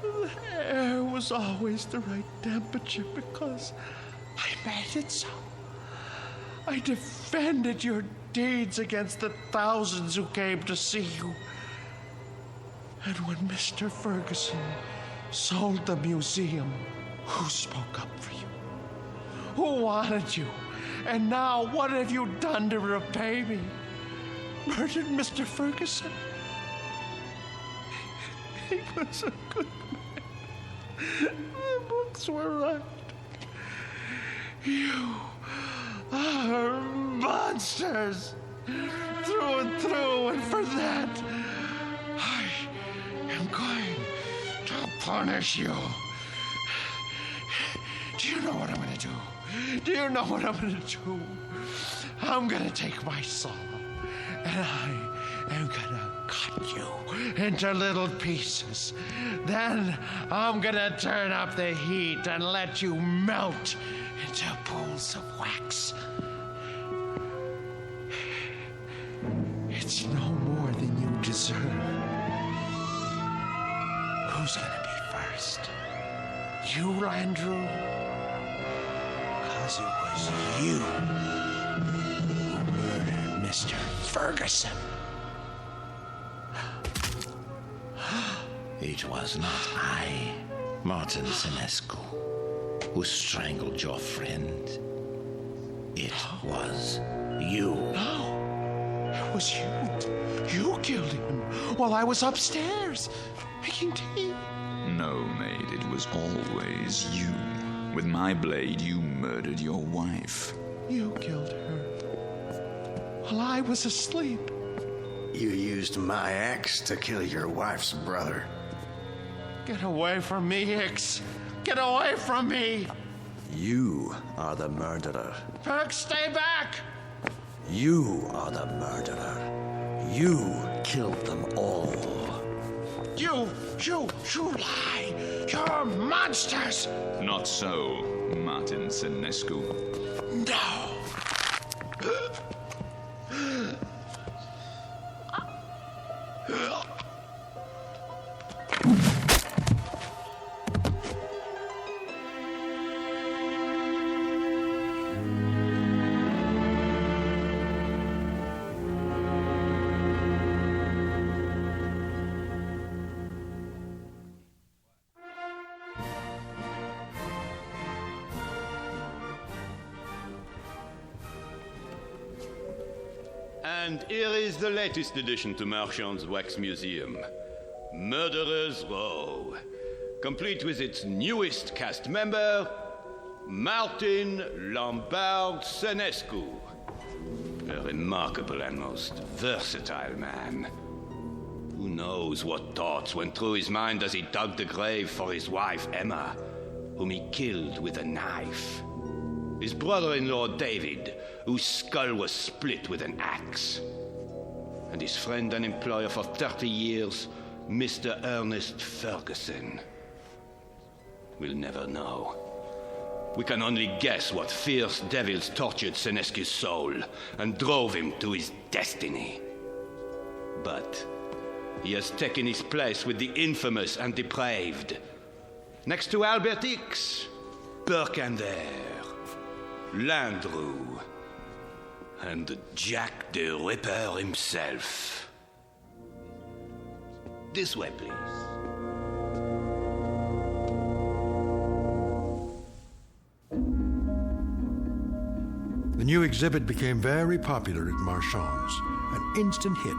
The hair was always the right temperature because I made it so. I defended your deeds against the thousands who came to see you. And when Mr. Ferguson sold the museum, who spoke up for you? Who wanted you? And now what have you done to repay me? Murdered Mr. Ferguson? He was a good man. The books were right. You are monsters through and through, and for that I am going to punish you. Do you know what I'm going to do? Do you know what I'm going to do? I'm going to take my saw and I am going to cut you into little pieces. Then I'm going to turn up the heat and let you melt into pools of wax. It's no more than you deserve. Who's gonna be first? You, Landrew? 'Cause it was you who murdered Mr. Ferguson. It was not I, Martin Senescu, who strangled your friend. It was you. No, it was you. You killed him while I was upstairs making tea. No, maid, it was always you. With my blade, you murdered your wife. You killed her while I was asleep. You used my axe to kill your wife's brother. Get away from me, Hicks. Get away from me. You are the murderer. Perk, stay back. You are the murderer. You killed them all. You lie! You're monsters! Not so, Martin Senescu. No! And here is the latest addition to Marchand's Wax Museum, Murderer's Row, complete with its newest cast member, Martin Lombard Senescu. A remarkable and most versatile man. Who knows what thoughts went through his mind as he dug the grave for his wife, Emma, whom he killed with a knife. His brother-in-law, David, whose skull was split with an axe. And his friend and employer for 30 years, Mr. Ernest Ferguson. We'll never know. We can only guess what fierce devils tortured Senescu's soul and drove him to his destiny. But he has taken his place with the infamous and depraved. Next to Albert X, Birkenver, Landru, and Jack the Ripper himself. This way, please. The new exhibit became very popular at Marchand's, an instant hit.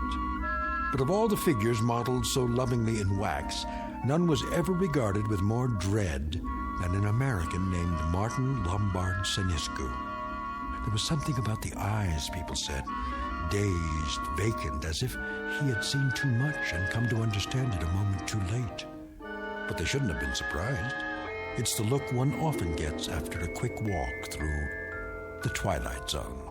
But of all the figures modeled so lovingly in wax, none was ever regarded with more dread than an American named Martin Lombard Senescu. There was something about the eyes, people said, dazed, vacant, as if he had seen too much and come to understand it a moment too late. But they shouldn't have been surprised. It's the look one often gets after a quick walk through the Twilight Zone.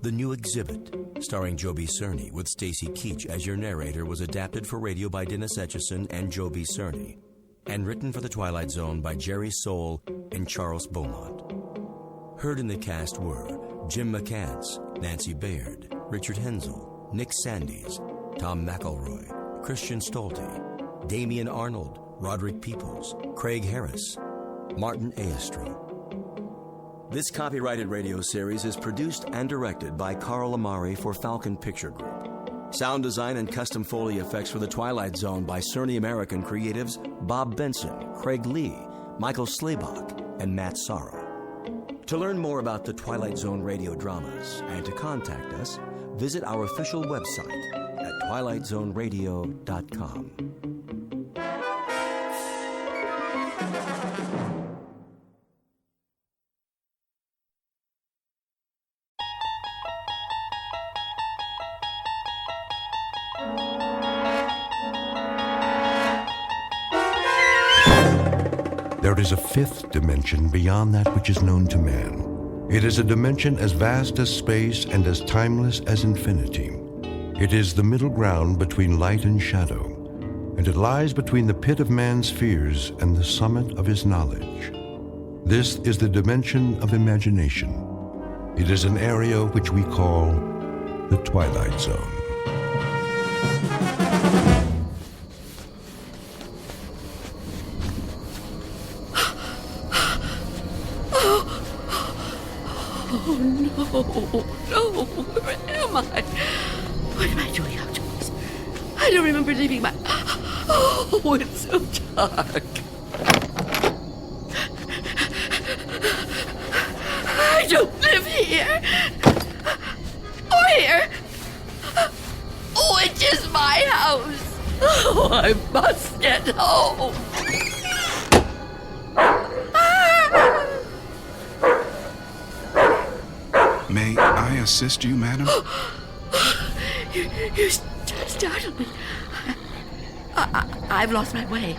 The new exhibit, starring Joby Cerny with Stacy Keach as your narrator, was adapted for radio by Dennis Etchison and Joby Cerny, and written for The Twilight Zone by Jerry Soule and Charles Beaumont. Heard in the cast were Jim McCants, Nancy Baird, Richard Hensel, Nick Sandys, Tom McElroy, Christian Stolte, Damian Arnold, Roderick Peoples, Craig Harris, Martin Aestrom. This copyrighted radio series is produced and directed by Carl Amari for Falcon Picture Group. Sound design and custom Foley effects for The Twilight Zone by Cerny American creatives Bob Benson, Craig Lee, Michael Slaybach, and Matt Sorrow. To learn more about the Twilight Zone radio dramas and to contact us, visit our official website at twilightzoneradio.com. There is a fifth dimension beyond that which is known to man. It is a dimension as vast as space and as timeless as infinity. It is the middle ground between light and shadow, and it lies between the pit of man's fears and the summit of his knowledge. This is the dimension of imagination. It is an area which we call the Twilight Zone. Oh, no, where am I? What am I doing outdoors? I don't remember leaving my... Oh, it's so dark. I don't live here. Or here. Oh, it is my house. Oh, I must get home. May I assist you, madam? You startled me. I've lost my way.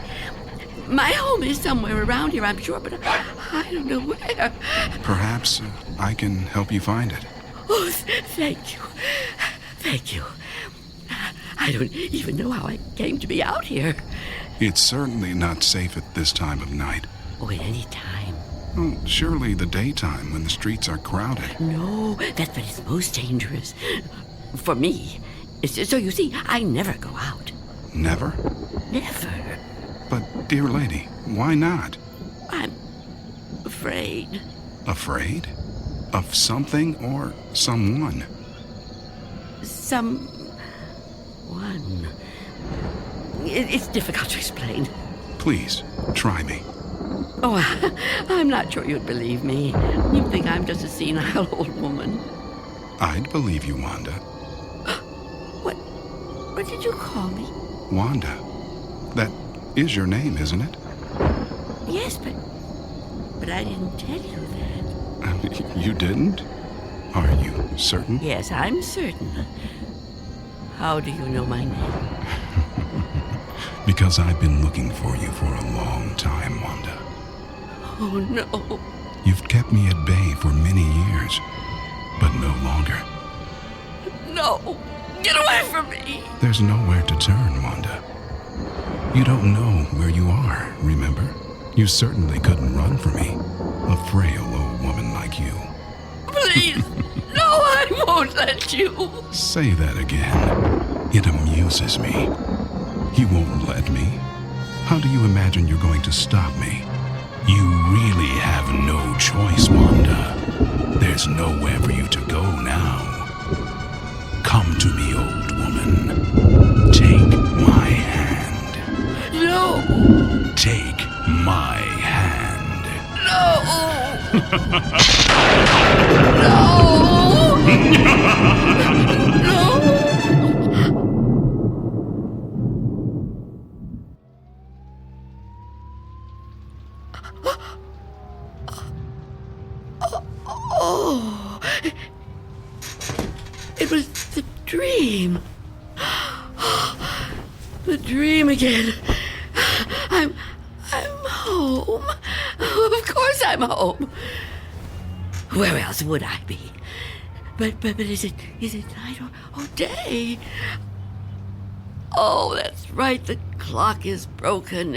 My home is somewhere around here, I'm sure, but I don't know where. Perhaps I can help you find it. Oh, thank you. Thank you. I don't even know how I came to be out here. It's certainly not safe at this time of night. Oh, at any time. Well, surely the daytime when the streets are crowded. No, that's when it's most dangerous. For me. So you see, I never go out. Never? Never. But, dear lady, why not? I'm afraid. Afraid? Of something or someone? Someone. It's difficult to explain. Please, try me. Oh, I'm not sure you'd believe me. You'd think I'm just a senile old woman. I'd believe you, Wanda. What did you call me? Wanda. That is your name, isn't it? Yes, but I didn't tell you that. You didn't? Are you certain? Yes, I'm certain. How do you know my name? Because I've been looking for you for a long time, Wanda. Oh, no. You've kept me at bay for many years, but no longer. No! Get away from me! There's nowhere to turn, Wanda. You don't know where you are, remember? You certainly couldn't run from me, a frail old woman like you. Please! No, I won't let you! Say that again. It amuses me. You won't let me? How do you imagine you're going to stop me? You really have no choice, Wanda. There's nowhere for you to go now. Come to me, old woman. Take my hand. No! Take my hand. No! Oh, it was the dream. The dream again. I'm home. Of course I'm home. Where else would I be? But is it night or day? Oh, that's right. The clock is broken.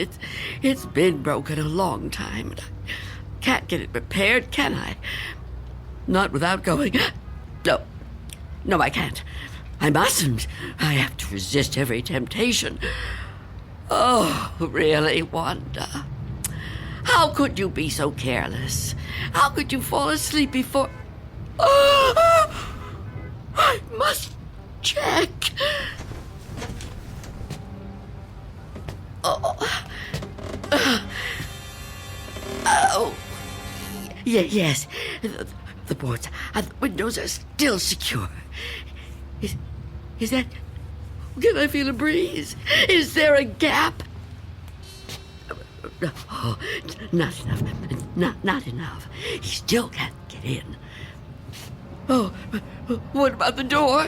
It's been broken a long time. Can't get it repaired, can I? Not without going. No, I can't. I mustn't. I have to resist every temptation. Oh, really, Wanda? How could you be so careless? How could you fall asleep before... I must check. Yes. The boards and the windows are still secure. Is that... Can I feel a breeze? Is there a gap? Oh, not enough. Not enough. He still can't get in. Oh, what about the door?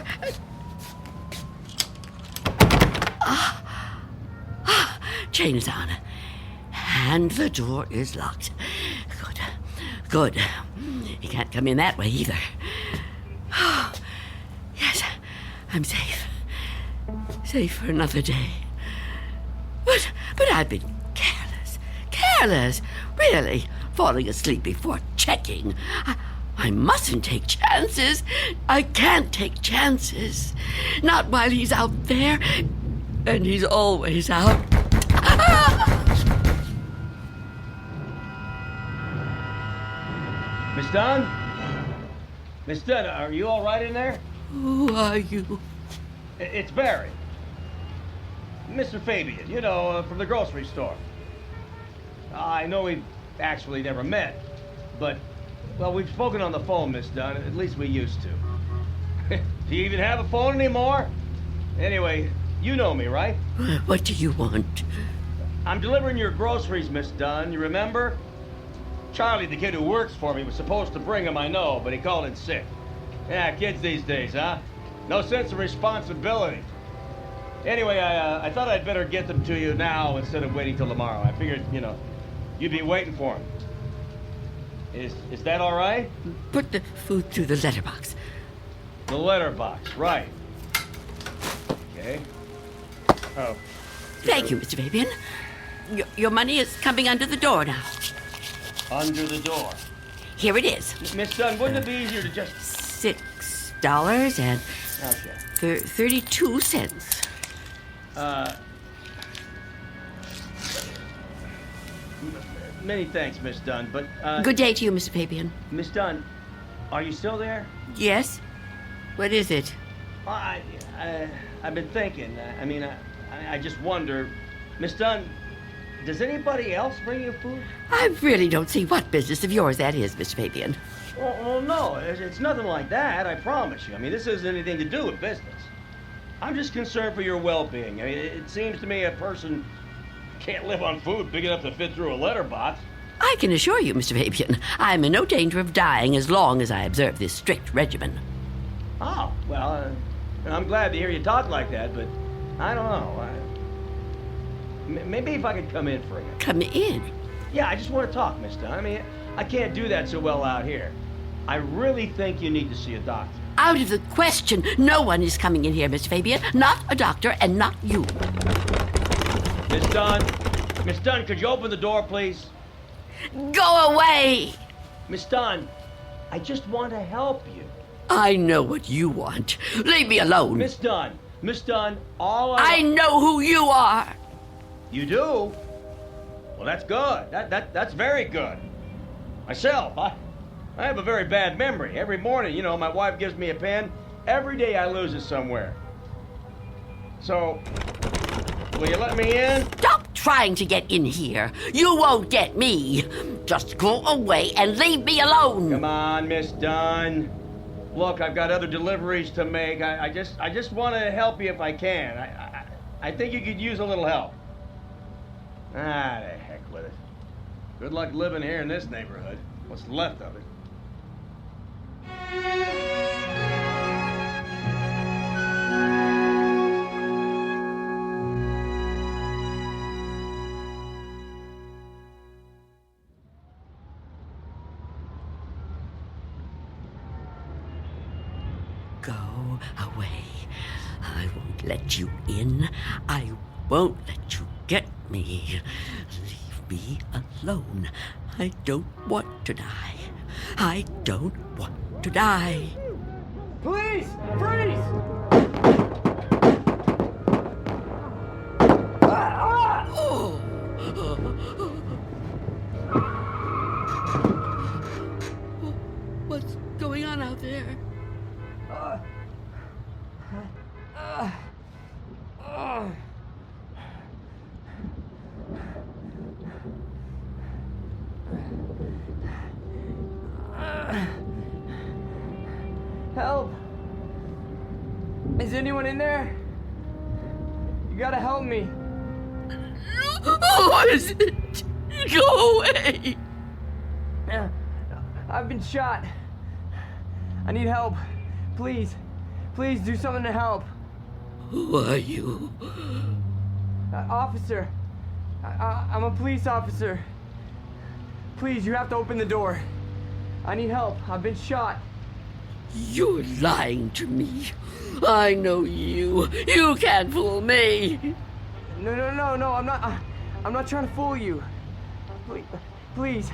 Chain is on. And the door is locked. Good. He can't come in that way either. Yes, I'm safe. Safe for another day. But I've been careless. Really, falling asleep before checking. I mustn't take chances. I can't take chances. Not while he's out there. And he's always out. Miss Dunn? Miss Dunn, are you all right in there? Who are you? It's Barry. Mr. Fabian, you know, from the grocery store. I know we've actually never met, but, well, we've spoken on the phone, Miss Dunn. At least we used to. Do you even have a phone anymore? Anyway, you know me, right? What do you want? I'm delivering your groceries, Miss Dunn. You remember? Charlie, the kid who works for me, was supposed to bring them, I know, but he called in sick. Yeah, kids these days, huh? No sense of responsibility. Anyway, I thought I'd better get them to you now instead of waiting till tomorrow. I figured, you'd be waiting for them. Is that all right? Put the food through the letterbox. The letterbox, right. Okay. Oh. Thank you, Mr. Fabian. Your money is coming under the door now. Under the door? Here it is. Miss Dunn, wouldn't it be easier to just... $6 and... Okay. 32 cents. Many thanks, Miss Dunn, but... Good day to you, Mr. Fabian. Miss Dunn, are you still there? Yes? What is it? I've been thinking. I just wonder... Miss Dunn, does anybody else bring you food? I really don't see what business of yours that is, Mr. Fabian. Well, no, it's nothing like that, I promise you. This isn't anything to do with business. I'm just concerned for your well-being. It seems to me a person can't live on food big enough to fit through a letterbox. I can assure you, Mr. Fabian, I'm in no danger of dying as long as I observe this strict regimen. Oh, well, I'm glad to hear you talk like that, but I don't know. Maybe if I could come in for a minute. Come in? Yeah, I just want to talk, Miss Dunn. I can't do that so well out here. I really think you need to see a doctor. Out of the question. No one is coming in here, Mr. Fabian. Not a doctor and not you. Miss Dunn, could you open the door, please? Go away! Miss Dunn, I just want to help you. I know what you want. Leave me alone. Miss Dunn, I know who you are. You do? Well, that's good. That's very good. Myself, I have a very bad memory. Every morning, my wife gives me a pen. Every day I lose it somewhere. So, will you let me in? Stop trying to get in here. You won't get me. Just go away and leave me alone. Come on, Miss Dunn. Look, I've got other deliveries to make. I just want to help you if I can. I think you could use a little help. The heck with it. Good luck living here in this neighborhood. What's left of it. Go away. I won't let you in. I won't let you get me. Leave me alone. I don't want to die. I don't want to die. Please! Freeze! What's going on out there? Help! Is anyone in there? You gotta help me. What is it? Go away! I've been shot. I need help. Please. Please do something to help. Who are you? Officer. I'm a police officer. Please, you have to open the door. I need help. I've been shot. You're lying to me. I know you. You can't fool me. No, I'm not trying to fool you. Please.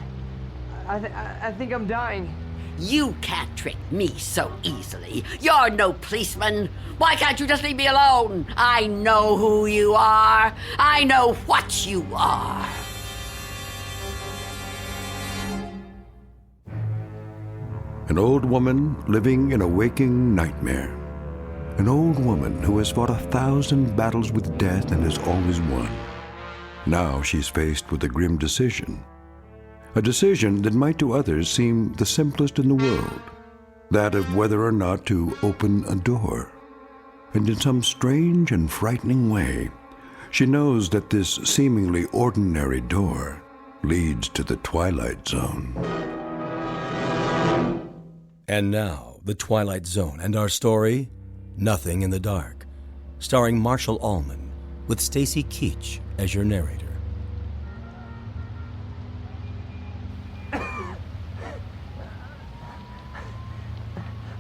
I think I'm dying. You can't trick me so easily. You're no policeman. Why can't you just leave me alone? I know who you are. I know what you are. An old woman living in a waking nightmare. An old woman who has fought 1,000 battles with death and has always won. Now she's faced with a grim decision. A decision that might to others seem the simplest in the world. That of whether or not to open a door. And in some strange and frightening way, she knows that this seemingly ordinary door leads to the Twilight Zone. And now, the Twilight Zone and our story, Nothing in the Dark. starring Marshall Allman, with Stacy Keach as your narrator.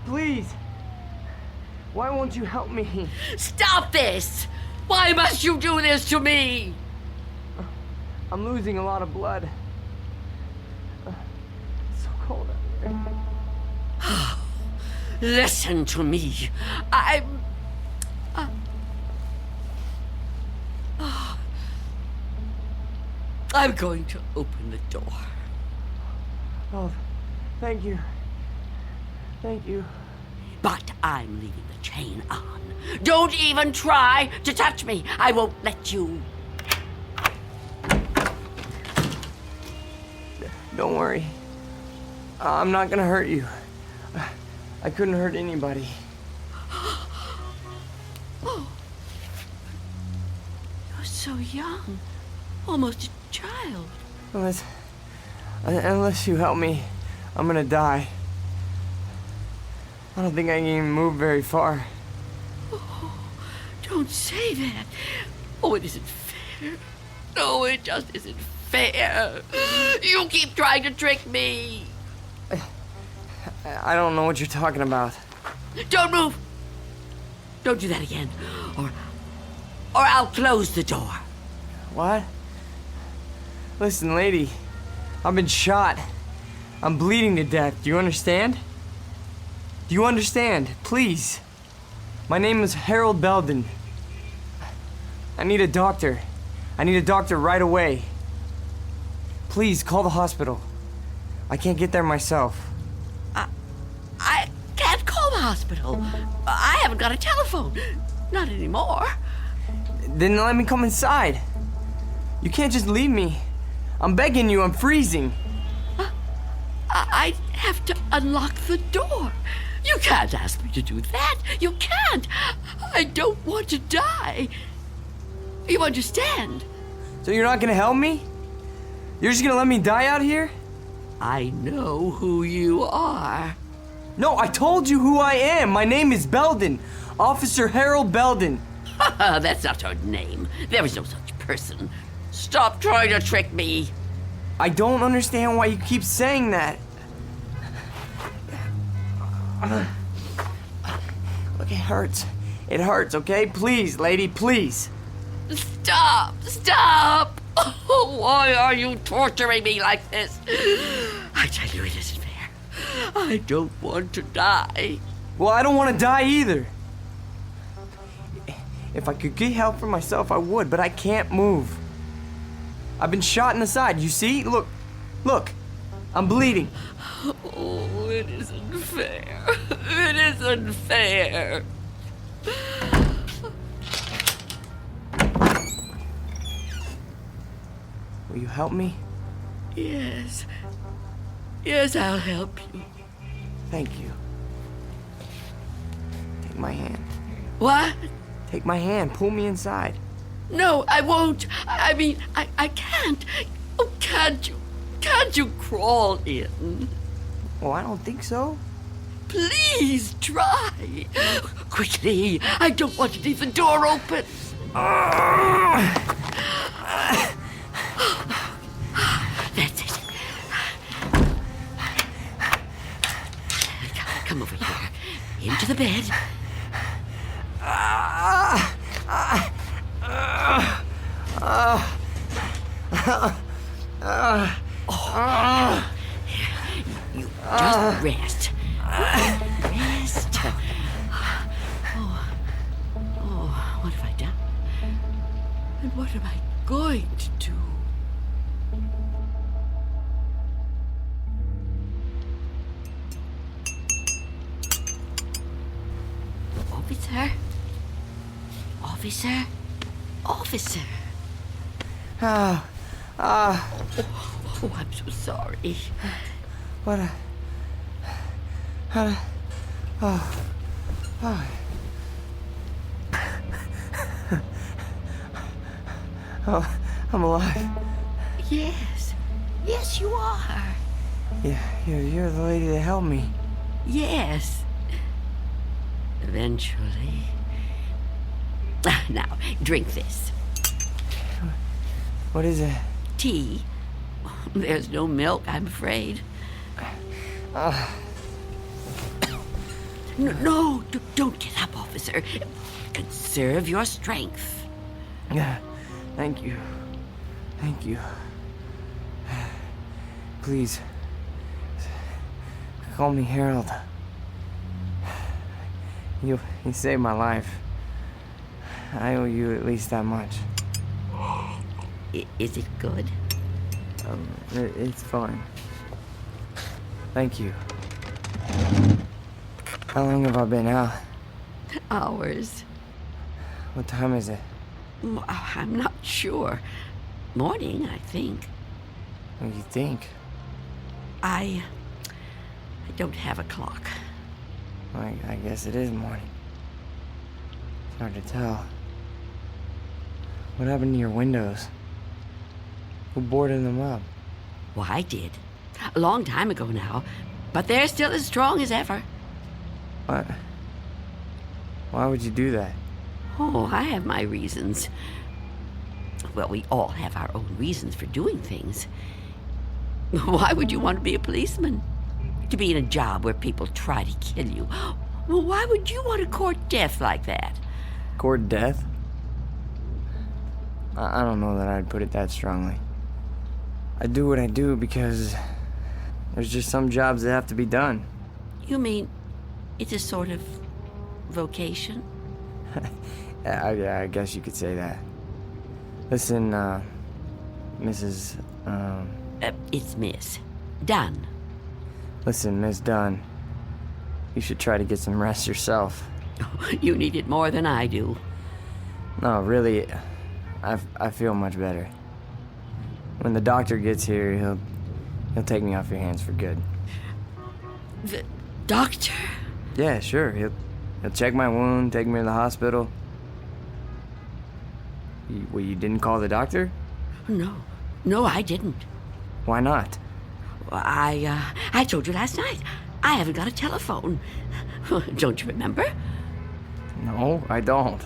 Please. Why won't you help me? Stop this! Why must you do this to me? I'm losing a lot of blood. It's so cold out here. Listen to me. I'm going to open the door. Oh, thank you. Thank you. But I'm leaving the chain on. Don't even try to touch me. I won't let you. Don't worry. I'm not gonna hurt you. I couldn't hurt anybody. Oh. You're so young. Almost a child. Unless you help me, I'm gonna die. I don't think I can even move very far. Oh, don't say that. Oh, it isn't fair. No, it just isn't fair. You keep trying to trick me. I don't know what you're talking about. Don't move. Don't do that again. Or I'll close the door. What? Listen, lady. I've been shot. I'm bleeding to death. Do you understand? Do you understand? Please. My name is Harold Belden. I need a doctor. I need a doctor right away. Please, call the hospital. I can't get there myself. I can't call the hospital. I haven't got a telephone. Not anymore. Then let me come inside. You can't just leave me. I'm begging you, I'm freezing. I have to unlock the door. You can't ask me to do that. You can't. I don't want to die. You understand? So you're not gonna help me? You're just gonna let me die out here? I know who you are. No, I told you who I am. My name is Belden. Officer Harold Belden. That's not her name. There is no such person. Stop trying to trick me. I don't understand why you keep saying that. Look, it hurts. It hurts, okay? Please, lady, please. Stop! Stop! Oh, why are you torturing me like this? I tell you, it isn't fair. I don't want to die. Well, I don't want to die either. If I could get help for myself, I would, but I can't move. I've been shot in the side, you see? Look, look, I'm bleeding. Oh, it isn't fair. It isn't fair. Will you help me? Yes. Yes, I'll help you. Thank you. Take my hand. What? Take my hand. Pull me inside. No, I won't. I mean, I can't. Oh, can't you? Can't you crawl in? Well, I don't think so. Please try. Quickly. I don't want to leave the door open. That's it. Come over here. Into the bed. You just rest. Rest. Oh, what have I done? And what am I going to do? Officer? Officer? Officer? Oh, I'm so sorry. What a... Oh, I'm alive. Yes. Yes, you are. Yeah, you're the lady that helped me. Yes. Eventually. Now, drink this. What is it? Tea. There's no milk, I'm afraid. No, don't get up, officer. Conserve your strength. Yeah, thank you. Thank you. Please, call me Harold. You saved my life. I owe you at least that much. Is it good? It's fine. Thank you. How long have I been out? Hours. What time is it? I'm not sure. Morning, I think. What do you think? I don't have a clock. I guess it is morning. It's hard to tell. What happened to your windows? Who boarded them up? Well, I did. A long time ago now. But they're still as strong as ever. What? Why would you do that? Oh, I have my reasons. Well, we all have our own reasons for doing things. Why would you want to be a policeman? To be in a job where people try to kill you? Well, why would you want to court death like that? Court death? I don't know that I'd put it that strongly. I do what I do because there's just some jobs that have to be done. You mean it's a sort of vocation? Yeah, I guess you could say that. Listen, Mrs. It's Miss Dunn. Listen, Miss Dunn. You should try to get some rest yourself. You need it more than I do. No, really, I feel much better. When the doctor gets here, he'll take me off your hands for good. The doctor? Yeah, sure. He'll check my wound, take me to the hospital. You didn't call the doctor? No, I didn't. Why not? I told you last night. I haven't got a telephone. Don't you remember? No, I don't.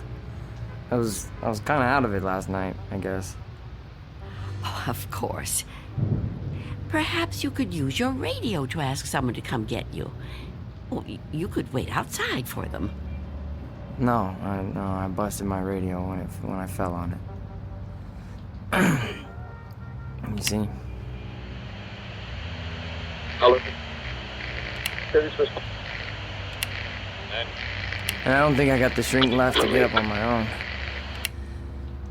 I was kind of out of it last night, I guess. Oh, of course. Perhaps you could use your radio to ask someone to come get you. Oh, you could wait outside for them. No, I busted my radio when I fell on it. You see? And I don't think I got the strength left to get up on my own.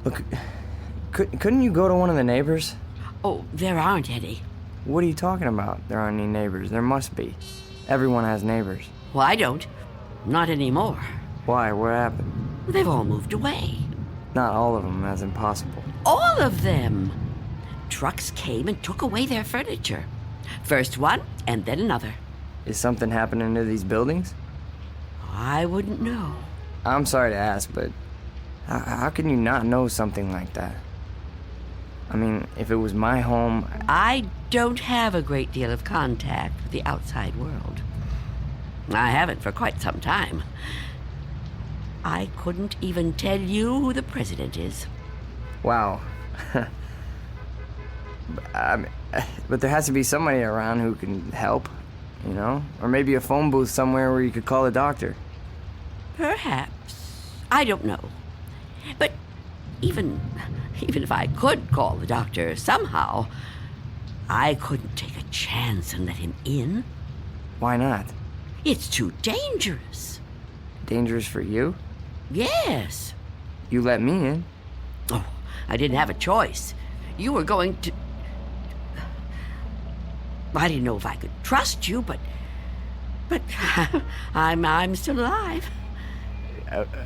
Look, couldn't you go to one of the neighbors? Oh, there aren't any. What are you talking about? There aren't any neighbors. There must be. Everyone has neighbors. Well, I don't. Not anymore. Why? What happened? They've all moved away. Not all of them. That's impossible. All of them. Trucks came and took away their furniture. First one, and then another. Is something happening to these buildings? I wouldn't know. I'm sorry to ask, but how can you not know something like that? I mean, if it was my home... I don't have a great deal of contact with the outside world. I haven't for quite some time. I couldn't even tell you who the president is. Wow. But there has to be somebody around who can help, you know? Or maybe a phone booth somewhere where you could call a doctor. Perhaps. I don't know. But even if I could call the doctor somehow, I couldn't take a chance and let him in. Why not? It's too dangerous. Dangerous for you? Yes. You let me in. Oh, I didn't have a choice. You were going to... I didn't know if I could trust you, but I'm still alive.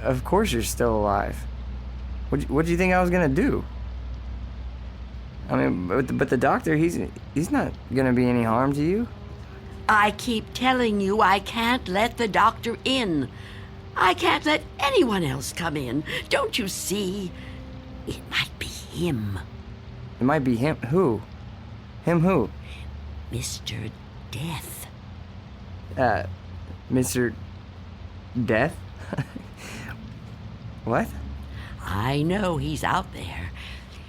Of course you're still alive. What do you think I was gonna do? I mean, but the doctor, he's not gonna be any harm to you. I keep telling you I can't let the doctor in. I can't let anyone else come in. Don't you see? It might be him. It might be him. Who? Him who? Mr. Death. Mr. Death? What? I know he's out there.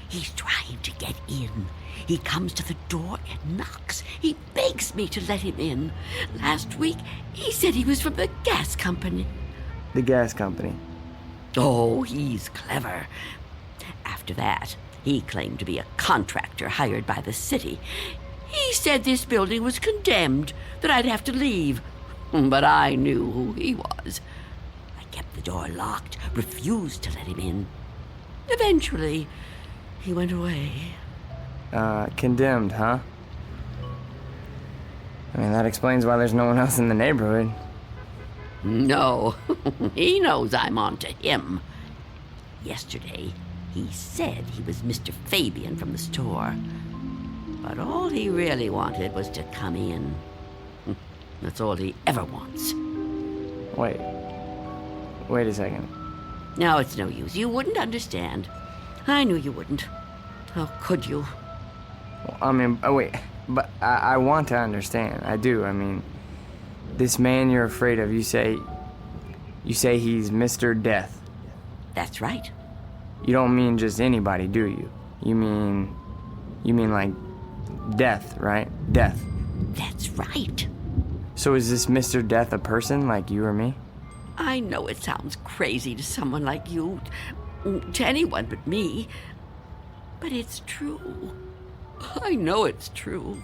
He's trying to get in. He comes to the door and knocks. He begs me to let him in. Last week, he said he was from the gas company. The gas company? Oh, he's clever. After that, he claimed to be a contractor hired by the city. He said this building was condemned, that I'd have to leave. But I knew who he was. I kept the door locked, refused to let him in. Eventually, he went away. Condemned, huh? I mean, that explains why there's no one else in the neighborhood. No, he knows I'm on to him. Yesterday, he said he was Mr. Fabian from the store. But all he really wanted was to come in. That's all he ever wants. Wait a second. No, it's no use. You wouldn't understand. I knew you wouldn't. How could you? Well, I mean, wait, but I want to understand. I do. I mean, this man you're afraid of, you say he's Mr. Death. That's right. You don't mean just anybody, do you? You mean like death, right? Death. That's right. So is this Mr. Death a person like you or me? I know it sounds crazy to someone like you, to anyone but me, but it's true. I know it's true.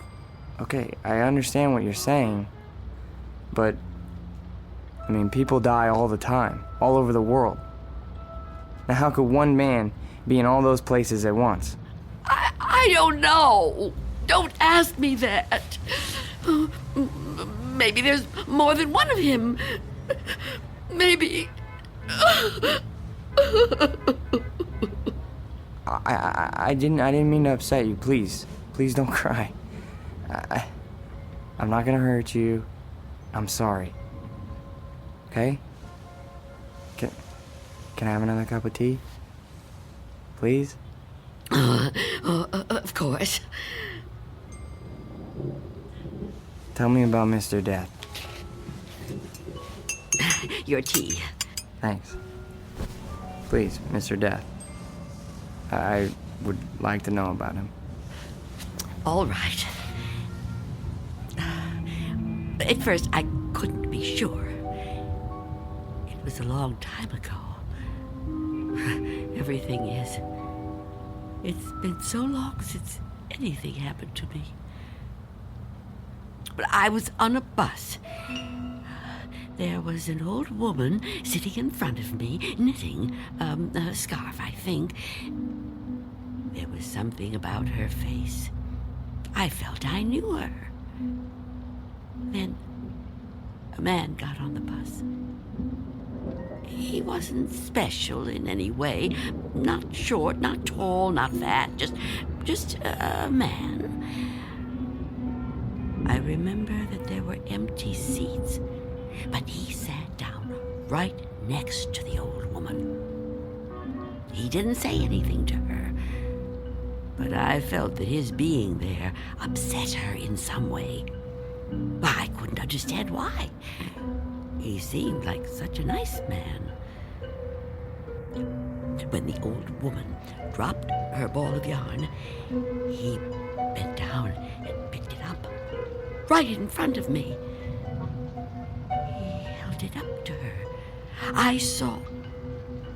Okay, I understand what you're saying, but, I mean, people die all the time, all over the world. Now, how could one man be in all those places at once? I don't know. Don't ask me that. Maybe there's more than one of him. Maybe. I didn't mean to upset you. Please don't cry. I'm not gonna hurt you. I'm sorry. Okay? Can I have another cup of tea? Please? Of course. Tell me about Mr. Death. Your tea. Thanks. Please, Mr. Death. I would like to know about him. All right. At first, I couldn't be sure. It was a long time ago. Everything is. It's been so long since anything happened to me. But I was on a bus. There was an old woman sitting in front of me, knitting a scarf, I think. There was something about her face. I felt I knew her. Then a man got on the bus. He wasn't special in any way. Not short, not tall, not fat. Just a man. I remember that there were empty seats, but he sat down right next to the old woman. He didn't say anything to her, but I felt that his being there upset her in some way. I couldn't understand why. He seemed like such a nice man. When the old woman dropped her ball of yarn, he bent down and picked it up, right in front of me. He held it up to her. I saw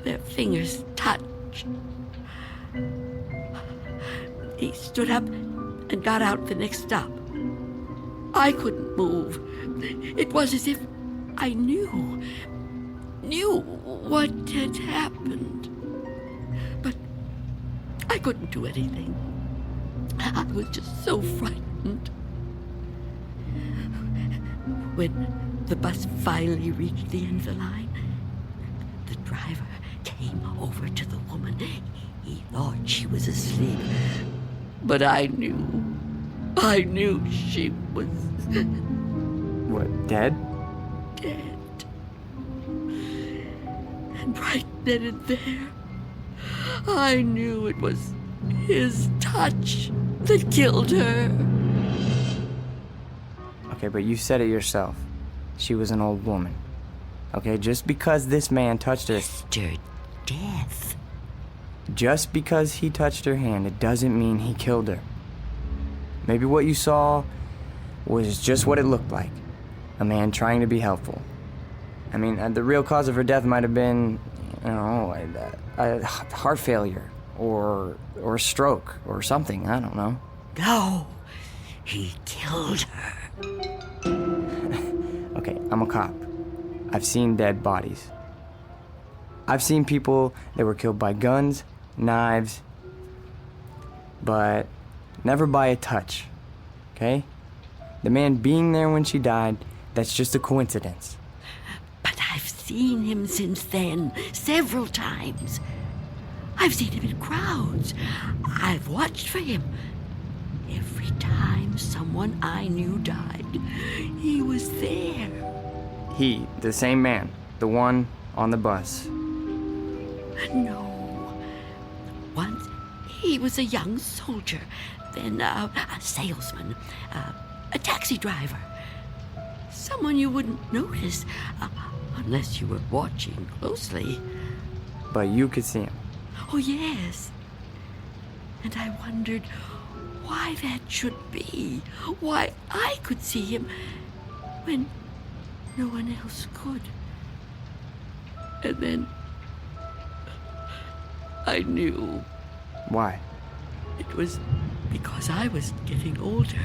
their fingers touch. He stood up and got out the next stop. I couldn't move. It was as if I knew what had happened. But I couldn't do anything. I was just so frightened. When the bus finally reached the end of the line, the driver came over to the woman. He thought she was asleep. But I knew she was... What, dead? Dead. And right then and there, I knew it was his touch that killed her. Okay, but you said it yourself. She was an old woman. Okay, just because this man touched her... Mr. Death. just because he touched her hand, it doesn't mean he killed her. Maybe what you saw was just what it looked like. A man trying to be helpful. I mean, the real cause of her death might have been, I don't know, a heart failure or a stroke or something. I don't know. No, he killed her. Okay, I'm a cop. I've seen dead bodies. I've seen people that were killed by guns, knives, but never by a touch, okay? The man being there when she died, that's just a coincidence. But I've seen him since then, several times. I've seen him in crowds. I've watched for him. Every time someone I knew died, he was there. He, the same man, the one on the bus. No. Once he was a young soldier, then a salesman, a taxi driver. Someone you wouldn't notice unless you were watching closely. But you could see him. Oh, yes. And I wondered why that should be. Why I could see him when no one else could. And then I knew. Why? It was because I was getting older.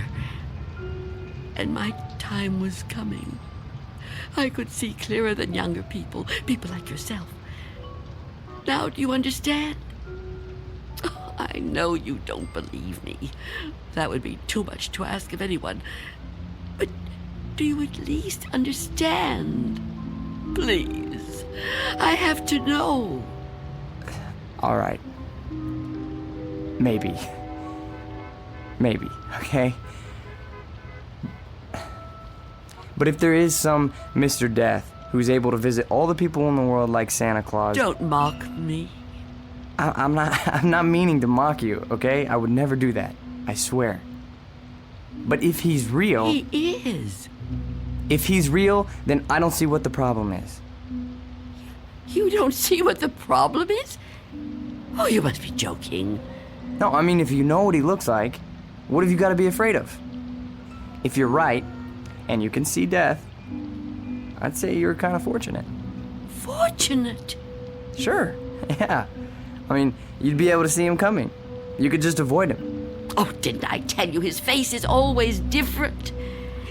And my time was coming. I could see clearer than younger people like yourself. Now, do you understand? Oh, I know you don't believe me. That would be too much to ask of anyone. But do you at least understand? Please. I have to know. All right. Maybe. Maybe, okay? But if there is some Mr. Death who's able to visit all the people in the world like Santa Claus... Don't mock me. I'm not meaning to mock you, okay? I would never do that. I swear. But if he's real... He is. If he's real, then I don't see what the problem is. You don't see what the problem is? Oh, you must be joking. No, I mean, if you know what he looks like, what have you got to be afraid of? If you're right, and you can see death, I'd say you're kind of fortunate. Fortunate? Sure, yeah. I mean, you'd be able to see him coming. You could just avoid him. Oh, didn't I tell you his face is always different?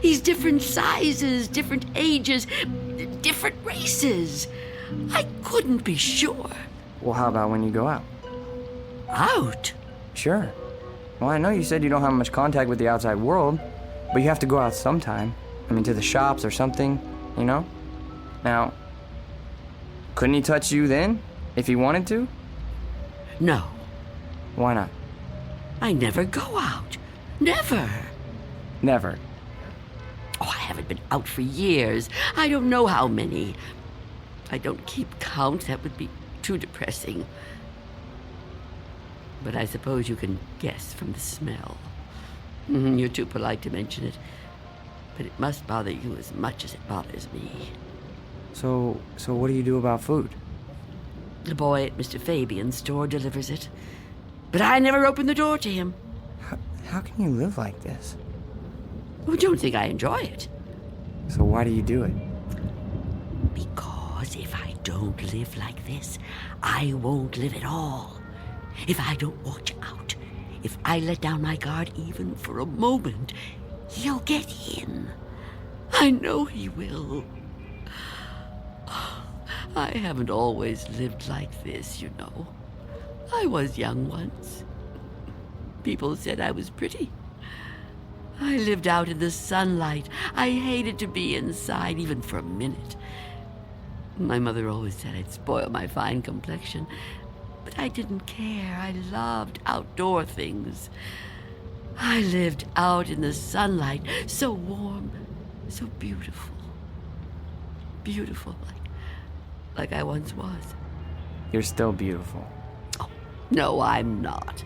He's different sizes, different ages, different races. I couldn't be sure. Well, how about when you go out? Out? Sure. Well, I know you said you don't have much contact with the outside world, but you have to go out sometime. I mean, to the shops or something, you know? Now, couldn't he touch you then, if he wanted to? No. Why not? I never go out. Never. Never. Oh, I haven't been out for years. I don't know how many. I don't keep count. That would be too depressing. But I suppose you can guess from the smell. You're too polite to mention it. But it must bother you as much as it bothers me. So what do you do about food? The boy at Mr. Fabian's store delivers it. But I never open the door to him. How can you live like this? Oh, don't think I enjoy it. So why do you do it? Because if I don't live like this, I won't live at all. If I don't watch out, if I let down my guard even for a moment, he'll get in. I know he will. I haven't always lived like this, you know. I was young once. People said I was pretty. I lived out in the sunlight. I hated to be inside, even for a minute. My mother always said I'd spoil my fine complexion, but I didn't care. I loved outdoor things. I lived out in the sunlight, so warm, so beautiful. Beautiful, like I once was. You're still beautiful. Oh, no, I'm not.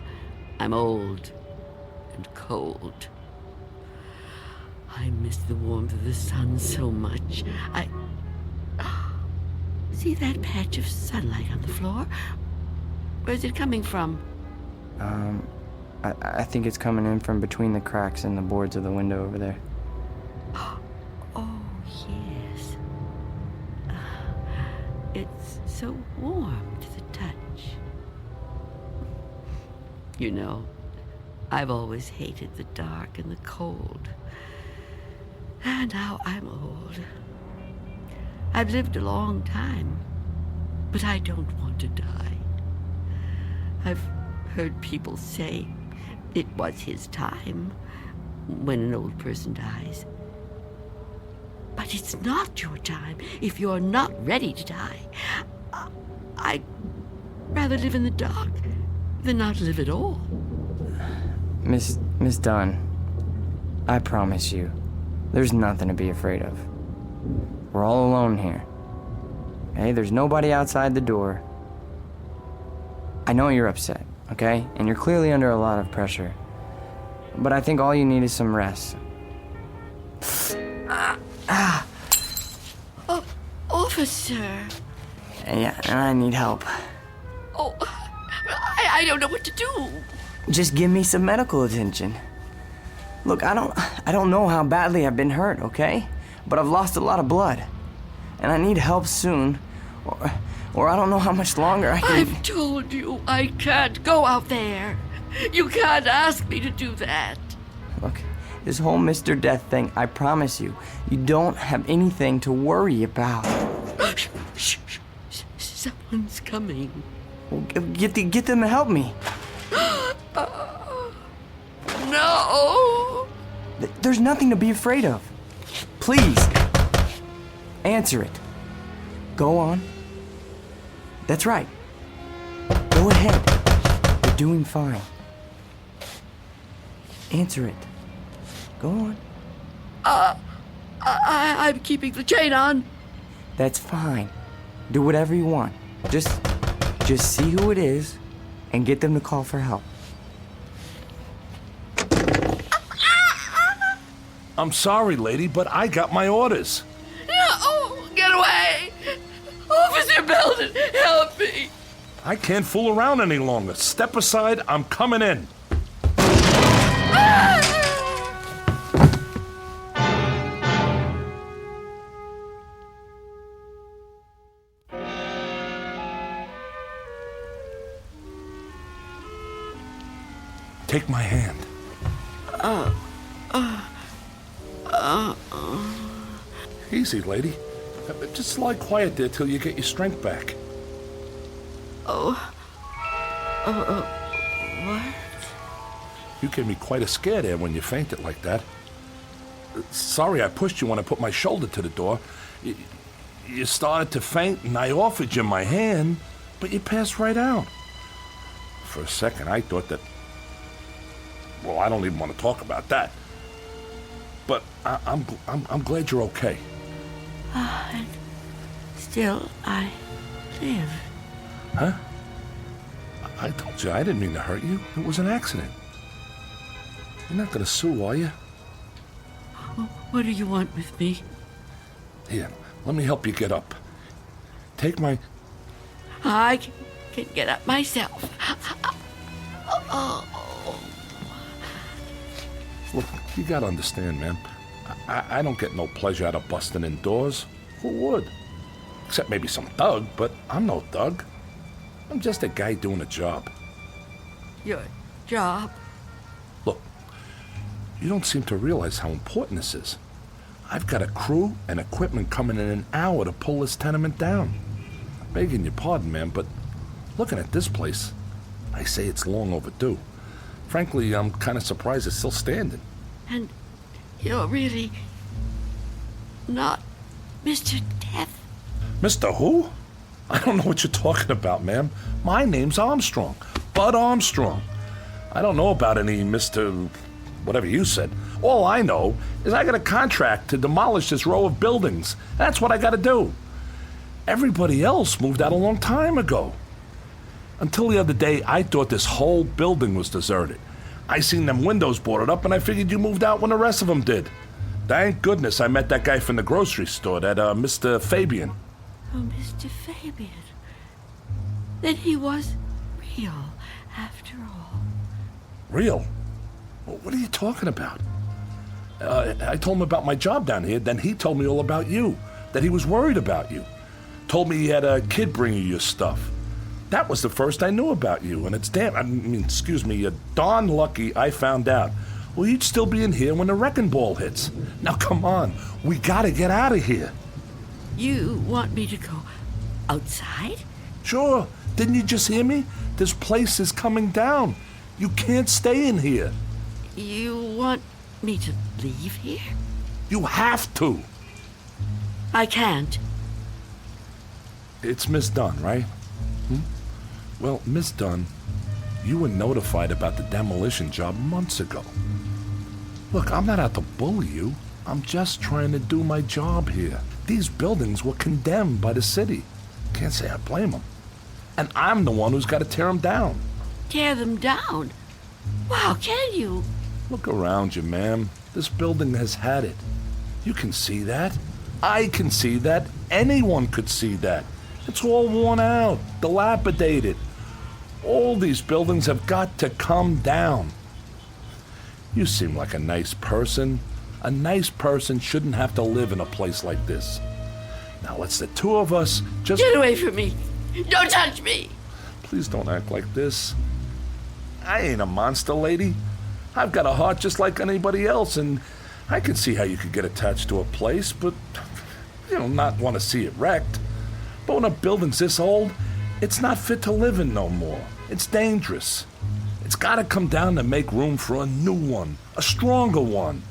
I'm old and cold. I miss the warmth of the sun so much. See that patch of sunlight on the floor? Where's it coming from? I think it's coming in from between the cracks in the boards of the window over there. Oh, yes. It's so warm to the touch. You know, I've always hated the dark and the cold. And now I'm old. I've lived a long time, but I don't want to die. I've heard people say it was his time when an old person dies. But it's not your time if you're not ready to die. I'd rather live in the dark than not live at all. Miss Dunn, I promise you, there's nothing to be afraid of. We're all alone here. Hey, there's nobody outside the door. I know you're upset, okay? And you're clearly under a lot of pressure. But I think all you need is some rest. Officer. Yeah, and I need help. Oh, I don't know what to do. Just give me some medical attention. Look, I don't know how badly I've been hurt, okay? But I've lost a lot of blood. And I need help soon. Or I don't know how much longer I can... I've told you I can't go out there. You can't ask me to do that. Look, this whole Mr. Death thing, I promise you, you don't have anything to worry about. Shh. Someone's coming. Well, get them to help me. No! There's nothing to be afraid of. Please, answer it. Go on. That's right. Go ahead. You're doing fine. Answer it. Go on. I'm keeping the chain on. That's fine. Do whatever you want. Just see who it is and get them to call for help. I'm sorry, lady, but I got my orders. No! Get away! Officer Belden, help me! I can't fool around any longer. Step aside, I'm coming in. Take my hand. Easy, lady. Just lie quiet there till you get your strength back. What? You gave me quite a scare there when you fainted like that. Sorry I pushed you when I put my shoulder to the door. You started to faint and I offered you my hand, but you passed right out. For a second I thought that... Well, I don't even want to talk about that. But I'm glad you're okay. And still I live. Huh? I told you I didn't mean to hurt you. It was an accident. You're not going to sue, are you? What do you want with me? Here, let me help you get up. Take my... I can get up myself. Look, you gotta understand, man. I don't get no pleasure out of busting indoors. Who would? Except maybe some thug, but I'm no thug. I'm just a guy doing a job. Your job? Look, you don't seem to realize how important this is. I've got a crew and equipment coming in an hour to pull this tenement down. Begging your pardon, man, but looking at this place, I say it's long overdue. Frankly, I'm kind of surprised it's still standing. And you're really not Mr. Death? Mr. Who? I don't know what you're talking about, ma'am. My name's Armstrong. Bud Armstrong. I don't know about any Mr. whatever you said. All I know is I got a contract to demolish this row of buildings. That's what I got to do. Everybody else moved out a long time ago. Until the other day, I thought this whole building was deserted. I seen them windows boarded up, and I figured you moved out when the rest of them did. Thank goodness I met that guy from the grocery store, that Mr. Fabian. Oh, Mr. Fabian. Then he was real, after all. Real? What are you talking about? I told him about my job down here, then he told me all about you, that he was worried about you. Told me he had a kid bring you your stuff. That was the first I knew about you, and it's darn lucky I found out. Well, you'd still be in here when the wrecking ball hits. Now, come on, we gotta get out of here. You want me to go outside? Sure. Didn't you just hear me? This place is coming down. You can't stay in here. You want me to leave here? You have to. I can't. It's Miss Dunn, right? Well, Miss Dunn, you were notified about the demolition job months ago. Look, I'm not out to bully you. I'm just trying to do my job here. These buildings were condemned by the city. Can't say I blame them. And I'm the one who's got to tear them down. Tear them down? Wow, can you? Look around you, ma'am. This building has had it. You can see that. I can see that. Anyone could see that. It's all worn out, dilapidated. All these buildings have got to come down. You seem like a nice person. A nice person shouldn't have to live in a place like this. Now let's the two of us just... Get away from me! Don't touch me! Please don't act like this. I ain't a monster, lady. I've got a heart just like anybody else, and I can see how you could get attached to a place, but, not want to see it wrecked. But when a building's this old, it's not fit to live in no more. It's dangerous. It's got to come down to make room for a new one, a stronger one.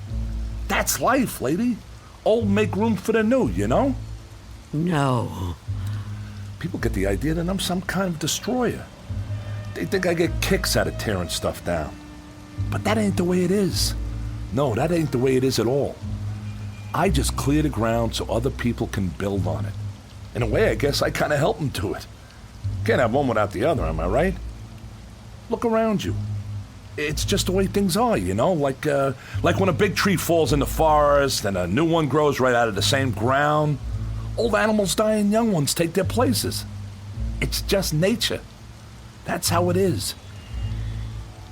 That's life, lady. Old make room for the new, you know? No. People get the idea that I'm some kind of destroyer. They think I get kicks out of tearing stuff down. But that ain't the way it is. No, that ain't the way it is at all. I just clear the ground so other people can build on it. In a way, I guess I kind of help them do it. Can't have one without the other, am I right? Look around you. It's just the way things are, like when a big tree falls in the forest and a new one grows right out of the same ground. Old animals die and young ones take their places. It's just nature. That's how it is.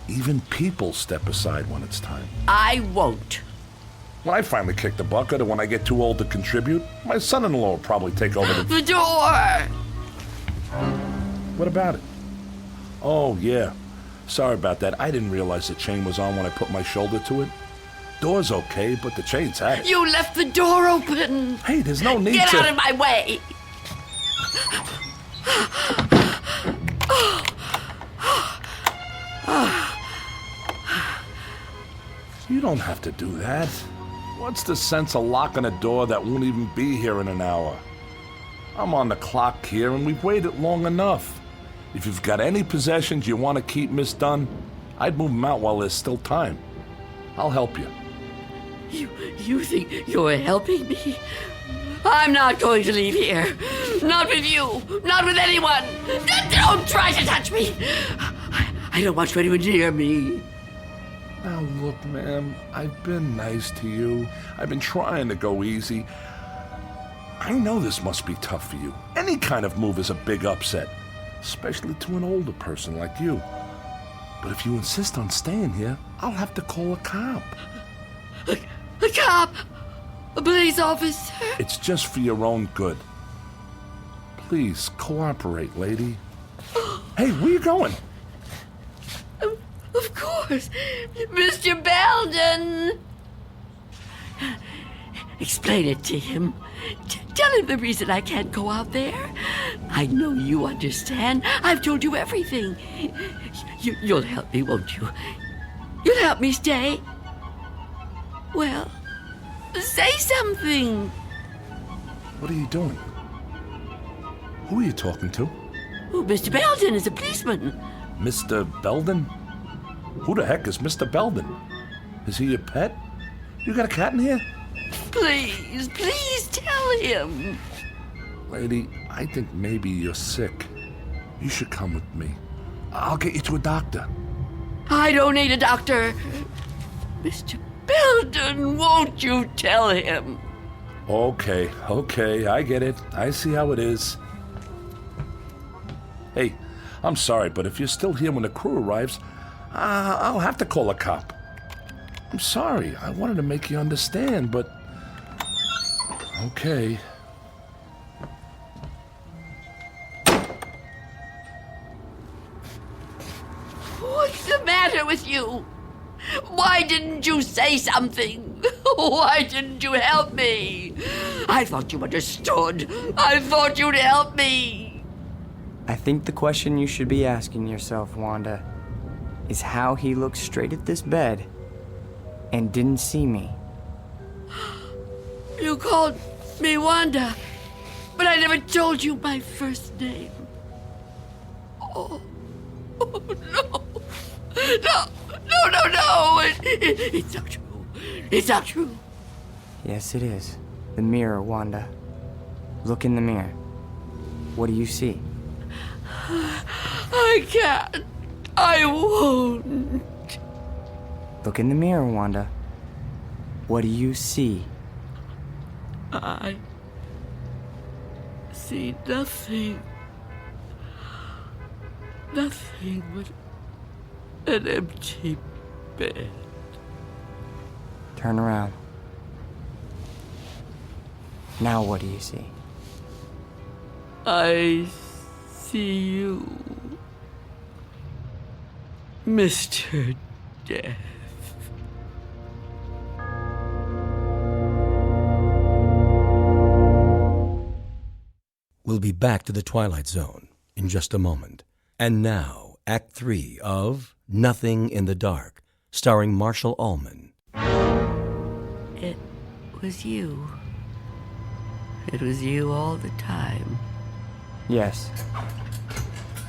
Even people step aside when it's time. I won't. When I finally kick the bucket, or when I get too old to contribute, my son-in-law will probably take over The door! What about it? Oh, yeah. Sorry about that. I didn't realize the chain was on when I put my shoulder to it. Door's okay, but the chain's had it. You left the door open! Hey, there's no need Get to... out of my way! You don't have to do that. What's the sense of locking a door that won't even be here in an hour? I'm on the clock here, and we've waited long enough. If you've got any possessions you want to keep, Miss Dunn, I'd move them out while there's still time. I'll help you. You think you're helping me? I'm not going to leave here. Not with you. Not with anyone. Don't try to touch me. I don't want anyone near me. Now look, ma'am, I've been nice to you. I've been trying to go easy. I know this must be tough for you. Any kind of move is a big upset, especially to an older person like you. But if you insist on staying here, I'll have to call a cop. A cop? A police officer? It's just for your own good. Please, cooperate, lady. Hey, where you going? Of course, Mr. Belden. Explain it to him. Tell him the reason I can't go out there. I know you understand. I've told you everything. You'll help me, won't you? You'll help me stay. Well, say something. What are you doing? Who are you talking to? Oh, Mr. Belden is a policeman. Mr. Belden? Who the heck is Mr. Belden? Is he your pet? You got a cat in here? Please tell him. Lady, I think maybe you're sick. You should come with me. I'll get you to a doctor. I don't need a doctor. Mr. Belden, won't you tell him? Okay, I get it. I see how it is. Hey, I'm sorry, but if you're still here when the crew arrives, I'll have to call a cop. I'm sorry. I wanted to make you understand, but... Okay. What's the matter with you? Why didn't you say something? Why didn't you help me? I thought you understood. I thought you'd help me. I think the question you should be asking yourself, Wanda, is how he looked straight at this bed and didn't see me. You called me Wanda, but I never told you my first name. Oh, no. No. It's not true. It's not true. Yes, it is. The mirror, Wanda. Look in the mirror. What do you see? I can't. I won't. Look in the mirror, Wanda. What do you see? I see nothing. Nothing but an empty bed. Turn around. Now what do you see? I see you, Mr. Death. We'll be back to the Twilight Zone in just a moment. And now, Act 3 of Nothing in the Dark, starring Marshall Ullman. It was you. It was you all the time. Yes.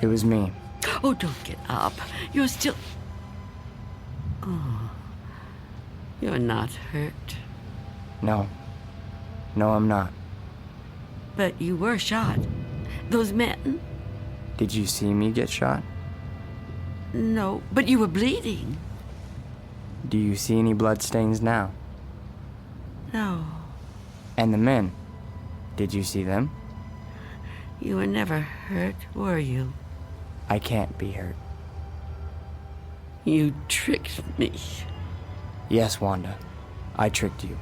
It was me. Oh, don't get up. You're still... Oh. You're not hurt. No. No, I'm not. But you were shot. Those men... Did you see me get shot? No, but you were bleeding. Do you see any bloodstains now? No. And the men? Did you see them? You were never hurt, were you? I can't be hurt. You tricked me. Yes, Wanda. I tricked you.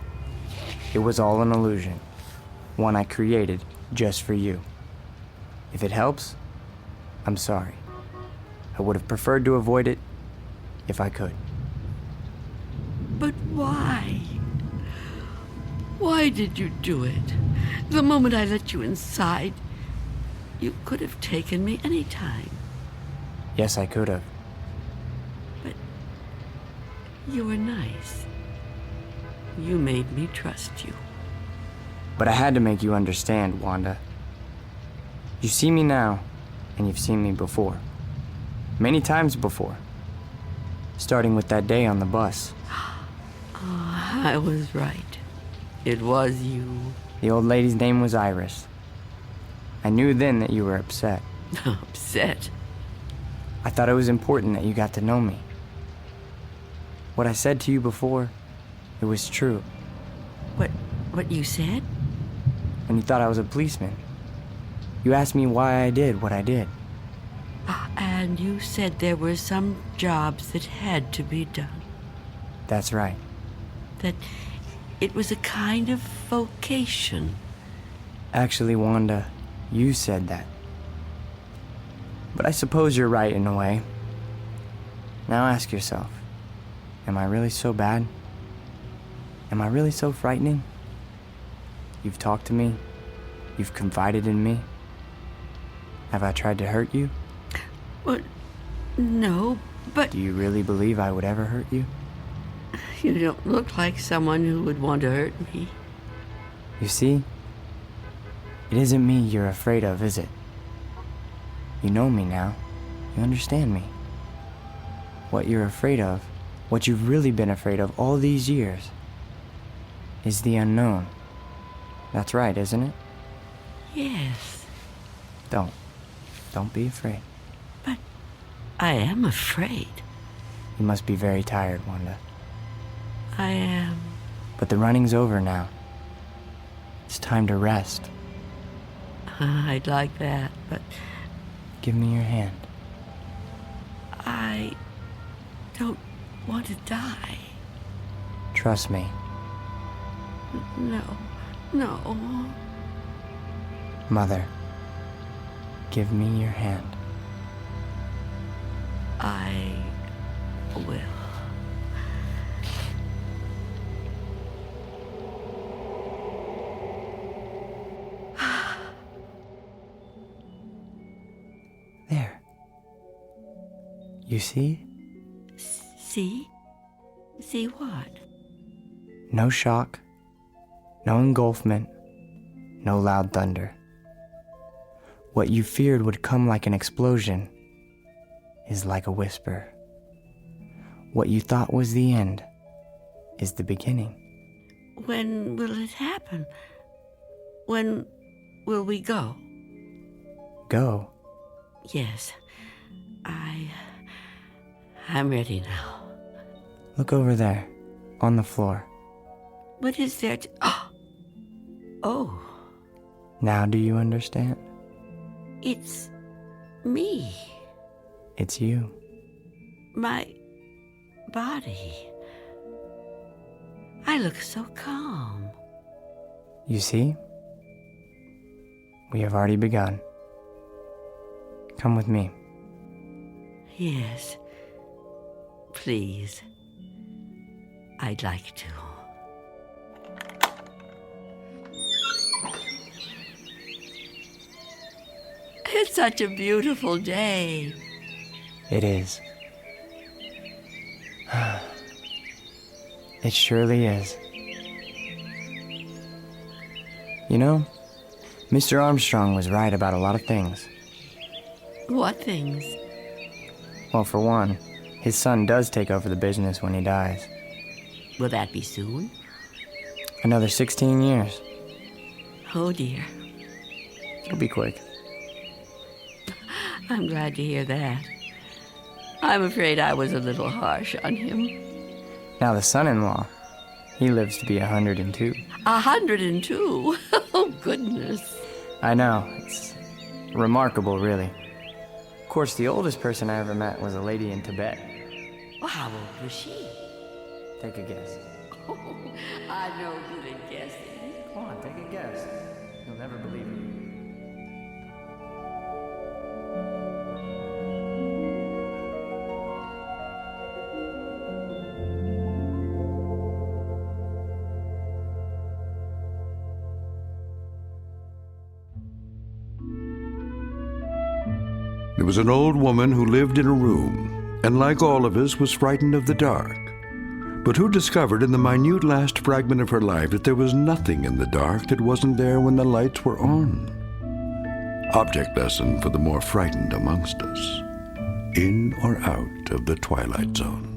It was all an illusion. One I created just for you. If it helps, I'm sorry. I would have preferred to avoid it if I could. But why? Why did you do it? The moment I let you inside, you could have taken me any time. Yes, I could have. But you were nice. You made me trust you. But I had to make you understand, Wanda. You see me now, and you've seen me before. Many times before. Starting with that day on the bus. Oh, I was right. It was you. The old lady's name was Iris. I knew then that you were upset. Upset? I thought it was important that you got to know me. What I said to you before, it was true. What you said? When you thought I was a policeman. You asked me why I did what I did. And you said there were some jobs that had to be done. That's right. That it was a kind of vocation. Actually, Wanda, you said that. But I suppose you're right in a way. Now ask yourself, am I really so bad? Am I really so frightening? You've talked to me. You've confided in me. Have I tried to hurt you? Well, no, but... Do you really believe I would ever hurt you? You don't look like someone who would want to hurt me. You see? It isn't me you're afraid of, is it? You know me now. You understand me. What you're afraid of, what you've really been afraid of all these years, is the unknown. That's right, isn't it? Yes. Don't be afraid. But I am afraid. You must be very tired, Wanda. I am. But the running's over now. It's time to rest. I'd like that, but... Give me your hand. I don't want to die. Trust me. No. Mother, give me your hand. I will. There. You see? See? See what? No shock, no engulfment, no loud thunder. What you feared would come like an explosion is like a whisper. What you thought was the end is the beginning. When will it happen? When will we go? Go. Yes. I'm ready now. Look over there, on the floor. What is there to... Oh. Now do you understand? It's me. It's you. My body. I look so calm. You see? We have already begun. Come with me. Yes. Please. I'd like to. It's such a beautiful day. It is. It surely is. You know, Mr. Armstrong was right about a lot of things. What things? Well, for one, his son does take over the business when he dies. Will that be soon? Another 16 years. Oh, dear. It'll be quick. I'm glad to hear that. I'm afraid I was a little harsh on him. Now the son-in-law, he lives to be 102. 102? Oh, goodness. I know. It's remarkable, really. Of course, the oldest person I ever met was a lady in Tibet. Well, how old was she? Take a guess. Oh, I'm no good at guessing. Come on, take a guess. You'll never believe it. There was an old woman who lived in a room, and like all of us, was frightened of the dark, but who discovered in the minute last fragment of her life that there was nothing in the dark that wasn't there when the lights were on. Object lesson for the more frightened amongst us. In or out of the Twilight Zone.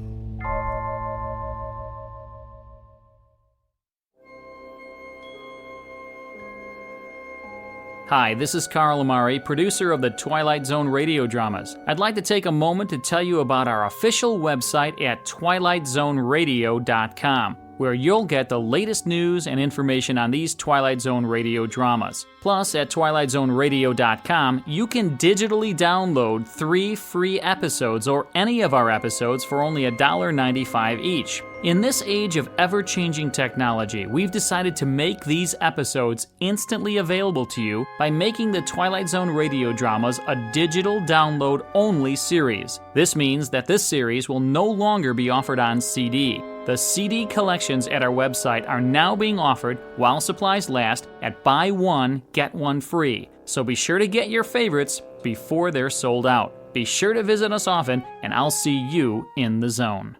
Hi, this is Carl Amari, producer of the Twilight Zone radio dramas. I'd like to take a moment to tell you about our official website at twilightzoneradio.com, where you'll get the latest news and information on these Twilight Zone radio dramas. Plus, at twilightzoneradio.com, you can digitally download 3 free episodes or any of our episodes for only $1.95 each. In this age of ever-changing technology, we've decided to make these episodes instantly available to you by making the Twilight Zone radio dramas a digital download-only series. This means that this series will no longer be offered on CD. The CD collections at our website are now being offered while supplies last at buy one, get one free. So be sure to get your favorites before they're sold out. Be sure to visit us often, and I'll see you in the zone.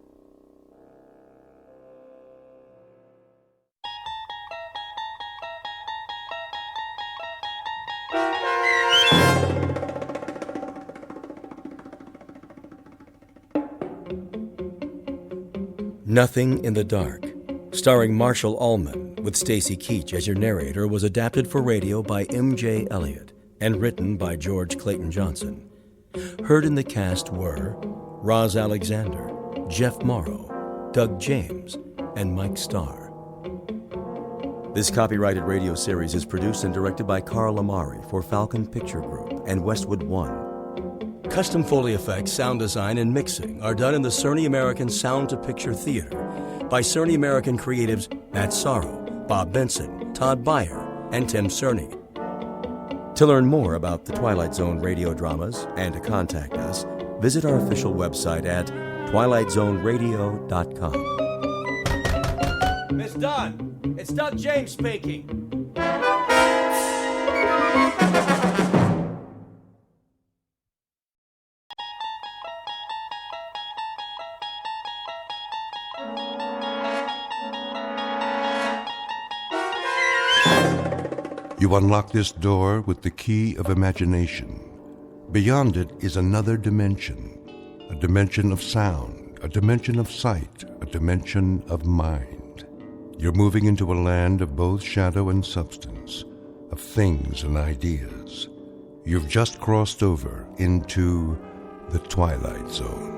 Nothing in the Dark, starring Marshall Ullman, with Stacy Keach as your narrator, was adapted for radio by M.J. Elliott and written by George Clayton Johnson. Heard in the cast were Roz Alexander, Jeff Morrow, Doug James, and Mike Starr. This copyrighted radio series is produced and directed by Carl Amari for Falcon Picture Group and Westwood One. Custom Foley effects, sound design, and mixing are done in the Cerny American Sound to Picture Theater by Cerny American creatives Matt Sorrow, Bob Benson, Todd Beyer, and Tim Cerny. To learn more about the Twilight Zone radio dramas and to contact us, visit our official website at twilightzoneradio.com. Miss Dunn, it's Doug James speaking. You unlock this door with the key of imagination. Beyond it is another dimension, a dimension of sound, a dimension of sight, a dimension of mind. You're moving into a land of both shadow and substance, of things and ideas. You've just crossed over into the Twilight Zone.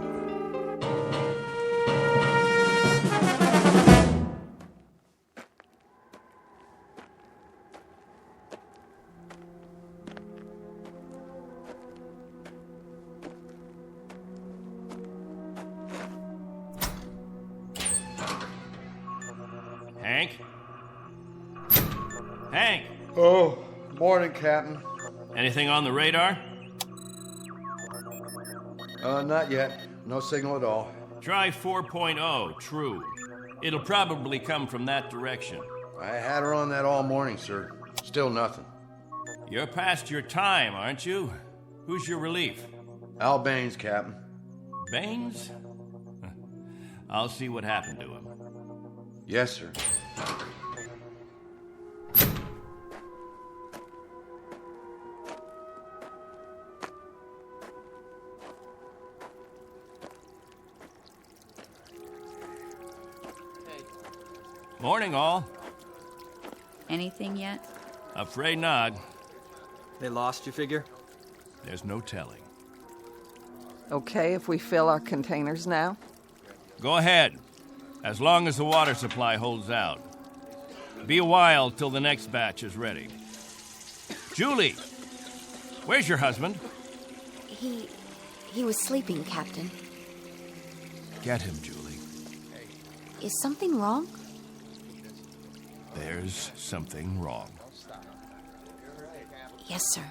Hank? Hank! Oh, morning, Captain. Anything on the radar? Not yet. No signal at all. Try 4.0, true. It'll probably come from that direction. I had her on that all morning, sir. Still nothing. You're past your time, aren't you? Who's your relief? Al Baines, Captain. Baines? I'll see what happened to him. Yes, sir. Morning, all. Anything yet? Afraid not. They lost, you figure? There's no telling. Okay if we fill our containers now? Go ahead, as long as the water supply holds out. Be a while till the next batch is ready. Julie, where's your husband? He was sleeping, Captain. Get him, Julie. Is something wrong? There's something wrong. Yes, sir.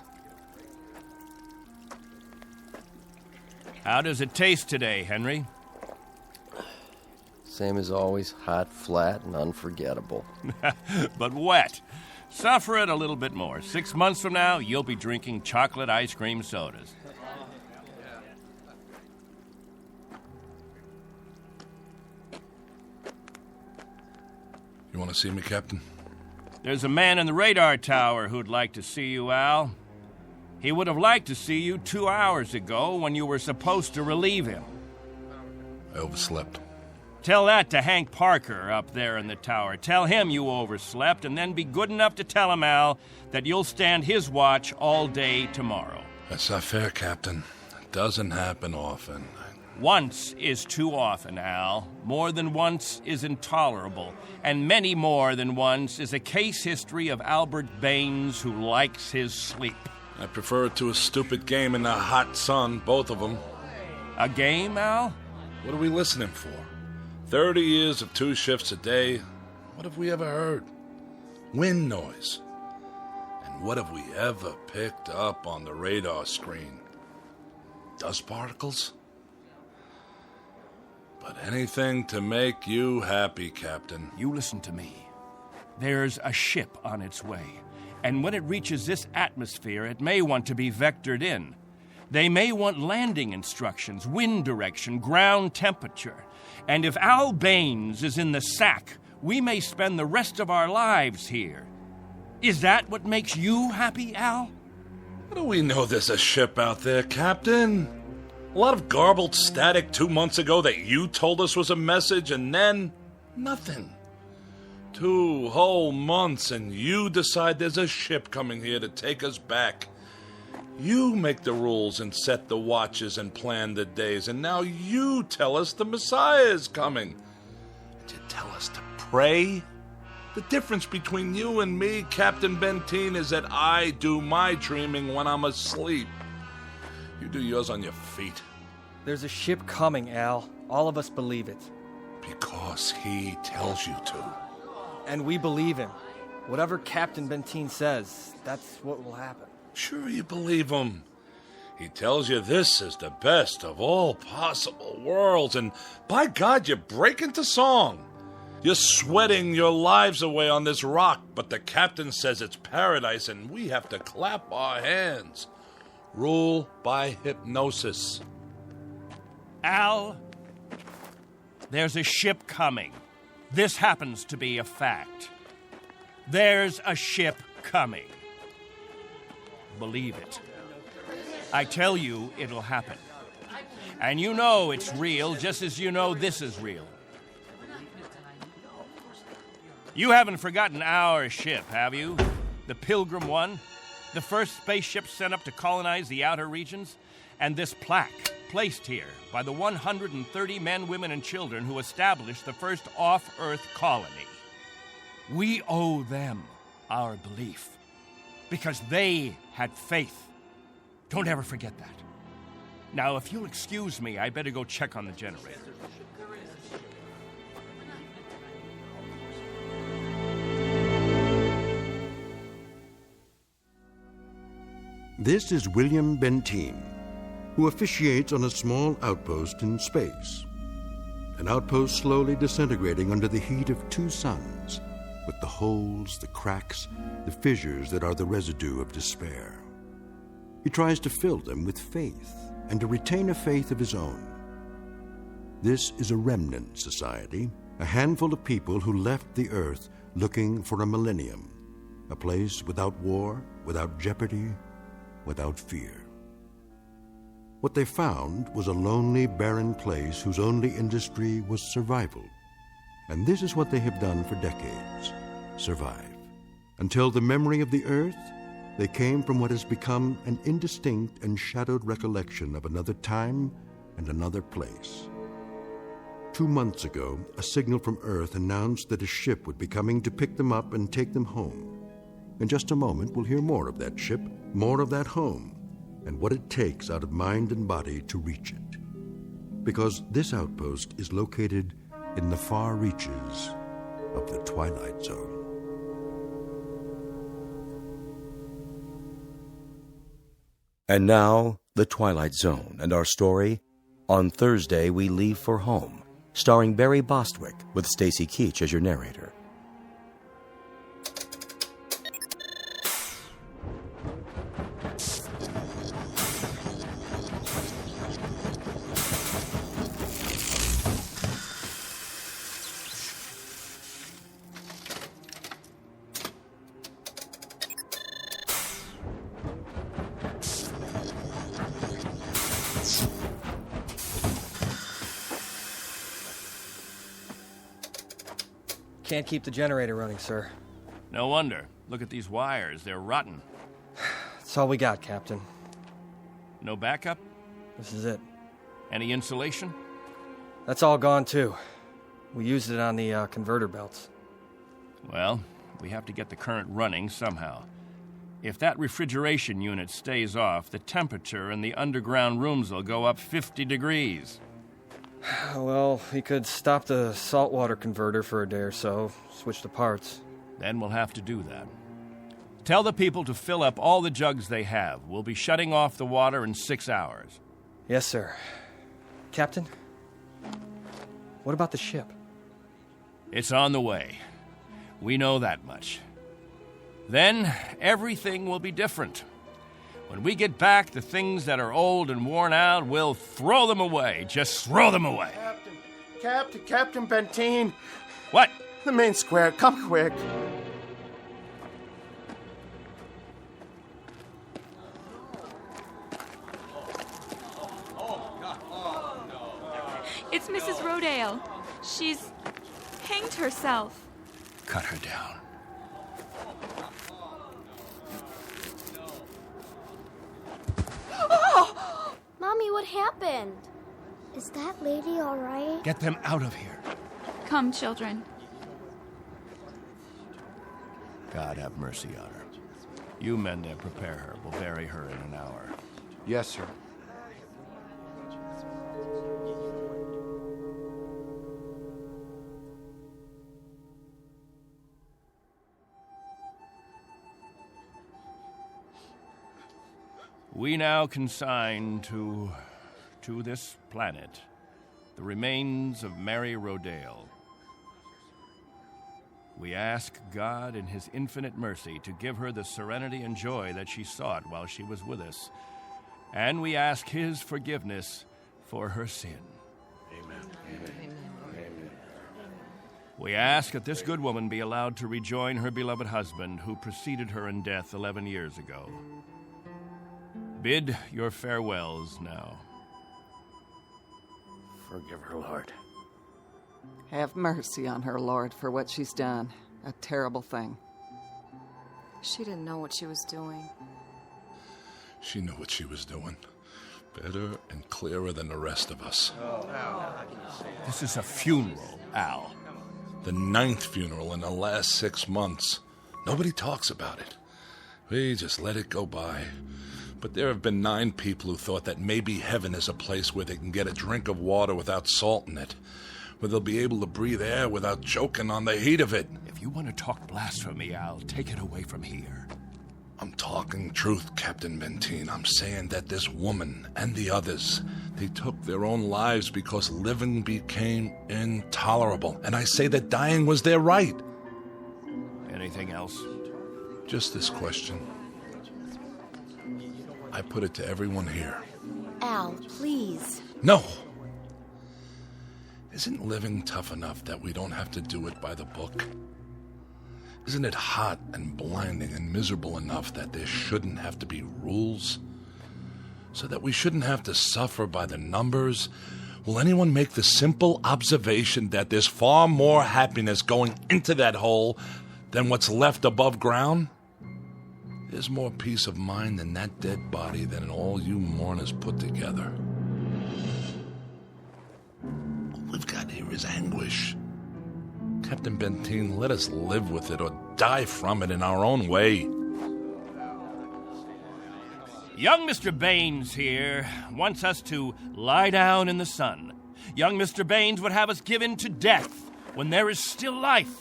How does it taste today, Henry? Same as always, hot, flat, and unforgettable. But wet. Suffer it a little bit more. 6 months from now, you'll be drinking chocolate ice cream sodas. You want to see me, Captain? There's a man in the radar tower who'd like to see you, Al. He would have liked to see you 2 hours ago when you were supposed to relieve him. I overslept. Tell that to Hank Parker up there in the tower. Tell him you overslept, and then be good enough to tell him, Al, that you'll stand his watch all day tomorrow. That's not fair, Captain. It doesn't happen often. Once is too often, Al. More than once is intolerable. And many more than once is a case history of Albert Baines who likes his sleep. I prefer it to a stupid game in the hot sun, both of them. A game, Al? What are we listening for? 30 years of 2 shifts a day. What have we ever heard? Wind noise. And what have we ever picked up on the radar screen? Dust particles? But anything to make you happy, Captain. You listen to me. There's a ship on its way, and when it reaches this atmosphere, it may want to be vectored in. They may want landing instructions, wind direction, ground temperature. And if Al Baines is in the sack, we may spend the rest of our lives here. Is that what makes you happy, Al? How do we know there's a ship out there, Captain? A lot of garbled static 2 months ago that you told us was a message, and then nothing. 2 whole months, and you decide there's a ship coming here to take us back. You make the rules and set the watches and plan the days, and now you tell us the Messiah is coming. And you tell us to pray? The difference between you and me, Captain Benteen, is that I do my dreaming when I'm asleep. You do yours on your feet. There's a ship coming, Al. All of us believe it. Because he tells you to. And we believe him. Whatever Captain Benteen says, that's what will happen. Sure you believe him. He tells you this is the best of all possible worlds, and by God, you break into song. You're sweating your lives away on this rock, but the captain says it's paradise, and we have to clap our hands. Rule by hypnosis. Al, there's a ship coming. This happens to be a fact. There's a ship coming. Believe it. I tell you, it'll happen. And you know it's real, just as you know this is real. You haven't forgotten our ship, have you? The Pilgrim One? The first spaceship sent up to colonize the outer regions? And this plaque, placed here by the 130 men, women, and children who established the first off-Earth colony. We owe them our belief, because they had faith. Don't ever forget that. Now, if you'll excuse me, I better go check on the generator. This is William Benteen, who officiates on a small outpost in space. An outpost slowly disintegrating under the heat of two suns, with the holes, the cracks, the fissures that are the residue of despair. He tries to fill them with faith and to retain a faith of his own. This is a remnant society, a handful of people who left the earth looking for a millennium, a place without war, without jeopardy, without fear. What they found was a lonely, barren place whose only industry was survival. And this is what they have done for decades, survive. Until the memory of the earth, they came from what has become an indistinct and shadowed recollection of another time and another place. 2 months ago, a signal from Earth announced that a ship would be coming to pick them up and take them home. In just a moment, we'll hear more of that ship, more of that home, and what it takes out of mind and body to reach it. Because this outpost is located in the far reaches of the Twilight Zone. And now, The Twilight Zone, and our story, On Thursday We Leave for Home, starring Barry Bostwick, with Stacy Keach as your narrator. Can't keep the generator running, sir. No wonder. Look at these wires. They're rotten. That's all we got, Captain. No backup? This is it. Any insulation? That's all gone, too. We used it on the converter belts. Well, we have to get the current running somehow. If that refrigeration unit stays off, the temperature in the underground rooms will go up 50 degrees. Well, we could stop the saltwater converter for a day or so, switch the parts. Then we'll have to do that. Tell the people to fill up all the jugs they have. We'll be shutting off the water in 6 hours. Yes, sir. Captain, what about the ship? It's on the way. We know that much. Then everything will be different. When we get back, the things that are old and worn out, we'll throw them away. Just throw them away. Captain Benteen. What? The main square. Come quick. It's Mrs. Rodale. She's hanged herself. Cut her down. Mommy, what happened? Is that lady all right? Get them out of here. Come, children. God have mercy on her. You men there prepare her. We'll bury her in an hour. Yes, sir. we now consign to this planet the remains of Mary Rodale. We ask God in his infinite mercy to give her the serenity and joy that she sought while she was with us. And we ask his forgiveness for her sin. Amen. Amen. We ask that this good woman be allowed to rejoin her beloved husband who preceded her in death 11 years ago. Bid your farewells now. Forgive her, Lord. Have mercy on her, Lord, for what she's done. A terrible thing. She didn't know what she was doing. She knew what she was doing. Better and clearer than the rest of us. This is a funeral, Al. The 9th funeral in the last 6 months. Nobody talks about it. We just let it go by. But there have been 9 people who thought that maybe heaven is a place where they can get a drink of water without salt in it, where they'll be able to breathe air without choking on the heat of it. If you want to talk blasphemy, Al, take it away from here. I'm talking truth, Captain Benteen. I'm saying that this woman and the others, they took their own lives because living became intolerable. And I say that dying was their right. Anything else? Just this question. I put it to everyone here. Al, please. No! Isn't living tough enough that we don't have to do it by the book? Isn't it hot and blinding and miserable enough that there shouldn't have to be rules? So that we shouldn't have to suffer by the numbers? Will anyone make the simple observation that there's far more happiness going into that hole than what's left above ground? There's more peace of mind in that dead body than all you mourners put together. All we've got here is anguish. Captain Benteen, let us live with it or die from it in our own way. Young Mr. Baines here wants us to lie down in the sun. Young Mr. Baines would have us give in to death when there is still life.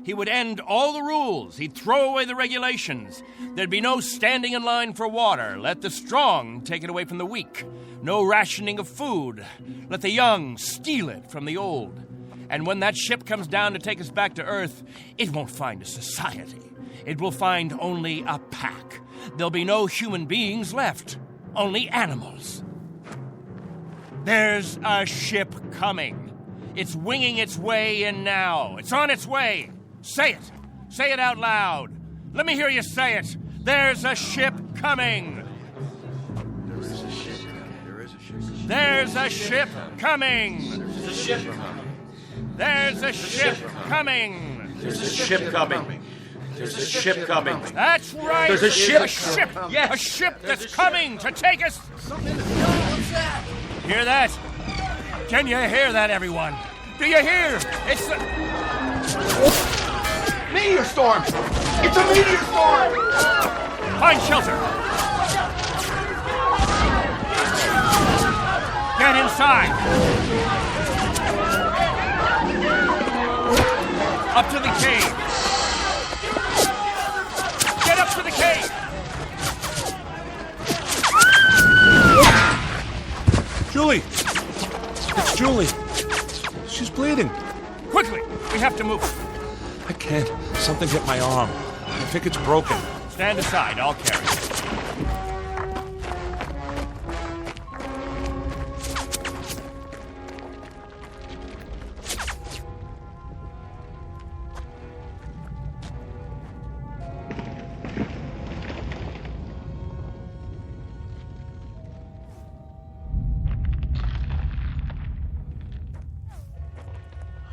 He would end all the rules. He'd throw away the regulations. There'd be no standing in line for water. Let the strong take it away from the weak. No rationing of food. Let the young steal it from the old. And when that ship comes down to take us back to Earth, it won't find a society. It will find only a pack. There'll be no human beings left. Only animals. There's a ship coming. It's winging its way in now. It's on its way. Say it. Say it out loud. Let me hear you say it. There's a ship coming. There's a ship coming. There's a ship coming. There's a ship coming. There's a ship coming. There's a ship coming. There's a ship coming. That's right. There's a ship. A ship. Yes. A ship that's coming to take us. Hear that? Can you hear that, everyone? Do you hear? It's the... Meteor storm! It's a meteor storm! Find shelter. Get inside. Up to the cave. Get up to the cave. Julie! It's Julie. She's bleeding. Quickly, we have to move. I can't. Something hit my arm. I think it's broken. Stand aside, I'll carry it.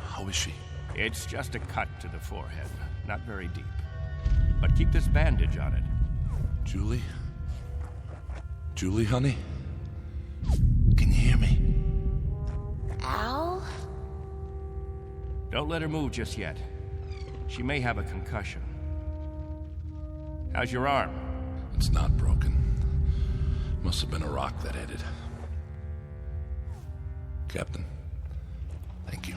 How is she? It's just a cut to the forehead, not very deep. But keep this bandage on it. Julie? Julie, honey? Can you hear me? Al? Don't let her move just yet. She may have a concussion. How's your arm? It's not broken. Must have been a rock that hit it. Captain, thank you.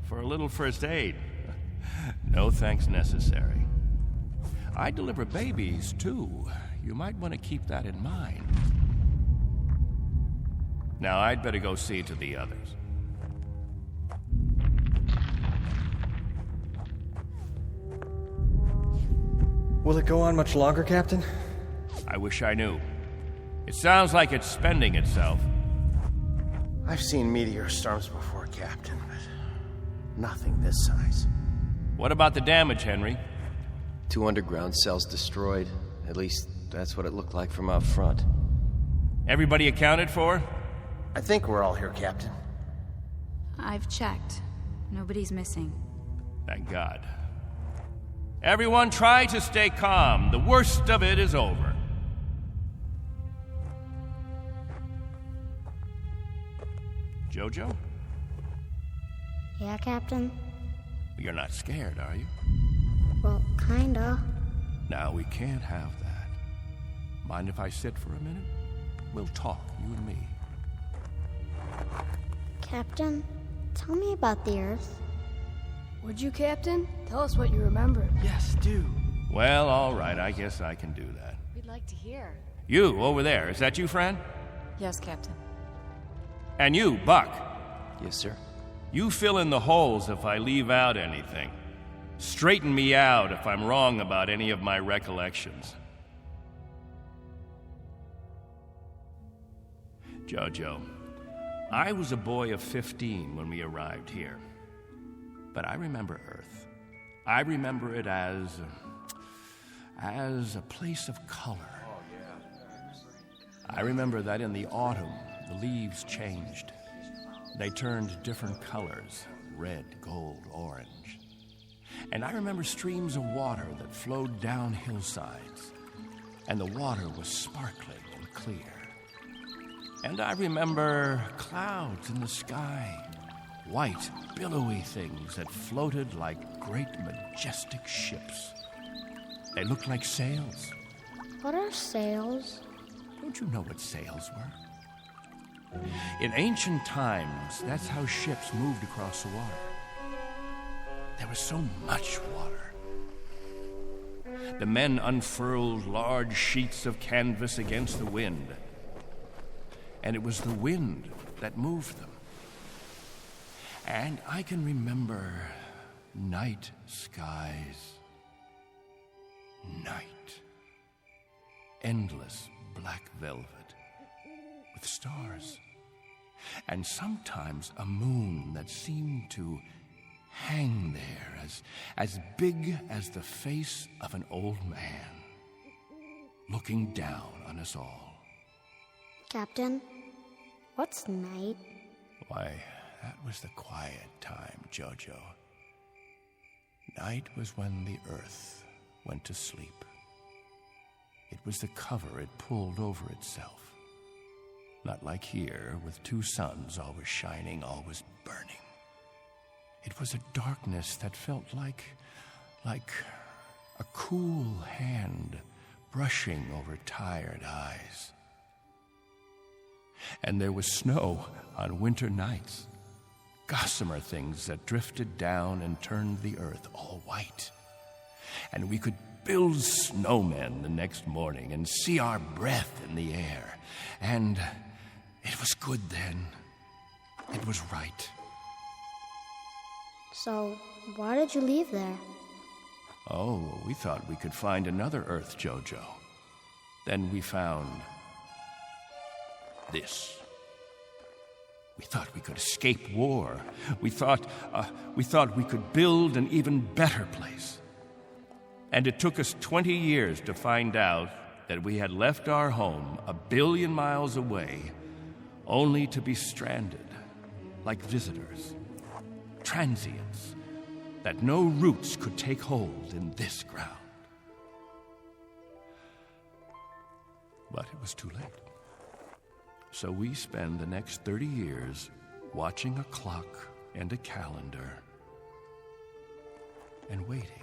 For a little first aid. No thanks necessary. I deliver babies, too. you might want to keep that in mind. Now, I'd better go see to the others. Will it go on much longer, Captain? I wish I knew. It sounds like it's spending itself. I've seen meteor storms before, Captain, but nothing this size. What about the damage, Henry? 2 underground cells destroyed. At least, that's what it looked like from out front. Everybody accounted for? I think we're all here, Captain. I've checked. Nobody's missing. Thank God. Everyone try to stay calm. The worst of it is over. Jojo? Yeah, Captain? You're not scared, are you? Well, kinda. Now, we can't have that. Mind if I sit for a minute? We'll talk, you and me. Captain, tell me about the Earth. Would you, Captain? Tell us what you remember. Yes, do. Well, all right, I guess I can do that. We'd like to hear. You, over there, is that you, Fran? Yes, Captain. And you, Buck. Yes, sir. You fill in the holes if I leave out anything. Straighten me out if I'm wrong about any of my recollections. Jojo, I was a boy of 15 when we arrived here. But I remember Earth. I remember it as a place of color. I remember that in the autumn, the leaves changed. They turned different colors, red, gold, orange. And I remember streams of water that flowed down hillsides, and the water was sparkling and clear. And I remember clouds in the sky, white, billowy things that floated like great, majestic ships. They looked like sails. What are sails? Don't you know what sails were? In ancient times, that's how ships moved across the water. There was so much water. The men unfurled large sheets of canvas against the wind, and it was the wind that moved them. And I can remember night skies. Night. Endless black velvet with stars. And sometimes a moon that seemed to hang there as big as the face of an old man, looking down on us all. Captain, what's night? Why, that was the quiet time, Jojo. Night was when the earth went to sleep. It was the cover it pulled over itself. Not like here, with 2 suns always shining, always burning. It was a darkness that felt like a cool hand brushing over tired eyes. And there was snow on winter nights. Gossamer things that drifted down and turned the earth all white. And we could build snowmen the next morning and see our breath in the air. And it was good then. It was right. So, why did you leave there? Oh, we thought we could find another Earth, Jojo. Then we found this. We thought we could escape war. We thought we could build an even better place. And it took us 20 years to find out that we had left our home 1 billion miles away, only to be stranded, like visitors, transients, that no roots could take hold in this ground. But it was too late. So we spend the next 30 years watching a clock and a calendar and waiting.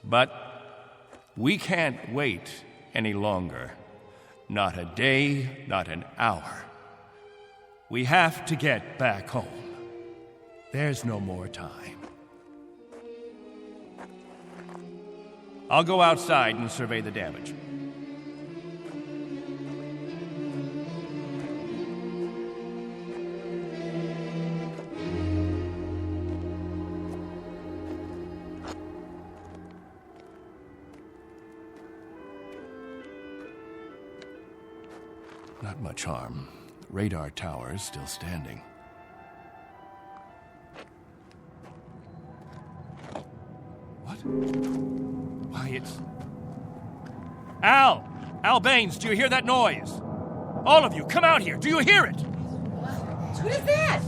But we can't wait any longer. Not a day, not an hour. We have to get back home. There's no more time. I'll go outside and survey the damage. Not much harm. Radar tower is still standing. What? Why, it's... Al! Al Baines, do you hear that noise? All of you, come out here. Do you hear it? What is that?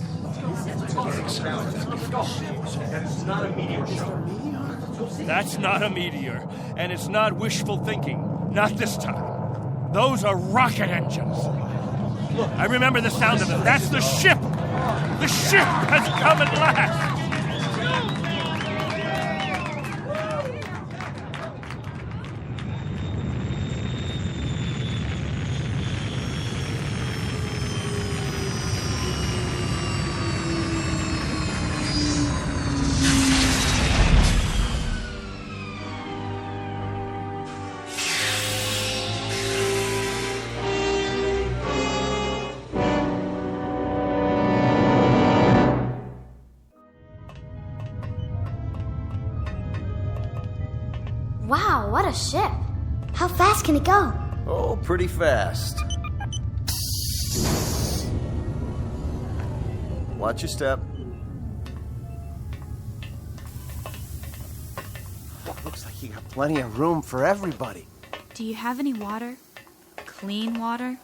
That's not a meteor, and it's not wishful thinking. Not this time. Those are rocket engines. I remember the sound of it. That's the ship. The ship has come at last. Wow, what a ship. How fast can it go? Oh, pretty fast. Watch your step. Looks like you got plenty of room for everybody. Do you have any water? Clean water?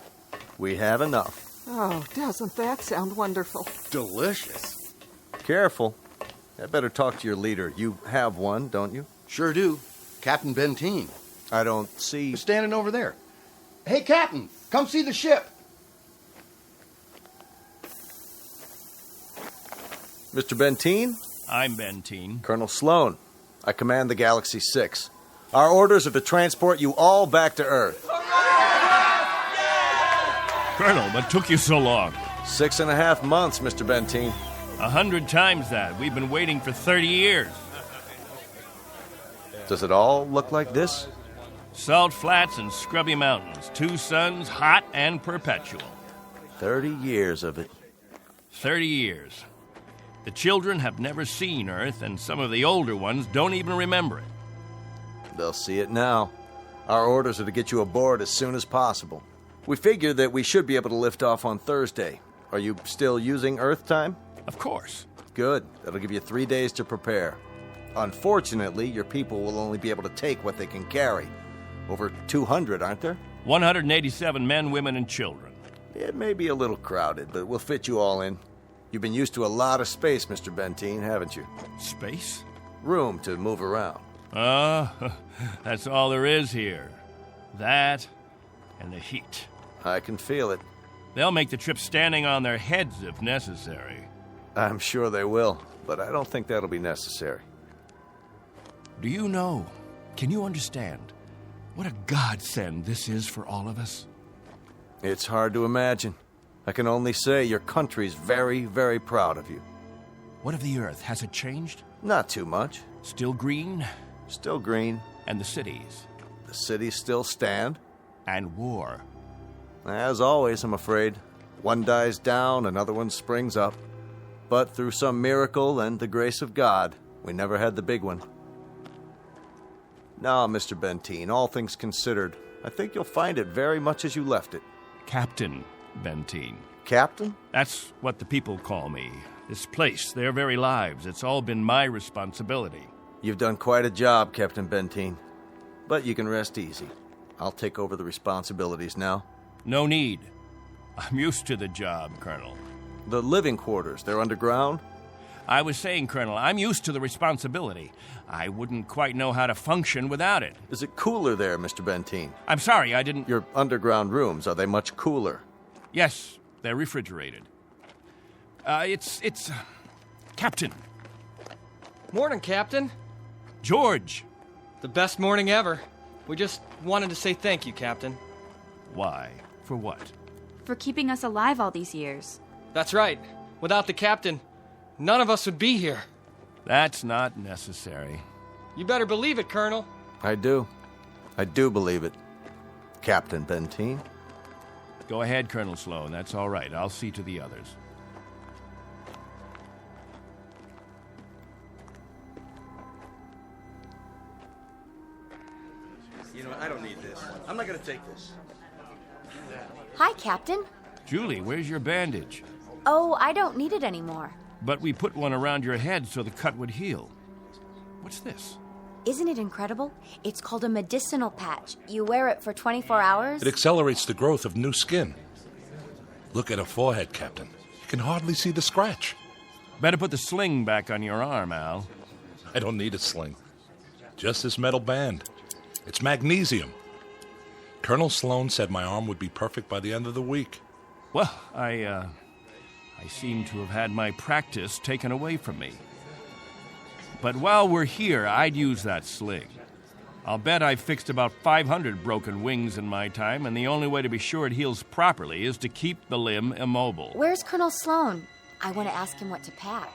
We have enough. Oh, doesn't that sound wonderful? Delicious. Careful. I better talk to your leader. You have one, don't you? Sure do. Captain Benteen. I don't see... He's standing over there. Hey, Captain, come see the ship. Mr. Benteen? I'm Benteen. Colonel Sloan. I command the Galaxy 6. Our orders are to transport you all back to Earth. Colonel, what took you so long? 6.5 months, Mr. Benteen. 100 times that. We've been waiting for 30 years. Does it all look like this? Salt flats and scrubby mountains. 2 suns, hot and perpetual. 30 years of it. 30 years. The children have never seen Earth, and some of the older ones don't even remember it. They'll see it now. Our orders are to get you aboard as soon as possible. We figure that we should be able to lift off on Thursday. Are you still using Earth time? Of course. Good. That'll give you 3 days to prepare. Unfortunately, your people will only be able to take what they can carry. Over 200, aren't there? 187 men, women, and children. It may be a little crowded, but we'll fit you all in. You've been used to a lot of space, Mr. Benteen, haven't you? Space? Room to move around. That's all there is here. That and the heat. I can feel it. They'll make the trip standing on their heads if necessary. I'm sure they will, but I don't think that'll be necessary. Do you know, can you understand, what a godsend this is for all of us? It's hard to imagine. I can only say your country's very, very proud of you. What of the Earth? Has it changed? Not too much. Still green? Still green. And the cities? The cities still stand. And war? As always, I'm afraid. One dies down, another one springs up. But through some miracle and the grace of God, we never had the big one. Now, Mr. Benteen, all things considered, I think you'll find it very much as you left it. Captain Benteen. Captain? That's what the people call me. This place, their very lives, it's all been my responsibility. You've done quite a job, Captain Benteen. But you can rest easy. I'll take over the responsibilities now. No need. I'm used to the job, Colonel. The living quarters, they're underground? I was saying, Colonel, I'm used to the responsibility. I wouldn't quite know how to function without it. Is it cooler there, Mr. Benteen? I'm sorry, I didn't... Your underground rooms, are they much cooler? Yes, they're refrigerated. It's... Captain. Morning, Captain. George. The best morning ever. We just wanted to say thank you, Captain. Why? For what? For keeping us alive all these years. That's right. Without the Captain, none of us would be here. That's not necessary. You better believe it, Colonel. I do. I do believe it. Captain Benteen. Go ahead, Colonel Sloan. That's all right. I'll see to the others. You know, I don't need this. I'm not gonna take this. Hi, Captain. Julie, where's your bandage? Oh, I don't need it anymore. But we put one around your head so the cut would heal. What's this? Isn't it incredible? It's called a medicinal patch. You wear it for 24 hours. It accelerates the growth of new skin. Look at her forehead, Captain. You can hardly see the scratch. Better put the sling back on your arm, Al. I don't need a sling. Just this metal band. It's magnesium. Colonel Sloan said my arm would be perfect by the end of the week. Well, I seem to have had my practice taken away from me. But while we're here, I'd use that sling. I'll bet I've fixed about 500 broken wings in my time, and the only way to be sure it heals properly is to keep the limb immobile. Where's Colonel Sloan? I want to ask him what to pack.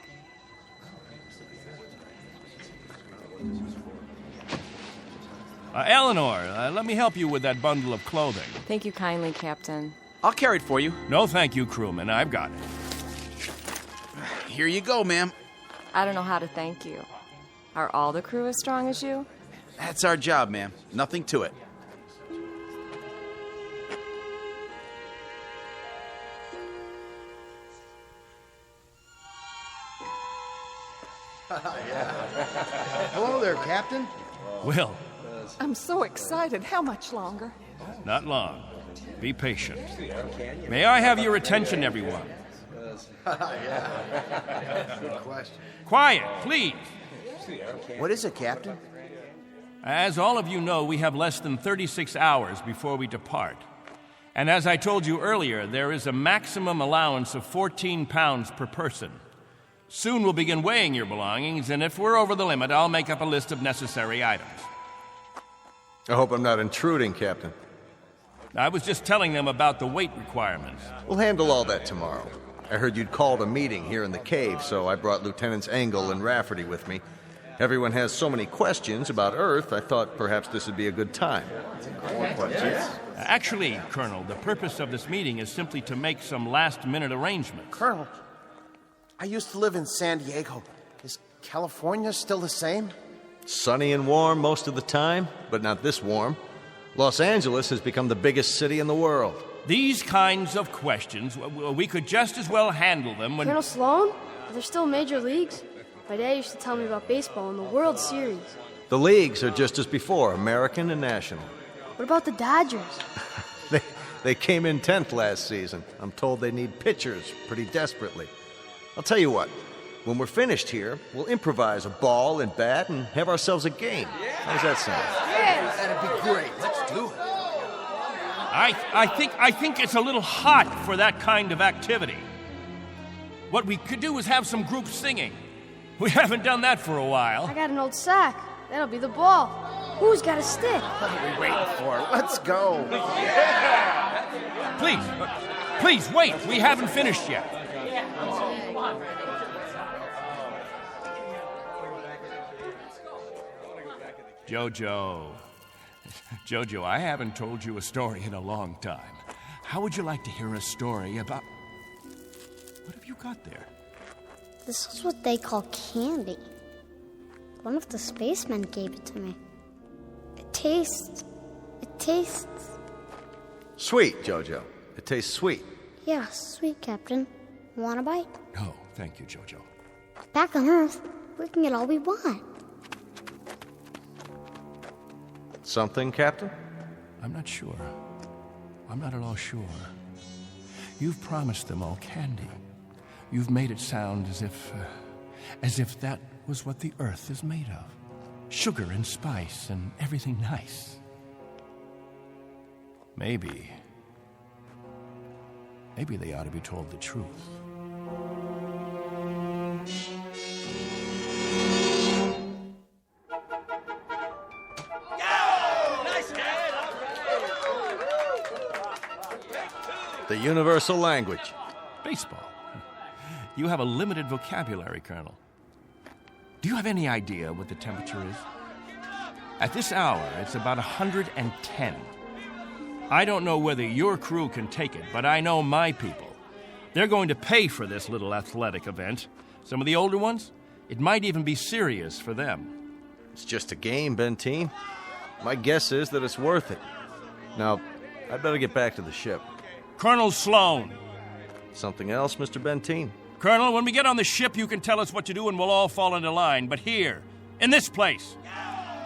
Eleanor, let me help you with that bundle of clothing. Thank you kindly, Captain. I'll carry it for you. No, thank you, crewman. I've got it. Here you go, ma'am. I don't know how to thank you. Are all the crew as strong as you? That's our job, ma'am. Nothing to it. Hello there, Captain. Will. I'm so excited. How much longer? Not long. Be patient. May I have your attention, everyone? Good question. Quiet, please. What is it, Captain? As all of you know, we have less than 36 hours before we depart. And as I told you earlier, there is a maximum allowance of 14 pounds per person. Soon we'll begin weighing your belongings, and if we're over the limit, I'll make up a list of necessary items. I hope I'm not intruding, Captain. I was just telling them about the weight requirements. We'll handle all that tomorrow. I heard you'd called a meeting here in the cave, so I brought Lieutenants Engel and Rafferty with me. Everyone has so many questions about Earth, I thought perhaps this would be a good time. More questions? Actually, Colonel, the purpose of this meeting is simply to make some last-minute arrangements. Colonel, I used to live in San Diego. Is California still the same? Sunny and warm most of the time, but not this warm. Los Angeles has become the biggest city in the world. These kinds of questions, we could just as well handle them when... Colonel Sloan? Are there still major leagues? My dad used to tell me about baseball and the World Series. The leagues are just as before, American and national. What about the Dodgers? They came in 10th last season. I'm told they need pitchers pretty desperately. I'll tell you what, when we're finished here, we'll improvise a ball and bat and have ourselves a game. How does that sound? Yeah, that'd be great. Let's do it. I think it's a little hot for that kind of activity. What we could do is have some group singing. We haven't done that for a while. I got an old sack. That'll be the ball. Who's got a stick? What are we waiting for? Let's go. Please, wait. We haven't finished yet. Jojo, I haven't told you a story in a long time. How would you like to hear a story about... What have you got there? This is what they call candy. One of the spacemen gave it to me. It tastes... Sweet, Jojo. It tastes sweet. Yeah, sweet, Captain. Want a bite? No, thank you, Jojo. Back on Earth, we can get all we want. Something, Captain? I'm not sure. I'm not at all sure. You've promised them all candy. You've made it sound as if that was what the Earth is made of. Sugar and spice and everything nice. Maybe they ought to be told the truth. The universal language. Baseball. You have a limited vocabulary, Colonel. Do you have any idea what the temperature is? At this hour, it's about 110. I don't know whether your crew can take it, but I know my people. They're going to pay for this little athletic event. Some of the older ones, it might even be serious for them. It's just a game, Benteen. My guess is that it's worth it. Now, I'd better get back to the ship. Colonel Sloan. Something else, Mr. Benteen? Colonel, when we get on the ship, you can tell us what to do and we'll all fall into line. But here, in this place,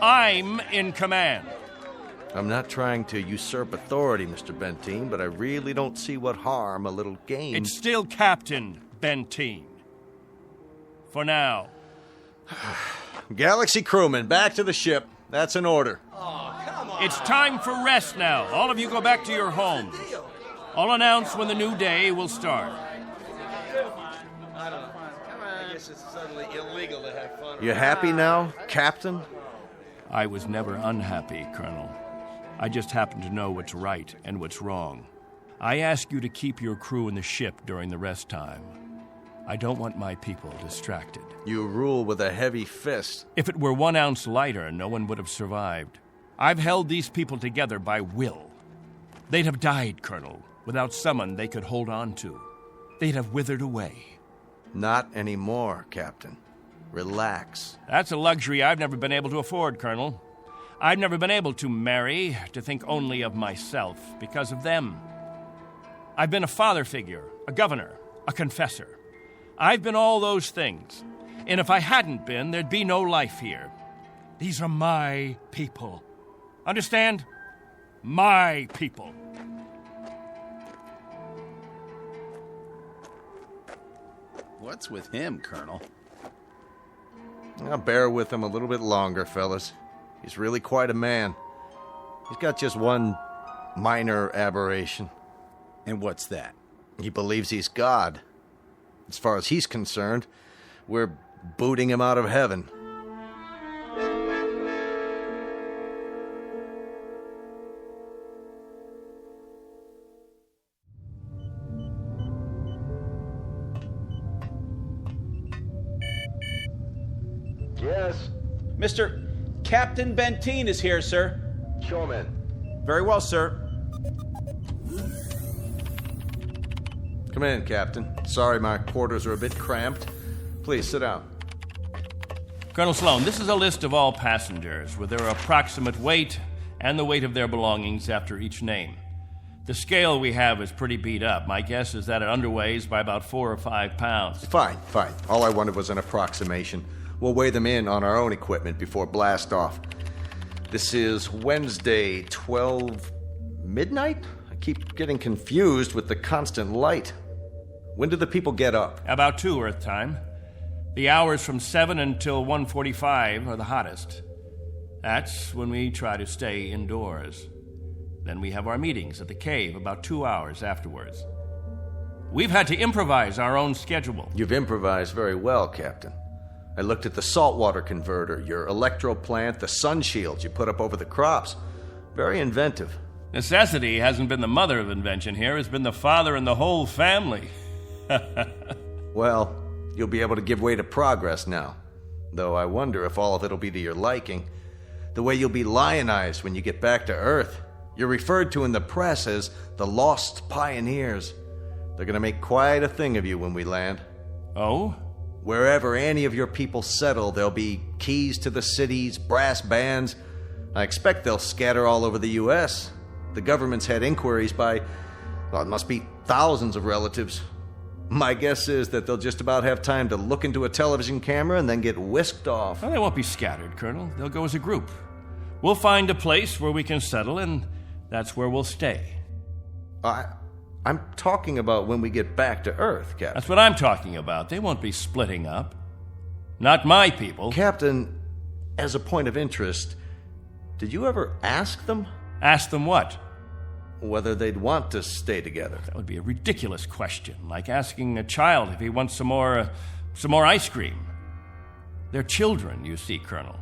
I'm in command. I'm not trying to usurp authority, Mr. Benteen, but I really don't see what harm a little game... It's still Captain Benteen. For now. Galaxy crewmen, back to the ship. That's an order. It's time for rest now. All of you go back to your homes. I'll announce when the new day will start. I don't know. I guess it's suddenly illegal to have fun. You happy now, Captain? I was never unhappy, Colonel. I just happen to know what's right and what's wrong. I ask you to keep your crew in the ship during the rest time. I don't want my people distracted. You rule with a heavy fist. If it were 1 ounce lighter, no one would have survived. I've held these people together by will. They'd have died, Colonel, without someone they could hold on to. They'd have withered away. Not anymore, Captain. Relax. That's a luxury I've never been able to afford, Colonel. I've never been able to marry, to think only of myself, because of them. I've been a father figure, a governor, a confessor. I've been all those things. And if I hadn't been, there'd be no life here. These are my people. Understand? My people. What's with him, Colonel? I'll bear with him a little bit longer, fellas. He's really quite a man. He's got just one minor aberration. And what's that? He believes he's God. As far as he's concerned, we're booting him out of heaven. Yes? Mr. Captain Benteen is here, sir. Show him in. Very well, sir. Come in, Captain. Sorry my quarters are a bit cramped. Please, sit down. Colonel Sloan, this is a list of all passengers with their approximate weight and the weight of their belongings after each name. The scale we have is pretty beat up. My guess is that it underweighs by about 4 or 5 pounds. Fine. All I wanted was an approximation. We'll weigh them in on our own equipment before blast off. This is Wednesday, 12 midnight? I keep getting confused with the constant light. When do the people get up? About 2 Earth time. The hours from 7 until 1:45 are the hottest. That's when we try to stay indoors. Then we have our meetings at the cave about 2 hours afterwards. We've had to improvise our own schedule. You've improvised very well, Captain. I looked at the saltwater converter, your electro plant, the sun shields you put up over the crops. Very inventive. Necessity hasn't been the mother of invention here. It's been the father and the whole family. Well, you'll be able to give way to progress now. Though I wonder if all of it'll be to your liking. The way you'll be lionized when you get back to Earth. You're referred to in the press as the Lost Pioneers. They're going to make quite a thing of you when we land. Oh? Wherever any of your people settle, there'll be keys to the cities, brass bands. I expect they'll scatter all over the U.S. The government's had inquiries by, well, it must be thousands of relatives. My guess is that they'll just about have time to look into a television camera and then get whisked off. Well, they won't be scattered, Colonel. They'll go as a group. We'll find a place where we can settle, and that's where we'll stay. I'm talking about when we get back to Earth, Captain. That's what I'm talking about. They won't be splitting up. Not my people. Captain, as a point of interest, did you ever ask them? Ask them what? Whether they'd want to stay together. That would be a ridiculous question, like asking a child if he wants some more ice cream. They're children, you see, Colonel.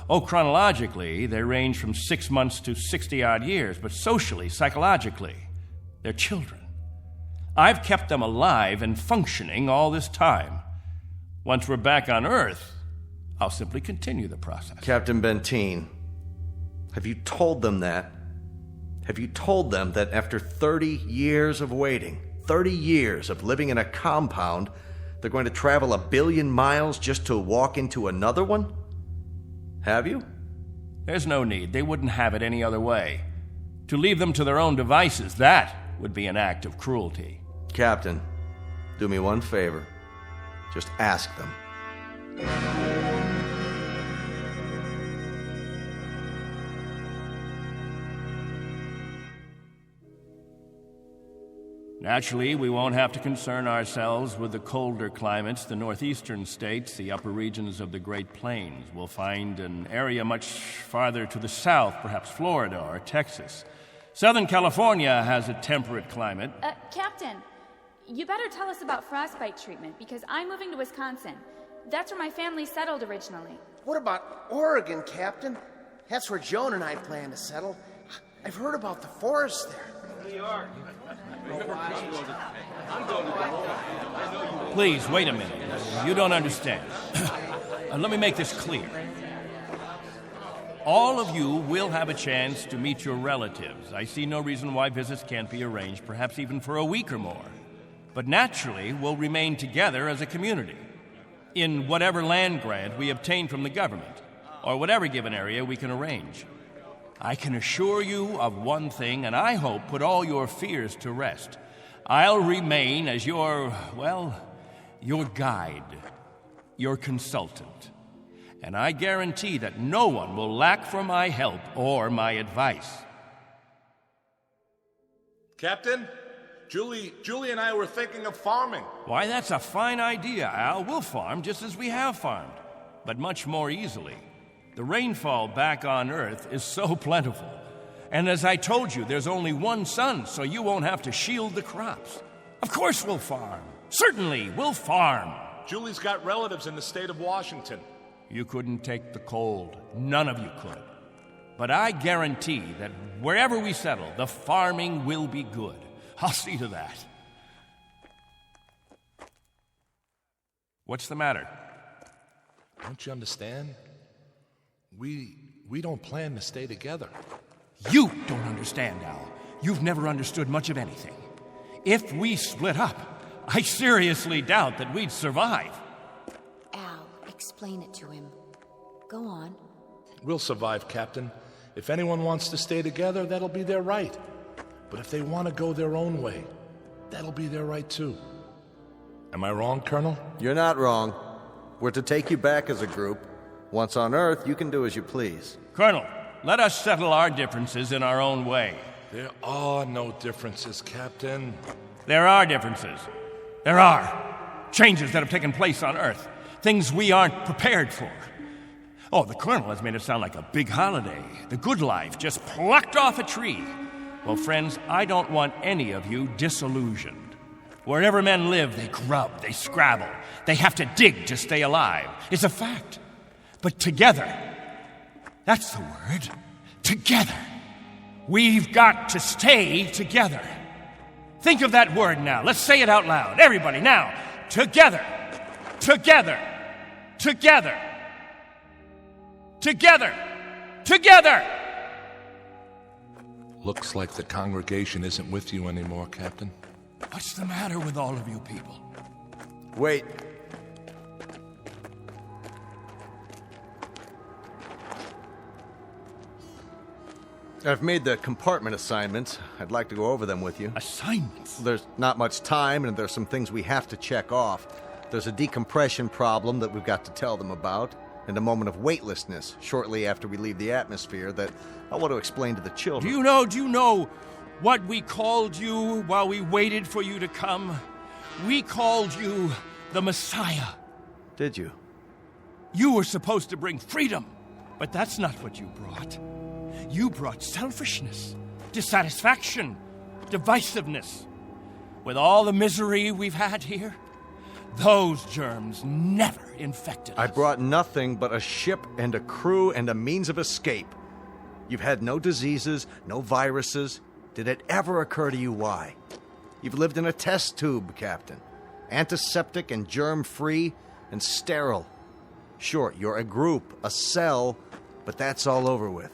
Oh, chronologically, they range from 6 months to 60-odd years, but socially, psychologically, they're children. I've kept them alive and functioning all this time. Once we're back on Earth, I'll simply continue the process. Captain Benteen, Have you told them that? Have you told them that after 30 years of waiting, 30 years of living in a compound, they're going to travel 1 billion miles just to walk into another one? Have you? There's no need. They wouldn't have it any other way. To leave them to their own devices, that would be an act of cruelty. Captain, do me one favor. Just ask them. Naturally, we won't have to concern ourselves with the colder climates, the northeastern states, the upper regions of the Great Plains. We'll find an area much farther to the south, perhaps Florida or Texas. Southern California has a temperate climate. Captain, you better tell us about frostbite treatment, because I'm moving to Wisconsin. That's where my family settled originally. What about Oregon, Captain? That's where Joan and I plan to settle. I've heard about the forest there. New York. Please, wait a minute. You don't understand. Let me make this clear. All of you will have a chance to meet your relatives. I see no reason why visits can't be arranged, perhaps even for a week or more. But naturally, we'll remain together as a community in whatever land grant we obtain from the government, or whatever given area we can arrange. I can assure you of one thing, and I hope put all your fears to rest. I'll remain as your guide, your consultant. And I guarantee that no one will lack for my help or my advice. Captain, Julie and I were thinking of farming. Why, that's a fine idea, Al. We'll farm just as we have farmed, but much more easily. The rainfall back on Earth is so plentiful. And as I told you, there's only one sun, so you won't have to shield the crops. Of course we'll farm. Certainly, we'll farm. Julie's got relatives in the state of Washington. You couldn't take the cold. None of you could. But I guarantee that wherever we settle, the farming will be good. I'll see to that. What's the matter? Don't you understand? We don't plan to stay together. You don't understand, Al. You've never understood much of anything. If we split up, I seriously doubt that we'd survive. Al, explain it to him. Go on. We'll survive, Captain. If anyone wants to stay together, that'll be their right. But if they want to go their own way, that'll be their right too. Am I wrong, Colonel? You're not wrong. We're to take you back as a group. Once on Earth, you can do as you please. Colonel, let us settle our differences in our own way. There are no differences, Captain. There are differences. There are. Changes that have taken place on Earth. Things we aren't prepared for. Oh, the Colonel has made it sound like a big holiday. The good life just plucked off a tree. Well, friends, I don't want any of you disillusioned. Wherever men live, they grub, they scrabble. They have to dig to stay alive. It's a fact. But together, that's the word, together. We've got to stay together. Think of that word now. Let's say it out loud. Everybody, now. Together. Together. Together. Together. Together. Looks like the congregation isn't with you anymore, Captain. What's the matter with all of you people? Wait. I've made the compartment assignments. I'd like to go over them with you. Assignments? There's not much time, and there's some things we have to check off. There's a decompression problem that we've got to tell them about, and a moment of weightlessness shortly after we leave the atmosphere that I want to explain to the children. Do you know what we called you while we waited for you to come? We called you the Messiah. Did you? You were supposed to bring freedom, but that's not what you brought. You brought selfishness, dissatisfaction, divisiveness. With all the misery we've had here, those germs never infected us. I brought nothing but a ship and a crew and a means of escape. You've had no diseases, no viruses. Did it ever occur to you why? You've lived in a test tube, Captain. Antiseptic and germ-free and sterile. Sure, you're a group, a cell, but that's all over with.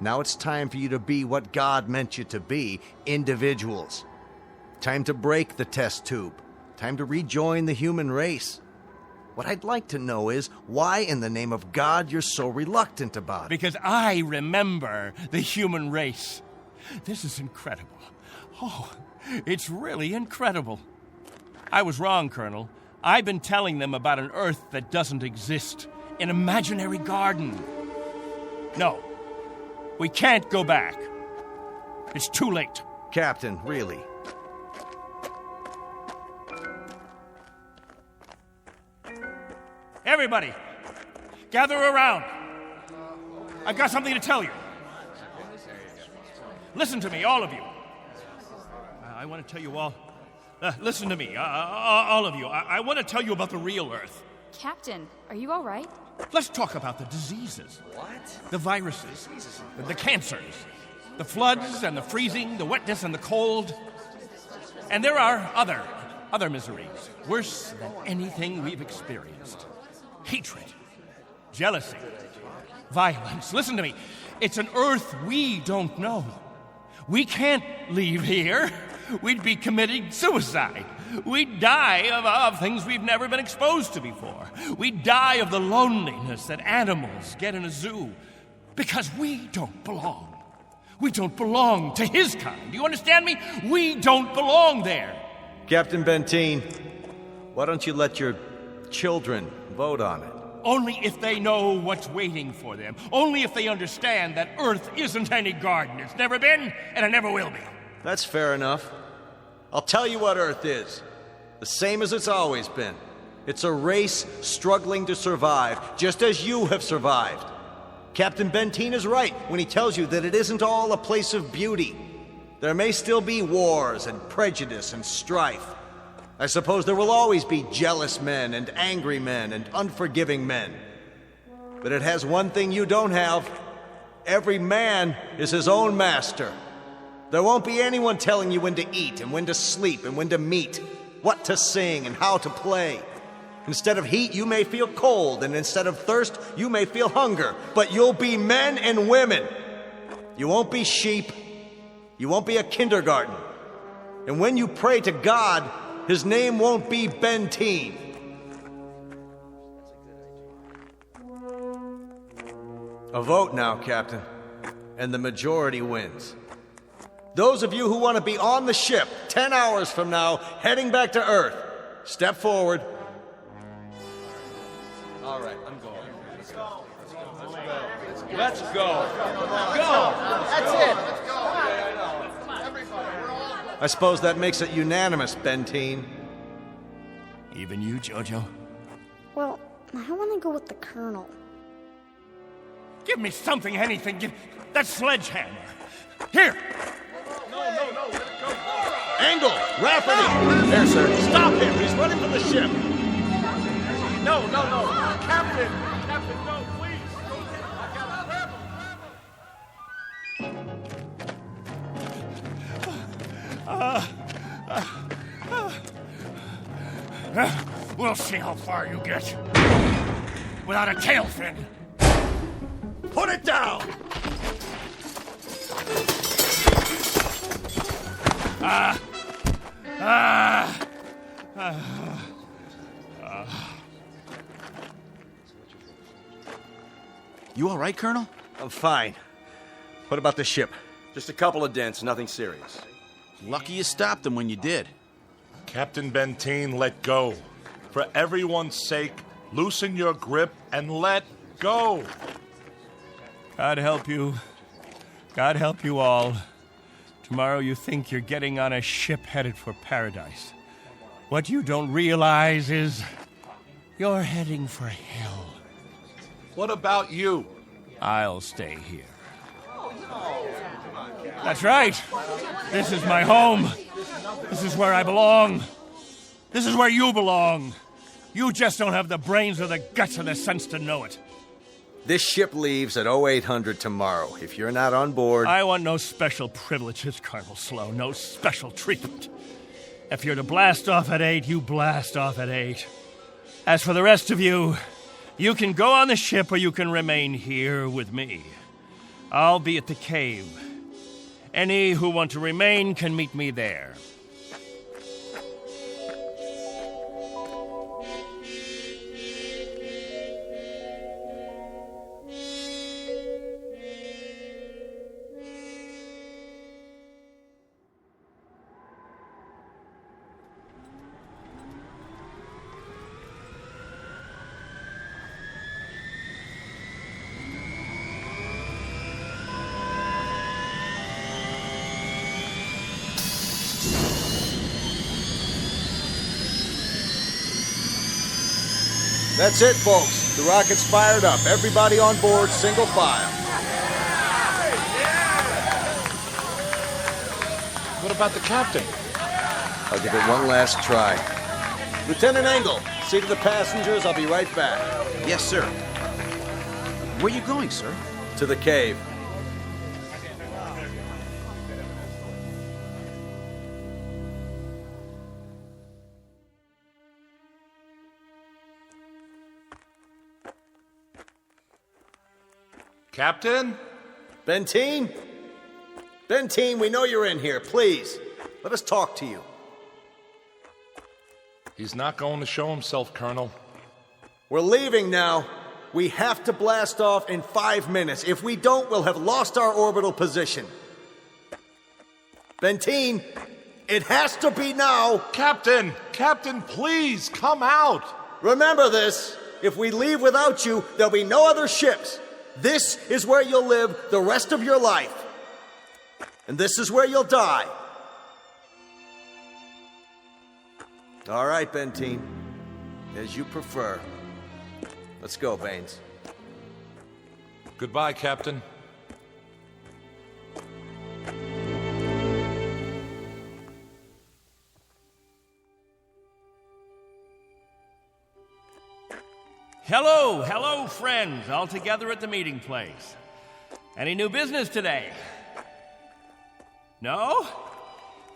Now it's time for you to be what God meant you to be, individuals. Time to break the test tube. Time to rejoin the human race. What I'd like to know is why in the name of God you're so reluctant about it. Because I remember the human race. This is incredible. Oh, it's really incredible. I was wrong, Colonel. I've been telling them about an Earth that doesn't exist. An imaginary garden. No, we can't go back. It's too late. Captain, really? Everybody, gather around. I've got something to tell you. Listen to me, all of you. I want to tell you all. Listen to me, all of you. I want to tell you about the real Earth. Captain, are you all right? Let's talk about the diseases. What? The viruses, the cancers, the floods and the freezing, the wetness and the cold. And there are other miseries, worse than anything we've experienced. Hatred, jealousy, violence. Listen to me. It's an Earth we don't know. We can't leave here. We'd be committing suicide. We'd die of things we've never been exposed to before. We'd die of the loneliness that animals get in a zoo. Because we don't belong. We don't belong to his kind. Do you understand me? We don't belong there. Captain Benteen, why don't you let your children vote on it? Only if they know what's waiting for them. Only if they understand that Earth isn't any garden. It's never been, and it never will be. That's fair enough. I'll tell you what Earth is. The same as it's always been. It's a race struggling to survive, just as you have survived. Captain Benteen is right when he tells you that it isn't all a place of beauty. There may still be wars and prejudice and strife. I suppose there will always be jealous men and angry men and unforgiving men. But it has one thing you don't have. Every man is his own master. There won't be anyone telling you when to eat and when to sleep and when to meet, what to sing and how to play. Instead of heat, you may feel cold, and instead of thirst, you may feel hunger. But you'll be men and women. You won't be sheep. You won't be a kindergarten. And when you pray to God, his name won't be Benteen. A vote now, Captain, and the majority wins. Those of you who want to be on the ship 10 hours from now, heading back to Earth, step forward. All right, I'm going. Let's go. Let's go. Go. That's it. Let's go. I suppose that makes it unanimous, Benteen. Even you, Jojo? Well, I want to go with the Colonel. Give me something, anything. Give that sledgehammer. Here. No, let it go. Angle, Rafferty. There, sir. Stop him. He's running from the ship. No. Captain, no, please. We'll see how far you get. Without a tail fin. Put it down! You all right, Colonel? I'm fine. What about the ship? Just a couple of dents, nothing serious. Lucky you stopped them when you did. Captain Benteen, let go. For everyone's sake, loosen your grip and let go. God help you. God help you all. Tomorrow you think you're getting on a ship headed for paradise. What you don't realize is you're heading for hell. What about you? I'll stay here. That's right. This is my home. This is where I belong. This is where you belong. You just don't have the brains or the guts or the sense to know it. This ship leaves at 0800 tomorrow. If you're not on board... I want no special privileges, Colonel Slow. No special treatment. If you're to blast off at 8, you blast off at 8. As for the rest of you, you can go on the ship or you can remain here with me. I'll be at the cave. Any who want to remain can meet me there. That's it, folks. The rocket's fired up. Everybody on board, single file. What about the captain? I'll give it one last try. Lieutenant Engel, see to the passengers. I'll be right back. Yes, sir. Where are you going, sir? To the cave. Captain? Benteen? Benteen, we know you're in here. Please, let us talk to you. He's not going to show himself, Colonel. We're leaving now. We have to blast off in 5 minutes. If we don't, we'll have lost our orbital position. Benteen, it has to be now. Captain! Captain, please, come out! Remember this. If we leave without you, there'll be no other ships. This is where you'll live the rest of your life. And this is where you'll die. All right, Benteen. As you prefer. Let's go, Baines. Goodbye, Captain. Hello, friends, all together at the meeting place. Any new business today? No?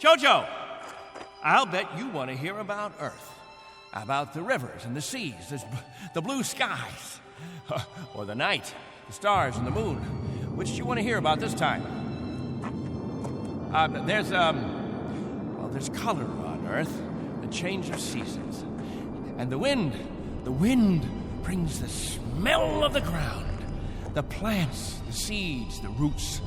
Jojo, I'll bet you want to hear about Earth. About the rivers and the seas, the blue skies, or the night, the stars and the moon. Which do you want to hear about this time? There's color on Earth, the change of seasons. And the wind brings the smell of the ground, the plants, the seeds, the roots,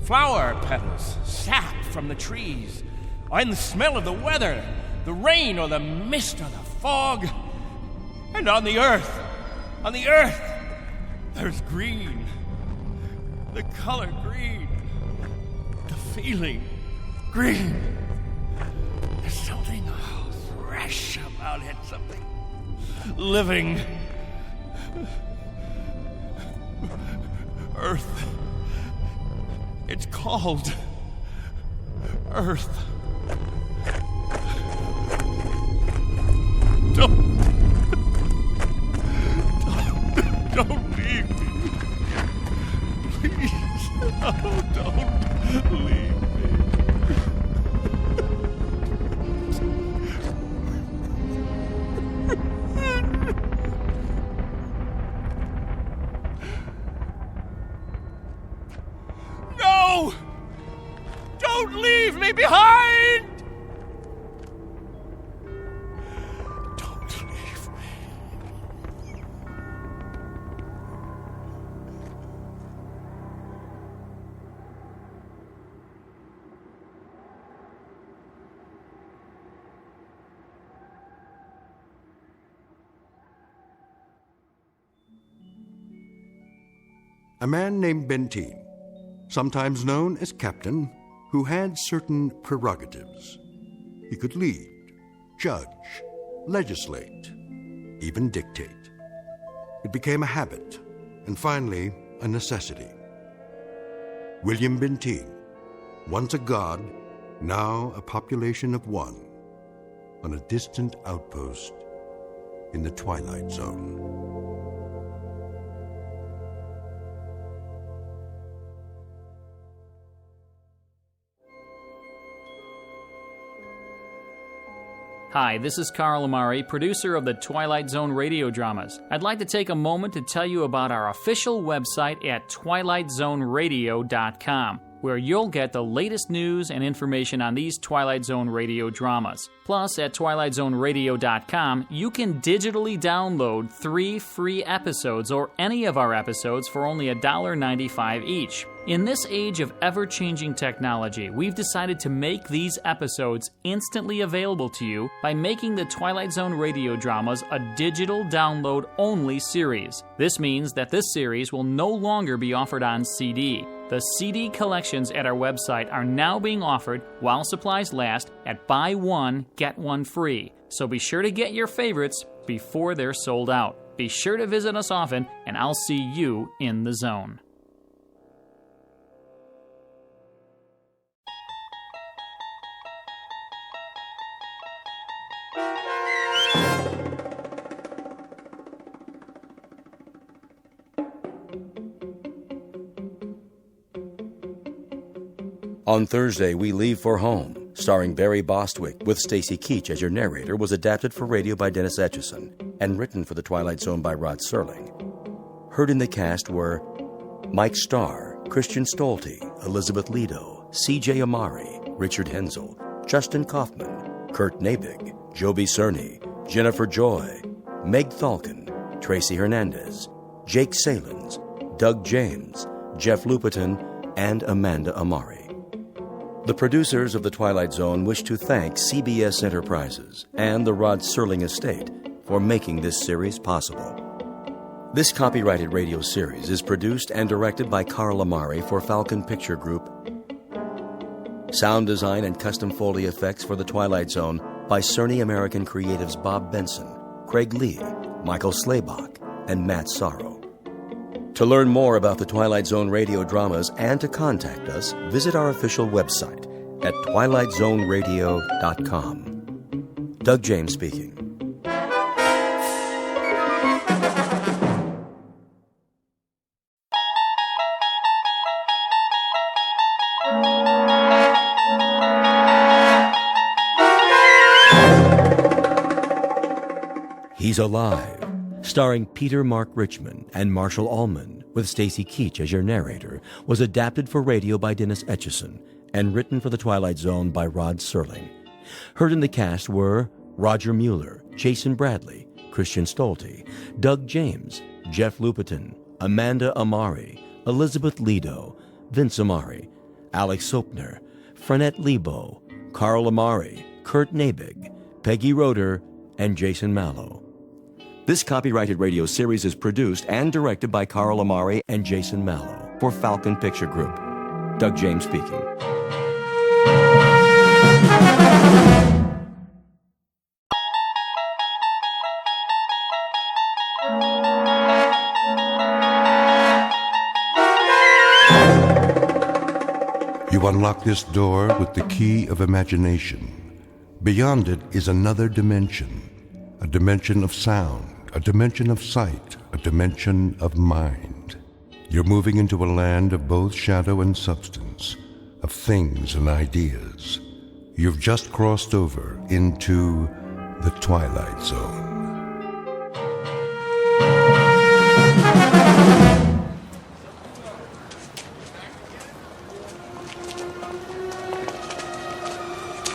flower petals, sap from the trees, and the smell of the weather, the rain or the mist or the fog. And on the earth, there's green, the color green, the feeling green. There's something fresh about it, something living. Earth. It's called Earth. Don't leave me. Please. Oh, don't leave me. No! Don't leave me behind! Don't leave me. A man named Benteen, sometimes known as Captain, who had certain prerogatives. He could lead, judge, legislate, even dictate. It became a habit, and finally, a necessity. William Benteen, once a god, now a population of one, on a distant outpost in the Twilight Zone. Hi, this is Carl Amari, producer of the Twilight Zone radio dramas. I'd like to take a moment to tell you about our official website at twilightzoneradio.com, where you'll get the latest news and information on these Twilight Zone radio dramas. Plus, at twilightzoneradio.com, you can digitally download 3 free episodes or any of our episodes for only $1.95 each. In this age of ever-changing technology, we've decided to make these episodes instantly available to you by making the Twilight Zone radio dramas a digital download-only series. This means that this series will no longer be offered on CD. The CD collections at our website are now being offered while supplies last at buy one, get one free. So be sure to get your favorites before they're sold out. Be sure to visit us often, and I'll see you in the zone. On Thursday, We Leave for Home, starring Barry Bostwick with Stacy Keach as your narrator, was adapted for radio by Dennis Etchison and written for The Twilight Zone by Rod Serling. Heard in the cast were Mike Starr, Christian Stolte, Elizabeth Lido, C.J. Amari, Richard Hensel, Justin Kaufman, Kurt Nabig, Joby Cerny, Jennifer Joy, Meg Thalken, Tracy Hernandez, Jake Salins, Doug James, Jeff Lupetin, and Amanda Amari. The producers of The Twilight Zone wish to thank CBS Enterprises and the Rod Serling Estate for making this series possible. This copyrighted radio series is produced and directed by Carl Amari for Falcon Picture Group. Sound design and custom Foley effects for The Twilight Zone by Cerny American Creatives Bob Benson, Craig Lee, Michael Slaybach, and Matt Sorrow. To learn more about the Twilight Zone radio dramas and to contact us, visit our official website at twilightzoneradio.com. Doug James speaking. He's Alive, starring Peter Mark Richmond and Marshall Allman, with Stacy Keach as your narrator, was adapted for radio by Dennis Etchison and written for The Twilight Zone by Rod Serling. Heard in the cast were Roger Mueller, Jason Bradley, Christian Stolte, Doug James, Jeff Lupetin, Amanda Amari, Elizabeth Lido, Vince Amari, Alex Sopner, Frenette Lebo, Carl Amari, Kurt Nabig, Peggy Roeder, and Jason Mallow. This copyrighted radio series is produced and directed by Carl Amari and Jason Mallow for Falcon Picture Group. Doug James speaking. You unlock this door with the key of imagination. Beyond it is another dimension, a dimension of sound, a dimension of sight, a dimension of mind. You're moving into a land of both shadow and substance, of things and ideas. You've just crossed over into the Twilight Zone.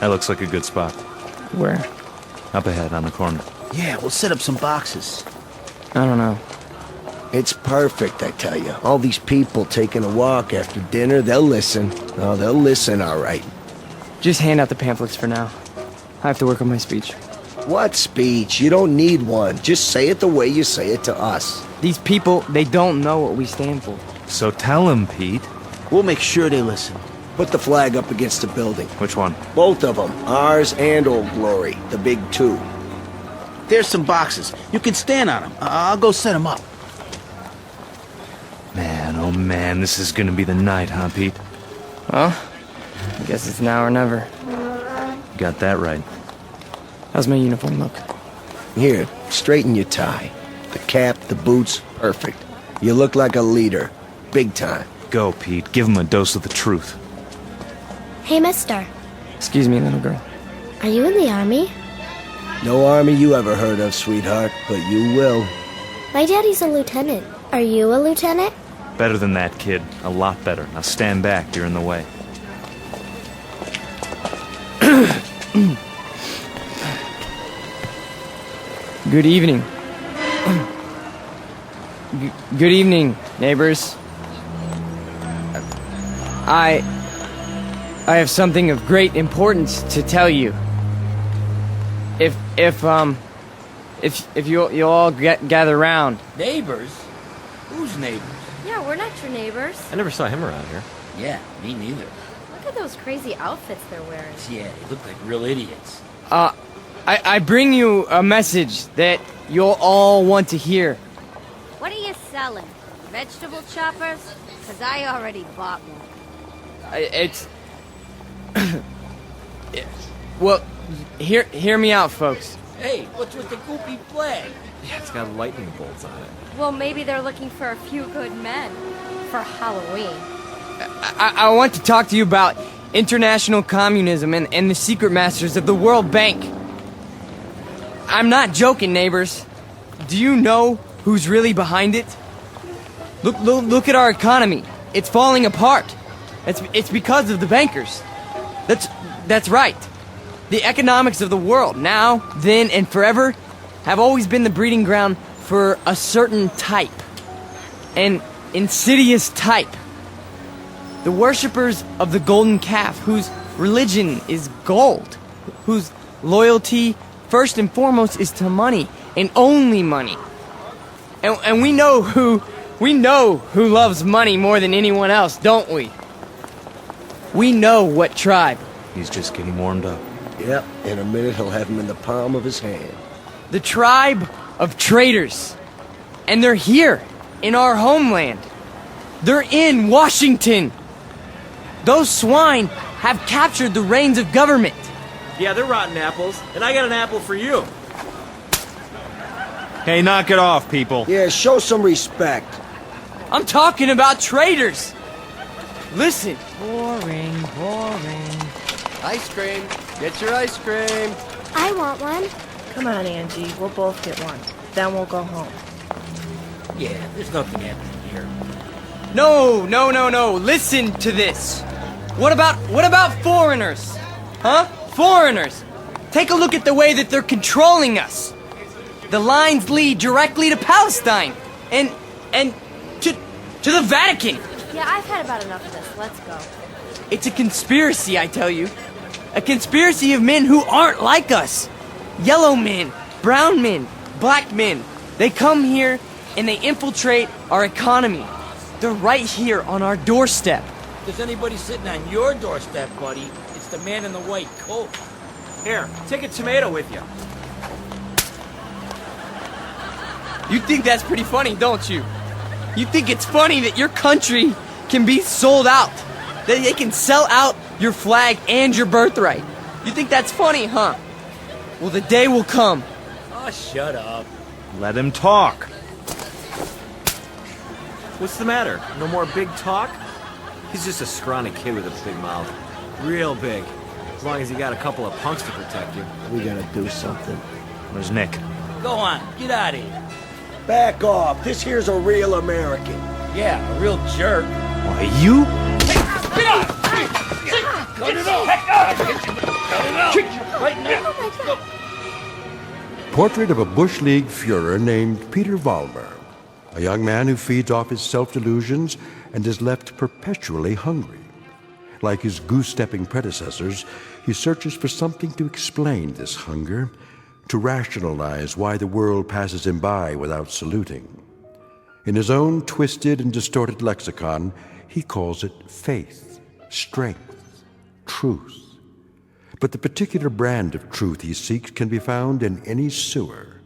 That looks like a good spot. Where? Up ahead on the corner. Yeah, we'll set up some boxes. I don't know. It's perfect, I tell you. All these people taking a walk after dinner, they'll listen. Oh, they'll listen, all right. Just hand out the pamphlets for now. I have to work on my speech. What speech? You don't need one. Just say it the way you say it to us. These people, they don't know what we stand for. So tell them, Pete. We'll make sure they listen. Put the flag up against the building. Which one? Both of them. Ours and Old Glory. The big two. There's some boxes. You can stand on them. I'll go set them up. Man, oh man, this is gonna be the night, huh, Pete? Well, I guess it's now or never. Got that right. How's my uniform look? Here, straighten your tie. The cap, the boots, perfect. You look like a leader. Big time. Go, Pete. Give him a dose of the truth. Hey, mister. Excuse me, little girl. Are you in the army? No army you ever heard of, sweetheart, but you will. My daddy's a lieutenant. Are you a lieutenant? Better than that, kid. A lot better. Now stand back. You're in the way. Good evening. Good evening, neighbors. I have something of great importance to tell you. If you'll all gather round. Neighbors? Who's neighbors? Yeah, we're not your neighbors. I never saw him around here. Yeah, me neither. Look at those crazy outfits they're wearing. Yeah, they look like real idiots. I bring you a message that you'll all want to hear. What are you selling? Vegetable choppers? Because I already bought one. It's... Well, hear me out, folks. Hey, what's with the goopy flag? Yeah, it's got lightning bolts on it. Well, maybe they're looking for a few good men for Halloween. I want to talk to you about international communism and the secret masters of the World Bank. I'm not joking, neighbors. Do you know who's really behind it? Look at our economy. It's falling apart. It's because of the bankers. That's right. The economics of the world, now, then, and forever, have always been the breeding ground for a certain type. An insidious type. The worshippers of the golden calf, whose religion is gold, whose loyalty, first and foremost, is to money, and only money. And we know who loves money more than anyone else, don't we? We know what tribe. He's just getting warmed up. Yep, in a minute he'll have him in the palm of his hand. The tribe of traitors. And they're here, in our homeland. They're in Washington. Those swine have captured the reins of government. Yeah, they're rotten apples, and I got an apple for you. Hey, knock it off, people. Yeah, show some respect. I'm talking about traitors. Listen. Boring. Ice cream. Get your ice cream. I want one. Come on, Angie. We'll both get one. Then we'll go home. Yeah, there's nothing happening here. No. Listen to this. What about foreigners? Huh? Foreigners. Take a look at the way that they're controlling us. The lines lead directly to Palestine and to the Vatican. Yeah, I've had about enough of this. Let's go. It's a conspiracy, I tell you. A conspiracy of men who aren't like us. Yellow men, brown men, black men. They come here and they infiltrate our economy. They're right here on our doorstep. If there's anybody sitting on your doorstep, buddy, it's the man in the white coat. Here, take a tomato with you. You think that's pretty funny, don't you? You think it's funny that your country can be sold out? That they can sell out your flag and your birthright? You think that's funny, huh? Well, the day will come. Oh, shut up. Let him talk. What's the matter? No more big talk? He's just a scrawny kid with a big mouth. Real big. As long as you got a couple of punks to protect you. We gotta do something. Where's Nick? Go on, get out of here. Back off. This here's a real American. Yeah, a real jerk. Why, you? Get out! Cut it off! Cut it off! Right now! Portrait of a Bush League Fuhrer named Peter Vollmer, a young man who feeds off his self-delusions and is left perpetually hungry. Like his goose-stepping predecessors, he searches for something to explain this hunger, to rationalize why the world passes him by without saluting. In his own twisted and distorted lexicon, he calls it faith, strength, truth. But the particular brand of truth he seeks can be found in any sewer.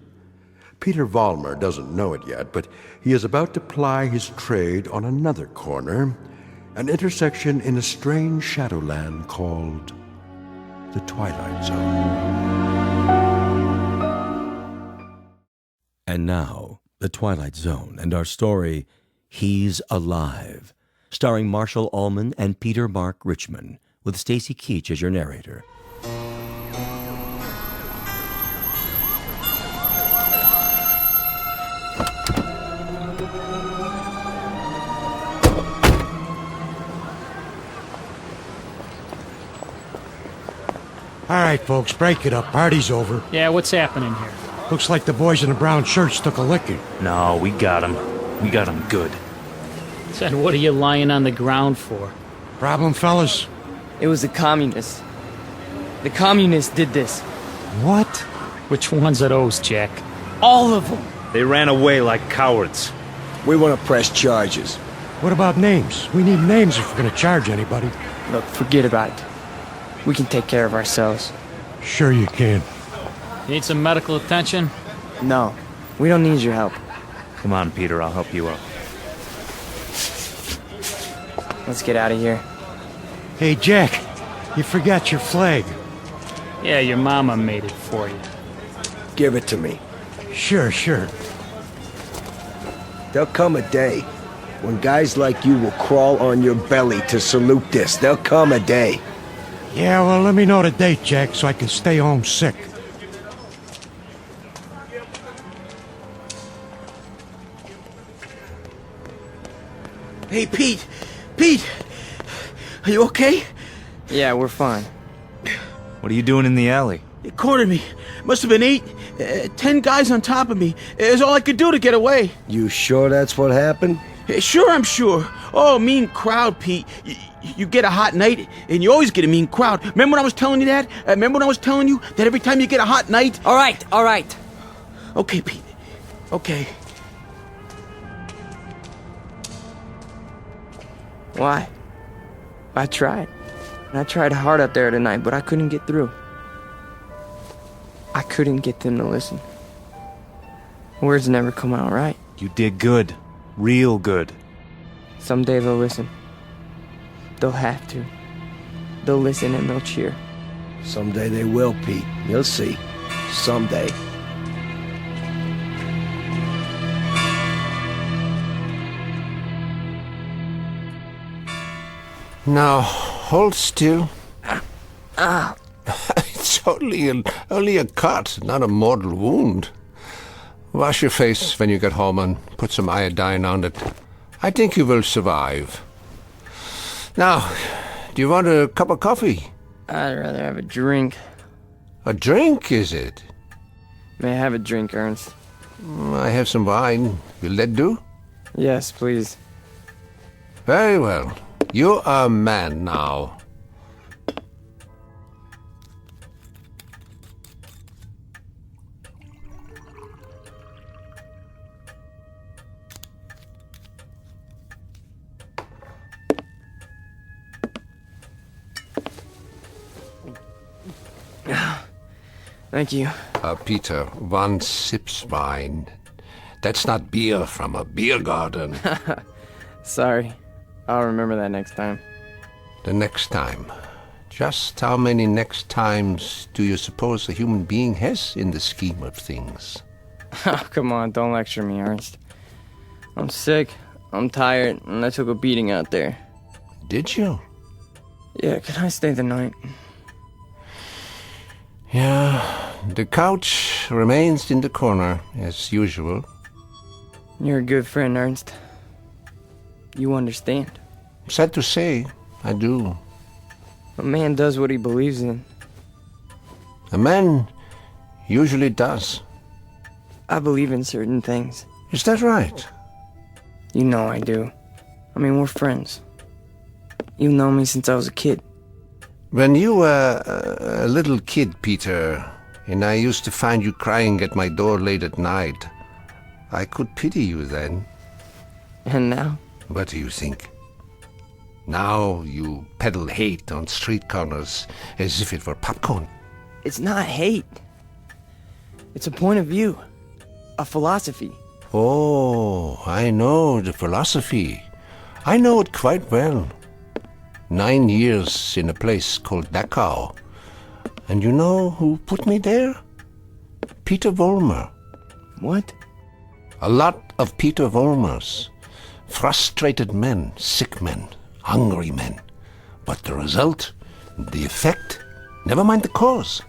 Peter Vollmer doesn't know it yet, but he is about to ply his trade on another corner, an intersection in a strange shadowland called the Twilight Zone. And now, The Twilight Zone and our story, He's Alive, starring Marshall Allman and Peter Mark Richmond, with Stacy Keach as your narrator. All right, folks, break it up. Party's over. Yeah, what's happening here? Looks like the boys in the brown shirts took a licking. No, we got him. We got him good. Said, what are you lying on the ground for? Problem, fellas? It was the communists. The communists did this. What? Which ones are those, Jack? All of them. They ran away like cowards. We want to press charges. What about names? We need names if we're going to charge anybody. Look, forget about it. We can take care of ourselves. Sure you can. You need some medical attention? No, we don't need your help. Come on, Peter, I'll help you out. Let's get out of here. Hey, Jack, you forgot your flag. Yeah, your mama made it for you. Give it to me. Sure. There'll come a day when guys like you will crawl on your belly to salute this. There'll come a day. Yeah, well, let me know the date, Jack, so I can stay home sick. Hey, Pete! Pete! Are you okay? Yeah, we're fine. What are you doing in the alley? They cornered me. Must have been 10 guys on top of me. It was all I could do to get away. You sure that's what happened? Sure, I'm sure. Oh, mean crowd, Pete. You get a hot night, and you always get a mean crowd. Remember when I was telling you that? Remember when I was telling you that every time you get a hot night... All right. Okay, Pete. Okay. Why? I tried. I tried hard out there tonight, but I couldn't get through. I couldn't get them to listen. Words never come out right. You did good. Real good. Someday they'll listen. They'll have to. They'll listen and they'll cheer. Someday they will, Pete. You'll see. Someday. Now, hold still. It's only a cut, not a mortal wound. Wash your face when you get home and put some iodine on it. I think you will survive. Now, do you want a cup of coffee? I'd rather have a drink. A drink, is it? May I have a drink, Ernst? I have some wine. Will that do? Yes, please. Very well. You are a man now. Thank you. Peter, one sips wine. That's not beer from a beer garden. Sorry. I'll remember that next time. The next time. Just how many next times do you suppose a human being has in the scheme of things? Oh, come on, don't lecture me, Ernst. I'm sick, I'm tired, and I took a beating out there. Did you? Yeah, can I stay the night? Yeah, the couch remains in the corner, as usual. You're a good friend, Ernst. You understand. Sad to say, I do. A man does what he believes in. A man usually does. I believe in certain things. Is that right? You know I do. I mean, we're friends. You've known me since I was a kid. When you were a little kid, Peter, and I used to find you crying at my door late at night, I could pity you then. And now? What do you think? Now you peddle hate on street corners as if it were popcorn. It's not hate. It's a point of view. A philosophy. Oh, I know the philosophy. I know it quite well. 9 years in a place called Dachau. And you know who put me there? Peter Vollmer. What? A lot of Peter Vollmers. Frustrated men, sick men, hungry men. But the result, the effect, never mind the cause,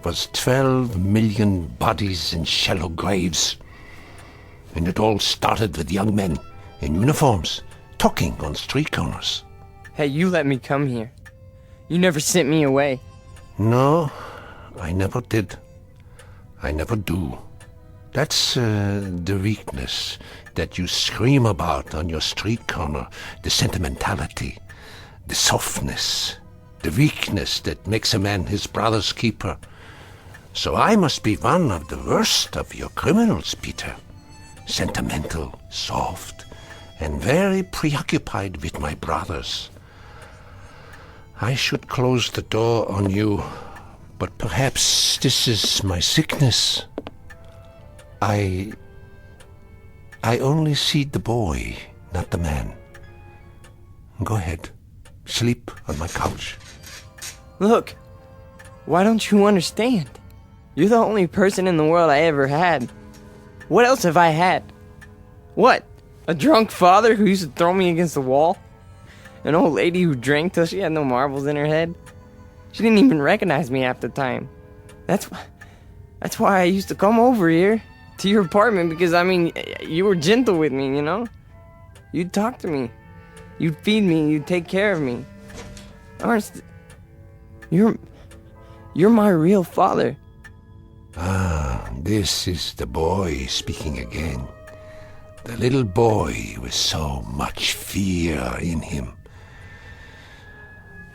was 12 million bodies in shallow graves. And it all started with young men in uniforms, talking on street corners. Hey, you let me come here. You never sent me away. No, I never did. I never do. That's the weakness that you scream about on your street corner. The sentimentality, the softness, the weakness that makes a man his brother's keeper. So I must be one of the worst of your criminals, Peter. Sentimental, soft, and very preoccupied with my brothers. I should close the door on you, but perhaps this is my sickness. I only see the boy, not the man. Go ahead. Sleep on my couch. Look, why don't you understand? You're the only person in the world I ever had. What else have I had? What? A drunk father who used to throw me against the wall? An old lady who drank till she had no marbles in her head? She didn't even recognize me half the time. That's why I used to come over here to your apartment, because, I mean, you were gentle with me, you know? You'd talk to me. You'd feed me. You'd take care of me. Ernst, you're my real father. Ah, this is the boy speaking again. The little boy with so much fear in him.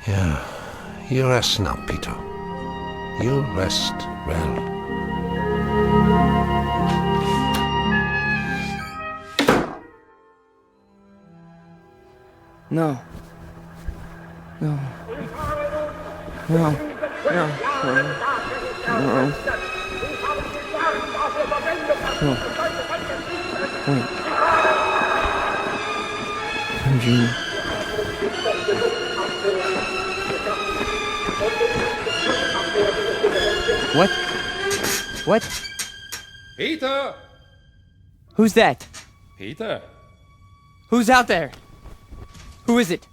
Yeah, you rest now, Peter. You rest well. No. No. No. No. No. No. Wait. I'm dreaming. What? What? Peter! Who's that? Peter? Who's out there? Who is it?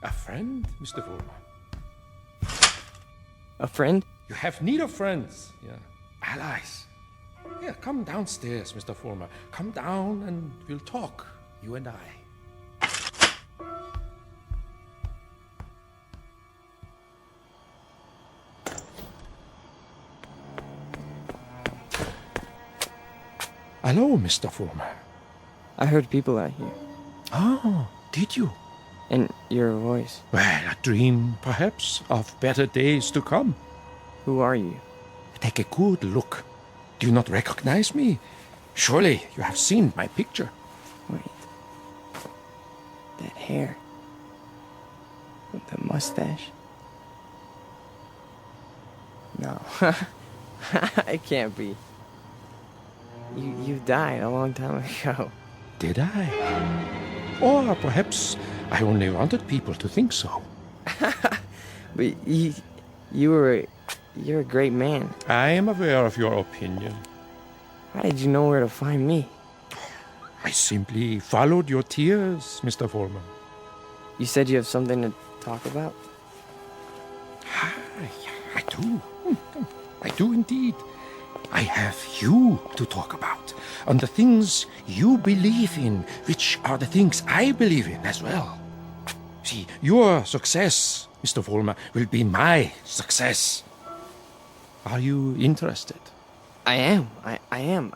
A friend, Mr. Vollmer. A friend? You have need of friends, yeah. Allies. Yeah, come downstairs, Mr. Vollmer. Come down and we'll talk, you and I. Hello, Mr. Vollmer. I heard people out here. Oh, did you? And your voice. Well, a dream, perhaps, of better days to come. Who are you? Take a good look. Do you not recognize me? Surely you have seen my picture. Wait. That hair. With the mustache. No. It can't be. You died a long time ago. Did I? Or perhaps I only wanted people to think so. But you're a great man. I am aware of your opinion. How did you know where to find me? I simply followed your tears, Mr. Vollmer. You said you have something to talk about? I do. I do indeed. I have you to talk about, and the things you believe in, which are the things I believe in as well. See, your success, Mr. Vollmer, will be my success. Are you interested? I am. I am.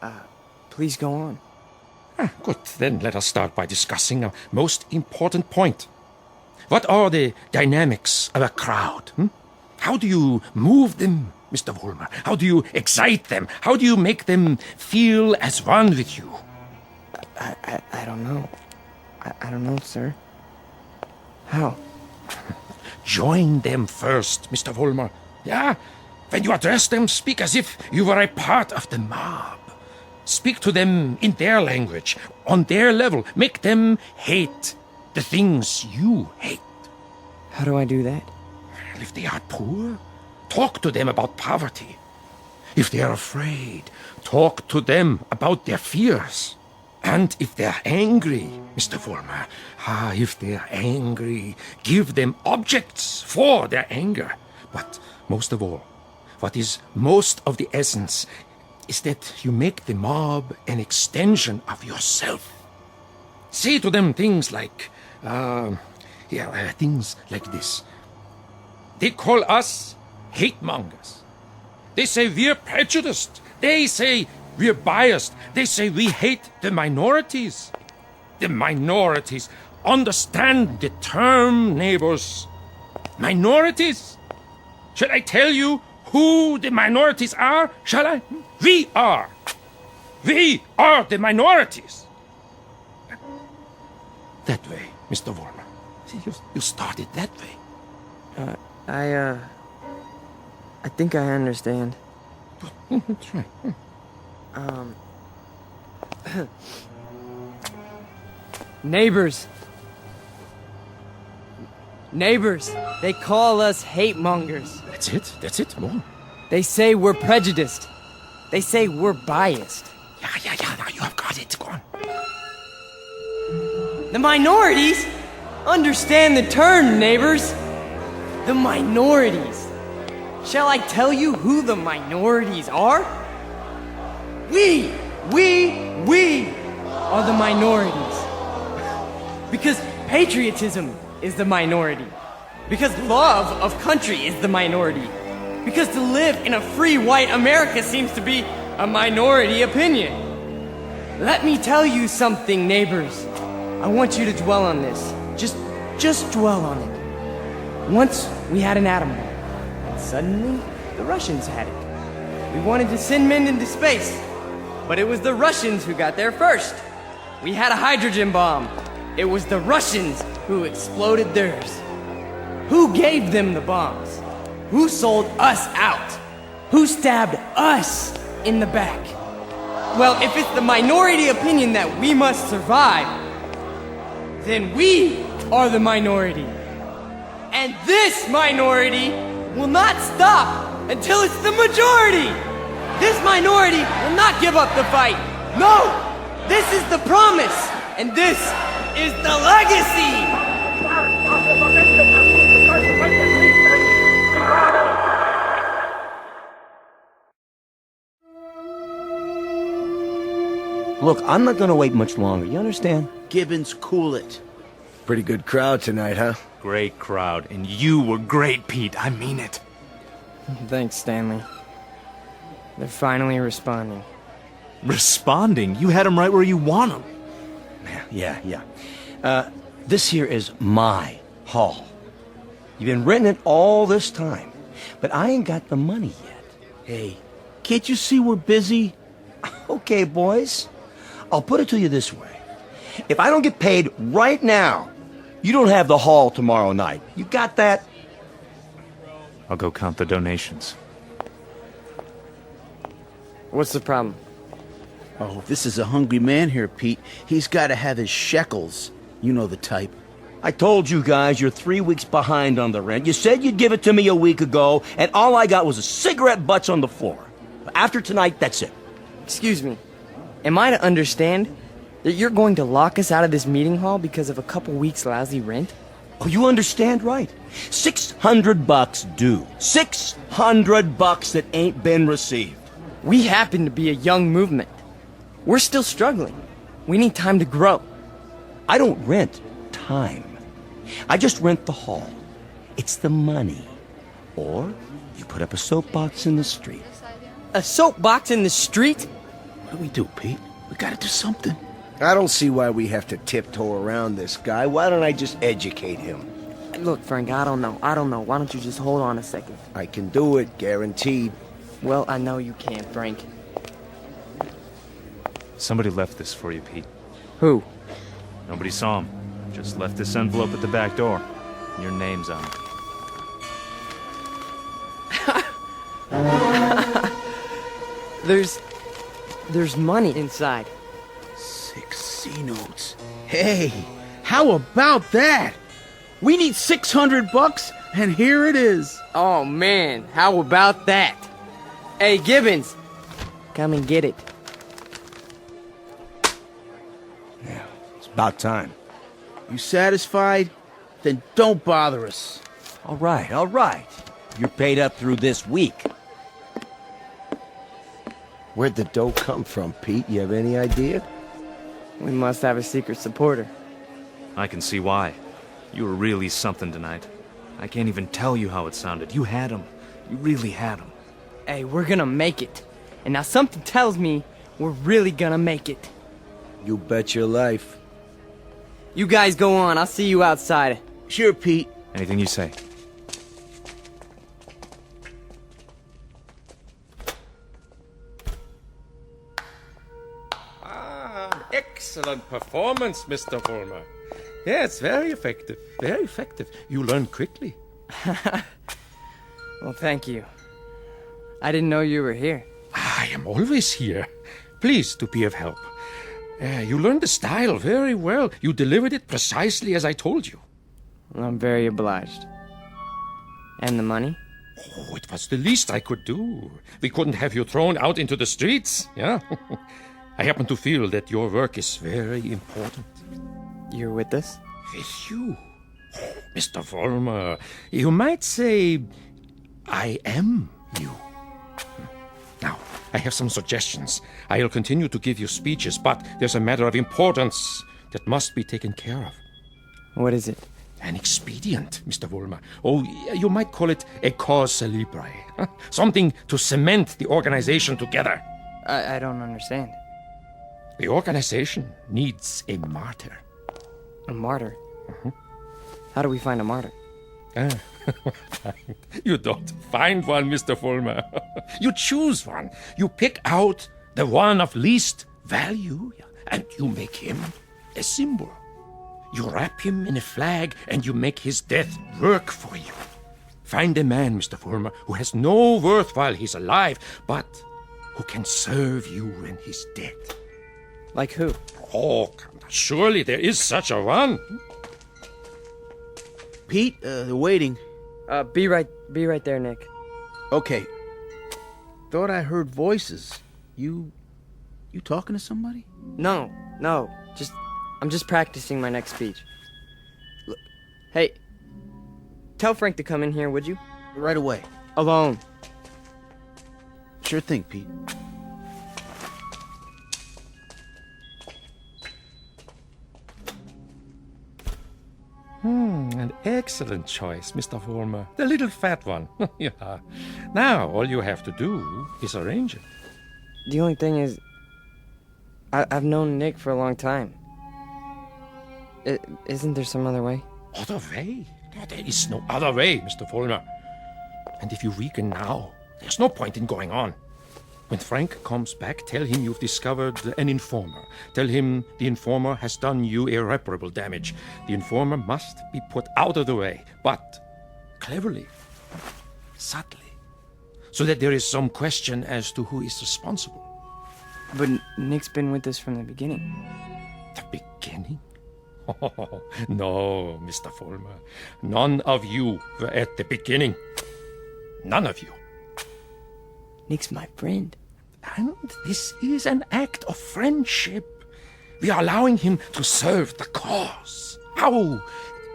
Please go on. Good. Then let us start by discussing a most important point. What are the dynamics of a crowd? How do you move them, Mr. Vollmer? How do you excite them? How do you make them feel as one with you? I don't know. I don't know, sir. How? Join them first, Mr. Vollmer. Yeah? When you address them, speak as if you were a part of the mob. Speak to them in their language, on their level. Make them hate the things you hate. How do I do that? If they are poor, talk to them about poverty. If they are afraid, talk to them about their fears. And if they are angry, Mr. Vollmer, if they are angry, give them objects for their anger. But most of all, what is most of the essence is that you make the mob an extension of yourself. Say to them things like, things like this. They call us hate mongers. They say we're prejudiced. They say we're biased. They say we hate the minorities. The minorities. Understand the term, neighbors. Minorities. Should I tell you who the minorities are? Shall I? We are. We are the minorities. That way, Mr. Warner. See, you started that way. I think I understand. That's right. Neighbors. Neighbors. They call us hate mongers. That's it, more. They say we're prejudiced. They say we're biased. Yeah, now you have got it. Go on. The minorities? Understand the term, neighbors. The minorities. Shall I tell you who the minorities are? We are the minorities. Because patriotism is the minority. Because love of country is the minority. Because to live in a free white America seems to be a minority opinion. Let me tell you something, neighbors. I want you to dwell on this. Just dwell on it. Once we had an atom bomb, and suddenly the Russians had it. We wanted to send men into space, but it was the Russians who got there first. We had a hydrogen bomb. It was the Russians who exploded theirs. Who gave them the bombs? Who sold us out? Who stabbed us in the back? Well, if it's the minority opinion that we must survive, then we are the minority. And this minority will not stop until it's the majority. This minority will not give up the fight. No, this is the promise, and this is the legacy. Look, I'm not gonna wait much longer, you understand? Gibbons, cool it. Pretty good crowd tonight, huh? Great crowd, and you were great, Pete. I mean it. Thanks, Stanley. They're finally responding. Responding? You had them right where you want them. Yeah. This here is my hall. You've been renting it all this time, but I ain't got the money yet. Hey, can't you see we're busy? Okay, boys. I'll put it to you this way. If I don't get paid right now, you don't have the hall tomorrow night. You got that? I'll go count the donations. What's the problem? Oh, this is a hungry man here, Pete. He's got to have his shekels. You know the type. I told you guys you're 3 weeks behind on the rent. You said you'd give it to me a week ago, and all I got was a cigarette butts on the floor. After tonight, that's it. Excuse me. Am I to understand that you're going to lock us out of this meeting hall because of a couple weeks' lousy rent? Oh, you understand right. $600 due. $600 that ain't been received. We happen to be a young movement. We're still struggling. We need time to grow. I don't rent time. I just rent the hall. It's the money. Or you put up a soapbox in the street. A soapbox in the street? What do we do, Pete? We gotta do something. I don't see why we have to tiptoe around this guy. Why don't I just educate him? Look, Frank, I don't know. Why don't you just hold on a second? I can do it, guaranteed. Well, I know you can't, Frank. Somebody left this for you, Pete. Who? Nobody saw him. Just left this envelope at the back door. Your name's on it. There's money inside. 6 C-notes. Hey, how about that? We need $600, and here it is. Oh, man, how about that? Hey, Gibbons, come and get it. Yeah, it's about time. You satisfied? Then don't bother us. All right. You're paid up through this week. Where'd the dough come from, Pete? You have any idea? We must have a secret supporter. I can see why. You were really something tonight. I can't even tell you how it sounded. You had 'em. You really had him. Hey, we're gonna make it. And now something tells me we're really gonna make it. You bet your life. You guys go on. I'll see you outside. Sure, Pete. Anything you say. Excellent performance, Mr. Vollmer. Yes, very effective. Very effective. You learn quickly. Well, thank you. I didn't know you were here. I am always here. Pleased to be of help. You learned the style very well. You delivered it precisely as I told you. Well, I'm very obliged. And the money? Oh, it was the least I could do. We couldn't have you thrown out into the streets, yeah? I happen to feel that your work is very important. You're with us? With you? Oh, Mr. Vollmer, you might say I am you. Now, I have some suggestions. I'll continue to give you speeches, but there's a matter of importance that must be taken care of. What is it? An expedient, Mr. Vollmer. Oh, you might call it a cause célèbre. Something to cement the organization together. I don't understand. The organization needs a martyr. A martyr? How do we find a martyr? You don't find one, Mr. Vollmer. You choose one. You pick out the one of least value, and you make him a symbol. You wrap him in a flag, and you make his death work for you. Find a man, Mr. Vollmer, who has no worth while he's alive, but who can serve you when he's dead. Like who? Oh, surely there is such a one. Pete, they're waiting. Be right there, Nick. Okay. Thought I heard voices. You talking to somebody? No. I'm just practicing my next speech. Look, hey, tell Frank to come in here, would you? Right away. Alone. Sure thing, Pete. An excellent choice, Mr. Vollmer. The little fat one. Yeah. Now, all you have to do is arrange it. The only thing is, I've known Nick for a long time. Isn't there some other way? Other way? There is no other way, Mr. Vollmer. And if you weaken now, there's no point in going on. When Frank comes back, tell him you've discovered an informer. Tell him the informer has done you irreparable damage. The informer must be put out of the way, but cleverly, subtly, so that there is some question as to who is responsible. But Nick's been with us from the beginning. The beginning? Oh, no, Mr. Vollmer. None of you were at the beginning. None of you. Nick's my friend. And this is an act of friendship. We are allowing him to serve the cause. How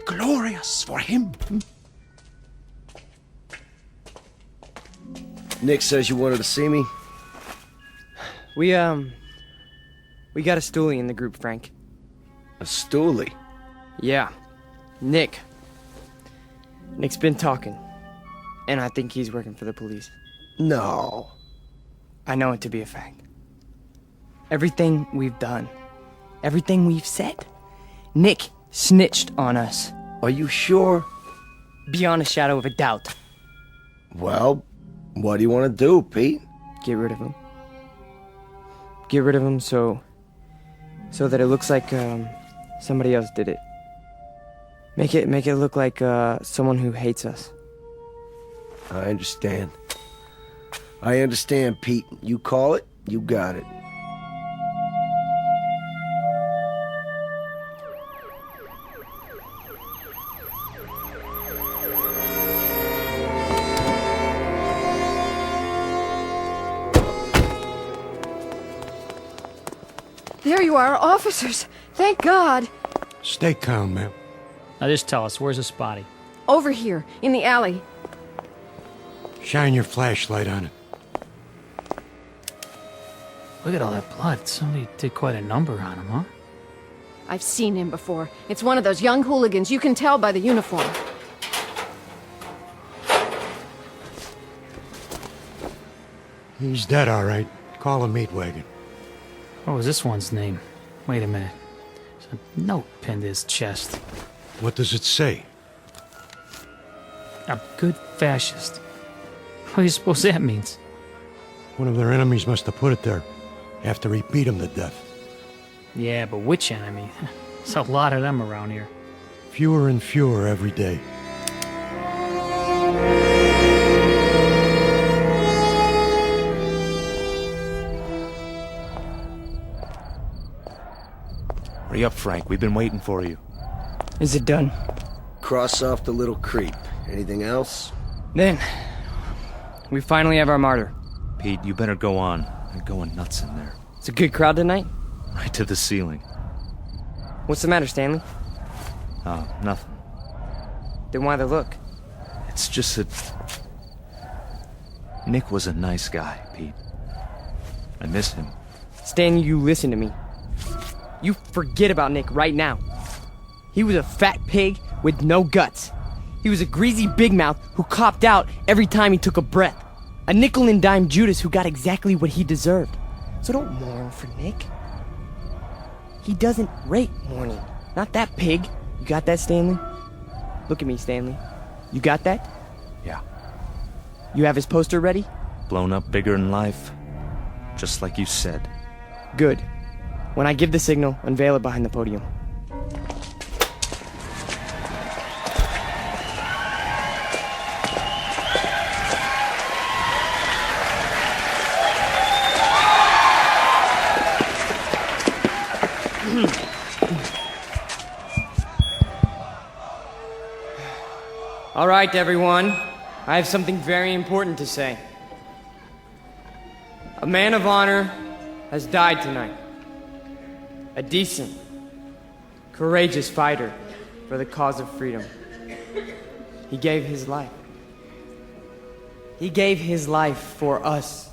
glorious for him. Nick says you wanted to see me. We got a stoolie in the group, Frank. A stoolie? Yeah. Nick's been talking. And I think he's working for the police. No. I know it to be a fact. Everything we've done, everything we've said, Nick snitched on us. Are you sure? Beyond a shadow of a doubt. Well, what do you want to do, Pete? Get rid of him. Get rid of him so that it looks like somebody else did it. Make it look like someone who hates us. I understand. I understand, Pete. You call it, you got it. There you are, officers. Thank God. Stay calm, ma'am. Now just tell us, where's this body? Over here, in the alley. Shine your flashlight on it. Look at all that blood. Somebody did quite a number on him, huh? I've seen him before. It's one of those young hooligans. You can tell by the uniform. He's dead, all right. Call a meat wagon. What was this one's name? Wait a minute. There's a note pinned to his chest. What does it say? A good fascist. What do you suppose that means? One of their enemies must have put it there after he beat him to death. Yeah, but which enemy? There's a lot of them around here. Fewer and fewer every day. Hurry up, Frank. We've been waiting for you. Is it done? Cross off the little creep. Anything else? Then, we finally have our martyr. Pete, you better go on. They're going nuts in there. It's a good crowd tonight? Right to the ceiling. What's the matter, Stanley? Oh, nothing. Then why the look? It's just that... Nick was a nice guy, Pete. I miss him. Stanley, you listen to me. You forget about Nick right now. He was a fat pig with no guts. He was a greasy big mouth who copped out every time he took a breath. A nickel and dime Judas who got exactly what he deserved. So don't mourn for Nick. He doesn't rate mourning. Not that pig. You got that, Stanley? Look at me, Stanley. You got that? Yeah. You have his poster ready? Blown up bigger in life. Just like you said. Good. When I give the signal, unveil it behind the podium. All right, everyone. I have something very important to say. A man of honor has died tonight. A decent, courageous fighter for the cause of freedom. He gave his life. He gave his life for us.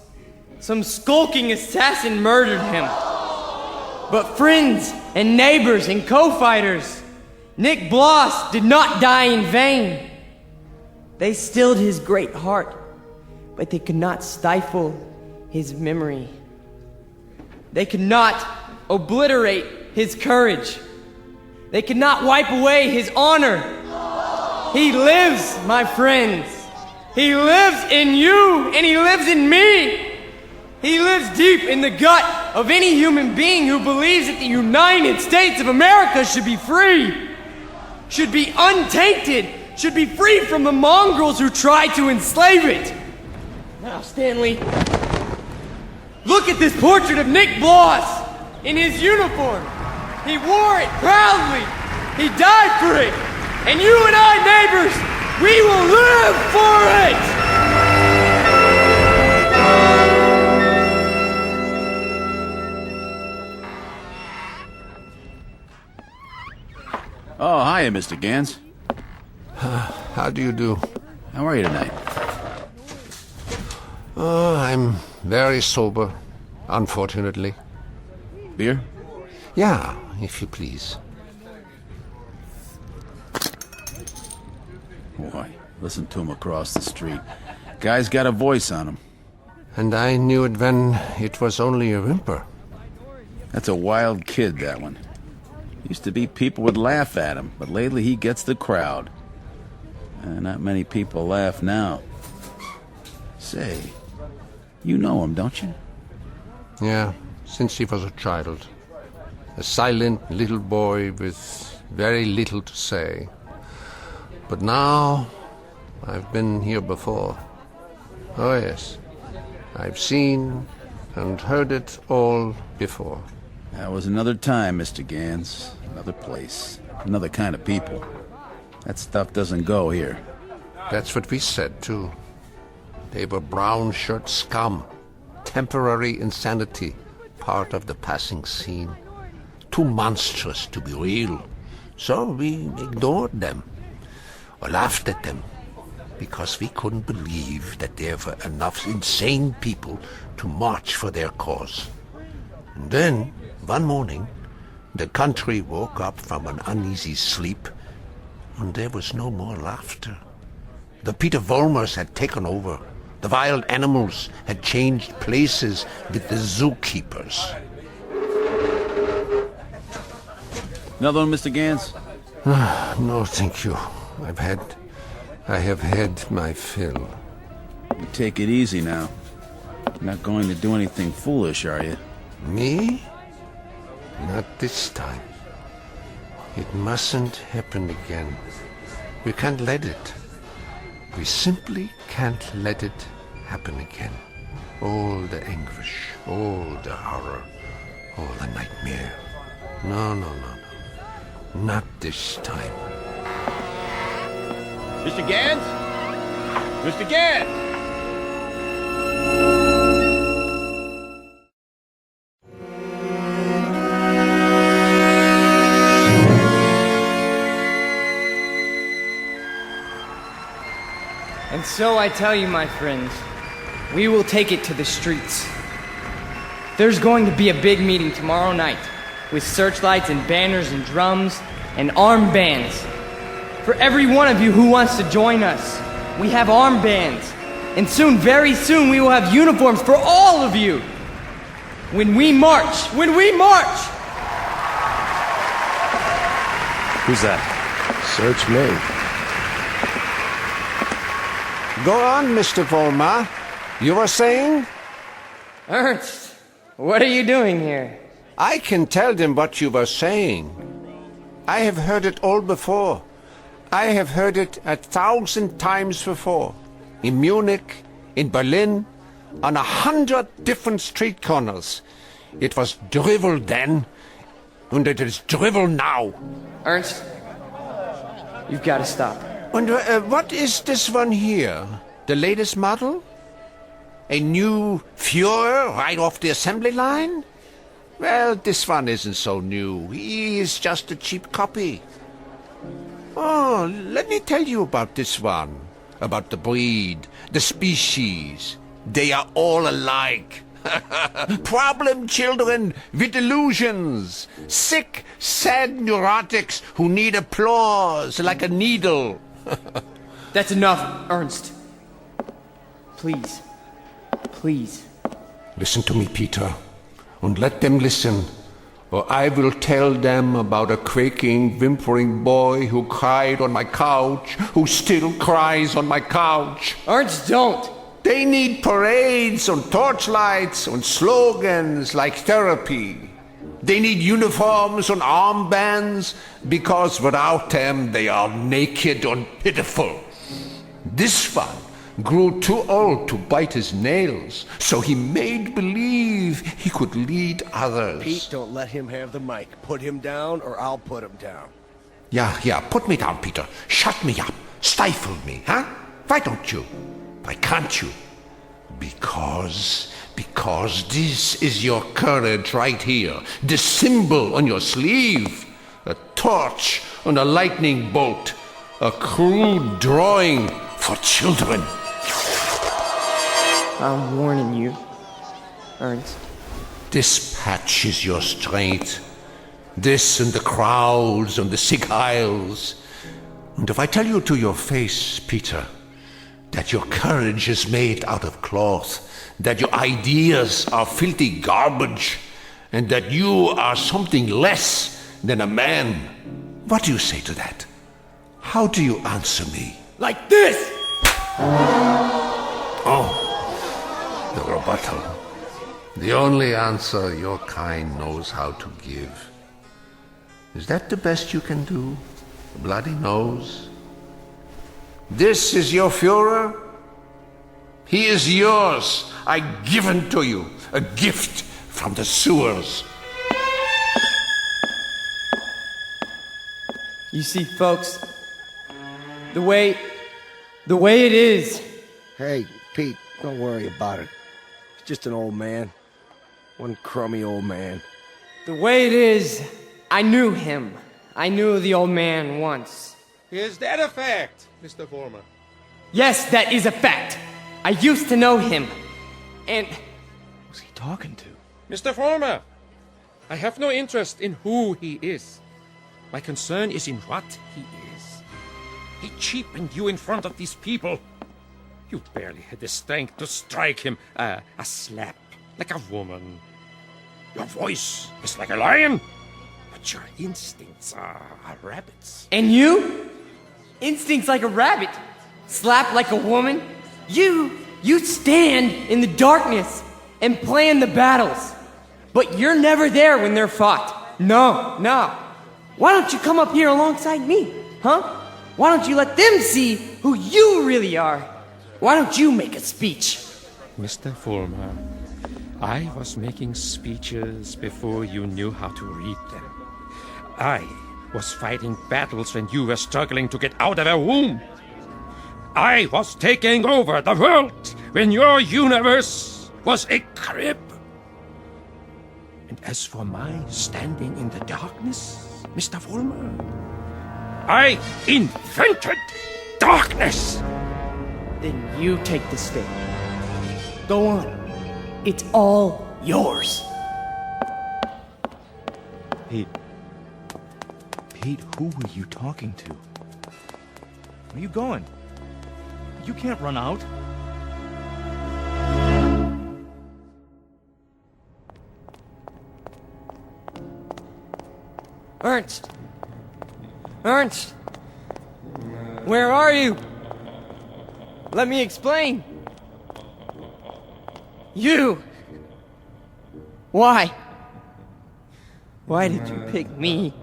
Some skulking assassin murdered him. But friends and neighbors and co-fighters, Nick Bloss did not die in vain. They stilled his great heart, but they could not stifle his memory. They could not obliterate his courage. They could not wipe away his honor. He lives, my friends. He lives in you, and he lives in me. He lives deep in the gut of any human being who believes that the United States of America should be free, should be untainted, should be free from the mongrels who try to enslave it. Now, Stanley, look at this portrait of Nick Bloss in his uniform. He wore it proudly. He died for it. And you and I, neighbors, we will live for it! Oh, hiya, Mr. Gans. How do you do? How are you tonight? Oh, I'm very sober, unfortunately. Beer? Yeah, if you please. Boy, listen to him across the street. Guy's got a voice on him. And I knew it when it was only a whimper. That's a wild kid, that one. Used to be people would laugh at him, but lately he gets the crowd. Not many people laugh now. Say, you know him, don't you? Yeah, since he was a child. A silent little boy with very little to say. But now, I've been here before. Oh yes, I've seen and heard it all before. That was another time, Mr. Gans. Another place. Another kind of people. That stuff doesn't go here. That's what we said, too. They were brown shirt scum. Temporary insanity. Part of the passing scene. Too monstrous to be real. So we ignored them. Or laughed at them. Because we couldn't believe that there were enough insane people to march for their cause. And then, one morning, the country woke up from an uneasy sleep, and there was no more laughter. The Peter Volmers had taken over. The wild animals had changed places with the zookeepers. Another one, Mr. Gans? No, thank you. I have had my fill. You take it easy now. You're not going to do anything foolish, are you? Me? Not this time. It mustn't happen again. We can't let it. We simply can't let it happen again. All the anguish, all the horror, all the nightmare. No. Not this time. Mr. Gans? Mr. Gans! And so I tell you, my friends, we will take it to the streets. There's going to be a big meeting tomorrow night with searchlights and banners and drums and armbands. For every one of you who wants to join us, we have armbands. And soon, very soon, we will have uniforms for all of you. When we march! Who's that? Search me. Go on, Mr. Volmar. You were saying? Ernst, what are you doing here? I can tell them what you were saying. I have heard it all before. I have heard it 1,000 times before. In Munich, in Berlin, on 100 different street corners. It was drivel then, and it is drivel now. Ernst, you've got to stop. And what is this one here? The latest model? A new Führer right off the assembly line? Well, this one isn't so new. He is just a cheap copy. Oh, let me tell you about this one. About the breed, the species. They are all alike. Problem children with illusions. Sick, sad neurotics who need applause like a needle. That's enough, Ernst. Please. Please. Listen to me, Peter, and let them listen, or I will tell them about a quaking, whimpering boy who cried on my couch, who still cries on my couch. Ernst, don't! They need parades and torchlights and slogans like therapy. They need uniforms and armbands, because without them they are naked and pitiful. This one grew too old to bite his nails, so he made believe he could lead others. Pete, don't let him have the mic. Put him down, or I'll put him down. Yeah, put me down, Peter. Shut me up. Stifle me, huh? Why don't you? Why can't you? Because this is your courage right here. The symbol on your sleeve. A torch and a lightning bolt. A crude drawing for children. I'm warning you, Ernst. This patch is your strength. This and the crowds and the sick aisles. And if I tell you to your face, Peter, that your courage is made out of cloth, that your ideas are filthy garbage, and that you are something less than a man, what do you say to that? How do you answer me? Like this! Oh, the rebuttal. The only answer your kind knows how to give. Is that the best you can do? A bloody nose? This is your Führer? He is yours. I give him to you. A gift from the sewers. You see, folks, the way it is. Hey, Pete, don't worry about it. He's just an old man. One crummy old man. The way it is, I knew him. I knew the old man once. Is that a fact, Mr. Former? Yes, that is a fact. I used to know him. And... Who's he talking to? Mr. Former, I have no interest in who he is. My concern is in what he is. He cheapened you in front of these people. You barely had the strength to strike him a slap, like a woman. Your voice is like a lion, but your instincts are rabbits. And you? Instincts like a rabbit. Slap like a woman. You stand in the darkness and plan the battles. But you're never there when they're fought. No. Why don't you come up here alongside me, huh? Why don't you let them see who you really are? Why don't you make a speech? Mr. Fulmer, I was making speeches before you knew how to read them. I was fighting battles when you were struggling to get out of a womb. I was taking over the world when your universe was a crib. And as for my standing in the darkness, Mr. Fulmer, I invented darkness. Then you take the stick. Go on. It's all yours. Pete, who were you talking to? Where are you going? You can't run out. Ernst! Where are you? Let me explain. You! Why? Why did you pick me?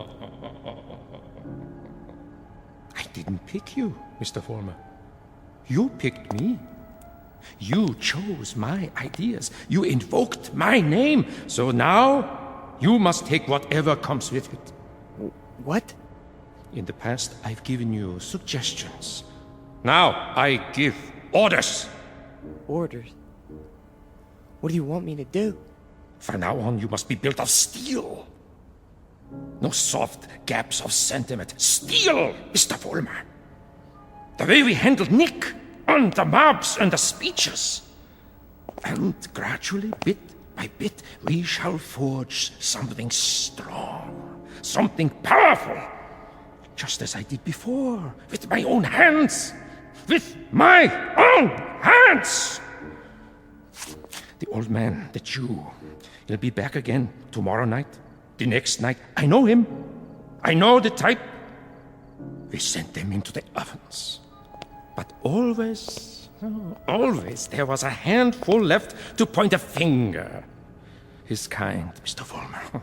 I didn't pick you, Mr. Fulmer. You picked me. You chose my ideas. You invoked my name. So now, you must take whatever comes with it. What? In the past, I've given you suggestions. Now, I give orders. Orders? What do you want me to do? From now on, you must be built of steel. No soft gaps of sentiment. Steel, Mr. Fulmer. The way we handled Nick, and the mobs, and the speeches. And gradually, bit by bit, we shall forge something strong, something powerful. Just as I did before, with my own hands. With my own hands! The old man, the Jew, he'll be back again tomorrow night, the next night. I know him. I know the type. We sent them into the ovens. But always there was a handful left to point a finger. His kind, Mr. Fulmer,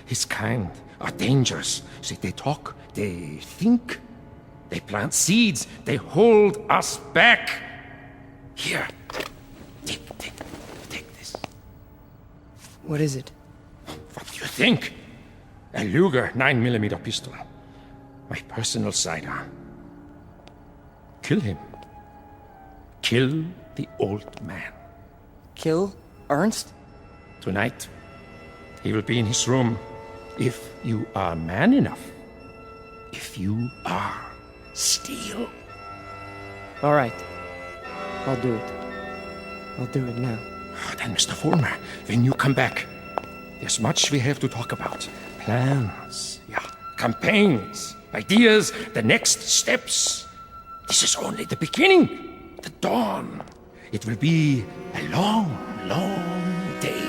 his kind are dangerous. See, they talk, they think, they plant seeds, they hold us back. Here, take this. What is it? What do you think? A Luger 9mm pistol. My personal sidearm. Kill him. Kill the old man. Kill Ernst? Tonight, he will be in his room. If you are man enough. If you are steel. All right. I'll do it. I'll do it now. Then, Mr. Fulmer, when you come back, there's much we have to talk about. Plans, campaigns, ideas, the next steps. This is only the beginning, the dawn. It will be a long, long day.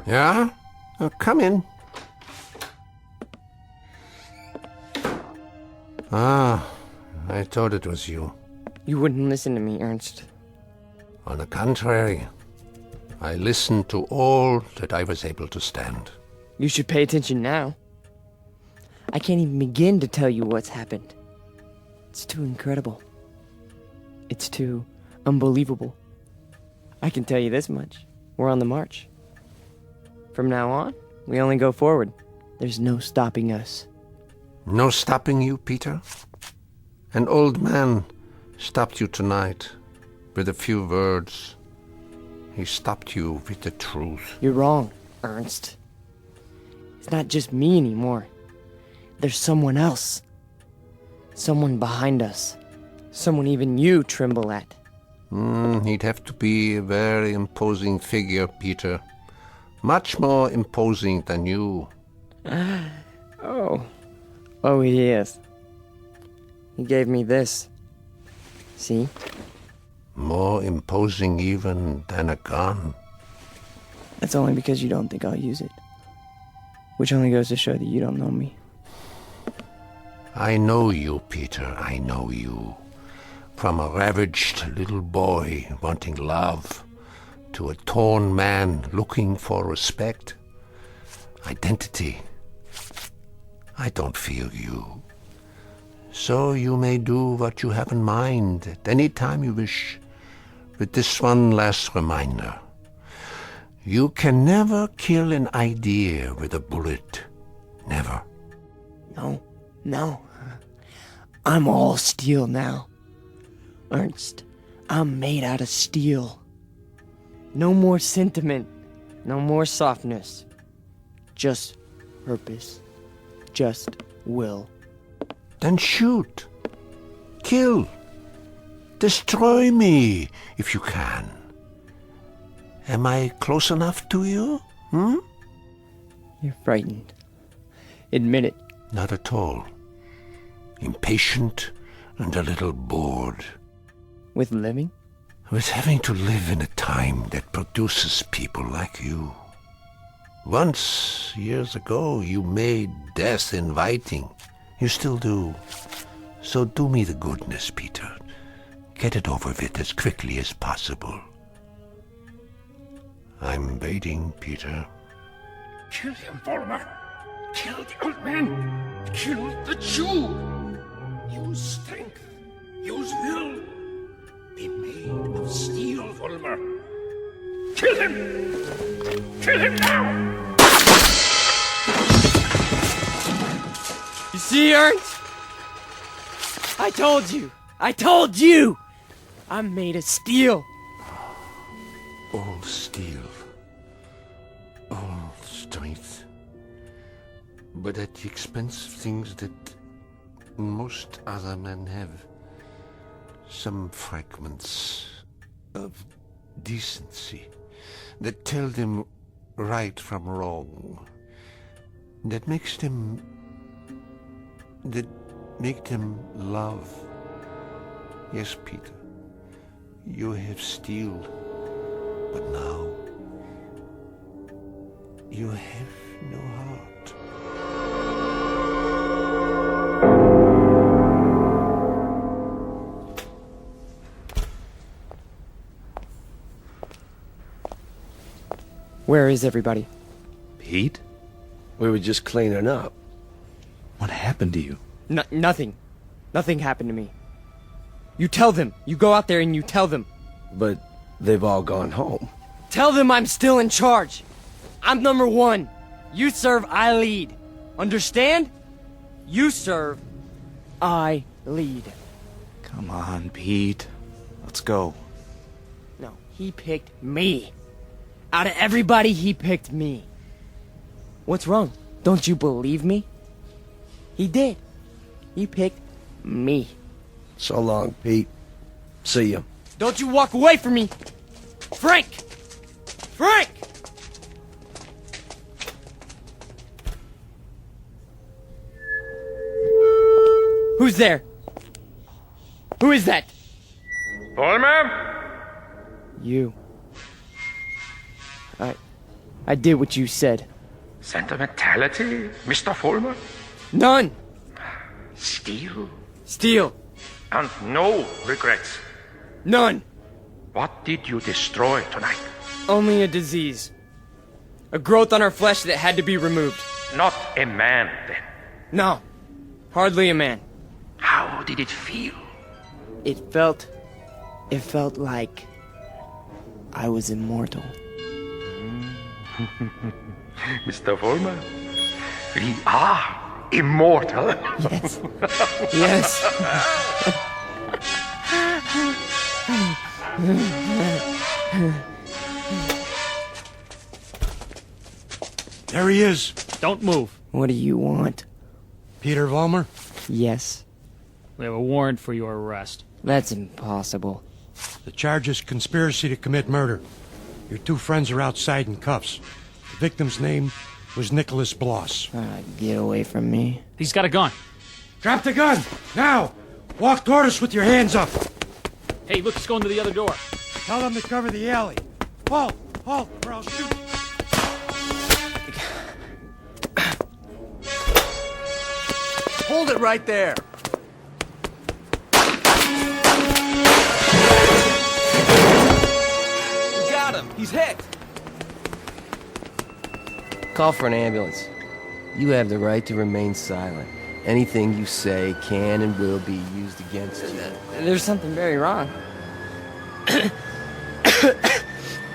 Yeah? Oh, come in. Ah, I thought it was you. You wouldn't listen to me, Ernst. On the contrary, I listened to all that I was able to stand. You should pay attention now. I can't even begin to tell you what's happened. It's too incredible. It's too unbelievable. I can tell you this much. We're on the march. From now on, we only go forward. There's no stopping us. No stopping you, Peter? An old man stopped you tonight with a few words. He stopped you with the truth. You're wrong, Ernst. It's not just me anymore. There's someone else. Someone behind us. Someone even you tremble at. He'd have to be a very imposing figure, Peter. Much more imposing than you. Oh, he is. He gave me this. See? More imposing even than a gun. That's only because you don't think I'll use it. Which only goes to show that you don't know me. I know you, Peter, I know you. From a ravaged little boy wanting love to a torn man looking for respect, identity. I don't fear you. So you may do what you have in mind at any time you wish. With this one last reminder. You can never kill an idea with a bullet. Never. No. I'm all steel now. Ernst, I'm made out of steel. No more sentiment. No more softness. Just purpose. Just will. Then shoot. Kill. Destroy me, if you can. Am I close enough to you? You're frightened. Admit it. Not at all. Impatient and a little bored. With living? With having to live in a time that produces people like you. Once, years ago, you made death inviting. You still do. So do me the goodness, Peter. Get it over with as quickly as possible. I'm waiting, Peter. Kill him, Vollmer. Kill the old man. Kill the Jew. Use strength. Use will. Be made of steel, Vollmer. Kill him! Kill him now! You see, Ernst? I told you! I'm made of steel. All steel. All strength. But at the expense of things that most other men have. Some fragments of decency that tell them right from wrong. That make them love. Yes, Peter, you have steel, but now you have no heart. Where is everybody? Pete? We were just cleaning up. What happened to you? Nothing. Nothing happened to me. You tell them. You go out there and you tell them. But they've all gone home. Tell them I'm still in charge. I'm number one. You serve, I lead. Understand? You serve, I lead. Come on, Pete. Let's go. No, he picked me. Out of everybody, he picked me. What's wrong? Don't you believe me? He did. He picked me. So long, Pete. See ya. Don't you walk away from me! Frank! Frank! Who's there? Who is that? Vollmer? You. I did what you said. Sentimentality, Mr. Vollmer? None! Steel? Steel. And no regrets? None! What did you destroy tonight? Only a disease. A growth on our flesh that had to be removed. Not a man, then? No. Hardly a man. How did it feel? It felt like I was immortal. Mr. Vollmer, we are immortal. Yes. Yes. There he is. Don't move. What do you want? Peter Vollmer? Yes. We have a warrant for your arrest. That's impossible. The charge is conspiracy to commit murder. Your two friends are outside in cuffs. The victim's name was Nicholas Bloss. Get away from me. He's got a gun. Drop the gun! Now! Walk toward us with your hands up! Hey, look, he's going to the other door. Tell them to cover the alley. Halt! Halt, or I'll shoot! Hold it right there. We got him. He's hit. Call for an ambulance. You have the right to remain silent. Anything you say can and will be used against you. There's something very wrong.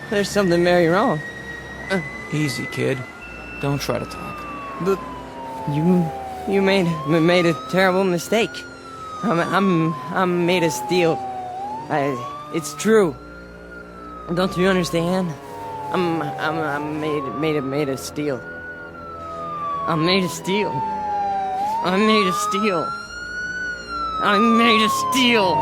There's something very wrong. Easy, kid. Don't try to talk. But you made a terrible mistake. I'm made of steel. It's true. Don't you understand? I'm made of steel. I'm made of steel. I'm made of steel. I'm made of steel.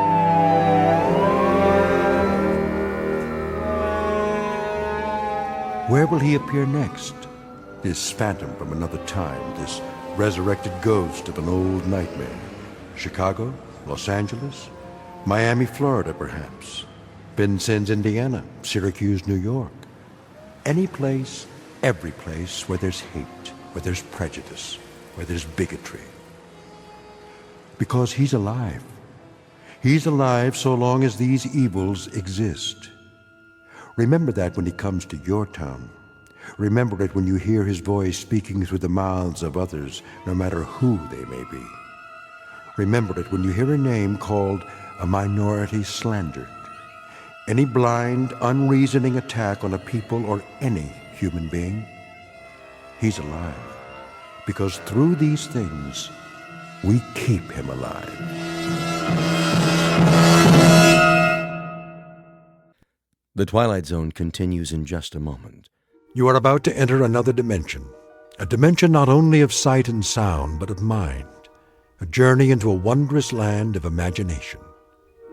Where will he appear next? This phantom from another time, this resurrected ghost of an old nightmare. Chicago? Los Angeles? Miami, Florida, perhaps. Vincennes, Indiana. Syracuse, New York. Any place, every place where there's hate, where there's prejudice, where there's bigotry. Because he's alive. He's alive so long as these evils exist. Remember that when he comes to your town. Remember it when you hear his voice speaking through the mouths of others, no matter who they may be. Remember it when you hear a name called a minority slandered. Any blind, unreasoning attack on a people or any human being. He's alive. Because through these things, we keep him alive. The Twilight Zone continues in just a moment. You are about to enter another dimension. A dimension not only of sight and sound, but of mind. A journey into a wondrous land of imagination.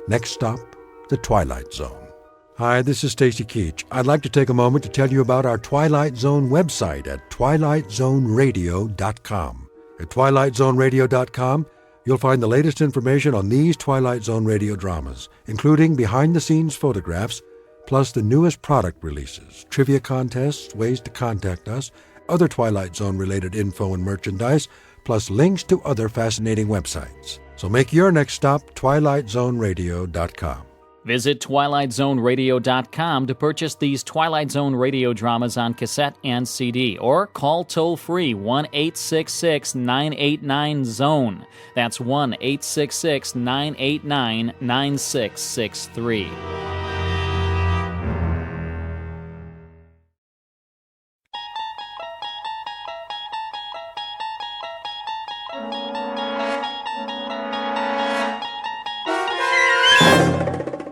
Next stop, the Twilight Zone. Hi, this is Stacy Keach. I'd like to take a moment to tell you about our Twilight Zone website at twilightzoneradio.com. At twilightzoneradio.com, you'll find the latest information on these Twilight Zone radio dramas, including behind-the-scenes photographs, plus the newest product releases, trivia contests, ways to contact us, other Twilight Zone-related info and merchandise, plus links to other fascinating websites. So make your next stop twilightzoneradio.com. Visit twilightzoneradio.com to purchase these Twilight Zone radio dramas on cassette and CD, or call toll-free 1-866-989-ZONE. That's 1-866-989-9663.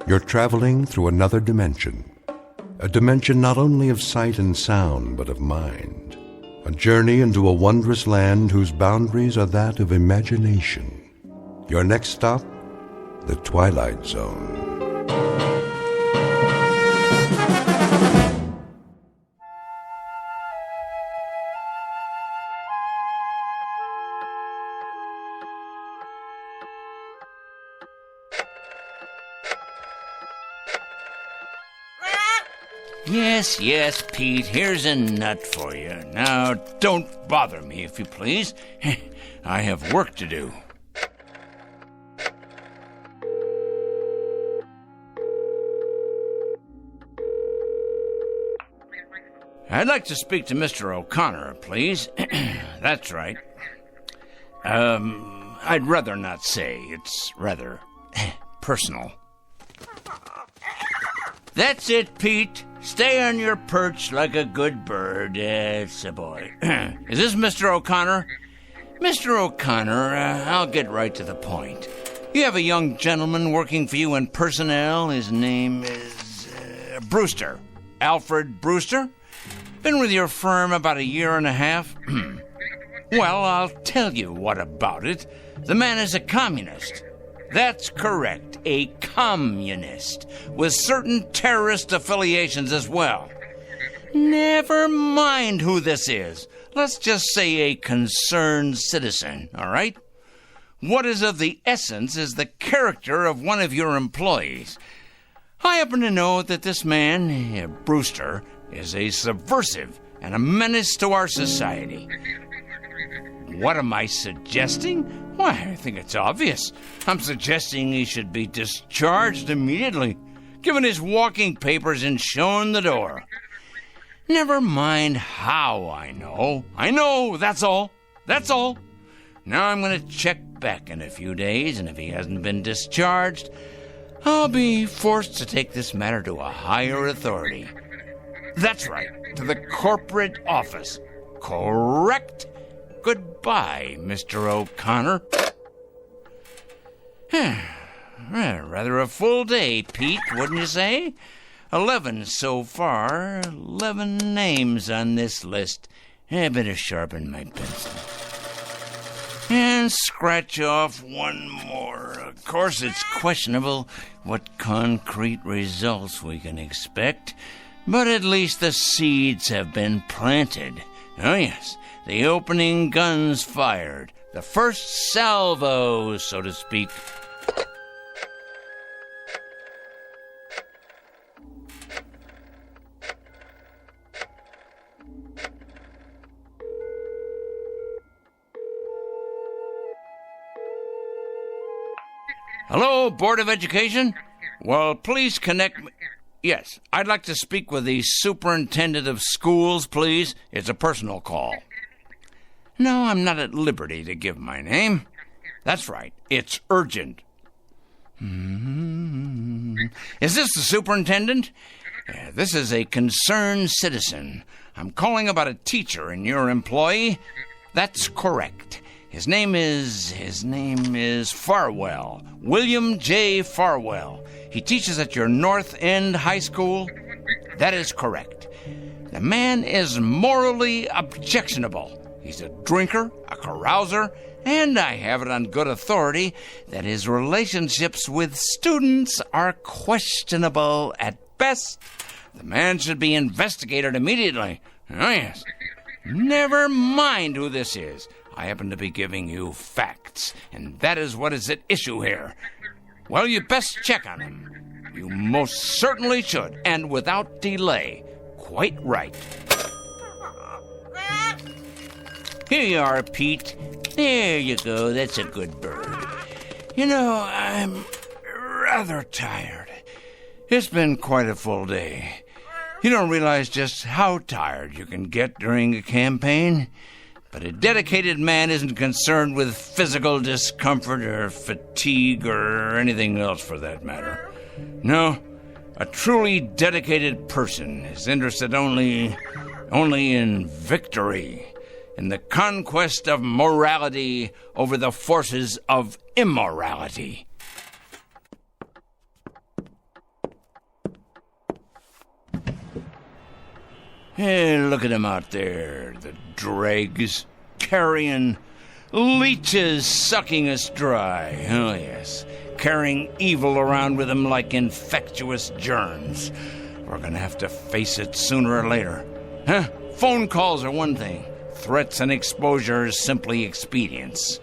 You're traveling through another dimension. A dimension not only of sight and sound, but of mind. A journey into a wondrous land whose boundaries are that of imagination. Your next stop, the Twilight Zone. Yes, Pete, here's a nut for you. Now, don't bother me, if you please. I have work to do. I'd like to speak to Mr. O'Connor, please. That's right. I'd rather not say. It's rather personal. That's it, Pete. Stay on your perch like a good bird. It's a boy. Is this Mr. O'Connor? Mr. O'Connor, I'll get right to the point. You have a young gentleman working for you in personnel. His name is Brewster. Alfred Brewster. Been with your firm about a year and a half. Well, I'll tell you what about it. The man is a communist. That's correct. A communist with certain terrorist affiliations as well. Never mind who this is. Let's just say a concerned citizen, all right? What is of the essence is the character of one of your employees. I happen to know that this man, Brewster, is a subversive and a menace to our society. What am I suggesting? Why, I think it's obvious. I'm suggesting he should be discharged immediately, given his walking papers and shown the door. Never mind how I know. I know, that's all. That's all. Now I'm going to check back in a few days, and if he hasn't been discharged, I'll be forced to take this matter to a higher authority. That's right, to the corporate office. Correct. Goodbye, Mr. O'Connor. Rather a full day, Pete, wouldn't you say? 11 so far. 11 names on this list. I better sharpen my pencil. And scratch off one more. Of course, it's questionable what concrete results we can expect, but at least the seeds have been planted. Oh, yes, the opening guns fired. The first salvo, so to speak. Hello, Board of Education? Well, please connect me. Yes, I'd like to speak with the Superintendent of Schools, please. It's a personal call. No, I'm not at liberty to give my name. That's right, it's urgent. Is this the superintendent? This is a concerned citizen. I'm calling about a teacher and your employee. That's correct. His name is Farwell. William J. Farwell. He teaches at your North End High School. That is correct. The man is morally objectionable. He's a drinker, a carouser, and I have it on good authority that his relationships with students are questionable at best. The man should be investigated immediately. Oh, yes. Never mind who this is. I happen to be giving you facts, and that is what is at issue here. Well, you best check on him. You most certainly should, and without delay. Quite right. Here you are, Pete. There you go. That's a good bird. You know, I'm rather tired. It's been quite a full day. You don't realize just how tired you can get during a campaign. But a dedicated man isn't concerned with physical discomfort or fatigue or anything else for that matter. No, a truly dedicated person is interested only in victory, in the conquest of morality over the forces of immorality. Hey, look at him out there, the dregs, carrion, leeches sucking us dry. Oh, yes, carrying evil around with them like infectious germs. We're gonna have to face it sooner or later. Huh? Phone calls are one thing. Threats and exposure is simply expedience.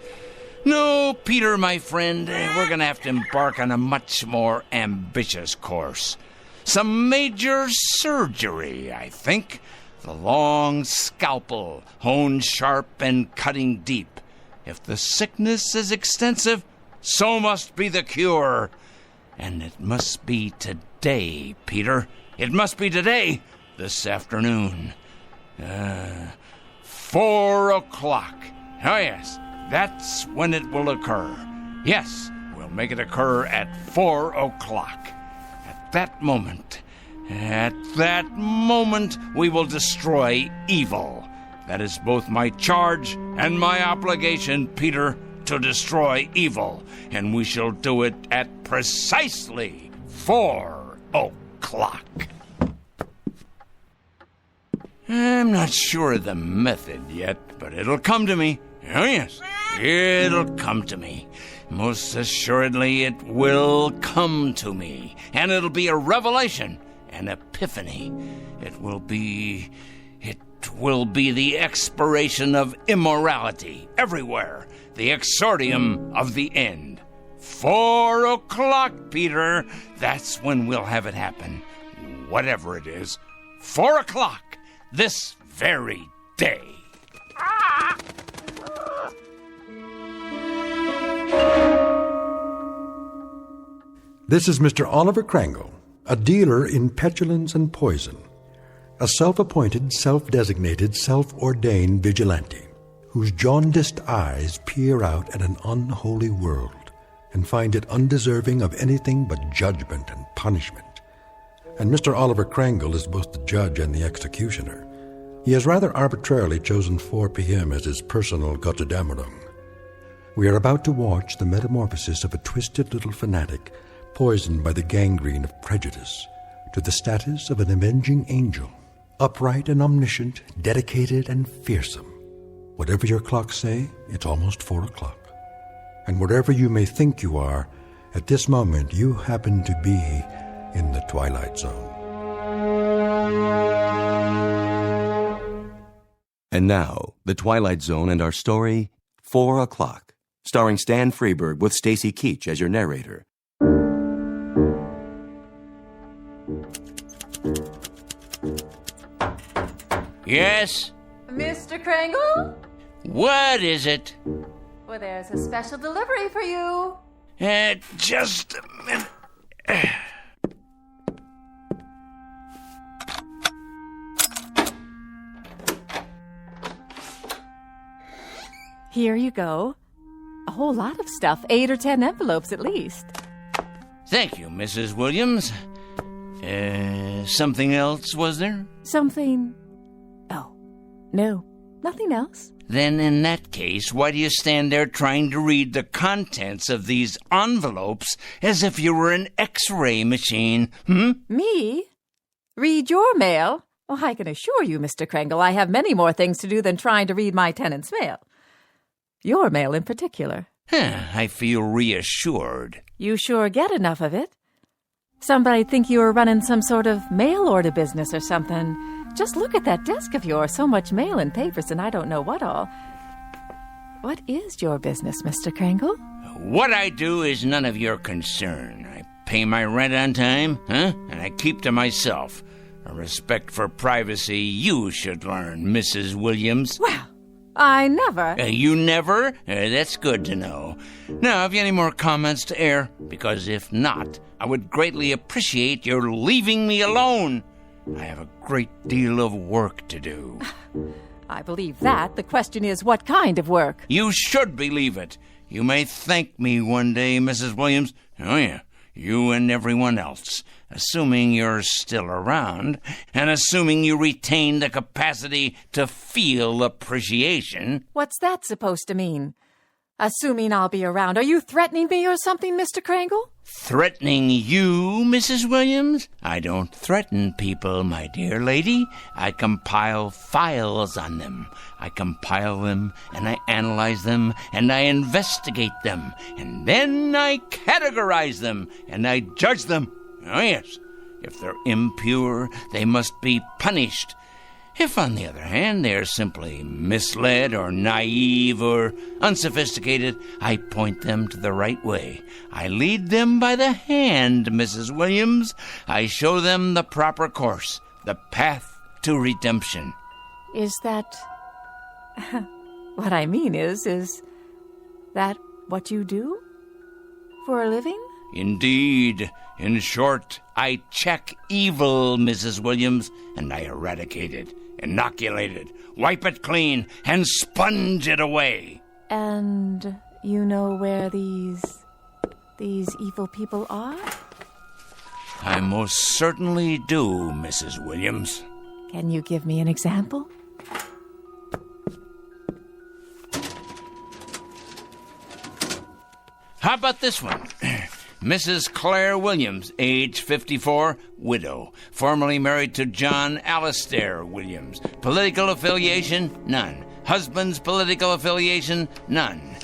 No, Peter, my friend, we're gonna have to embark on a much more ambitious course. Some major surgery, I think. The long scalpel, honed sharp and cutting deep. If the sickness is extensive, so must be the cure. And it must be today, Peter. It must be today, this afternoon. 4 o'clock. Oh, yes, that's when it will occur. Yes, we'll make it occur at 4 o'clock. At that moment, we will destroy evil. That is both my charge and my obligation, Peter, to destroy evil. And we shall do it at precisely 4 o'clock. I'm not sure of the method yet, but it'll come to me. Oh, yes, it'll come to me. Most assuredly it will come to me, and it'll be a revelation, an epiphany. It will be the expiration of immorality everywhere, the exordium of the end. 4 o'clock, Peter. That's when we'll have it happen. Whatever it is. 4 o'clock, this very day. This is Mr. Oliver Krangle, a dealer in petulance and poison, a self-appointed, self-designated, self-ordained vigilante whose jaundiced eyes peer out at an unholy world and find it undeserving of anything but judgment and punishment. And Mr. Oliver Krangle is both the judge and the executioner. He has rather arbitrarily chosen 4 p.m. as his personal Gotterdammerung. We are about to watch the metamorphosis of a twisted little fanatic poisoned by the gangrene of prejudice to the status of an avenging angel, upright and omniscient, dedicated and fearsome. Whatever your clocks say, it's almost 4 o'clock. And wherever you may think you are, at this moment you happen to be in the Twilight Zone. And now, The Twilight Zone and our story, 4 o'clock, starring Stan Freberg with Stacy Keach as your narrator. Yes? Mr. Krangle? What is it? Well, there's a special delivery for you. Just a minute. Here you go. A whole lot of stuff, 8 or 10 envelopes at least. Thank you, Mrs. Williams. Something else, was there? Something... Oh, no, nothing else. Then in that case, why do you stand there trying to read the contents of these envelopes as if you were an X-ray machine, Me? Read your mail? Oh, I can assure you, Mr. Krangle, I have many more things to do than trying to read my tenant's mail. Your mail in particular. I feel reassured. You sure get enough of it. Somebody'd think you were running some sort of mail order business or something. Just look at that desk of yours. So much mail and papers and I don't know what all. What is your business, Mr. Krangle? What I do is none of your concern. I pay my rent on time, and I keep to myself. A respect for privacy you should learn, Mrs. Williams. Well, I never... You never? That's good to know. Now, have you any more comments to air? Because if not, I would greatly appreciate your leaving me alone. I have a great deal of work to do. I believe that. The question is, what kind of work? You should believe it. You may thank me one day, Mrs. Williams. Oh, yeah. You and everyone else, assuming you're still around, and assuming you retain the capacity to feel appreciation. What's that supposed to mean? Assuming I'll be around. Are you threatening me or something, Mr. Krangle? Threatening you, Mrs. Williams? I don't threaten people, my dear lady. I compile files on them. I compile them, and I analyze them, and I investigate them, and then I categorize them, and I judge them. Oh, yes. If they're impure, they must be punished. If, on the other hand, they are simply misled or naive or unsophisticated, I point them to the right way. I lead them by the hand, Mrs. Williams. I show them the proper course, the path to redemption. Is that... What I mean is that what you do for a living? Indeed. In short, I check evil, Mrs. Williams, and I eradicate it, inoculate it, wipe it clean, and sponge it away. And you know where these evil people are? I most certainly do, Mrs. Williams. Can you give me an example? How about this one? Mrs. Claire Williams, age 54, widow, formerly married to John Alistair Williams. Political affiliation, none. Husband's political affiliation, none.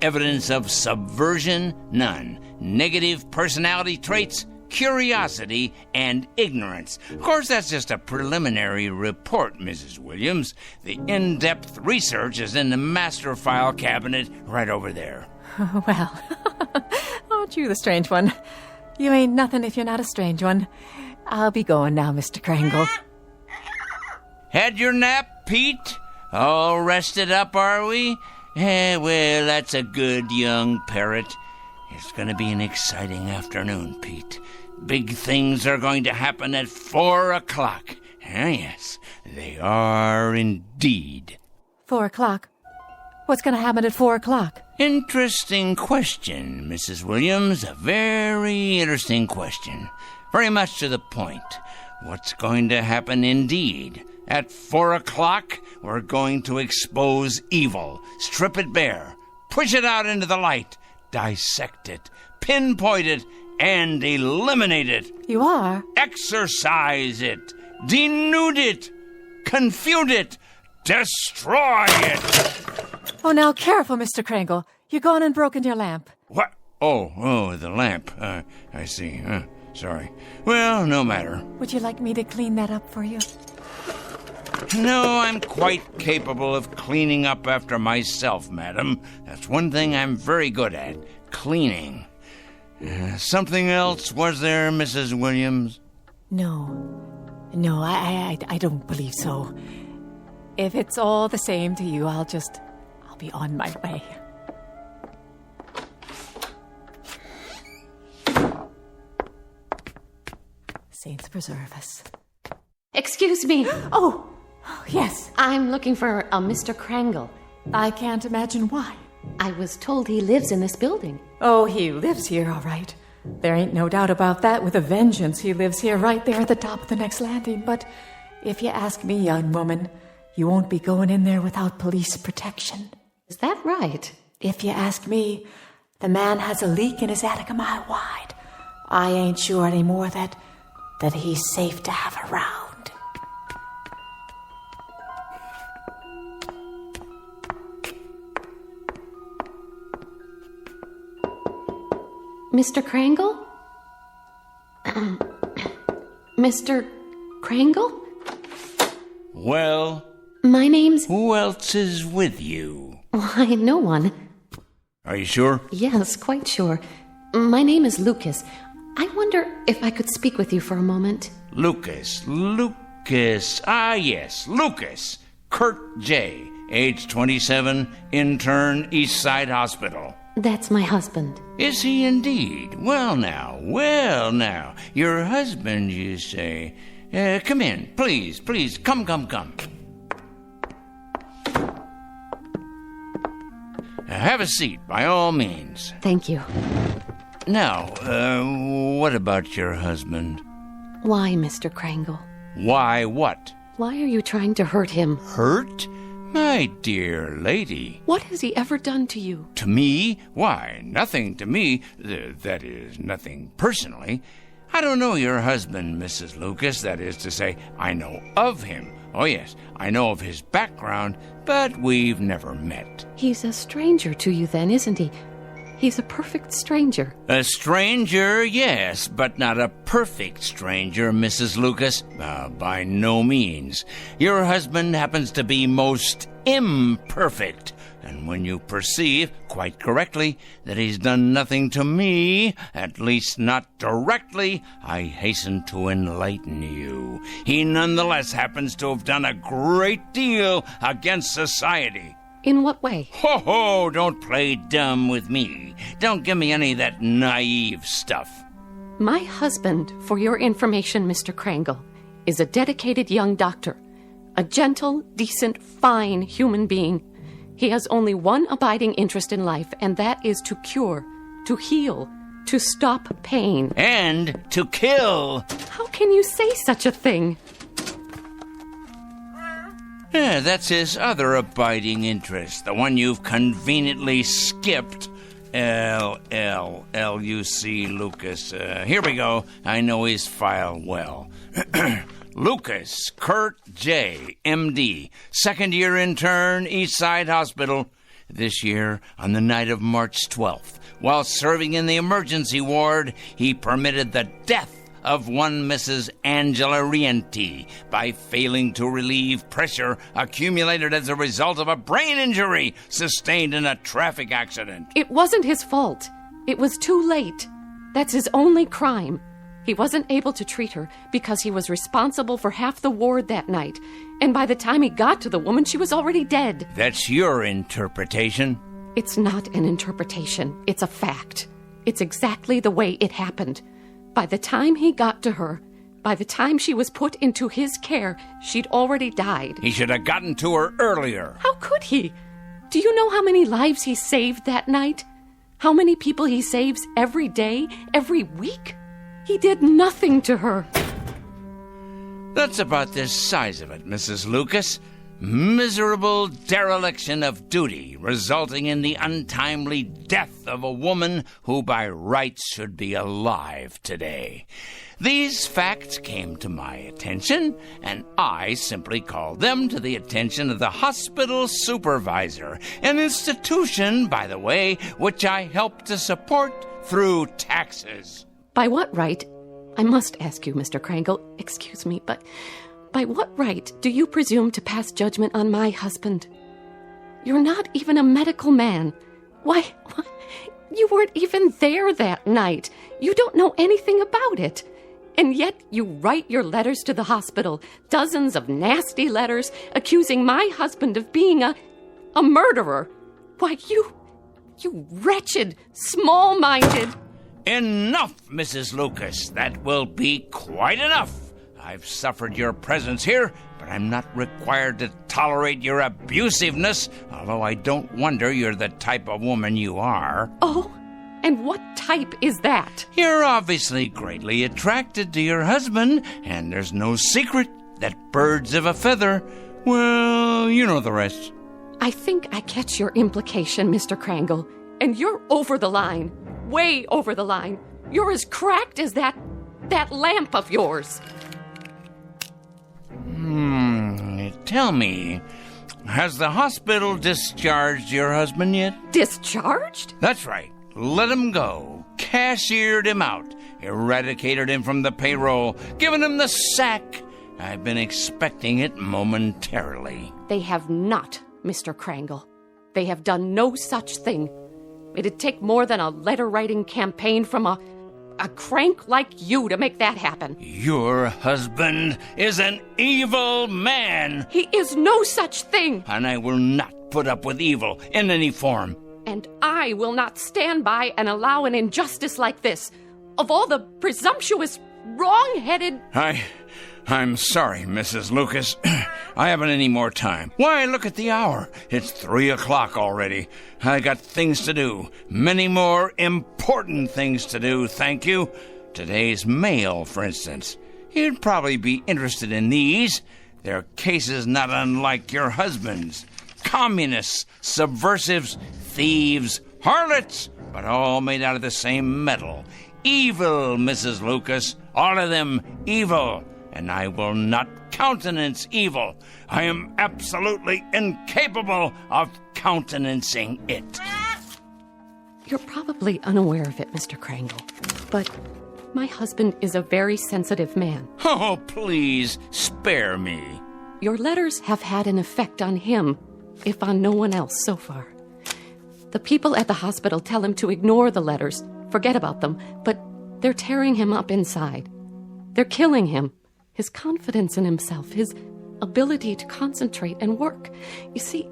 evidence of subversion? None. Negative personality traits? Curiosity and ignorance. Of course, that's just a preliminary report, Mrs. Williams. The in-depth research is in the master file cabinet right over there. Well, aren't you the strange one? You ain't nothing if you're not a strange one. I'll be going now, Mr. Krangle. Had your nap, Pete? All rested up, are we? Well, that's a good young parrot. It's going to be an exciting afternoon, Pete. Big things are going to happen at 4 o'clock. Yes, they are indeed. 4 o'clock? What's going to happen at 4 o'clock? Interesting question, Mrs. Williams. A very interesting question. Very much to the point. What's going to happen indeed? At 4 o'clock, we're going to expose evil, strip it bare, push it out into the light, dissect it, pinpoint it, and eliminate it. You are? Exorcise it, denude it, confute it, destroy it. Oh, now, careful, Mr. Krangle. You're gone and broken your lamp. What? Oh, the lamp. I see. Sorry. Well, no matter. Would you like me to clean that up for you? No, I'm quite capable of cleaning up after myself, madam. That's one thing I'm very good at, cleaning. Something else, was there, Mrs. Williams? No, I don't believe so. If it's all the same to you, I'll be on my way. Saints preserve us. Excuse me. Oh, yes. I'm looking for a Mr. Krangle. I can't imagine why. I was told he lives in this building. Oh, he lives here, all right. There ain't no doubt about that. With a vengeance, he lives here right there at the top of the next landing. But if you ask me, young woman, you won't be going in there without police protection. Is that right? If you ask me, the man has a leak in his attic a mile wide. I ain't sure anymore that he's safe to have around. Mr. Krangle? Mr. Krangle? Well? My name's... Who else is with you? Why, no one. Are you sure? Yes, quite sure. My name is Lucas. I wonder if I could speak with you for a moment. Lucas. Ah, yes, Lucas. Kurt J., age 27, intern, East Side Hospital. That's my husband. Is he indeed? Well now. Your husband, you say. Come in, please. Come. Have a seat, by all means. Thank you. Now, what about your husband? Why, Mr. Krangle? Why what? Why are you trying to hurt him? Hurt? My dear lady. What has he ever done to you? To me? Why, nothing to me. That is, nothing personally. I don't know your husband, Mrs. Lucas. That is to say, I know of him. Oh, yes, I know of his background, but we've never met. He's a stranger to you then, isn't he? He's a perfect stranger. A stranger, yes, but not a perfect stranger, Mrs. Lucas. By no means. Your husband happens to be most imperfect. And when you perceive, quite correctly, that he's done nothing to me, at least not directly, I hasten to enlighten you. He nonetheless happens to have done a great deal against society. In what way? Ho, don't play dumb with me. Don't give me any of that naive stuff. My husband, for your information, Mr. Krangle, is a dedicated young doctor. A gentle, decent, fine human being. He has only one abiding interest in life, and that is to cure, to heal, to stop pain. And to kill. How can you say such a thing? Yeah, that's his other abiding interest, the one you've conveniently skipped. L-L-L-U-C Lucas. Here we go. I know his file well. Lucas Kurt J., M.D., second-year intern, East Side Hospital. this year, on the night of March 12th, while serving in the emergency ward, he permitted the death of one Mrs. Angela Rienti by failing to relieve pressure accumulated as a result of a brain injury sustained in a traffic accident. It wasn't his fault. It was too late. That's his only crime. He wasn't able to treat her because he was responsible for half the ward that night. And by the time he got to the woman, she was already dead. That's your interpretation. It's not an interpretation. It's a fact. It's exactly the way it happened. By the time he got to her, by the time she was put into his care, she'd already died. He should have gotten to her earlier. How could he? Do you know how many lives he saved that night? How many people he saves every day, every week? He did nothing to her. That's about the size of it, Mrs. Lucas. Miserable dereliction of duty, resulting in the untimely death of a woman who by rights should be alive today. These facts came to my attention, and I simply called them to the attention of the hospital supervisor, an institution, by the way, which I helped to support through taxes. By what right? I must ask you, Mr. Krangle, excuse me, but by what right do you presume to pass judgment on my husband? You're not even a medical man. Why, you weren't even there that night. You don't know anything about it. And yet you write your letters to the hospital, dozens of nasty letters accusing my husband of being a murderer. Why, you wretched, small-minded... Enough, Mrs. Lucas. That will be quite enough. I've suffered your presence here, but I'm not required to tolerate your abusiveness, although I don't wonder you're the type of woman you are. Oh, and what type is that? You're obviously greatly attracted to your husband, and there's no secret that birds of a feather, well, you know the rest. I think I catch your implication, Mr. Krangle, and you're over the line. Way over the line. You're as cracked as that lamp of yours. Tell me, has the hospital discharged your husband yet? Discharged? That's right. Let him go. Cashiered him out. Eradicated him from the payroll. Given him the sack. I've been expecting it momentarily. They have not, Mr. Krangle. They have done no such thing. It'd take more than a letter-writing campaign from a crank like you to make that happen. Your husband is an evil man. He is no such thing. And I will not put up with evil in any form. And I will not stand by and allow an injustice like this. Of all the presumptuous, wrong-headed... I'm sorry, Mrs. Lucas. I haven't any more time. Why, look at the hour. It's 3:00 already. I got things to do. Many more important things to do, thank you. Today's mail, for instance. You'd probably be interested in these. They're cases not unlike your husband's. Communists, subversives, thieves, harlots, but all made out of the same metal. Evil, Mrs. Lucas. All of them evil. And I will not countenance evil. I am absolutely incapable of countenancing it. You're probably unaware of it, Mr. Krangle, but my husband is a very sensitive man. Oh, please, spare me. Your letters have had an effect on him, if on no one else so far. The people at the hospital tell him to ignore the letters, forget about them, but they're tearing him up inside. They're killing him. His confidence in himself, his ability to concentrate and work. You see,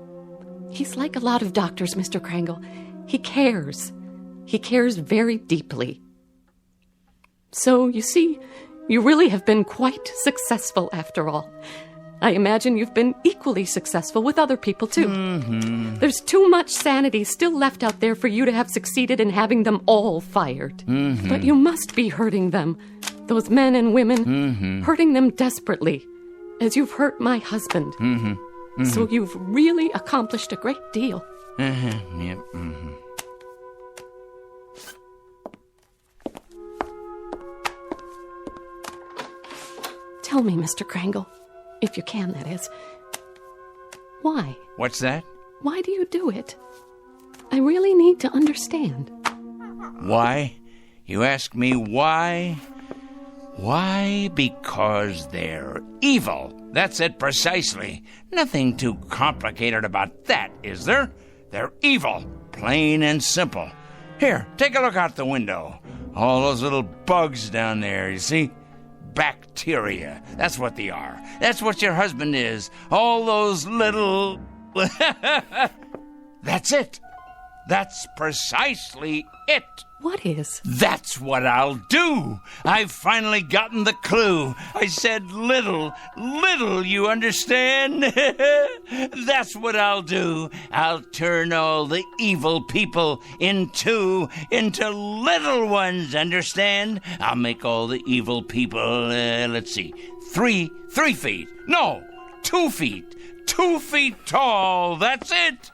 he's like a lot of doctors, Mr. Krangle. He cares. He cares very deeply. So, you see, you really have been quite successful after all. I imagine you've been equally successful with other people, too. Mm-hmm. There's too much sanity still left out there for you to have succeeded in having them all fired. Mm-hmm. But you must be hurting them. Those men and women, hurting them desperately, as you've hurt my husband. So you've really accomplished a great deal. Yep. Tell me, Mr. Krangle, if you can, that is. Why? What's that? Why do you do it? I really need to understand. Why? You ask me why? Why? Because they're evil. That's it precisely. Nothing too complicated about that, is there? They're evil, plain and simple. Here, take a look out the window. All those little bugs down there, you see? Bacteria. That's what they are. That's what your husband is. All those little... That's it. That's precisely it. What is? That's what I'll do. I've finally gotten the clue. I said little, you understand? That's what I'll do. I'll turn all the evil people into little ones, understand? I'll make all the evil people, let's see, 3 feet. No, 2 feet. 2 feet tall. That's it.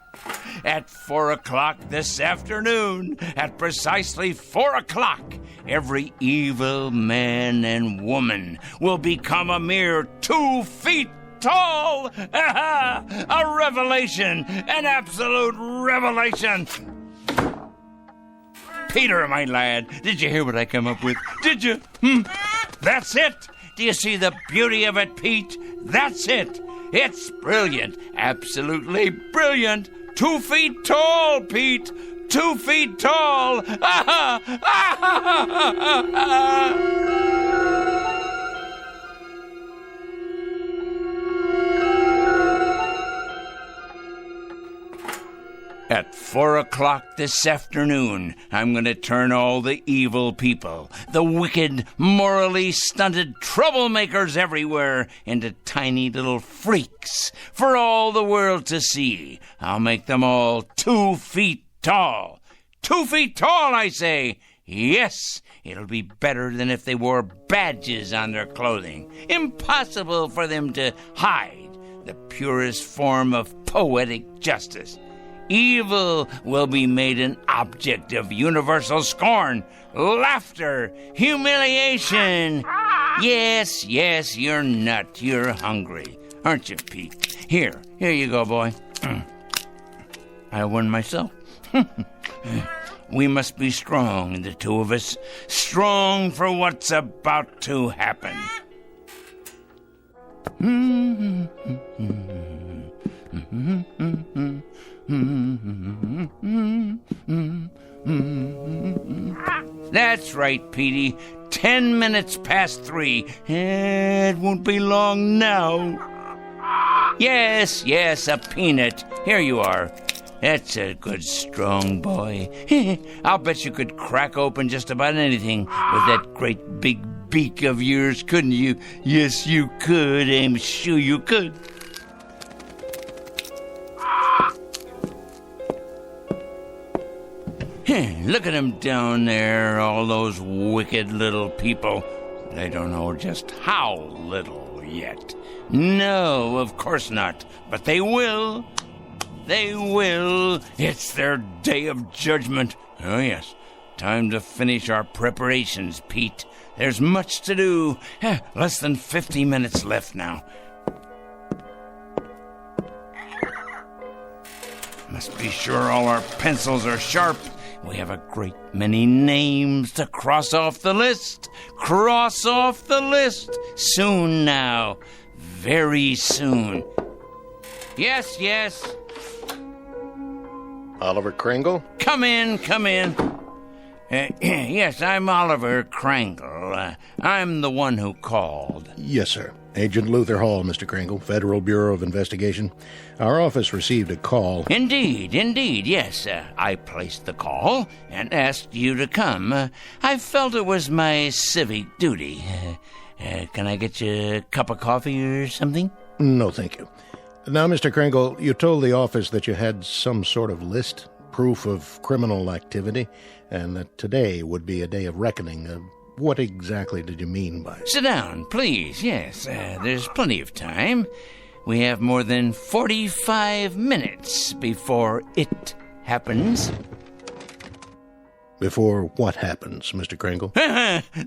At 4 o'clock this afternoon, at precisely 4 o'clock, every evil man and woman will become a mere 2 feet tall. A revelation, an absolute revelation. Peter, my lad, did you hear what I come up with? Did you? That's it. Do you see the beauty of it, Pete? That's it. It's brilliant, absolutely brilliant. 2 feet tall, Pete. 2 feet tall. At 4 o'clock this afternoon, I'm going to turn all the evil people, the wicked, morally stunted troublemakers everywhere, into tiny little freaks for all the world to see. I'll make them all 2 feet tall. 2 feet tall, I say. Yes, it'll be better than if they wore badges on their clothing. Impossible for them to hide the purest form of poetic justice. Evil will be made an object of universal scorn, laughter, humiliation. Yes, you're not. You're hungry, aren't you, Pete? Here you go, boy. I won myself. We must be strong, the two of us. Strong for what's about to happen. That's right, Petey. 10 minutes past 3. It won't be long now. Yes, a peanut. Here you are. That's a good, strong boy. I'll bet you could crack open just about anything with that great big beak of yours, couldn't you? Yes, you could. I'm sure you could. Look at them down there, all those wicked little people. They don't know just how little yet. No, of course not. But they will. They will. It's their day of judgment. Oh, yes. Time to finish our preparations, Pete. There's much to do. Less than 50 minutes left now. Must be sure all our pencils are sharp. We have a great many names to cross off the list. Cross off the list. Soon now. Very soon. Yes. Oliver Kringle? Come in. Yes, I'm Oliver Kringle. I'm the one who called. Yes, sir. Agent Luther Hall, Mr. Kringle, Federal Bureau of Investigation. Our office received a call. Indeed, yes. I placed the call and asked you to come. I felt it was my civic duty. Can I get you a cup of coffee or something? No, thank you. Now, Mr. Kringle, you told the office that you had some sort of list, proof of criminal activity, and that today would be a day of reckoning. What exactly did you mean by it? Sit down, please. Yes, there's plenty of time. We have more than 45 minutes before it happens. Before what happens, Mr. Kringle?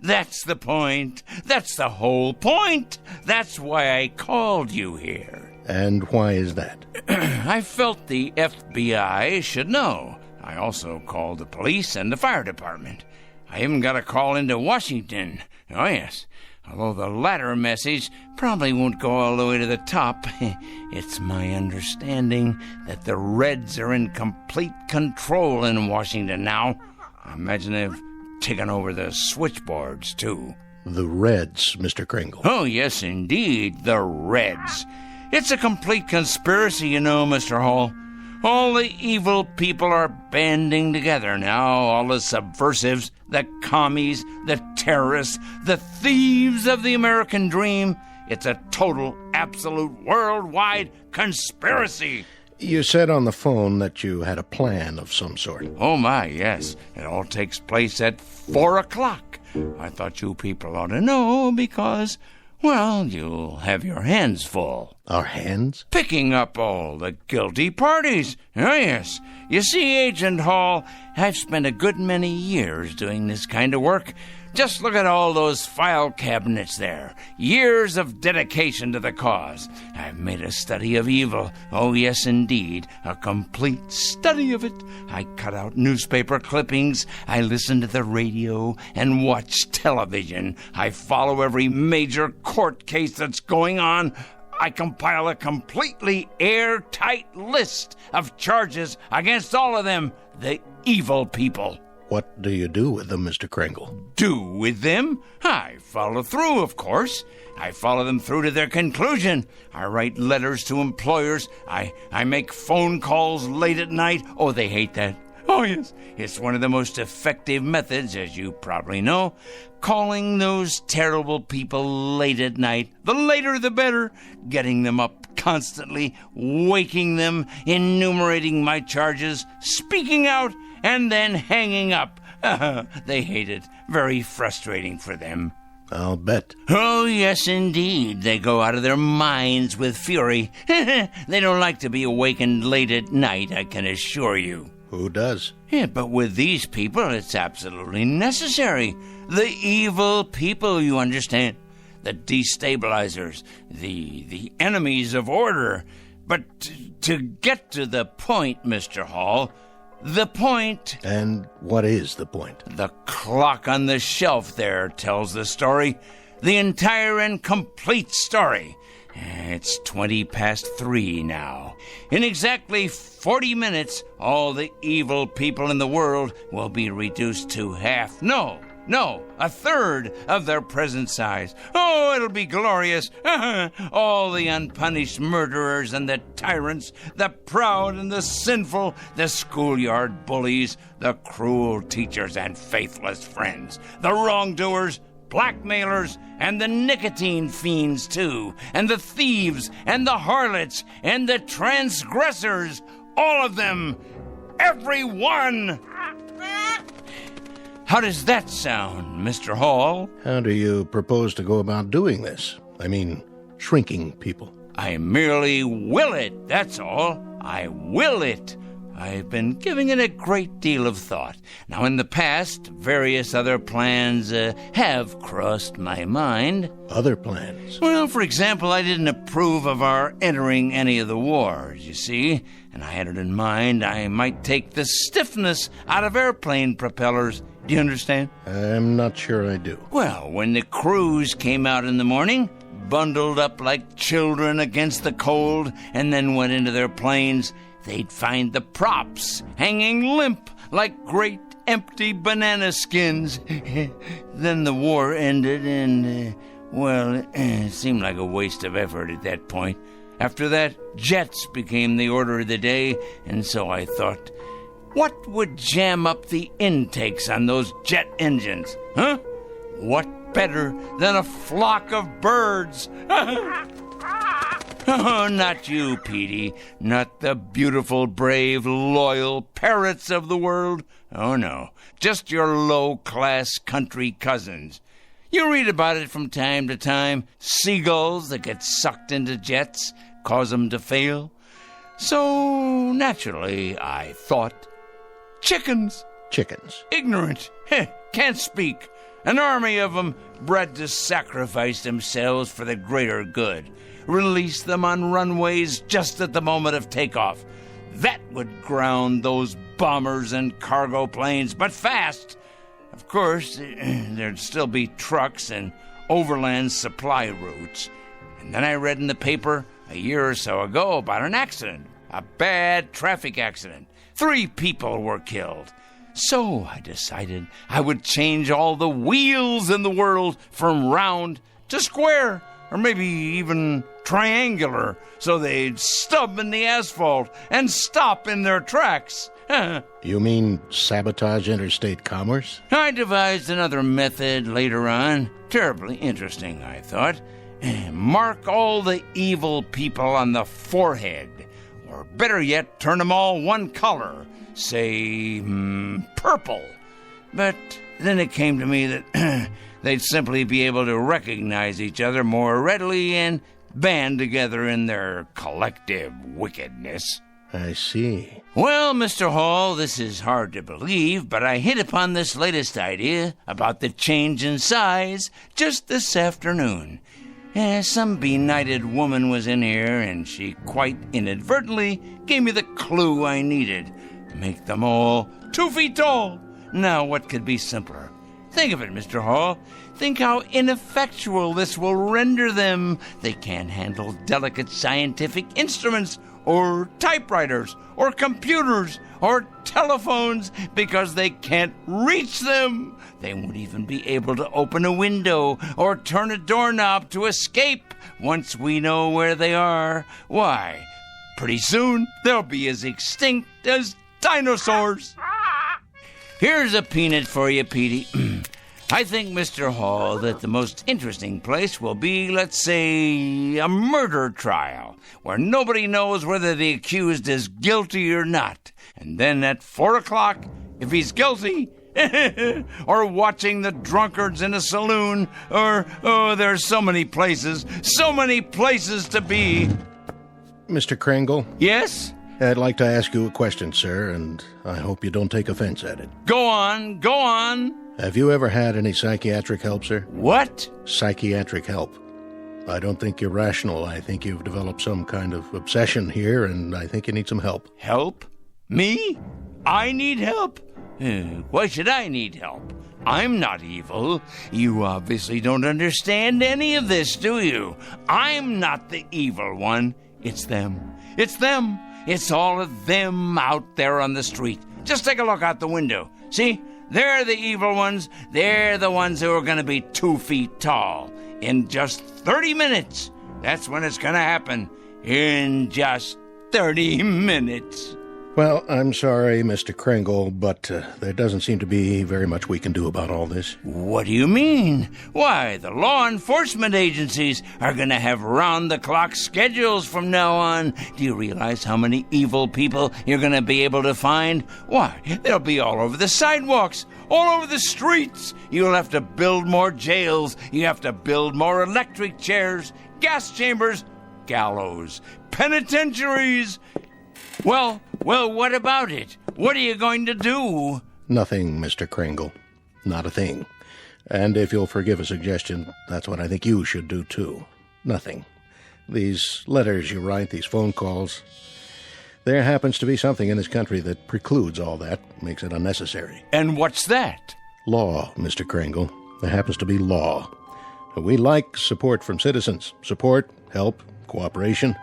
That's the point. That's the whole point. That's why I called you here. And why is that? I felt the FBI should know. I also called the police and the fire department. I even got a call into Washington. Oh, yes. Although the latter message probably won't go all the way to the top, it's my understanding that the Reds are in complete control in Washington now. I imagine they've taken over the switchboards, too. The Reds, Mr. Kringle. Oh, yes, indeed, the Reds. It's a complete conspiracy, you know, Mr. Hall. All the evil people are banding together now, all the subversives, the commies, the terrorists, the thieves of the American dream. It's a total, absolute, worldwide conspiracy. You said on the phone that you had a plan of some sort. Oh, my, yes. It all takes place at 4 o'clock. I thought you people ought to know because, well, you'll have your hands full. Our hands? Picking up all the guilty parties. Oh, yes. You see, Agent Hall, I've spent a good many years doing this kind of work. Just look at all those file cabinets there. Years of dedication to the cause. I've made a study of evil. Oh, yes, indeed. A complete study of it. I cut out newspaper clippings. I listen to the radio and watch television. I follow every major court case that's going on. I compile a completely airtight list of charges against all of them, the evil people. What do you do with them, Mr. Kringle? Do with them? I follow through, of course. I follow them through to their conclusion. I write letters to employers. I make phone calls late at night. Oh, they hate that. Oh, yes. It's one of the most effective methods, as you probably know. Calling those terrible people late at night. The later, the better. Getting them up constantly, waking them, enumerating my charges, speaking out, and then hanging up. They hate it. Very frustrating for them. I'll bet. Oh, yes, indeed. They go out of their minds with fury. They don't like to be awakened late at night, I can assure you. Who does? Yeah, but with these people, it's absolutely necessary. The evil people, you understand. The destabilizers. The enemies of order. But to get to the point, Mr. Hall... The point... And what is the point? The clock on the shelf there tells the story. The entire and complete story. It's 3:20 now. In exactly 40 minutes, all the evil people in the world will be reduced to half. No, a third of their present size. Oh, it'll be glorious. All the unpunished murderers and the tyrants, the proud and the sinful, the schoolyard bullies, the cruel teachers and faithless friends, the wrongdoers, blackmailers, and the nicotine fiends, too, and the thieves, and the harlots, and the transgressors, all of them, every one. How does that sound, Mr. Hall? How do you propose to go about doing this? I mean, shrinking people. I merely will it, that's all. I will it. I've been giving it a great deal of thought. Now, in the past, various other plans have crossed my mind. Other plans? Well, for example, I didn't approve of our entering any of the wars, you see, and I had it in mind I might take the stiffness out of airplane propellers. Do you understand? I'm not sure I do. Well, when the crews came out in the morning, bundled up like children against the cold, and then went into their planes, they'd find the props hanging limp like great empty banana skins. Then the war ended and, it seemed like a waste of effort at that point. After that, jets became the order of the day, and so I thought, what would jam up the intakes on those jet engines? Huh? What better than a flock of birds? Oh, not you, Petey. Not the beautiful, brave, loyal parrots of the world. Oh, no. Just your low-class country cousins. You read about it from time to time. Seagulls that get sucked into jets, cause them to fail. So, naturally, I thought, chickens. Chickens. Ignorant. Can't speak. An army of them bred to sacrifice themselves for the greater good. Release them on runways just at the moment of takeoff. That would ground those bombers and cargo planes, but fast. Of course, there'd still be trucks and overland supply routes. And then I read in the paper a year or so ago about an accident, a bad traffic accident. 3 people were killed. So I decided I would change all the wheels in the world from round to square, or maybe even triangular, so they'd stub in the asphalt and stop in their tracks. You mean sabotage interstate commerce? I devised another method later on. Terribly interesting, I thought. Mark all the evil people on the forehead. Or better yet, turn them all one color. Say, purple. But then it came to me that they'd simply be able to recognize each other more readily and band together in their collective wickedness. I see. Well, Mr. Hall, this is hard to believe, but I hit upon this latest idea about the change in size just this afternoon. Some benighted woman was in here, and she quite inadvertently gave me the clue I needed. Make them all 2 feet tall. Now, what could be simpler? Think of it, Mr. Hall. Think how ineffectual this will render them. They can't handle delicate scientific instruments, or typewriters, or computers, or telephones, because they can't reach them. They won't even be able to open a window or turn a doorknob to escape once we know where they are. Why, pretty soon they'll be as extinct as dinosaurs. Here's a peanut for you, Petey. I think, Mr. Hall, that the most interesting place will be, let's say, a murder trial, where nobody knows whether the accused is guilty or not. And then at 4 o'clock, if he's guilty, or watching the drunkards in a saloon, or, there's so many places to be. Mr. Kringle? Yes? I'd like to ask you a question, sir, and I hope you don't take offense at it. Go on. Have you ever had any psychiatric help, sir? What? Psychiatric help. I don't think you're rational. I think you've developed some kind of obsession here, and I think you need some help. Help? Me? I need help? Why should I need help? I'm not evil. You obviously don't understand any of this, do you? I'm not the evil one. It's them. It's all of them out there on the street. Just take a look out the window. See? They're the evil ones. They're the ones who are going to be 2 feet tall. In just 30 minutes. That's when it's going to happen. In just 30 minutes. Well, I'm sorry, Mr. Kringle, but there doesn't seem to be very much we can do about all this. What do you mean? Why, the law enforcement agencies are going to have round-the-clock schedules from now on. Do you realize how many evil people you're going to be able to find? Why, they'll be all over the sidewalks, all over the streets. You'll have to build more jails. You have to build more electric chairs, gas chambers, gallows, penitentiaries. Well, what about it? What are you going to do? Nothing, Mr. Kringle. Not a thing. And if you'll forgive a suggestion, that's what I think you should do, too. Nothing. These letters you write, these phone calls, there happens to be something in this country that precludes all that, makes it unnecessary. And what's that? Law, Mr. Kringle. There happens to be law. We like support from citizens. Support, help, cooperation.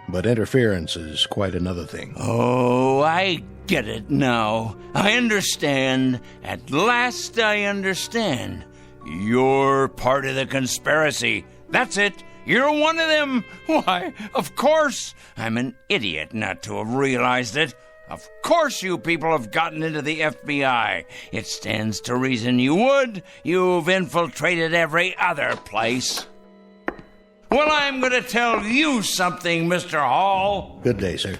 But interference is quite another thing. Oh, I get it now. I understand. At last I understand. You're part of the conspiracy. That's it. You're one of them. Why, of course. I'm an idiot not to have realized it. Of course you people have gotten into the FBI. It stands to reason you would. You've infiltrated every other place. Well, I'm going to tell you something, Mr. Hall. Good day, sir.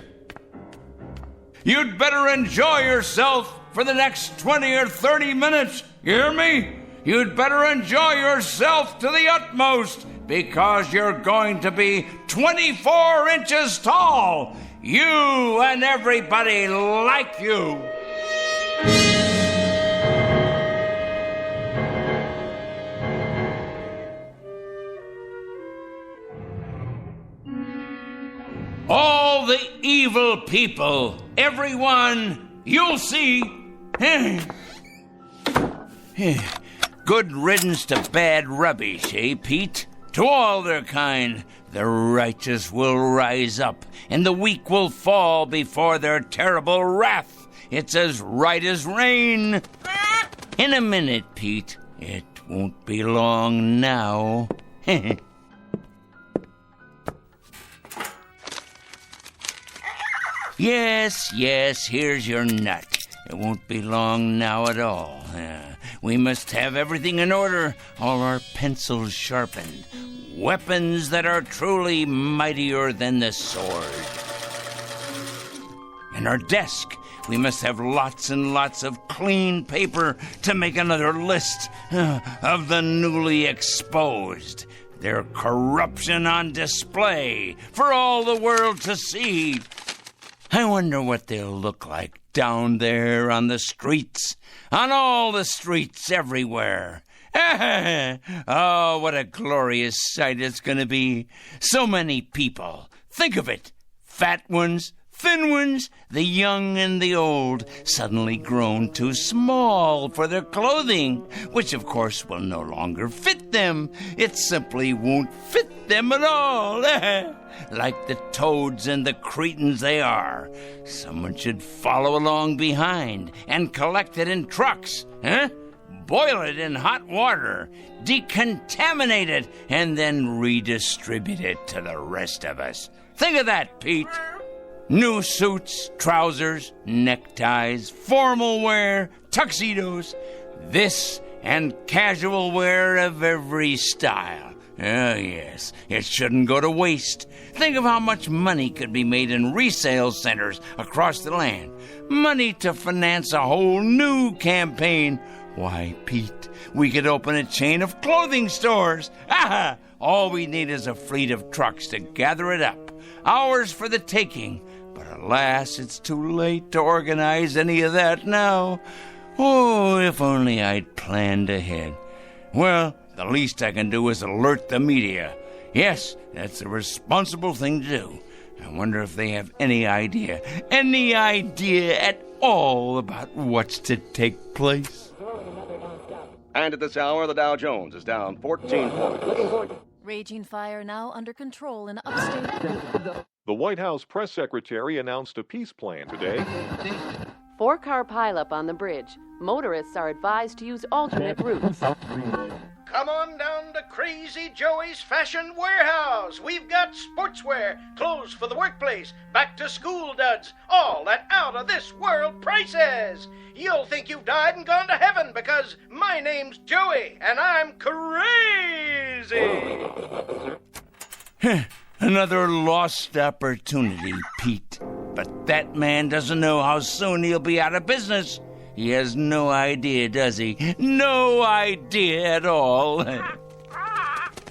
You'd better enjoy yourself for the next 20 or 30 minutes. You hear me? You'd better enjoy yourself to the utmost, because you're going to be 24 inches tall. You and everybody like you. All all the evil people. Everyone, you'll see. Good riddance to bad rubbish, eh, Pete? To all their kind, the righteous will rise up, and the weak will fall before their terrible wrath. It's as right as rain. In a minute, Pete. It won't be long now. Yes, here's your nut. It won't be long now at all. We must have everything in order, all our pencils sharpened, weapons that are truly mightier than the sword. And our desk, we must have lots and lots of clean paper to make another list of the newly exposed. Their corruption on display for all the world to see. I wonder what they'll look like down there on the streets, on all the streets everywhere. Oh, what a glorious sight it's going to be. So many people. Think of it. Fat ones, thin ones, the young and the old, suddenly grown too small for their clothing, which of course will no longer fit them. It simply won't fit them at all. Like the toads and the cretins they are. Someone should follow along behind and collect it in trucks, boil it in hot water, decontaminate it, and then redistribute it to the rest of us. Think of that, Pete. New suits, trousers, neckties, formal wear, tuxedos, this and casual wear of every style. Oh, yes, it shouldn't go to waste. Think of how much money could be made in resale centers across the land. Money to finance a whole new campaign. Why, Pete, we could open a chain of clothing stores. Aha! All we need is a fleet of trucks to gather it up. Ours for the taking. But alas, it's too late to organize any of that now. Oh, if only I'd planned ahead. Well, the least I can do is alert the media. Yes, that's the responsible thing to do. I wonder if they have any idea at all about what's to take place. And at this hour, the Dow Jones is down 14 points. Raging fire now under control in upstate. The White House press secretary announced a peace plan today. 4-car pileup on the bridge. Motorists are advised to use alternate routes. Come on down to Crazy Joey's Fashion Warehouse. We've got sportswear, clothes for the workplace, back-to-school duds, all at out-of-this-world prices. You'll think you've died and gone to heaven because my name's Joey and I'm crazy. Another lost opportunity, Pete. But that man doesn't know how soon he'll be out of business. He has no idea, does he? No idea at all.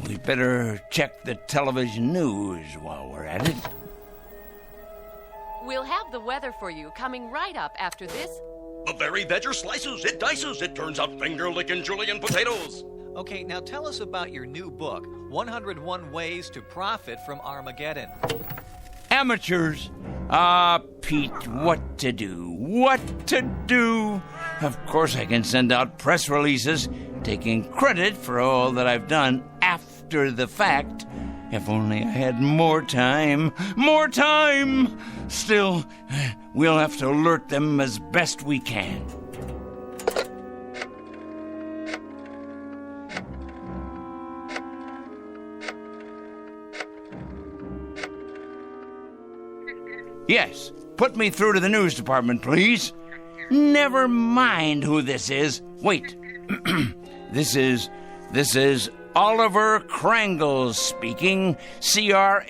We better check the television news while we're at it. We'll have the weather for you coming right up after this. The very vegger slices, it dices, it turns out finger-licking julienne potatoes. Okay, now tell us about your new book, 101 Ways to Profit from Armageddon. Amateurs. Pete, what to do? Of course I can send out press releases taking credit for all that I've done after the fact. If only I had more time. Still, we'll have to alert them as best we can. Yes, put me through to the news department, please. Never mind who this is. Wait. This is Oliver Krangle speaking. Crangle.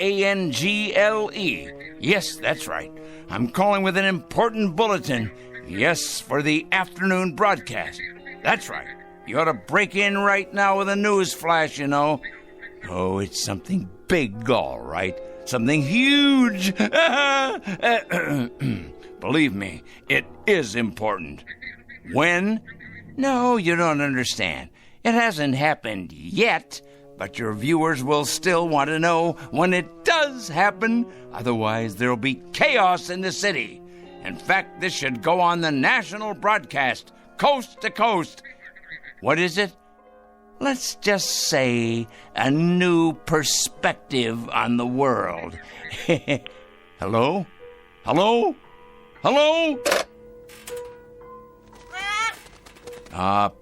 Yes, that's right. I'm calling with an important bulletin. Yes, for the afternoon broadcast. That's right. You ought to break in right now with a news flash, you know. Oh, it's something big, all right. Something huge. Believe me, it is important. When? No, you don't understand. It hasn't happened yet, but your viewers will still want to know when it does happen. Otherwise, there'll be chaos in the city. In fact, this should go on the national broadcast, coast to coast. What is it? Let's just say a new perspective on the world. Hello? Hello? Hello?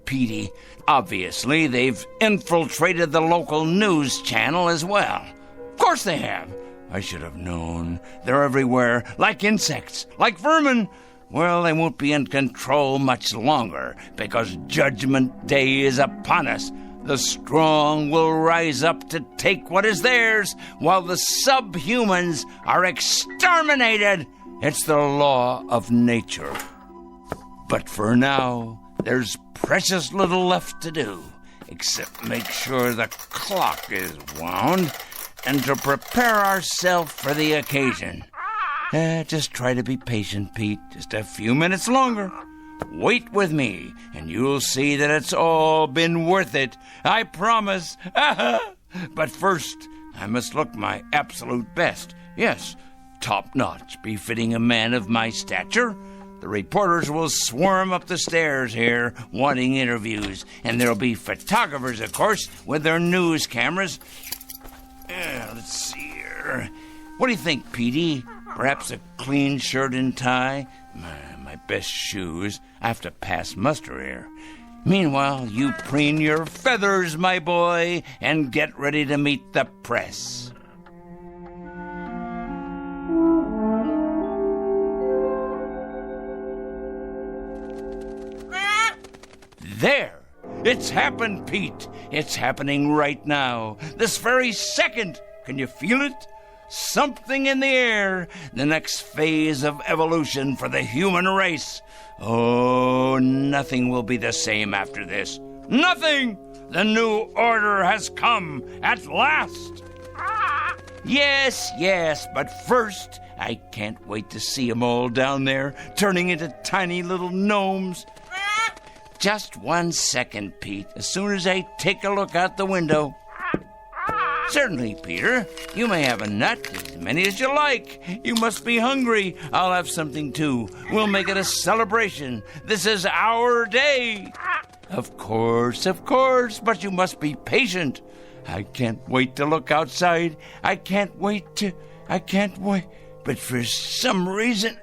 Petey, obviously they've infiltrated the local news channel as well. Of course they have. I should have known. They're everywhere, like insects, like vermin. Well, they won't be in control much longer, because Judgment Day is upon us. The strong will rise up to take what is theirs, while the subhumans are exterminated. It's the law of nature. But for now, there's precious little left to do, except make sure the clock is wound and to prepare ourselves for the occasion. Just try to be patient, Pete. Just a few minutes longer. Wait with me, and you'll see that it's all been worth it. I promise. But first, I must look my absolute best. Yes, top-notch, befitting a man of my stature. The reporters will swarm up the stairs here, wanting interviews. And there'll be photographers, of course, with their news cameras. Let's see here. What do you think, Petey? Perhaps a clean shirt and tie? My best shoes. I have to pass muster here. Meanwhile, you preen your feathers, my boy, and get ready to meet the press. There! It's happened, Pete. It's happening right now. This very second. Can you feel it? Something in the air. The next phase of evolution for the human race. Oh, nothing will be the same after this. Nothing! The new order has come at last. Yes, but first, I can't wait to see them all down there, turning into tiny little gnomes. Just 1 second, Pete, as soon as I take a look out the window. Certainly, Peter. You may have a nut, as many as you like. You must be hungry. I'll have something, too. We'll make it a celebration. This is our day. Of course, but you must be patient. I can't wait to look outside. I can't wait. But for some reason,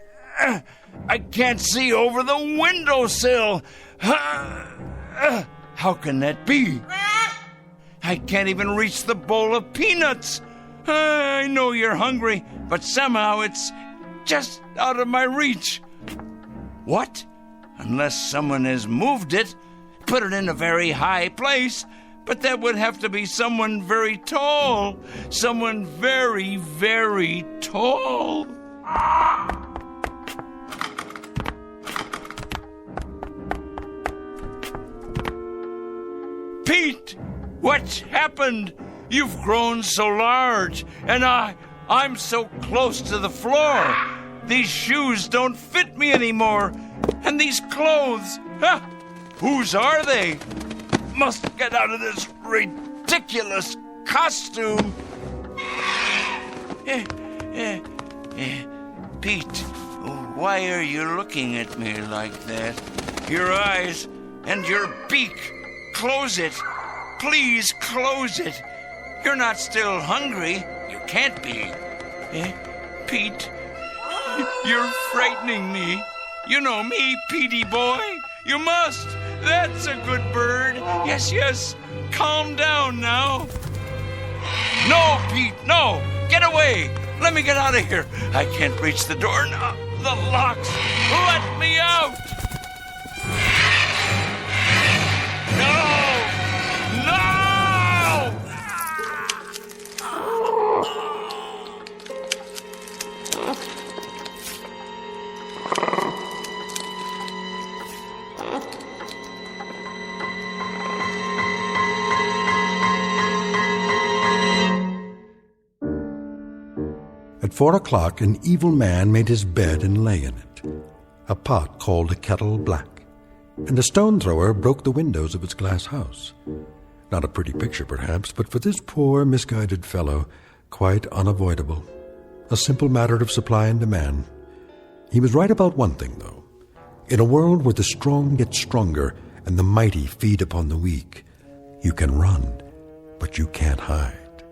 I can't see over the windowsill. How can that be? I can't even reach the bowl of peanuts. I know you're hungry, but somehow it's just out of my reach. What? Unless someone has moved it, put it in a very high place, but that would have to be someone very tall. Someone very, very tall. Pete! What's happened? You've grown so large, and I'm so close to the floor. These shoes don't fit me anymore. And these clothes, whose are they? Must get out of this ridiculous costume. Pete, why are you looking at me like that? Your eyes and your beak. Close it. Please close it. You're not still hungry. You can't be. Pete, you're frightening me. You know me, Petey boy. You must. That's a good bird. Yes. Calm down now. No, Pete, no. Get away. Let me get out of here. I can't reach the door now. The locks. Let me out. At 4 o'clock, an evil man made his bed and lay in it. A pot called a kettle black, and a stone thrower broke the windows of its glass house. Not a pretty picture, perhaps, but for this poor, misguided fellow, quite unavoidable. A simple matter of supply and demand. He was right about one thing, though. In a world where the strong get stronger and the mighty feed upon the weak, you can run, but you can't hide.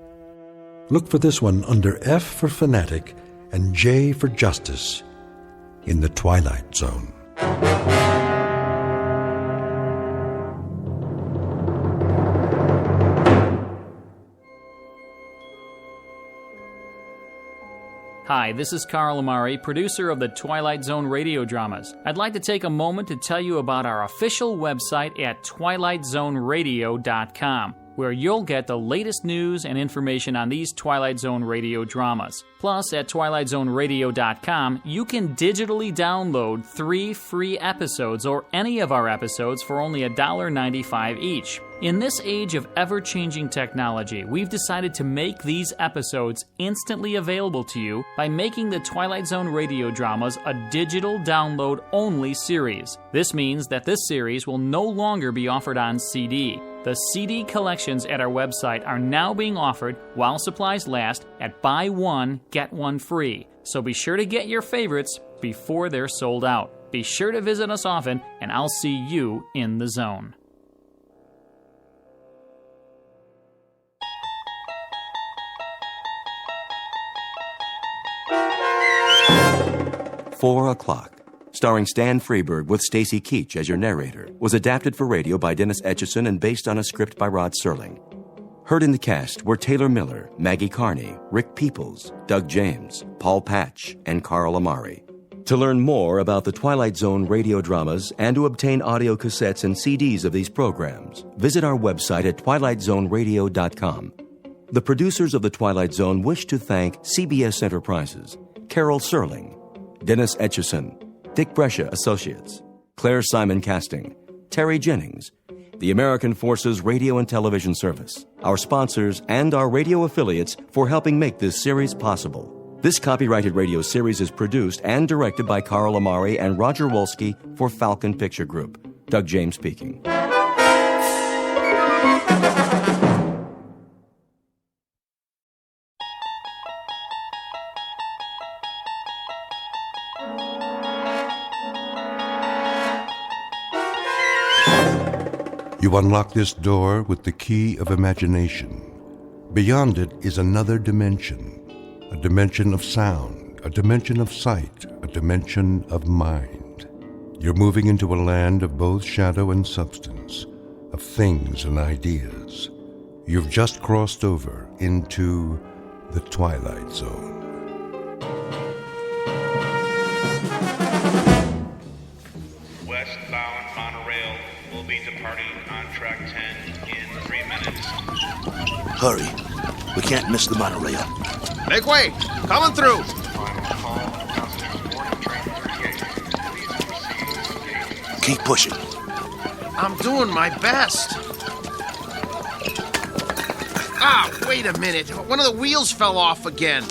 Look for this one under F for Fanatic and J for Justice in the Twilight Zone. Hi, this is Carl Amari, producer of the Twilight Zone radio dramas. I'd like to take a moment to tell you about our official website at twilightzoneradio.com, where you'll get the latest news and information on these Twilight Zone radio dramas. Plus, at twilightzoneradio.com, you can digitally download 3 free episodes or any of our episodes for only $1.95 each. In this age of ever-changing technology, we've decided to make these episodes instantly available to you by making the Twilight Zone radio dramas a digital download-only series. This means that this series will no longer be offered on CD. The CD collections at our website are now being offered while supplies last at buy one, get one free. So be sure to get your favorites before they're sold out. Be sure to visit us often, and I'll see you in the zone. "4 O'Clock," starring Stan Freberg with Stacy Keach as your narrator, was adapted for radio by Dennis Etchison and based on a script by Rod Serling. Heard in the cast were Taylor Miller, Maggie Carney, Rick Peoples, Doug James, Paul Patch, and Carl Amari. To learn more about the Twilight Zone radio dramas and to obtain audio cassettes and CDs of these programs, visit our website at twilightzoneradio.com. The producers of The Twilight Zone wish to thank CBS Enterprises, Carol Serling, Dennis Etchison, Dick Brescia Associates, Claire Simon Casting, Terry Jennings, the American Forces Radio and Television Service, our sponsors, and our radio affiliates for helping make this series possible. This copyrighted radio series is produced and directed by Carl Amari and Roger Wolski for Falcon Picture Group. Doug James speaking. You unlock this door with the key of imagination. Beyond it is another dimension, a dimension of sound, a dimension of sight, a dimension of mind. You're moving into a land of both shadow and substance, of things and ideas. You've just crossed over into the Twilight Zone. Westbound monorail will be departing on track 10 in 3 minutes. Hurry. We can't miss the monorail. Make way! Coming through! Keep pushing. I'm doing my best. Ah, wait a minute. One of the wheels fell off again.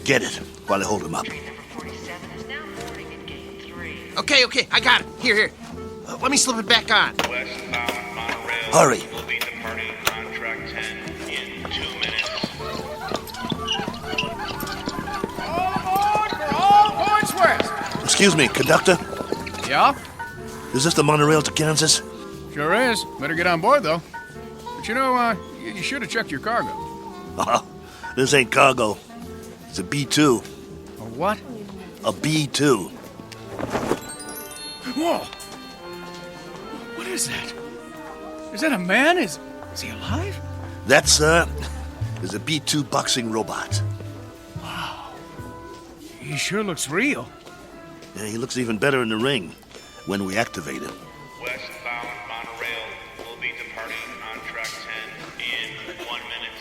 Get it while I hold him up. Okay, I got it. Here. Let me slip it back on. Westbound monorail Hurry. will be departing on track 10 in 2 minutes. All points west. Excuse me, conductor. Yeah? Is this the monorail to Kansas? Sure is. Better get on board, though. But you know, you should have checked your cargo. This ain't cargo. It's a B-2. A what? A B-2. Whoa! What is that? Is that a man? Is he alive? That, sir, is a B-2 boxing robot. Wow. He sure looks real. Yeah, he looks even better in the ring when we activate him. Westbound monorail will be departing on track 10 in 1 minute.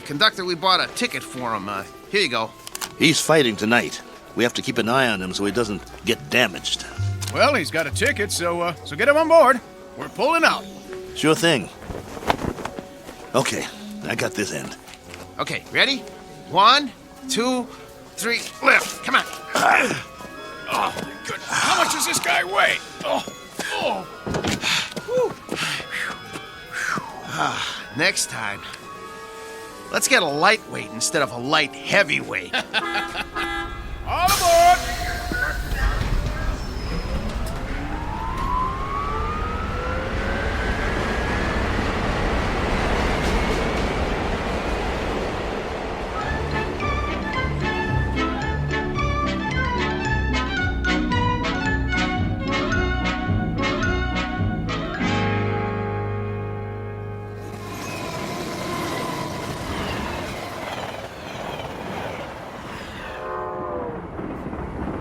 Conductor, we bought a ticket for him. Here you go. He's fighting tonight. We have to keep an eye on him so he doesn't get damaged. Well, he's got a ticket, so get him on board. We're pulling out. Sure thing. Okay, I got this end. Okay, ready? 1, 2, 3, lift. Come on. Oh, my goodness. How much does this guy weigh? Next time, let's get a lightweight instead of a light heavyweight. All aboard!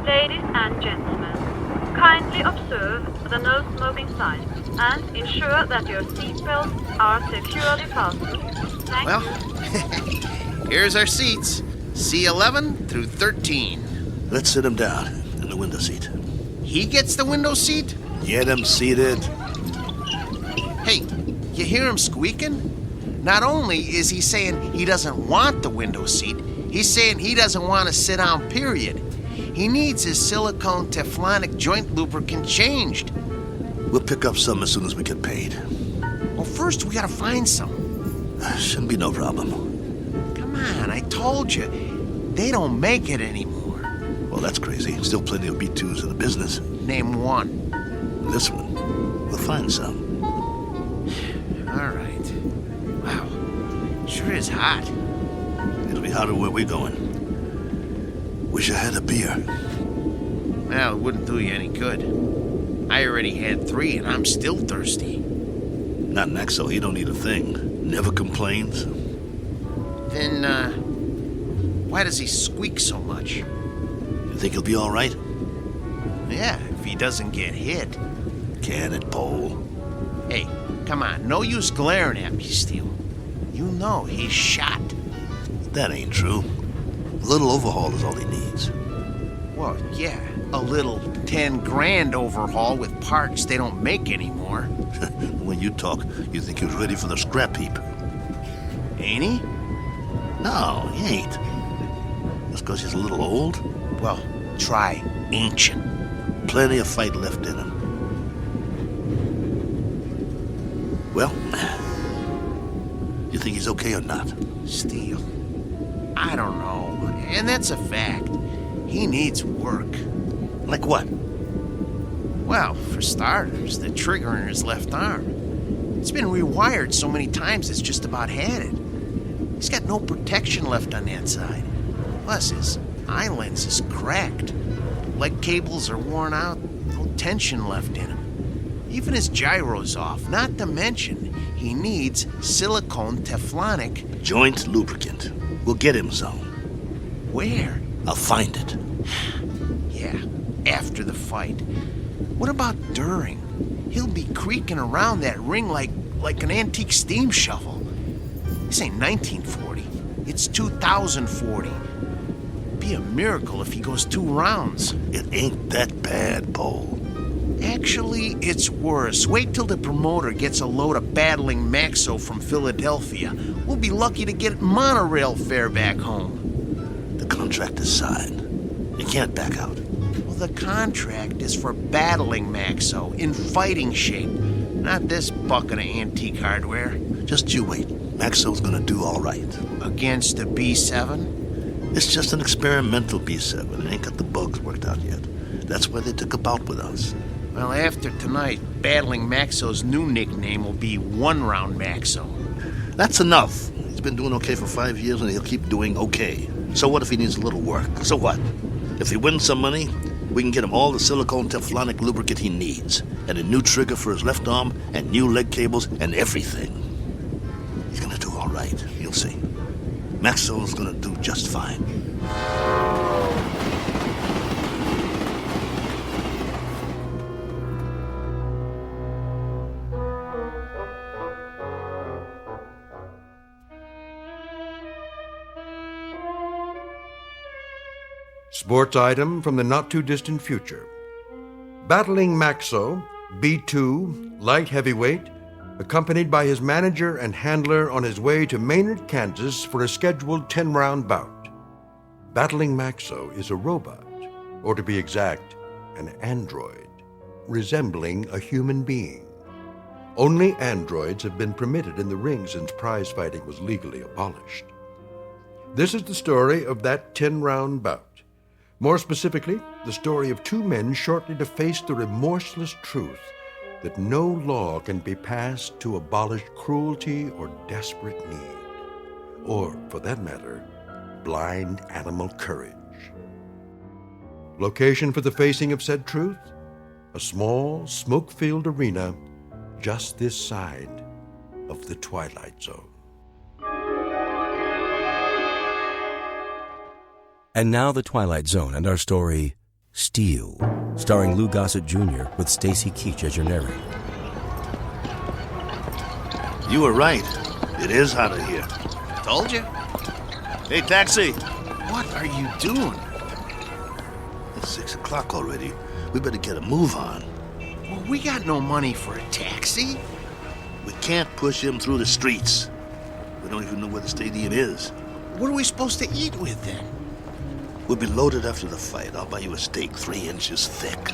Ladies and gentlemen, kindly observe the no smoking sign and ensure that your seatbelts are securely fastened. Thank Well, here's our seats. C11 through 13. Let's sit him down in the window seat. He gets the window seat? Get him seated. Hey, you hear him squeaking? Not only is he saying he doesn't want the window seat, he's saying he doesn't want to sit down, period. He needs his silicone Teflonic joint lubricant changed. We'll pick up some as soon as we get paid. Well, first we gotta find some. Shouldn't be no problem. Come on, I told you. They don't make it anymore. Well, that's crazy. Still plenty of B2s in the business. Name one. This one. We'll find some. All right. Wow. Sure is hot. It'll be hotter where we're going. Wish I had a beer. Well, it wouldn't do you any good. I already had 3 and I'm still thirsty. Not Maxo, he don't need a thing. Never complains. Then, why does he squeak so much? You think he'll be all right? Yeah, if he doesn't get hit. Can it, Pole? Hey, come on, no use glaring at me, Steele. You know he's shot. That ain't true. A little overhaul is all he needs. Well, yeah, a little 10 grand overhaul with parts they don't make anymore. When you talk, you think he was ready for the scrap heap. Ain't he? No, he ain't. Just because he's a little old? Well, try ancient. Plenty of fight left in him. Well, you think he's okay or not? Steele, I don't know. And that's a fact. He needs work. Like what? Well, for starters, the trigger in his left arm. It's been rewired so many times it's just about had it. He's got no protection left on that side. Plus, his eye lens is cracked. Leg cables are worn out, no tension left in him. Even his gyro's off, not to mention he needs silicone Teflonic joint lubricant. We'll get him some. Where? I'll find it. Yeah, after the fight. What about during? He'll be creaking around that ring like an antique steam shovel. This ain't 1940. It's 2040. Be a miracle if he goes 2 rounds. It ain't that bad, Pole. Actually, it's worse. Wait till the promoter gets a load of battling Maxo from Philadelphia. We'll be lucky to get monorail fare back home. The contract is signed. You can't back out. Well, the contract is for battling Maxo in fighting shape, not this bucket of antique hardware. Just you wait. Maxo's gonna do all right. Against a B7? It's just an experimental B7. It ain't got the bugs worked out yet. That's why they took a bout with us. Well, after tonight, battling Maxo's new nickname will be One Round Maxo. That's enough. He's been doing okay for 5 years and he'll keep doing okay. So what if he needs a little work? So what? If he wins some money, we can get him all the silicone Teflonic lubricant he needs, and a new trigger for his left arm, and new leg cables, and everything. He's gonna do all right. You'll see. Maxwell's gonna do just fine. Sports item from the not-too-distant future. Battling Maxo, B2, light heavyweight, accompanied by his manager and handler on his way to Maynard, Kansas for a scheduled 10-round bout. Battling Maxo is a robot, or to be exact, an android, resembling a human being. Only androids have been permitted in the ring since prize fighting was legally abolished. This is the story of that 10-round bout. More specifically, the story of two men shortly to face the remorseless truth that no law can be passed to abolish cruelty or desperate need, or, for that matter, blind animal courage. Location for the facing of said truth? A small, smoke-filled arena just this side of the Twilight Zone. And now the Twilight Zone and our story, Steel, starring Lou Gossett Jr. with Stacy Keach as your narrator. You were right. It is hotter here. Told you. Hey, taxi! What are you doing? It's 6 o'clock already. We better get a move on. Well, we got no money for a taxi. We can't push him through the streets. We don't even know where the stadium is. What are we supposed to eat with then? We'll be loaded after the fight. I'll buy you a steak 3 inches thick.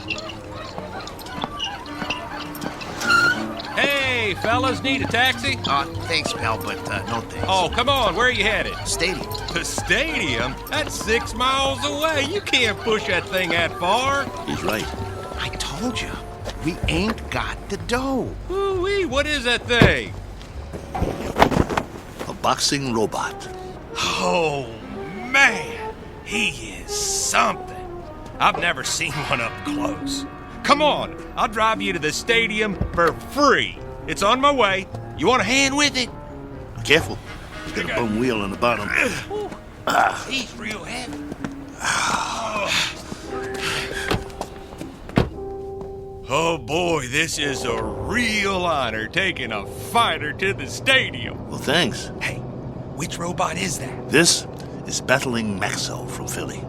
Hey, fellas, need a taxi? Thanks, pal, but no thanks. Oh, come on, where are you headed? Stadium. The stadium? That's 6 miles away. You can't push that thing that far. He's right. I told you, we ain't got the dough. Ooh-wee, what is that thing? A boxing robot. Oh, man. He is something. I've never seen one up close. Come on, I'll drive you to the stadium for free. It's on my way. You want a hand with it? Careful. He's got a bum wheel on the bottom. He's real heavy. Oh boy, this is a real honor taking a fighter to the stadium. Well, thanks. Hey, which robot is that? This is Battling Maxo from Philly.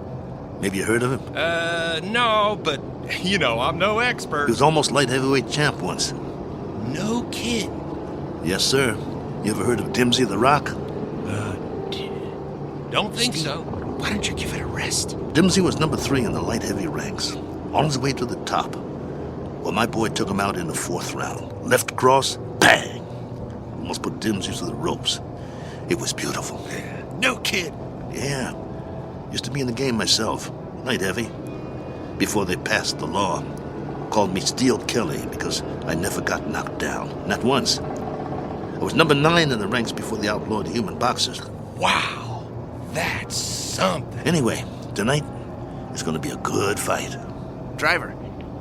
Maybe you heard of him? No, but, you know, I'm no expert. He was almost light heavyweight champ once. No kid. Yes, sir. You ever heard of Dimsy the Rock? Don't think so. Why don't you give it a rest? Dimsy was number 3 in the light heavy ranks, on his way to the top. Well, my boy took him out in the 4th round. Left cross, bang! Almost put Dimsy to the ropes. It was beautiful. No kid. Yeah. Used to be in the game myself. Light heavy. Before they passed the law. Called me Steel Kelly because I never got knocked down. Not once. I was number 9 in the ranks before they outlawed human boxers. Wow. That's something. Anyway, tonight is going to be a good fight. Driver,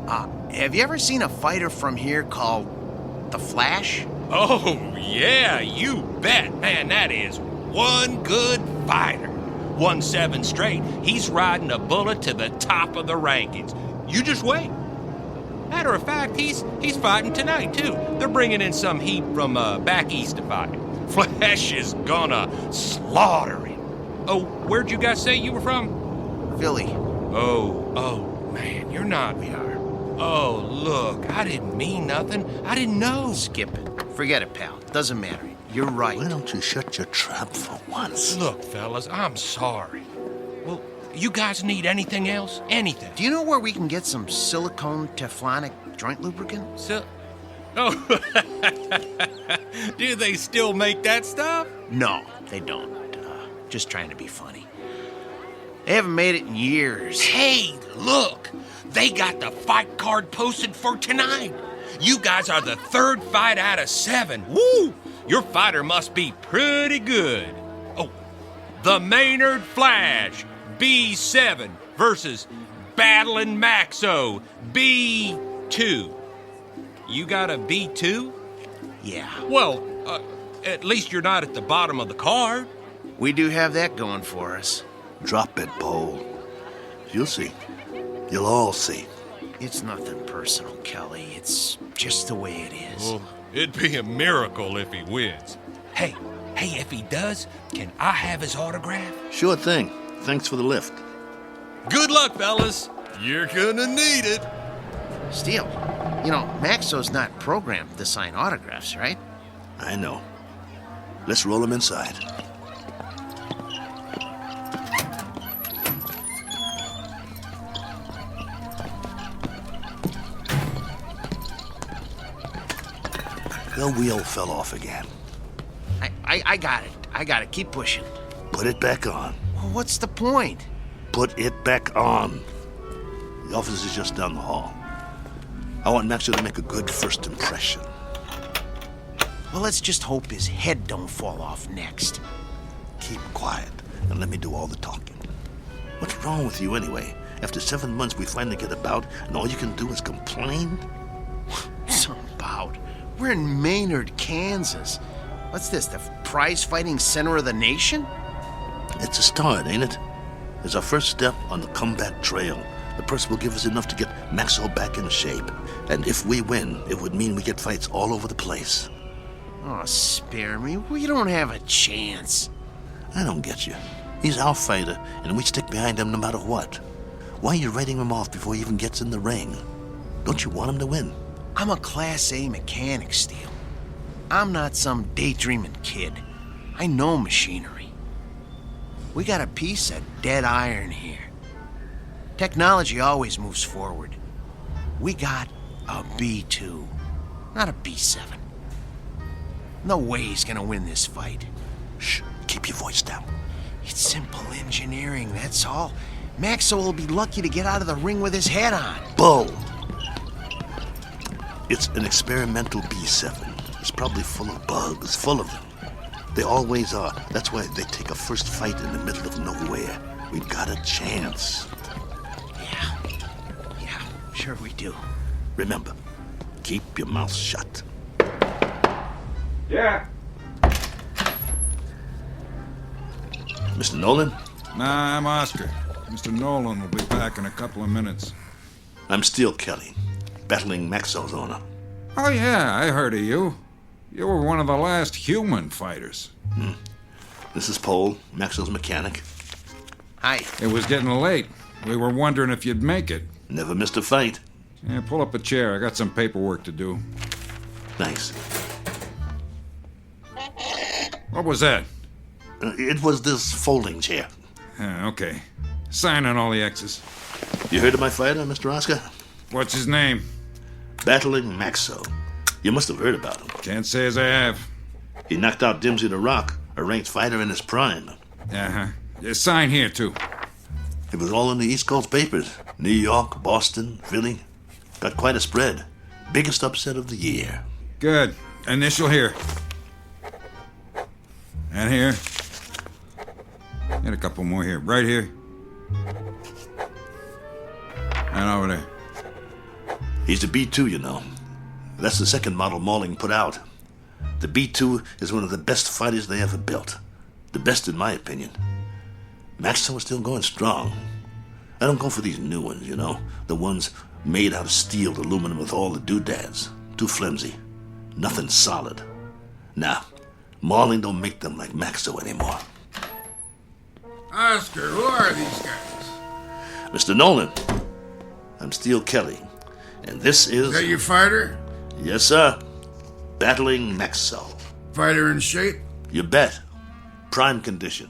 have you ever seen a fighter from here called The Flash? Oh, yeah, you bet. Man, that is one good fighter. Won 7 straight. He's riding a bullet to the top of the rankings. You just wait. Matter of fact, he's fighting tonight, too. They're bringing in some heat from back east to fight. Flash is gonna slaughter him. Oh, where'd you guys say you were from? Philly. Oh, man, you're not. We are. Oh, look, I didn't mean nothing. I didn't know. Skip it. Forget it, pal. Doesn't matter. You're right. Why don't you shut your trap for once? Look, fellas, I'm sorry. Well, you guys need anything else? Anything? Do you know where we can get some silicone teflonic joint lubricant? Oh, do they still make that stuff? No, they don't. Just trying to be funny. They haven't made it in years. Hey, look! They got the fight card posted for tonight. You guys are the 3rd fight out of 7. Woo! Your fighter must be pretty good. Oh, the Maynard Flash, B7 versus Battling Maxo, B2. You got a B2? Yeah. Well, at least you're not at the bottom of the card. We do have that going for us. Drop it, Bo. You'll see. You'll all see. It's nothing personal, Kelly. It's just the way it is. Well, it'd be a miracle if he wins. Hey, if he does, can I have his autograph? Sure thing. Thanks for the lift. Good luck, fellas. You're gonna need it. Steele, you know, Maxo's not programmed to sign autographs, right? I know. Let's roll him inside. The wheel fell off again. I got it. I got it. Keep pushing. Put it back on. Well, what's the point? Put it back on. The office is just down the hall. I want Maxwell to make a good first impression. Well, let's just hope his head don't fall off next. Keep quiet and let me do all the talking. What's wrong with you anyway? After 7 months, we finally get about, and all you can do is complain? Some about? We're in Maynard, Kansas. What's this, the prize-fighting center of the nation? It's a start, ain't it? It's our first step on the comeback trail. The purse will give us enough to get Maxwell back in shape. And if we win, it would mean we get fights all over the place. Oh, spare me. We don't have a chance. I don't get you. He's our fighter, and we stick behind him no matter what. Why are you writing him off before he even gets in the ring? Don't you want him to win? I'm a Class A mechanic, Steele. I'm not some daydreaming kid. I know machinery. We got a piece of dead iron here. Technology always moves forward. We got a B2, not a B7. No way he's gonna win this fight. Shh, keep your voice down. It's simple engineering, that's all. Maxwell will be lucky to get out of the ring with his head on. Bull! It's an experimental B7. It's probably full of bugs, full of them. They always are. That's why they take a first fight in the middle of nowhere. We've got a chance. Yeah, sure we do. Remember, keep your mouth shut. Yeah. Mr. Nolan? Nah, I'm Oscar. Mr. Nolan will be back in a couple of minutes. I'm Steele Kelly, battling Maxwell's owner. Oh, yeah, I heard of you. You were one of the last human fighters. This is Paul, Maxwell's mechanic. Hi. It was getting late. We were wondering if you'd make it. Never missed a fight. Yeah, pull up a chair. I got some paperwork to do. Thanks. What was that? It was this folding chair. Okay. Sign on all the X's. You heard of my fighter, Mr. Oscar? What's his name? Battling Maxwell. You must have heard about him. Can't say as I have. He knocked out Dimsey the Rock, a ranked fighter in his prime. Uh-huh. Yeah, sign here, too. It was all in the East Coast papers. New York, Boston, Philly. Got quite a spread. Biggest upset of the year. Good. Initial here. And here. And a couple more here. Right here. And over there. He's the B2, you know. That's the second model Malling put out. The B2 is one of the best fighters they ever built. The best in my opinion. Maxwell is still going strong. I don't go for these new ones, you know. The ones made out of steel, aluminum with all the doodads. Too flimsy. Nothing solid. Nah, Malling don't make them like Maxwell anymore. Oscar, who are these guys? Mr. Nolan, I'm Steele Kelly, and this is... Is that your fighter? Yes, sir. Battling Maxwell. Fighter in shape? You bet. Prime condition.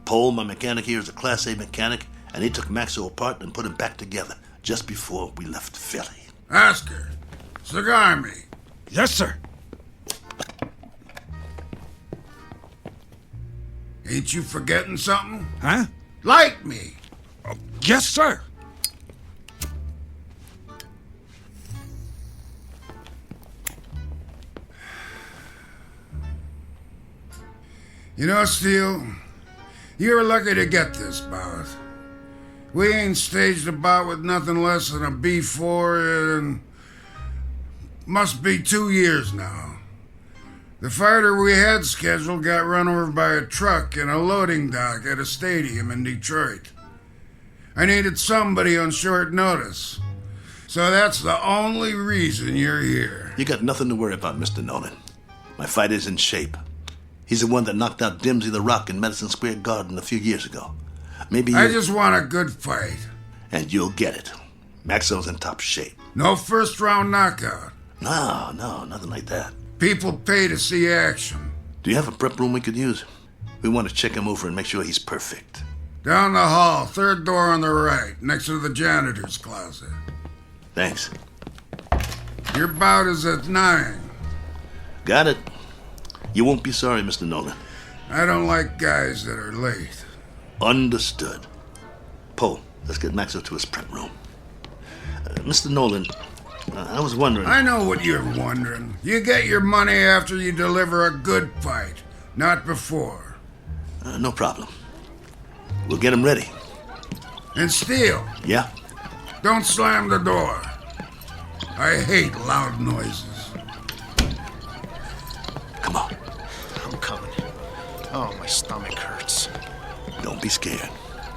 Paul, my mechanic here, is a Class A mechanic, and he took Maxwell apart and put him back together just before we left Philly. Oscar, cigar me. Yes, sir. Ain't you forgetting something? Huh? Light me. Yes, sir. You know, Steele, you were lucky to get this bout. We ain't staged a bout with nothing less than a B4 in must be 2 years now. The fighter we had scheduled got run over by a truck in a loading dock at a stadium in Detroit. I needed somebody on short notice. So that's the only reason you're here. You got nothing to worry about, Mr. Nolan. My fighter's in shape. He's the one that knocked out Dimsey the Rock in Madison Square Garden a few years ago. Maybe you... I just want a good fight. And you'll get it. Maxwell's in top shape. No first-round knockout. No, nothing like that. People pay to see action. Do you have a prep room we could use? We want to check him over and make sure he's perfect. Down the hall, third door on the right, next to the janitor's closet. Thanks. Your bout is at 9. Got it. You won't be sorry, Mr. Nolan. I don't like guys that are late. Understood. Poe, let's get Maxwell to his prep room. Mr. Nolan, I was wondering... I know what you're wondering. You get your money after you deliver a good fight, not before. No problem. We'll get him ready. And Steele. Yeah? Don't slam the door. I hate loud noises. Come on. I'm coming. Oh, my stomach hurts. Don't be scared.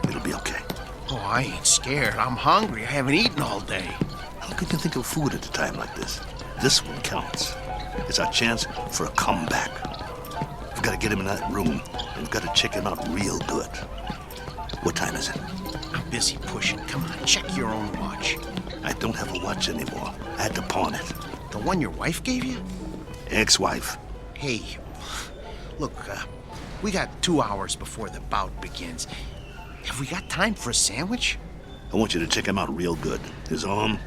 It'll be okay. Oh, I ain't scared. I'm hungry. I haven't eaten all day. How could you think of food at a time like this? This one counts. It's our chance for a comeback. We've got to get him in that room, and we've got to check him out real good. What time is it? I'm busy pushing. Come on, check your own watch. I don't have a watch anymore. I had to pawn it. The one your wife gave you? Ex-wife. Hey, look, we got 2 hours before the bout begins. Have we got time for a sandwich? I want you to check him out real good. His arm,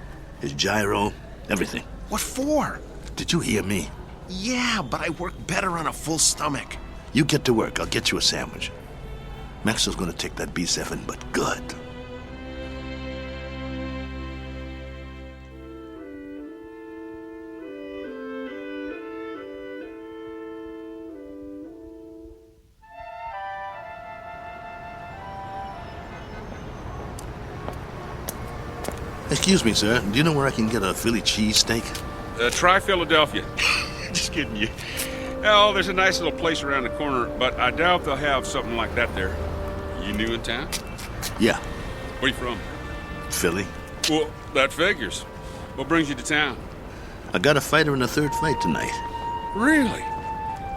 his gyro, everything. What for? Did you hear me? Yeah, but I work better on a full stomach. You get to work. I'll get you a sandwich. Maxwell's gonna take that B7, but good. Excuse me, sir. Do you know where I can get a Philly cheesesteak? Try Philadelphia. Just kidding you. Oh, there's a nice little place around the corner, but I doubt they'll have something like that there. You new in town? Yeah. Where you from? Philly. Well, that figures. What brings you to town? I got a fighter in a third fight tonight. Really?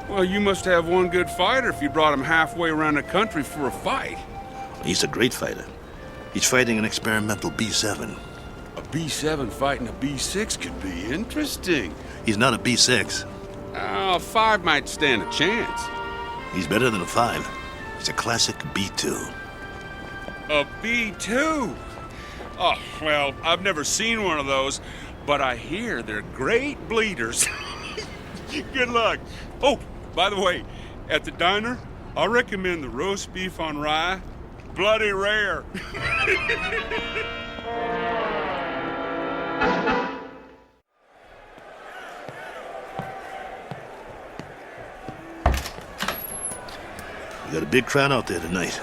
Well, you must have one good fighter if you brought him halfway around the country for a fight. He's a great fighter. He's fighting an experimental B7. A B7 fighting a B6 could be interesting. He's not a B6. A 5 might stand a chance. He's better than a 5. He's a classic B2. A B2? Oh, well, I've never seen one of those, but I hear they're great bleeders. Good luck. Oh, by the way, at the diner, I recommend the roast beef on rye. Bloody rare. We got a big crowd out there tonight.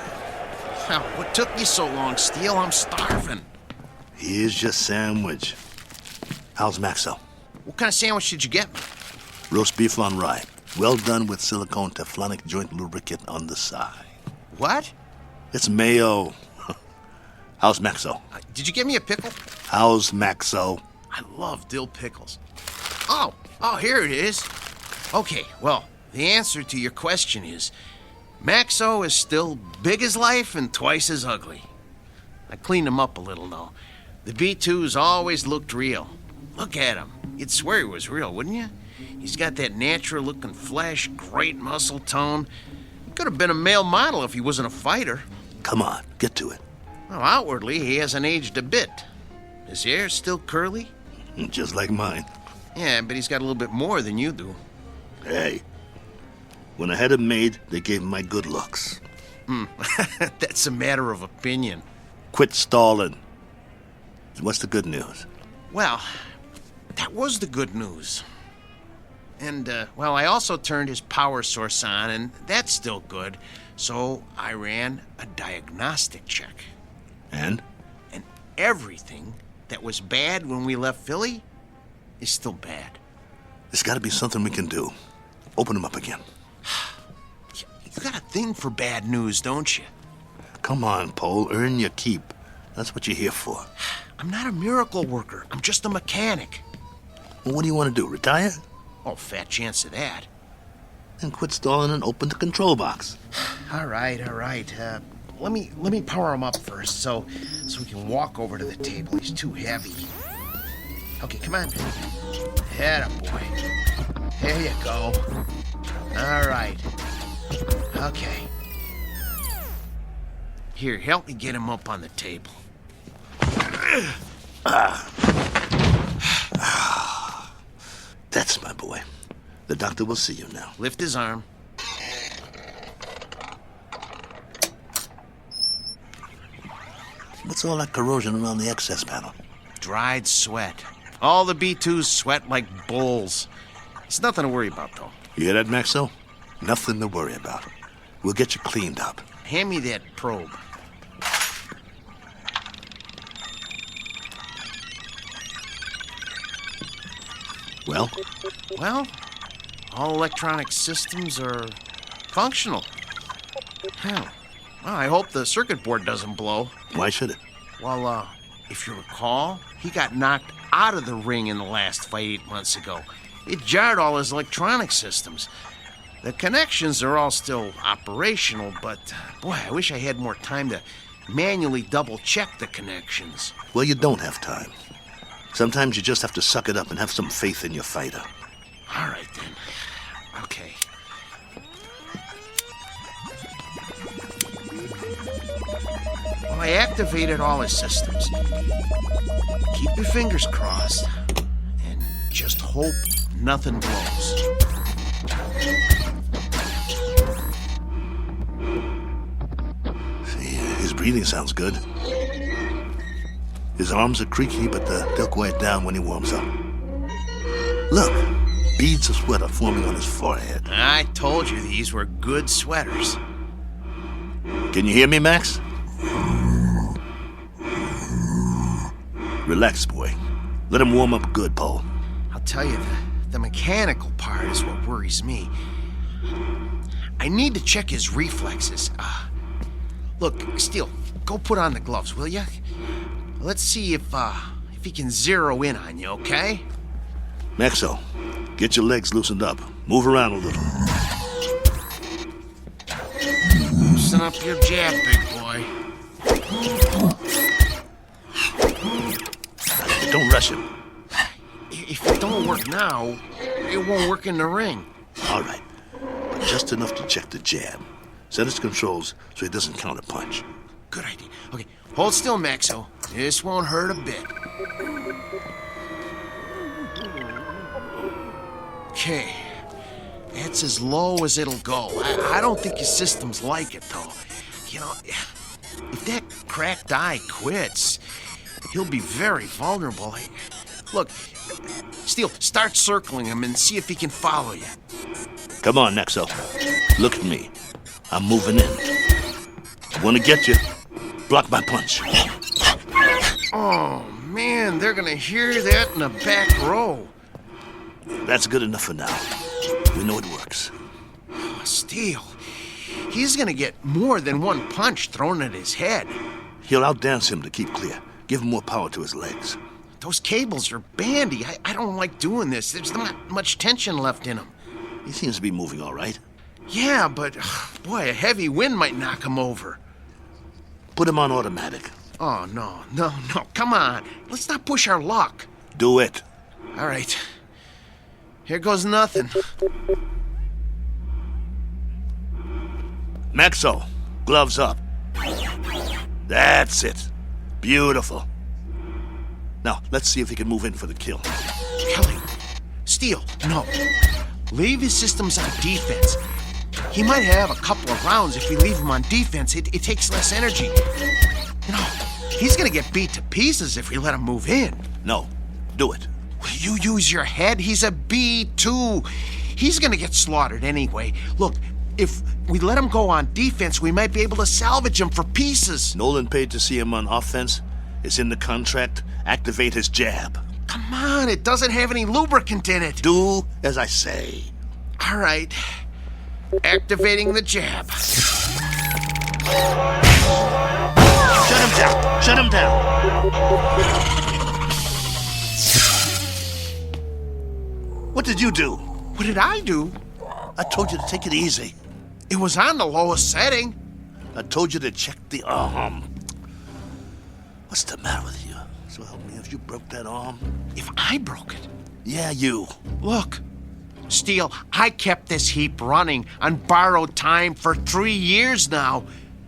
Well, what took you so long, Steele? I'm starving. Here's your sandwich. How's Maxo? What kind of sandwich did you get me? Roast beef on rye. Well done with silicone Teflonic joint lubricant on the side. What? It's mayo. How's Maxo? Did you give me a pickle? How's Maxo? I love dill pickles. Oh, here it is. Okay, well, the answer to your question is Maxo is still big as life and twice as ugly. I cleaned him up a little, though. The B2's always looked real. Look at him. You'd swear he was real, wouldn't you? He's got that natural-looking flesh, great muscle tone. He could have been a male model if he wasn't a fighter. Come on, get to it. Well, outwardly, he hasn't aged a bit. His hair's still curly? Just like mine. Yeah, but he's got a little bit more than you do. Hey, when I had him made, they gave him my good looks. That's a matter of opinion. Quit stalling. What's the good news? Well, that was the good news. And, I also turned his power source on, and that's still good. So I ran a diagnostic check. And? And everything that was bad when we left Philly is still bad. There's got to be something we can do. Open him up again. You got a thing for bad news, don't you? Come on, Paul. Earn your keep. That's what you're here for. I'm not a miracle worker. I'm just a mechanic. Well, what do you want to do, retire? Oh, fat chance of that. Then quit stalling and open the control box. All right. Let me power him up first so we can walk over to the table. He's too heavy. Okay, come on. Atta boy. There you go. All right. Okay. Here, help me get him up on the table. That's my boy. The doctor will see you now. Lift his arm. What's all that corrosion around the excess panel? Dried sweat. All the B2s sweat like bulls. It's nothing to worry about, though. You hear that, Maxo? Nothing to worry about. We'll get you cleaned up. Hand me that probe. Well? Well, all electronic systems are functional. Huh. Well, I hope the circuit board doesn't blow. Why should it? Well, if you recall, he got knocked out of the ring in the last fight 8 months ago. It jarred all his electronic systems. The connections are all still operational, but boy, I wish I had more time to manually double-check the connections. Well, you don't have time. Sometimes you just have to suck it up and have some faith in your fighter. All right, then. Okay. Well, I activated all his systems. Keep your fingers crossed and just hope nothing blows. See, his breathing sounds good. His arms are creaky, but they'll quiet down when he warms up. Look, beads of sweat are forming on his forehead. I told you these were good sweaters. Can you hear me, Max? Relax, boy. Let him warm up good, Paul. I'll tell you, the mechanical part is what worries me. I need to check his reflexes. Look, Steele, go put on the gloves, will you? Let's see if he can zero in on you, okay? Maxo, get your legs loosened up. Move around a little. Loosen up your jab, big boy. Don't rush him. If it don't work now, it won't work in the ring. All right, but just enough to check the jab. Set his controls so he doesn't counterpunch. Good idea. Okay, hold still, Maxo. This won't hurt a bit. Okay. That's as low as it'll go. I don't think his systems like it, though. You know, if that cracked eye quits, he'll be very vulnerable. Look, Steele, start circling him and see if he can follow you. Come on, Nexo. Look at me. I'm moving in. Want to get you. Block my punch. Oh, man, they're gonna hear that in the back row. That's good enough for now. We know it works. Oh, Steele, he's gonna get more than one punch thrown at his head. He'll outdance him to keep clear. Give him more power to his legs. Those cables are bandy. I don't like doing this. There's not much tension left in him. He seems to be moving all right. Yeah, but, boy, a heavy wind might knock him over. Put him on automatic. Oh, no. Come on. Let's not push our luck. Do it. All right. Here goes nothing. Maxo, gloves up. That's it. Beautiful. Now, let's see if he can move in for the kill. Kelly, Steele, no. Leave his systems on defense. He might have a couple of rounds if we leave him on defense. It takes less energy. You know, he's gonna get beat to pieces if we let him move in. No, do it. You use your head? He's a B2. He's gonna get slaughtered anyway. Look, if we let him go on defense, we might be able to salvage him for pieces. Nolan paid to see him on offense. It's in the contract. Activate his jab. Come on, it doesn't have any lubricant in it. Do as I say. All right. Activating the jab. Shut him down! Shut him down! What did you do? What did I do? I told you to take it easy. It was on the lowest setting. I told you to check the arm. What's the matter with you? So help me if you broke that arm. If I broke it? Yeah, you. Look, Steele, I kept this heap running on borrowed time for 3 years now.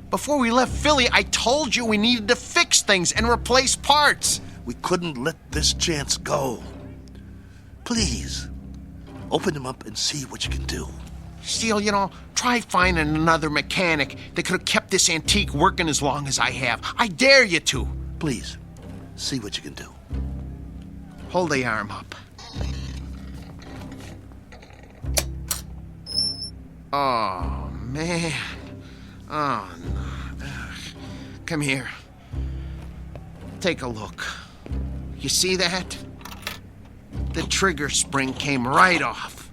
Before we left Philly, I told you we needed to fix things and replace parts. We couldn't let this chance go. Please, Open them up and see what you can do. Steele, try finding another mechanic that could have kept this antique working as long as I have. I dare you to. Please, see what you can do. Hold the arm up. Oh, man. Oh, no. Come here. Take a look. You see that? The trigger spring came right off.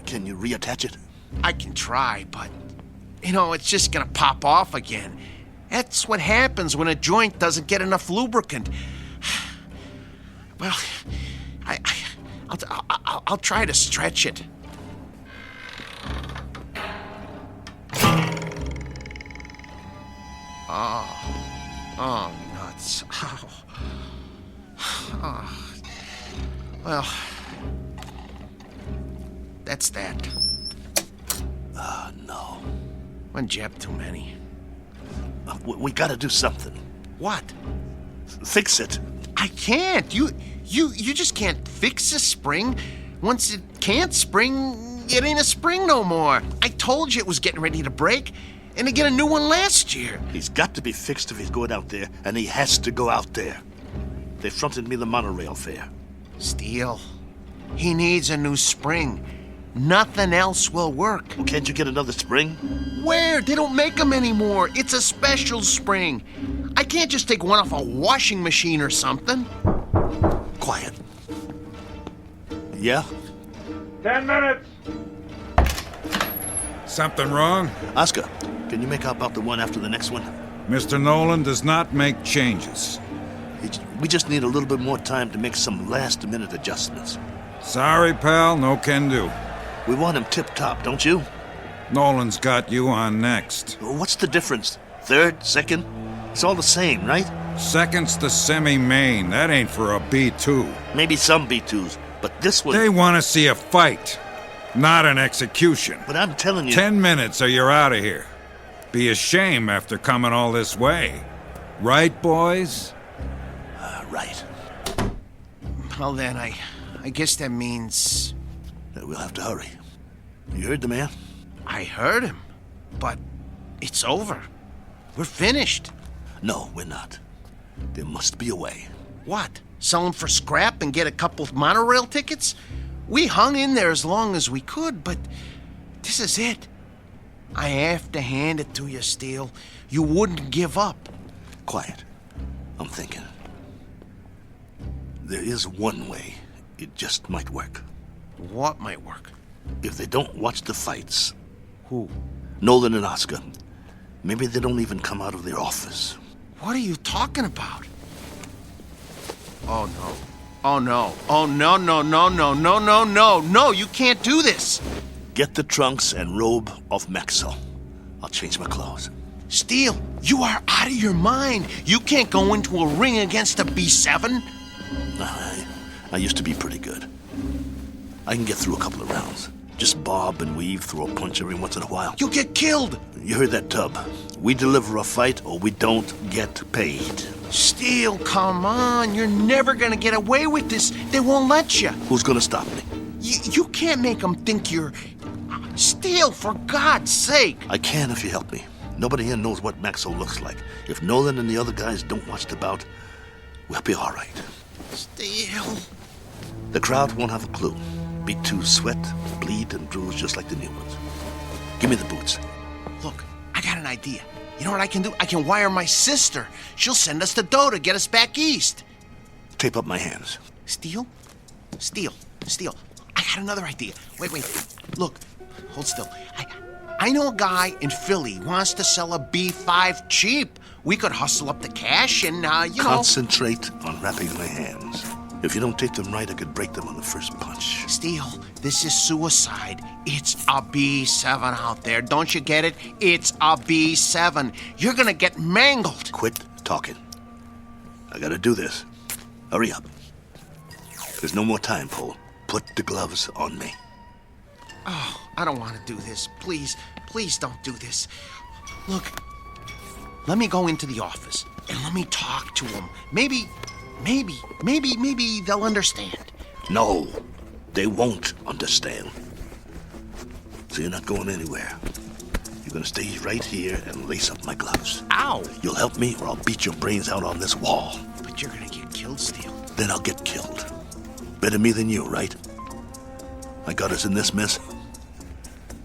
Can you reattach it? I can try, but, it's just gonna pop off again. That's what happens when a joint doesn't get enough lubricant. Well, I'll try to stretch it. Oh, nuts. Oh. Well, that's that. No. One jab too many. We gotta do something. What? Fix it. I can't. You just can't fix a spring. Once it can't spring, it ain't a spring no more. I told you it was getting ready to break, and to get a new one last year. He's got to be fixed if he's going out there, and he has to go out there. They fronted me the monorail fare. Steele, he needs a new spring. Nothing else will work. Well, can't you get another spring? Where? They don't make them anymore. It's a special spring. I can't just take one off a washing machine or something. Quiet. Yeah? 10 minutes. Something wrong? Oscar, can you make out about the one after the next one? Mr. Nolan does not make changes. We just need a little bit more time to make some last-minute adjustments. Sorry, pal, no can do. We want him tip-top, don't you? Nolan's got you on next. What's the difference? Third? Second? It's all the same, right? Second's the semi-main. That ain't for a B2. Maybe some B2s, but this one... They want to see a fight, not an execution. But I'm telling you... 10 minutes or you're out of here. Be a shame after coming all this way. Right, boys? Right. Well, then, I guess that means... We'll have to hurry. You heard the man? I heard him, but it's over. We're finished. No, we're not. There must be a way. What? Sell them for scrap and get a couple of monorail tickets? We hung in there as long as we could, but this is it. I have to hand it to you, Steele. You wouldn't give up. Quiet. I'm thinking. There is one way. It just might work. What might work? If they don't watch the fights. Who? Nolan and Oscar. Maybe they don't even come out of their office. What are you talking about? Oh, no. Oh, no. Oh, no, no, no, no, no, no, no. No, you can't do this. Get the trunks and robe off Maxwell. I'll change my clothes. Steele, you are out of your mind. You can't go into a ring against a B7. I used to be pretty good. I can get through a couple of rounds. Just bob and weave, throw a punch every once in a while. You'll get killed. You heard that, Tub. We deliver a fight or we don't get paid. Steele, come on. You're never gonna get away with this. They won't let you. Who's gonna stop me? You can't make them think you're... Steele, for God's sake. I can if you help me. Nobody here knows what Maxwell looks like. If Nolan and the other guys don't watch the bout, we'll be all right. Steele. The crowd won't have a clue. B2 sweat, bleed, and bruise just like the new ones. Give me the boots. Look, I got an idea. You know what I can do? I can wire my sister. She'll send us the dough to get us back east. Tape up my hands. Steele? Steele. I got another idea. Wait. Look, hold still. I know a guy in Philly who wants to sell a B5 cheap. We could hustle up the cash and, Concentrate on wrapping my hands. If you don't take them right, I could break them on the first punch. Steele, this is suicide. It's a B7 out there. Don't you get it? It's a B7. You're gonna get mangled. Quit talking. I gotta do this. Hurry up. There's no more time, Paul. Put the gloves on me. Oh, I don't want to do this. Please don't do this. Look, let me go into the office and let me talk to them. Maybe they'll understand. No. They won't understand. So you're not going anywhere. You're gonna stay right here and lace up my gloves. Ow! You'll help me or I'll beat your brains out on this wall. But you're gonna get killed, Steele. Then I'll get killed. Better me than you, right? I got us in this mess.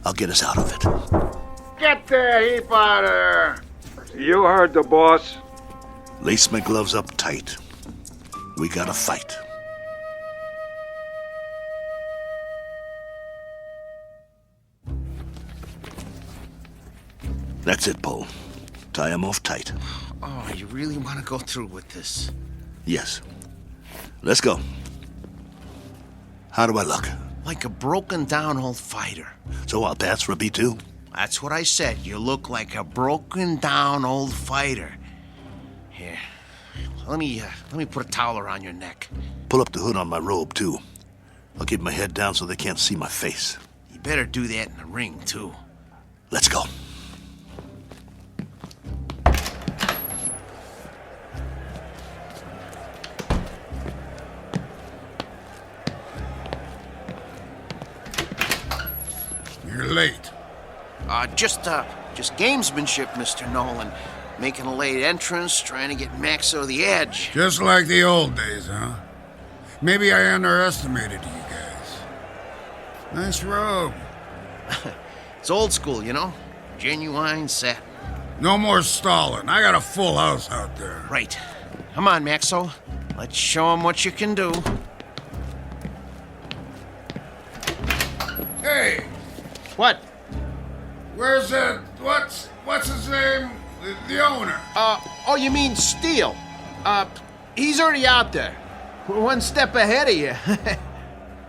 I'll get us out of it. Get the heap out of there! You heard the boss. Lace my gloves up tight. We gotta fight. That's it, Paul. Tie him off tight. Oh, you really want to go through with this? Yes. Let's go. How do I look? Like a broken down old fighter. So I'll pass for a B2? That's what I said. You look like a broken down old fighter. Here. Let me put a towel around your neck. Pull up the hood on my robe, too. I'll keep my head down so they can't see my face. You better do that in the ring, too. Let's go. You're late. Just gamesmanship, Mr. Nolan. Making a late entrance, trying to get Max over the edge. Just like the old days, huh? Maybe I underestimated you guys. Nice robe. It's old school, you know? Genuine satin. No more stalling. I got a full house out there. Right. Come on, Maxo. Let's show him what you can do. Hey! What? Where's that? What's his name? The owner. Oh, you mean Steele? He's already out there. We're one step ahead of you.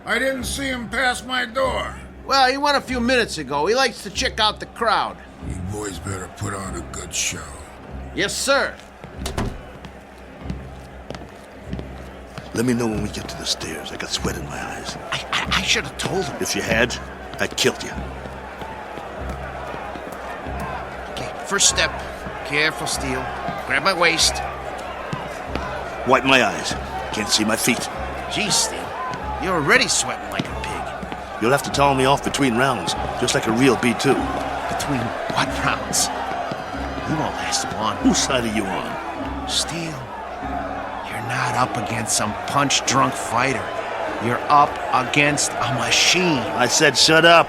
I didn't see him pass my door. Well, he went a few minutes ago. He likes to check out the crowd. You boys better put on a good show. Yes, sir. Let me know when we get to the stairs. I got sweat in my eyes. I should have told him. If you had, I'd killed you. Okay, first step. Careful, Steele. Grab my waist. Wipe my eyes. Can't see my feet. Geez, Steele. You're already sweating like a pig. You'll have to towel me off between rounds, just like a real B2. Between what rounds? You won't last long. Whose side are you on? Steele, you're not up against some punch-drunk fighter. You're up against a machine. I said shut up.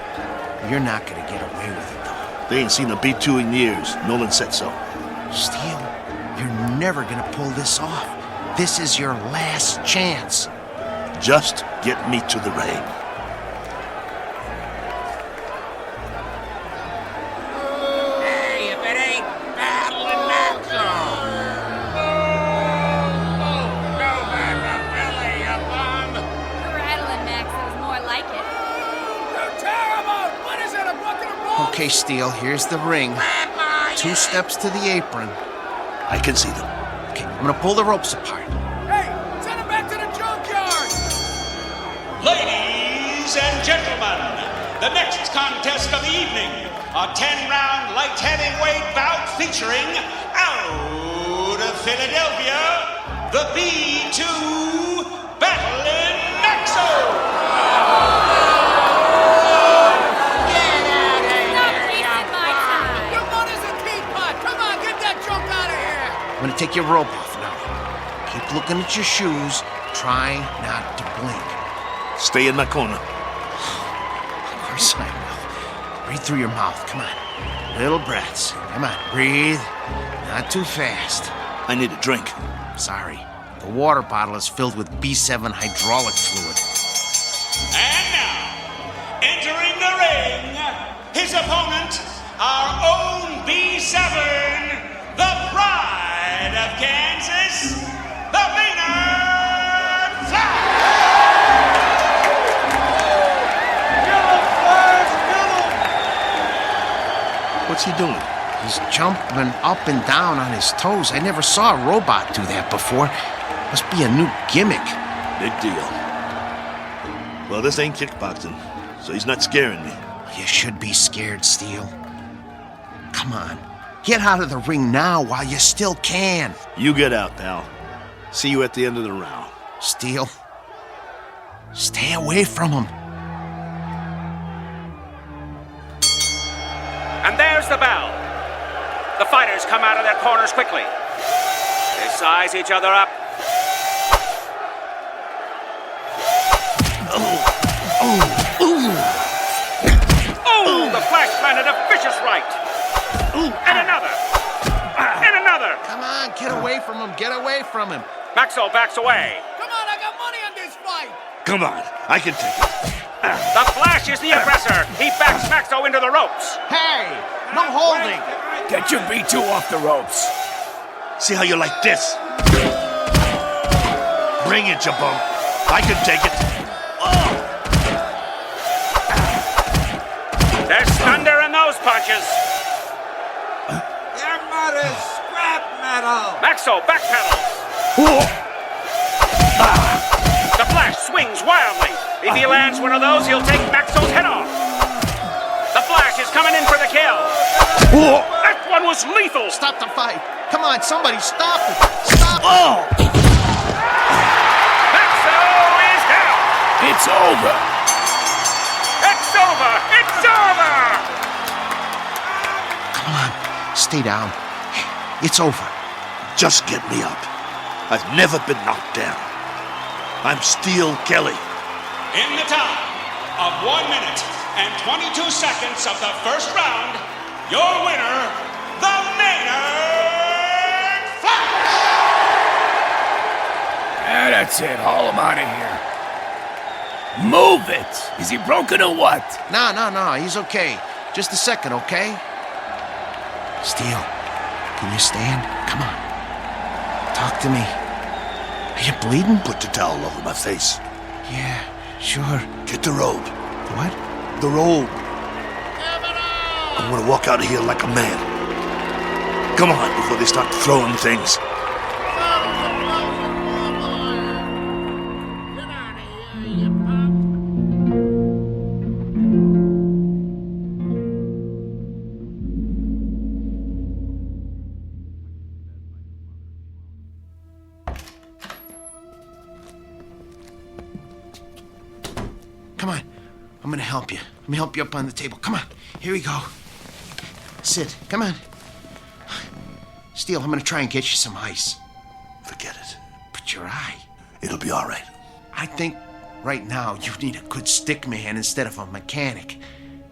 You're not gonna get away with it, though. They ain't seen a B2 in years. Nolan said so. Steele, you're never gonna pull this off. This is your last chance. Just get me to the ring. Hey, if it ain't battling Maxo! Go back up, Billy, you bum! Rattling Maxo's more like it. You're terrible! What is it, a book and a roll? Okay, Steele, here's the ring. 2 steps to the apron. I can see them. Okay, I'm gonna pull the ropes apart. Hey, send him back to the junkyard! Ladies and gentlemen, the next contest of the evening, a 10-round light heavyweight bout featuring out of Philadelphia, the B2 Battling Maxo! I'm gonna take your rope off now. Keep looking at your shoes. Try not to blink. Stay in my corner. Of course I will. Breathe through your mouth. Come on. Little breaths. Come on. Breathe. Not too fast. I need a drink. Sorry. The water bottle is filled with B7 hydraulic fluid. And now, entering the ring, his opponent, our own B7, the pride of Kansas, the Maynard Flash! What's he doing? He's jumping up and down on his toes. I never saw a robot do that before. Must be a new gimmick. Big deal. Well, this ain't kickboxing, so he's not scaring me. You should be scared, Steele. Come on. Get out of the ring now while you still can. You get out, pal. See you at the end of the round. Steele, Stay away from him. And there's the bell. The fighters come out of their corners quickly. They size each other up. Oh, the Flash planted a vicious right. And another. And another. Come on, get away from him. Get away from him. Maxo backs away. Come on, I got money on this fight. Come on, I can take it. The Flash is the aggressor. He backs Maxo into the ropes. Hey, no holding. Get your B2 off the ropes. See how you like this? Bring it, you bum. I can take it. There's thunder in those punches. Your mother's scrap metal. Maxo backpedals. The Flash swings wildly. If he lands one of those, he'll take Maxo's head off. The Flash is coming in for the kill. That one was lethal. Stop the fight. Come on, somebody stop it. Stop it. Maxo is down. It's over. It's over. It's over. Come on, stay down. It's over. Just get me up. I've never been knocked down. I'm Steel Kelly. In the time of 1 minute and 22 seconds of the first round, your winner, the Maynard Flash! That's it. Haul him out of here. Move it. Is he broken or what? No, he's okay. Just a second, okay? Steel, can you stand? Come on. Talk to me. Are you bleeding? Put the towel over my face. Yeah, sure. Get the robe. What? The robe. I'm gonna walk out of here like a man. Come on, before they start throwing things. Come on. I'm gonna help you. Let me help you up on the table. Come on. Here we go. Sit. Come on. Steel, I'm gonna try and get you some ice. Forget it. But your eye. It'll be all right. I think right now you need a good stick man instead of a mechanic.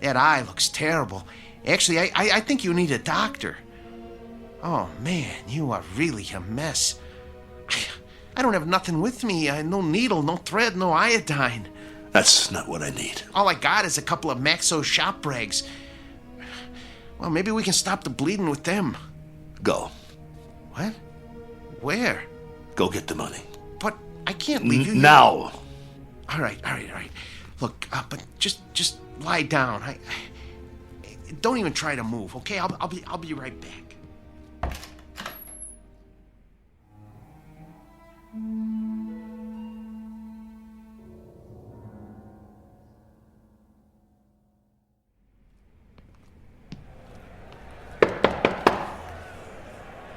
That eye looks terrible. Actually, I think you need a doctor. Oh, man, you are really a mess. I don't have nothing with me. No needle, no thread, no iodine. That's not what I need. All I got is a couple of Maxo shop rags. Well, maybe we can stop the bleeding with them. Go. What? Where? Go get the money. But I can't leave you now. All right. Look, but just lie down. I don't even try to move, okay? I'll be right back.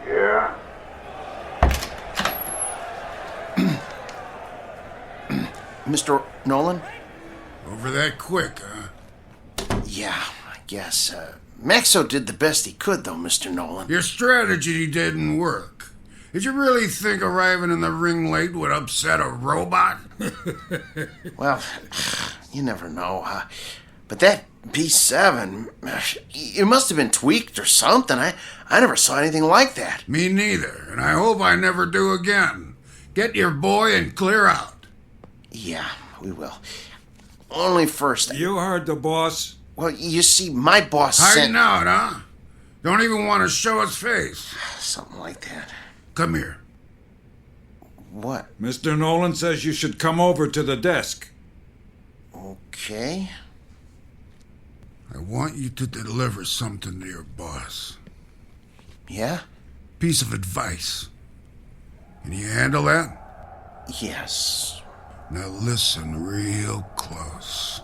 Yeah? Mr. Nolan? Over that quick, huh? Yeah, I guess. Maxo did the best he could, though, Mr. Nolan. Your strategy didn't work. Did you really think arriving in the ring late would upset a robot? Well, you never know. But that B7, it must have been tweaked or something. I never saw anything like that. Me neither, and I hope I never do again. Get your boy and clear out. Yeah, we will. Only first. You heard the boss. Well, you see, my boss Hiding out, huh? Don't even want to show his face. Something like that. Come here. What? Mr. Nolan says you should come over to the desk. Okay. I want you to deliver something to your boss. Yeah? Piece of advice. Can you handle that? Yes. Now listen real close.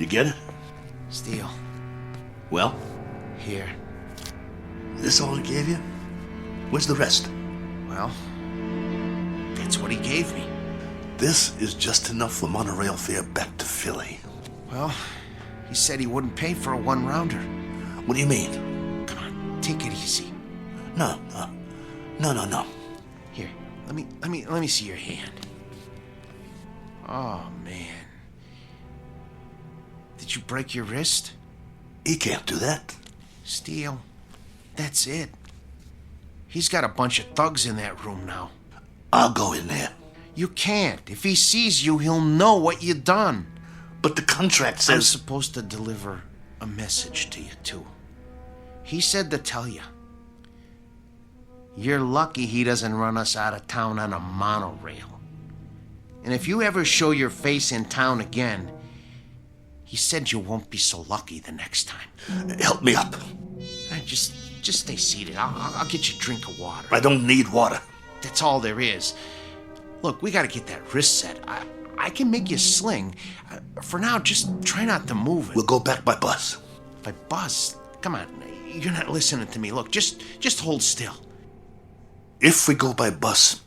get it? Steele. Well? Here. This all he gave you? Where's the rest? Well, that's what he gave me. This is just enough for monorail fare back to Philly. Well, he said he wouldn't pay for a one-rounder. What do you mean? Come on, take it easy. No. Here, let me see your hand. Oh, man. Did you break your wrist? He can't do that. Steele, that's it. He's got a bunch of thugs in that room now. I'll go in there. You can't. If he sees you, he'll know what you done. But the contract says... I'm supposed to deliver a message to you, too. He said to tell you. You're lucky he doesn't run us out of town on a monorail. And if you ever show your face in town again, he said you won't be so lucky the next time. Help me up. Just stay seated. I'll get you a drink of water. I don't need water. That's all there is. Look, we gotta get that wrist set. I can make you a sling. For now, just try not to move it. We'll go back by bus. By bus? Come on, you're not listening to me. Look, just hold still. If we go by bus,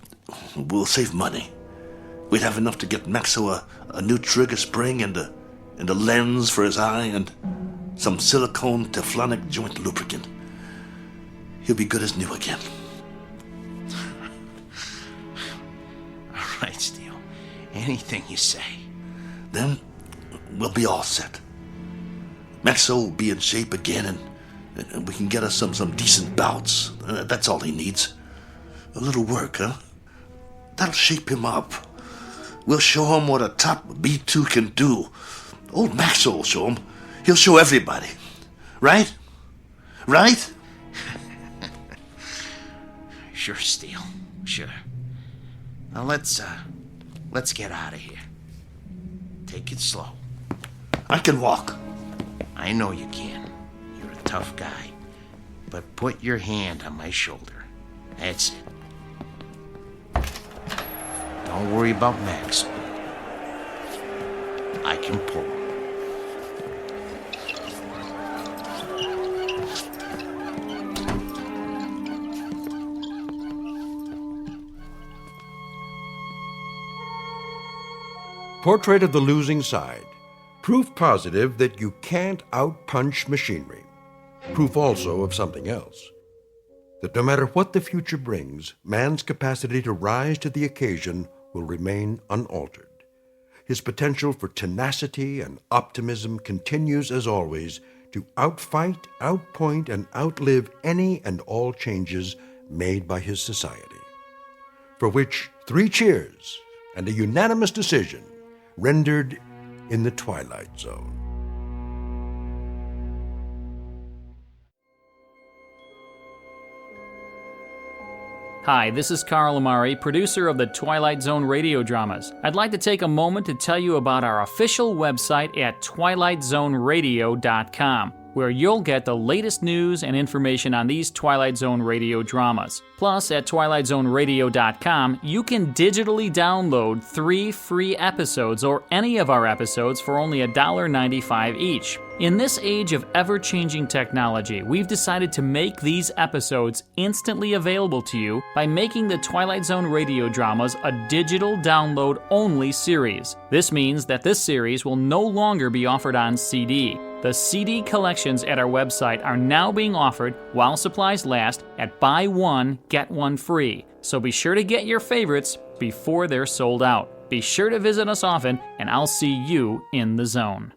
we'll save money. We'd have enough to get Maxo a new trigger spring and a lens for his eye and some silicone Teflonic joint lubricant. He'll be good as new again. All right, Steele. Anything you say. Then we'll be all set. Maxo will be in shape again, and we can get us some decent bouts. That's all he needs. A little work, huh? That'll shape him up. We'll show him what a top B2 can do. Old Maxo will show him. He'll show everybody. Right? Right? Sure, Steele. Sure. Now let's get out of here. Take it slow. I can walk. I know you can. You're a tough guy. But put your hand on my shoulder. That's it. Don't worry about Max. I can pull. Portrait of the Losing Side. Proof positive that you can't outpunch machinery. Proof also of something else. That no matter what the future brings, man's capacity to rise to the occasion will remain unaltered. His potential for tenacity and optimism continues, as always, to outfight, outpoint, and outlive any and all changes made by his society. For which 3 cheers and a unanimous decision rendered in the Twilight Zone. Hi, this is Carl Amari, producer of the Twilight Zone radio dramas. I'd like to take a moment to tell you about our official website at twilightzoneradio.com, where you'll get the latest news and information on these Twilight Zone radio dramas. Plus, at twilightzoneradio.com, you can digitally download 3 free episodes or any of our episodes for only $1.95 each. In this age of ever-changing technology, we've decided to make these episodes instantly available to you by making the Twilight Zone radio dramas a digital download-only series. This means that this series will no longer be offered on CD. The CD collections at our website are now being offered while supplies last at buy one, get one free. So be sure to get your favorites before they're sold out. Be sure to visit us often, and I'll see you in the zone.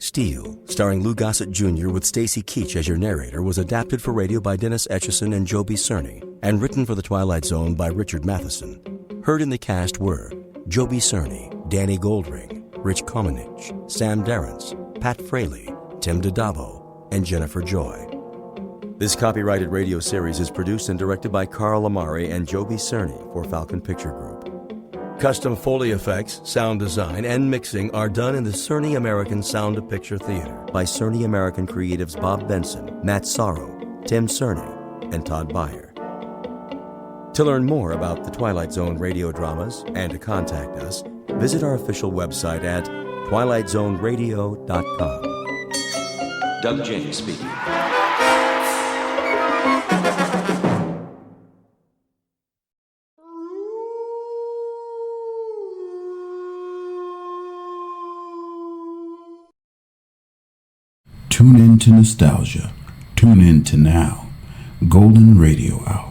Steel, starring Lou Gossett Jr. with Stacy Keach as your narrator, was adapted for radio by Dennis Etchison and Joby Cerny, and written for The Twilight Zone by Richard Matheson. Heard in the cast were Joby Cerny, Danny Goldring, Rich Komenich, Sam Darrence, Pat Fraley, Tim DiDavo, and Jennifer Joy. This copyrighted radio series is produced and directed by Carl Amari and Joby Cerny for Falcon Picture Group. Custom Foley effects, sound design, and mixing are done in the Cerny American Sound of Picture Theater by Cerny American creatives Bob Benson, Matt Sorrow, Tim Cerny, and Todd Beyer. To learn more about the Twilight Zone radio dramas and to contact us, visit our official website at twilightzoneradio.com. Doug James speaking. Tune in to nostalgia. Tune in to now. Golden Radio Hour.